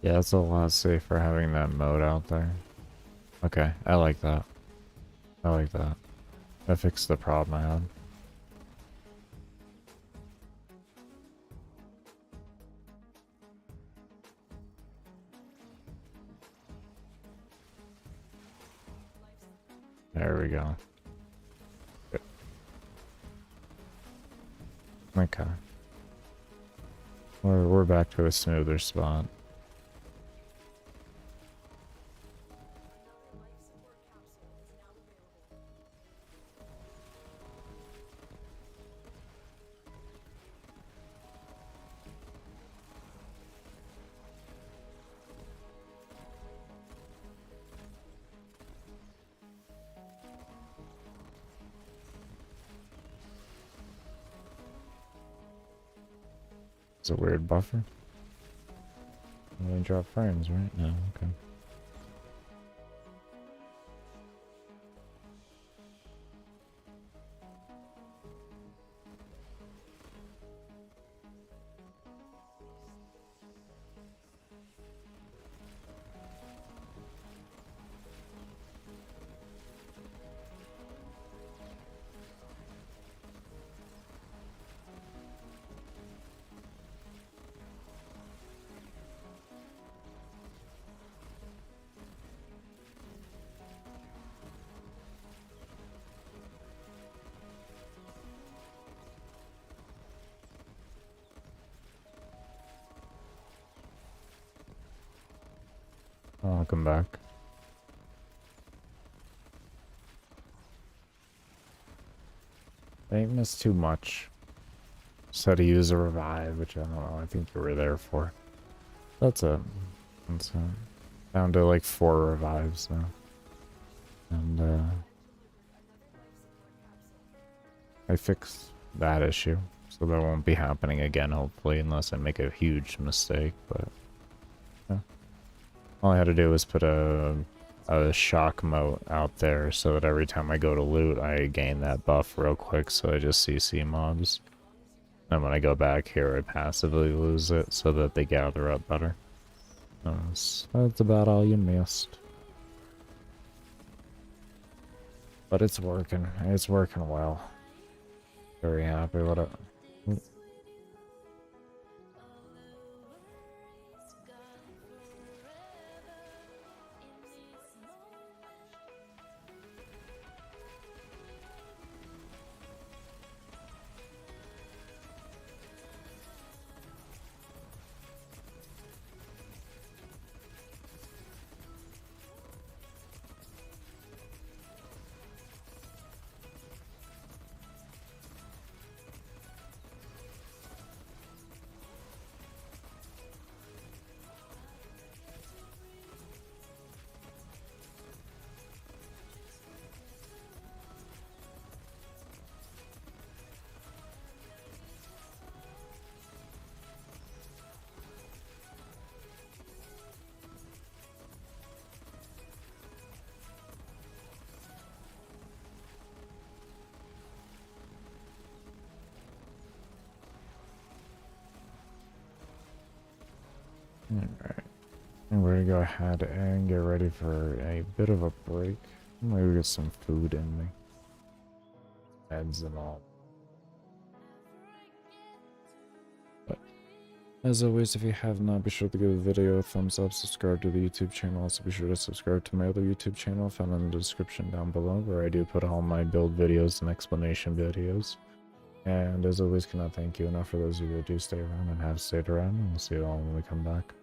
Speaker 2: Yeah, it's a lot safer having that mode out there. Okay, I like that. I like that. That fixed the problem I had. we go. Good. Okay. We're back to a smoother spot. It's a weird buffer. Only drop frames, right? No, okay. I'll come back. I ain't missed too much. Just had to use a revive, which I don't know, I think you were there for. That's it. That's down to like 4 revives now. And I fixed that issue. So that won't be happening again, hopefully, unless I make a huge mistake, but yeah. All I had to do was put a shock moat out there so that every time I go to loot, I gain that buff real quick, so I just CC mobs. And when I go back here, I passively lose it so that they gather up better. That's about all you missed. But it's working. It's working well. Very happy with it. Alright. And we're gonna go ahead and get ready for a bit of a break. Maybe get some food in me. Meds and all. But as always, if you have not, be sure to give the video a thumbs up, subscribe to the YouTube channel. Also be sure to subscribe to my other YouTube channel found in the description down below, where I do put all my build videos and explanation videos. And as always, cannot thank you enough for those of you that do stay around and have stayed around. And we'll see you all when we come back.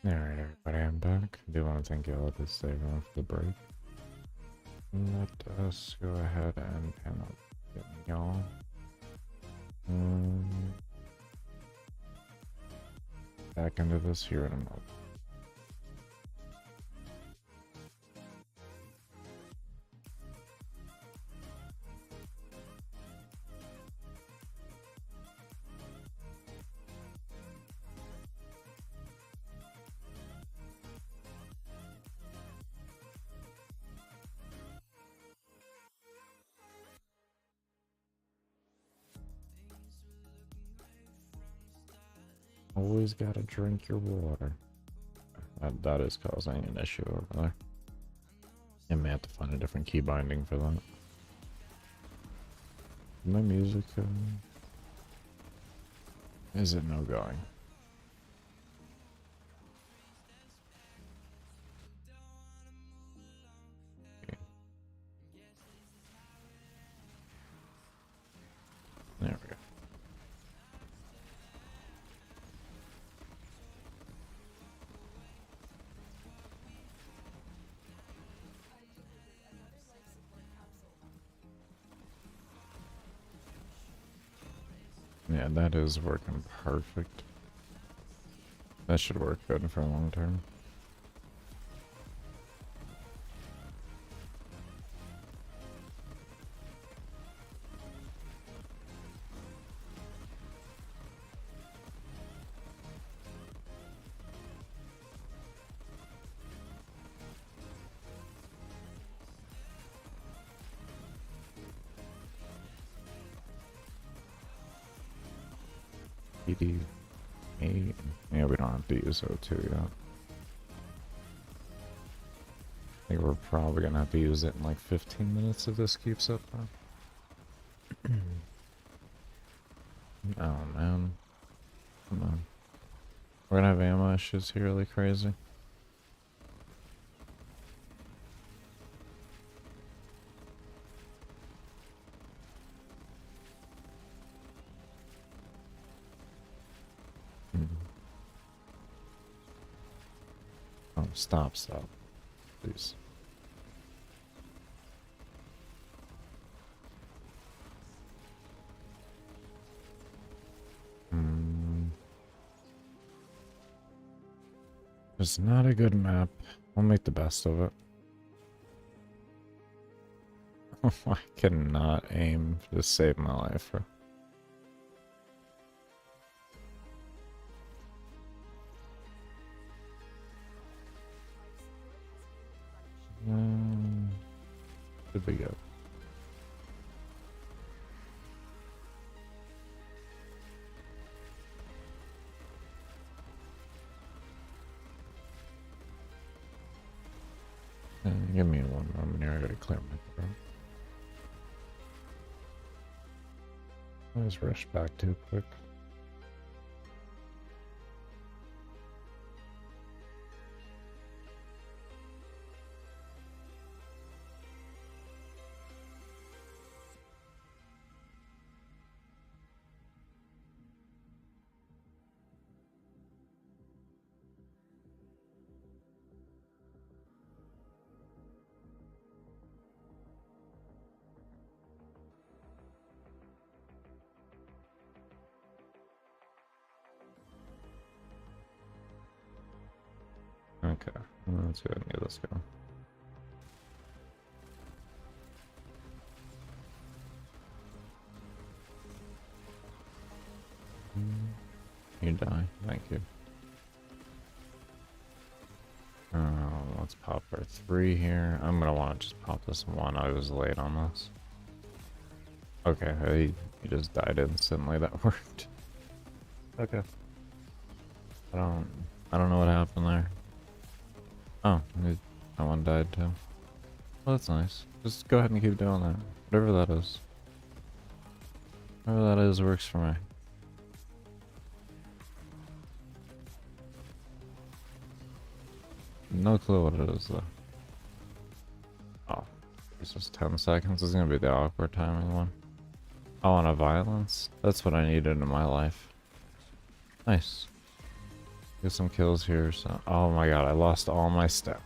Speaker 2: Alright, everybody, I'm back. I do want to thank you all to stay around for the break. Let us go ahead and panel y'all. Back into this here in a moment. Always gotta drink your water. That is causing an issue over there. I may have to find a different key binding for that. My music, is it no going? Okay. There we go. Yeah, that is working perfect. That should work good for a long term. PD 8. Yeah, we don't have to use O2 yet. I think we're probably gonna have to use it in like 15 minutes if this keeps up. Oh man. Come on. We're gonna have ammo issues here really crazy. Oh, stop, please. It's not a good map. I'll make the best of it. I cannot aim to save my life. Should be good. Give me one moment here. I gotta clear my throat. I just rush back too quick. Okay, let's go ahead and get this going. You die, thank you. Let's pop our 3 here. I'm gonna want to just pop this 1. I was late on this. Okay, he just died instantly. That worked. Okay. I don't know what happened there. Oh, that one died too. Well, that's nice. Just go ahead and keep doing that. Whatever that is. Whatever that is works for me. No clue what it is though. Oh, it's just 10 seconds. This is gonna be the awkward timing one. I want a violence. That's what I needed in my life. Nice. Get some kills here. So, oh my god, I lost all my stuff.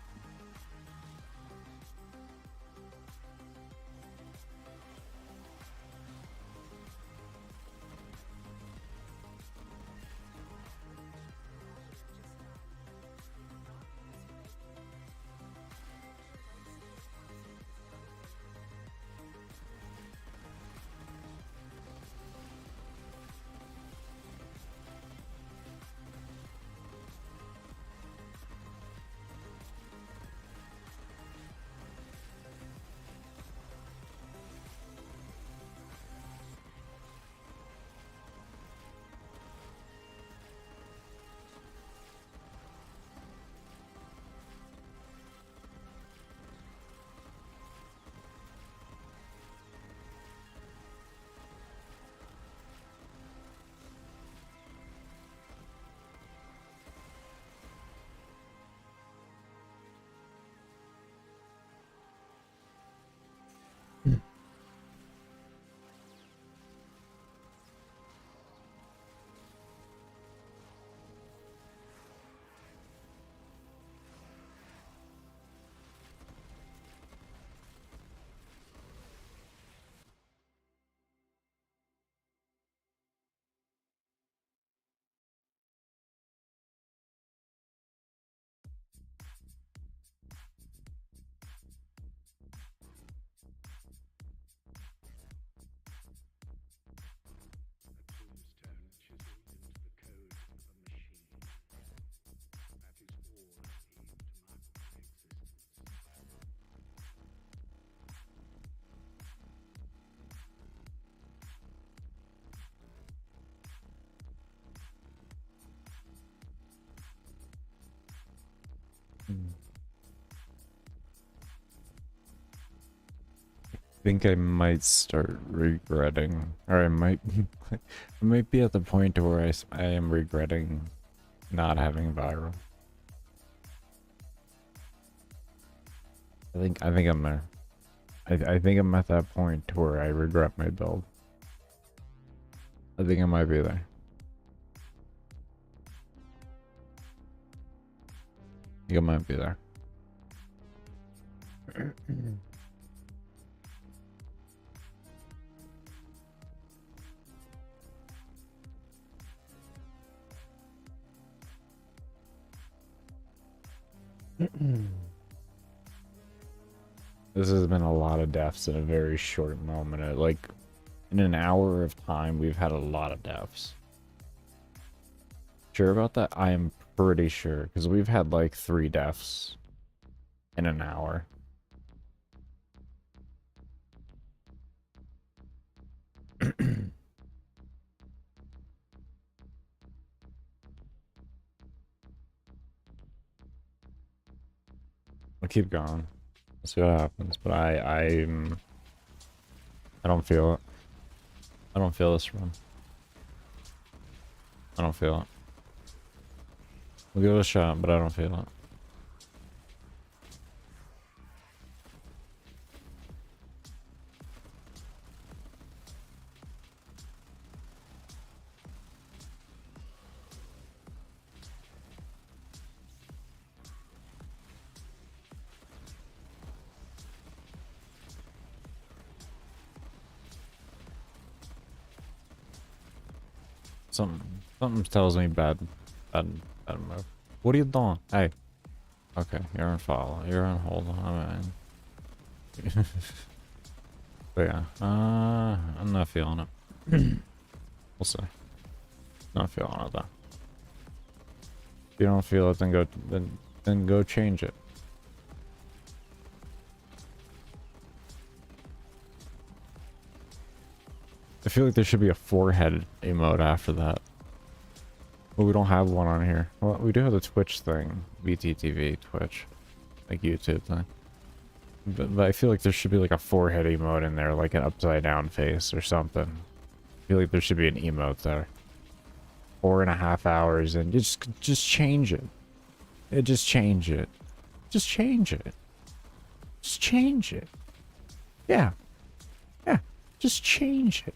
Speaker 2: Think I might start regretting, or I might, I might be at the point where I am regretting not having viral. I think I'm there. I think I'm at that point where I regret my build. I think I might be there. I think I might be there. This has been a lot of deaths in a very short moment. Like, in an hour of time, we've had a lot of deaths. Sure about that? I am pretty sure, because we've had like 3 deaths in an hour. I'll keep going. Let's see what happens. But I don't feel it. I don't feel this run. I don't feel it. We'll give it a shot, but I don't feel it. Something tells me bad move. What are you doing? Hey. Okay, you're on follow. You're on hold. Alright. But yeah, I'm not feeling it. We'll see. Not feeling it though. If you don't feel it, then go change it. I feel like there should be a forehead emote after that. But we don't have one on here. Well, we do have the Twitch thing. VTTV, Twitch. Like YouTube thing. But I feel like there should be like a forehead emote in there, like an upside down face or something. I feel like there should be an emote there. 4.5 hours and just change it. Just change it. Just change it. Just change it. Yeah. Yeah. Just change it.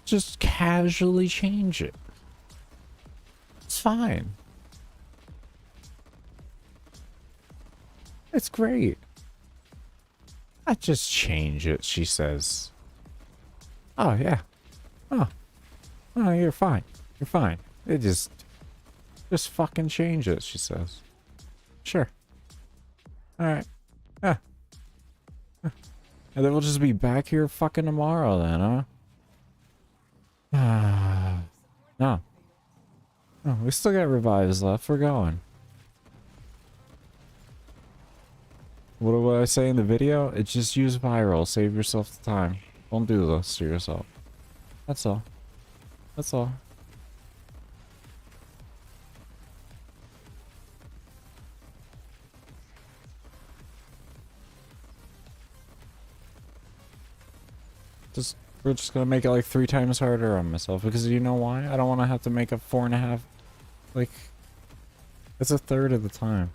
Speaker 2: Just casually change it. It's fine. It's great. I just change it, she says. Oh, yeah. Oh. Oh, you're fine. You're fine. It just fucking change it, she says. Sure. Alright. Yeah. And then we'll just be back here fucking tomorrow then, huh? No. Oh, we still got revives left. We're going. What do I say in the video? It's just use viral. Save yourself the time. Don't do this to yourself. That's all. That's all. We're just gonna make it like 3 times harder on myself because you know why? I don't want to have to make up 4.5. Like, it's 1/3 of the time.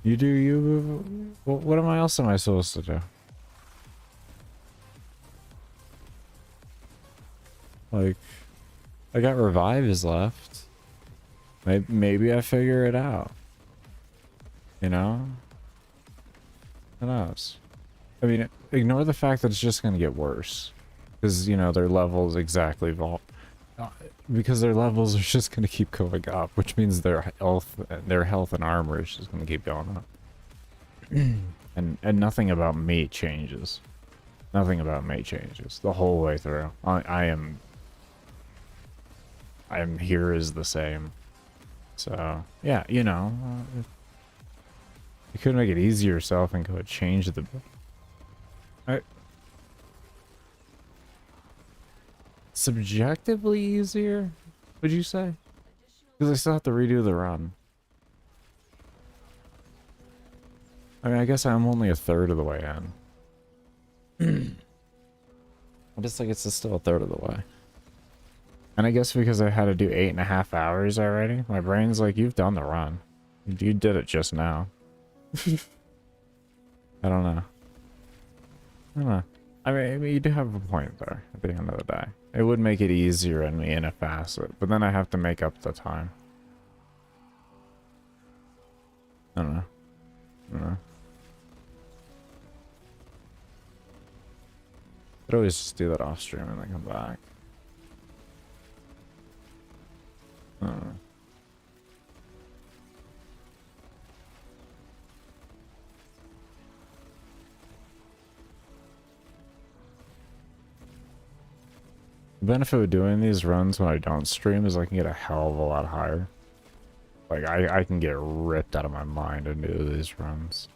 Speaker 2: You do you. What else am I supposed to do? Like, I got revives left. Maybe I figure it out. You know? Who knows? I mean, ignore the fact that it's just gonna get worse. Because, you know, their levels exactly because their levels are just gonna keep going up, which means their health and armor is just gonna keep going up. and nothing about me changes. Nothing about me changes the whole way through. I am here is the same. So yeah, you know, you could make it easier yourself and go change the. Subjectively easier, would you say? Because I still have to redo the run. I mean, I guess I'm only 1/3 of the way in. I just like it's still 1/3 of the way. And I guess because I had to do 8.5 hours already, my brain's like, you've done the run. You did it just now. I don't know. I don't know. I mean, you do have a point there at the end of the day. It would make it easier on me in a facet, but then I have to make up the time. I don't know. I don't know. I'd always just do that off stream and then come back. I don't know. The benefit of doing these runs when I don't stream is I can get a hell of a lot higher. Like, I can get ripped out of my mind and do these runs.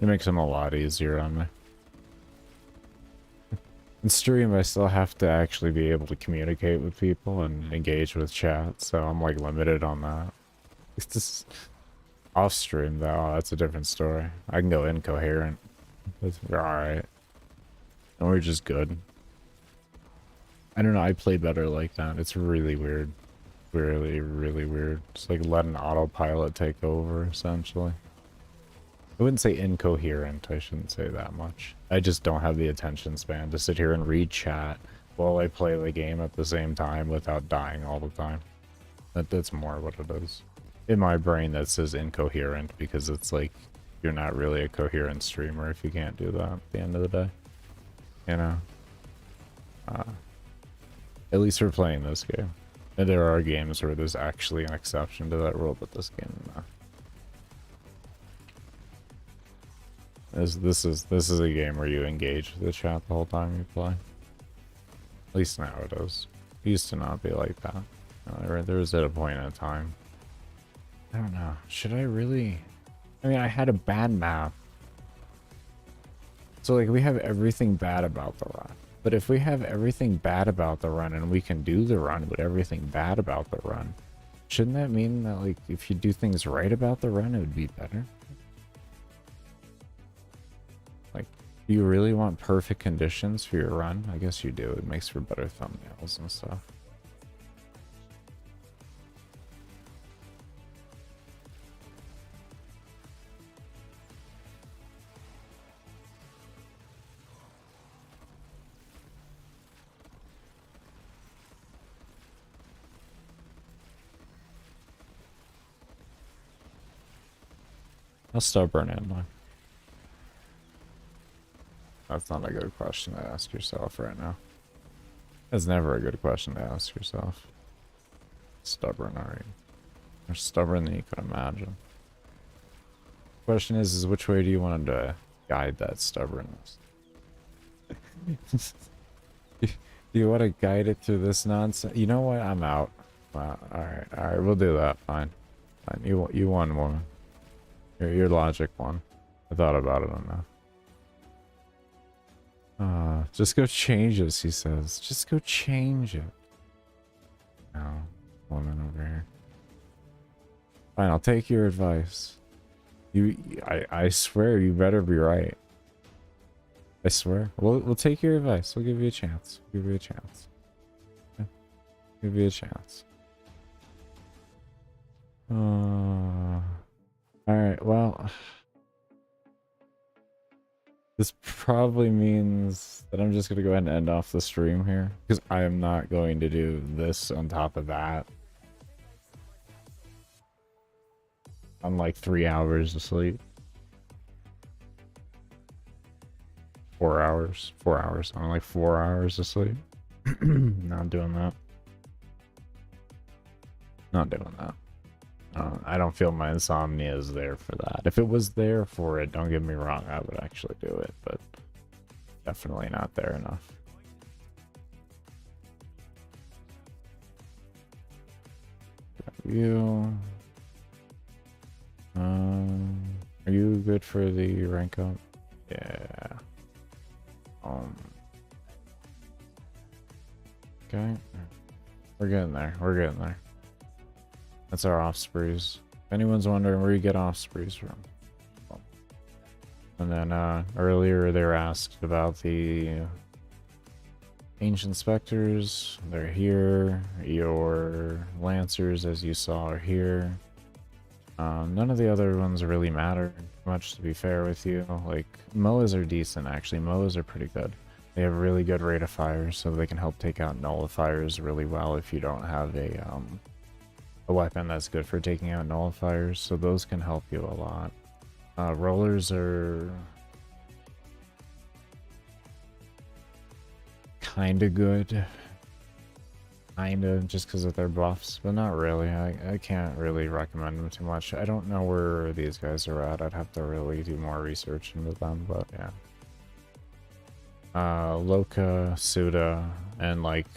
Speaker 2: It makes them a lot easier on me. In stream, I still have to actually be able to communicate with people and engage with chat, so I'm like limited on that. It's just off stream though, that's a different story. I can go incoherent. We're alright. And we're just good. I don't know, I play better like that. It's really weird. Really, really weird. Just like let an autopilot take over, essentially. I wouldn't say incoherent, I shouldn't say that much. I just don't have the attention span to sit here and read chat while I play the game at the same time without dying all the time. That's more what it is. In my brain that says incoherent because it's like you're not really a coherent streamer if you can't do that at the end of the day. You know? At least for playing this game. And there are games where there's actually an exception to that rule, but this game, no. This is a game where you engage with the chat the whole time you play. At least now it is. It used to not be like that. There was at a point in time. I don't know. Should I really? I mean, I had a bad map. So like we have everything bad about the run. But if we have everything bad about the run and we can do the run with everything bad about the run, shouldn't that mean that like if you do things right about the run, it would be better? Like, do you really want perfect conditions for your run? I guess you do. It makes for better thumbnails and stuff. How stubborn am I? That's not a good question to ask yourself right now. That's never a good question to ask yourself. Stubborn are you? More stubborn than you could imagine. Question is which way do you want to guide that stubbornness? Do you want to guide it through this nonsense? You know what? I'm out. Wow. All right, we'll do that. Fine. You won, woman. Your logic won. I thought about it enough. Just go change this, he says. Just go change it. No, woman over here. Fine, I'll take your advice. I swear you better be right. I swear. We'll take your advice. We'll give you a chance. Give you a chance. Yeah. Give you a chance. Alright, well. This probably means that I'm just going to go ahead and end off the stream here. Because I am not going to do this on top of that. I'm like 3 hours of sleep. 4 hours. 4 hours. I'm like 4 hours of sleep. Not doing that. Not doing that. I don't feel my insomnia is there for that. If it was there for it, don't get me wrong, I would actually do it, but definitely not there enough. You, are you good for the rank up? Yeah. Okay. We're getting there. We're getting there. That's our offsprees. If anyone's wondering where you get offsprees from. And then earlier they were asked about the ancient specters. They're here. Your lancers, as you saw, are here. None of the other ones really matter much, to be fair with you. Like, MOAs are decent, actually. MOAs are pretty good. They have really good rate of fire, so they can help take out nullifiers really well if you don't have a weapon that's good for taking out nullifiers, so those can help you a lot. Rollers are kinda good. Kinda, just because of their buffs, but not really. I can't really recommend them too much. I don't know where these guys are at. I'd have to really do more research into them, but yeah. Loka, Suda, and like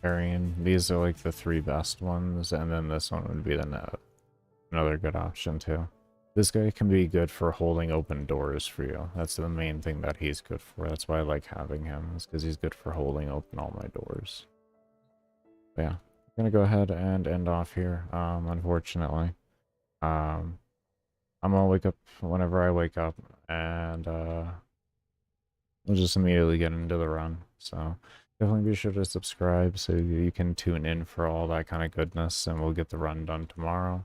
Speaker 2: Arian, these are like the 3 best ones, and then this one would be another good option too. This guy can be good for holding open doors for you. That's the main thing that he's good for. That's why I like having him, is because he's good for holding open all my doors. But yeah, I'm gonna go ahead and end off here. Unfortunately, I'm gonna wake up whenever I wake up, and we'll just immediately get into the run. So definitely be sure to subscribe so you can tune in for all that kind of goodness, and we'll get the run done tomorrow.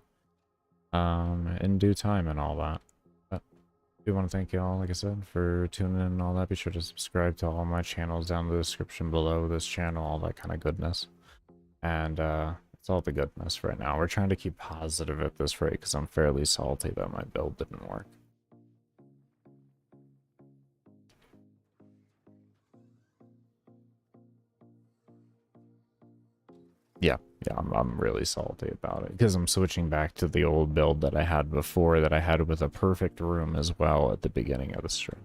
Speaker 2: In due time and all that. But I do want to thank you all, like I said, for tuning in and all that. Be sure to subscribe to all my channels down in the description below this channel, all that kind of goodness. And it's all the goodness right now. We're trying to keep positive at this rate because I'm fairly salty that my build didn't work. Yeah, I'm really salty about it because I'm switching back to the old build that I had before, that I had with a perfect room as well at the beginning of the stream.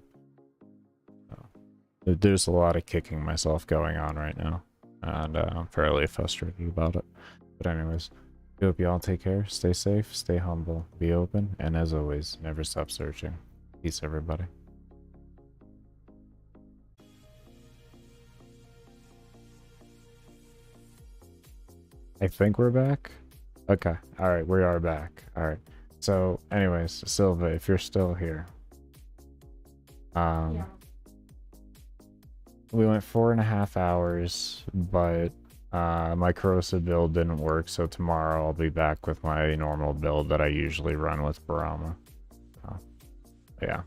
Speaker 2: There's a lot of kicking myself going on right now, and I'm fairly frustrated about it. But anyways, I hope you all take care, stay safe, stay humble, be open, and as always, never stop searching. Peace, everybody. I think we're back. Okay. All right. We are back. All right. So anyways, Silva, if you're still here,
Speaker 3: Yeah.
Speaker 2: we went 4.5 hours, but my corrosive build didn't work. So tomorrow I'll be back with my normal build that I usually run with Barama. Yeah.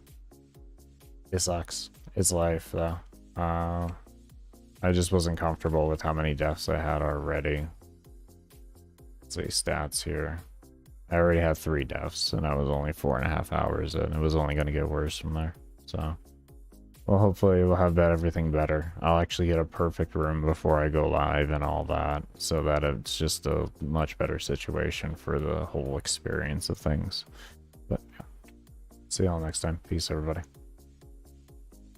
Speaker 2: It sucks. It's life though. I just wasn't comfortable with how many deaths I had already. See stats here. I already had 3 deaths, and I was only 4.5 hours in. It was only going to get worse from there. So, well, hopefully we'll have everything better. I'll actually get a perfect room before I go live and all that, so that it's just a much better situation for the whole experience of things. But yeah, see y'all next time. Peace, everybody.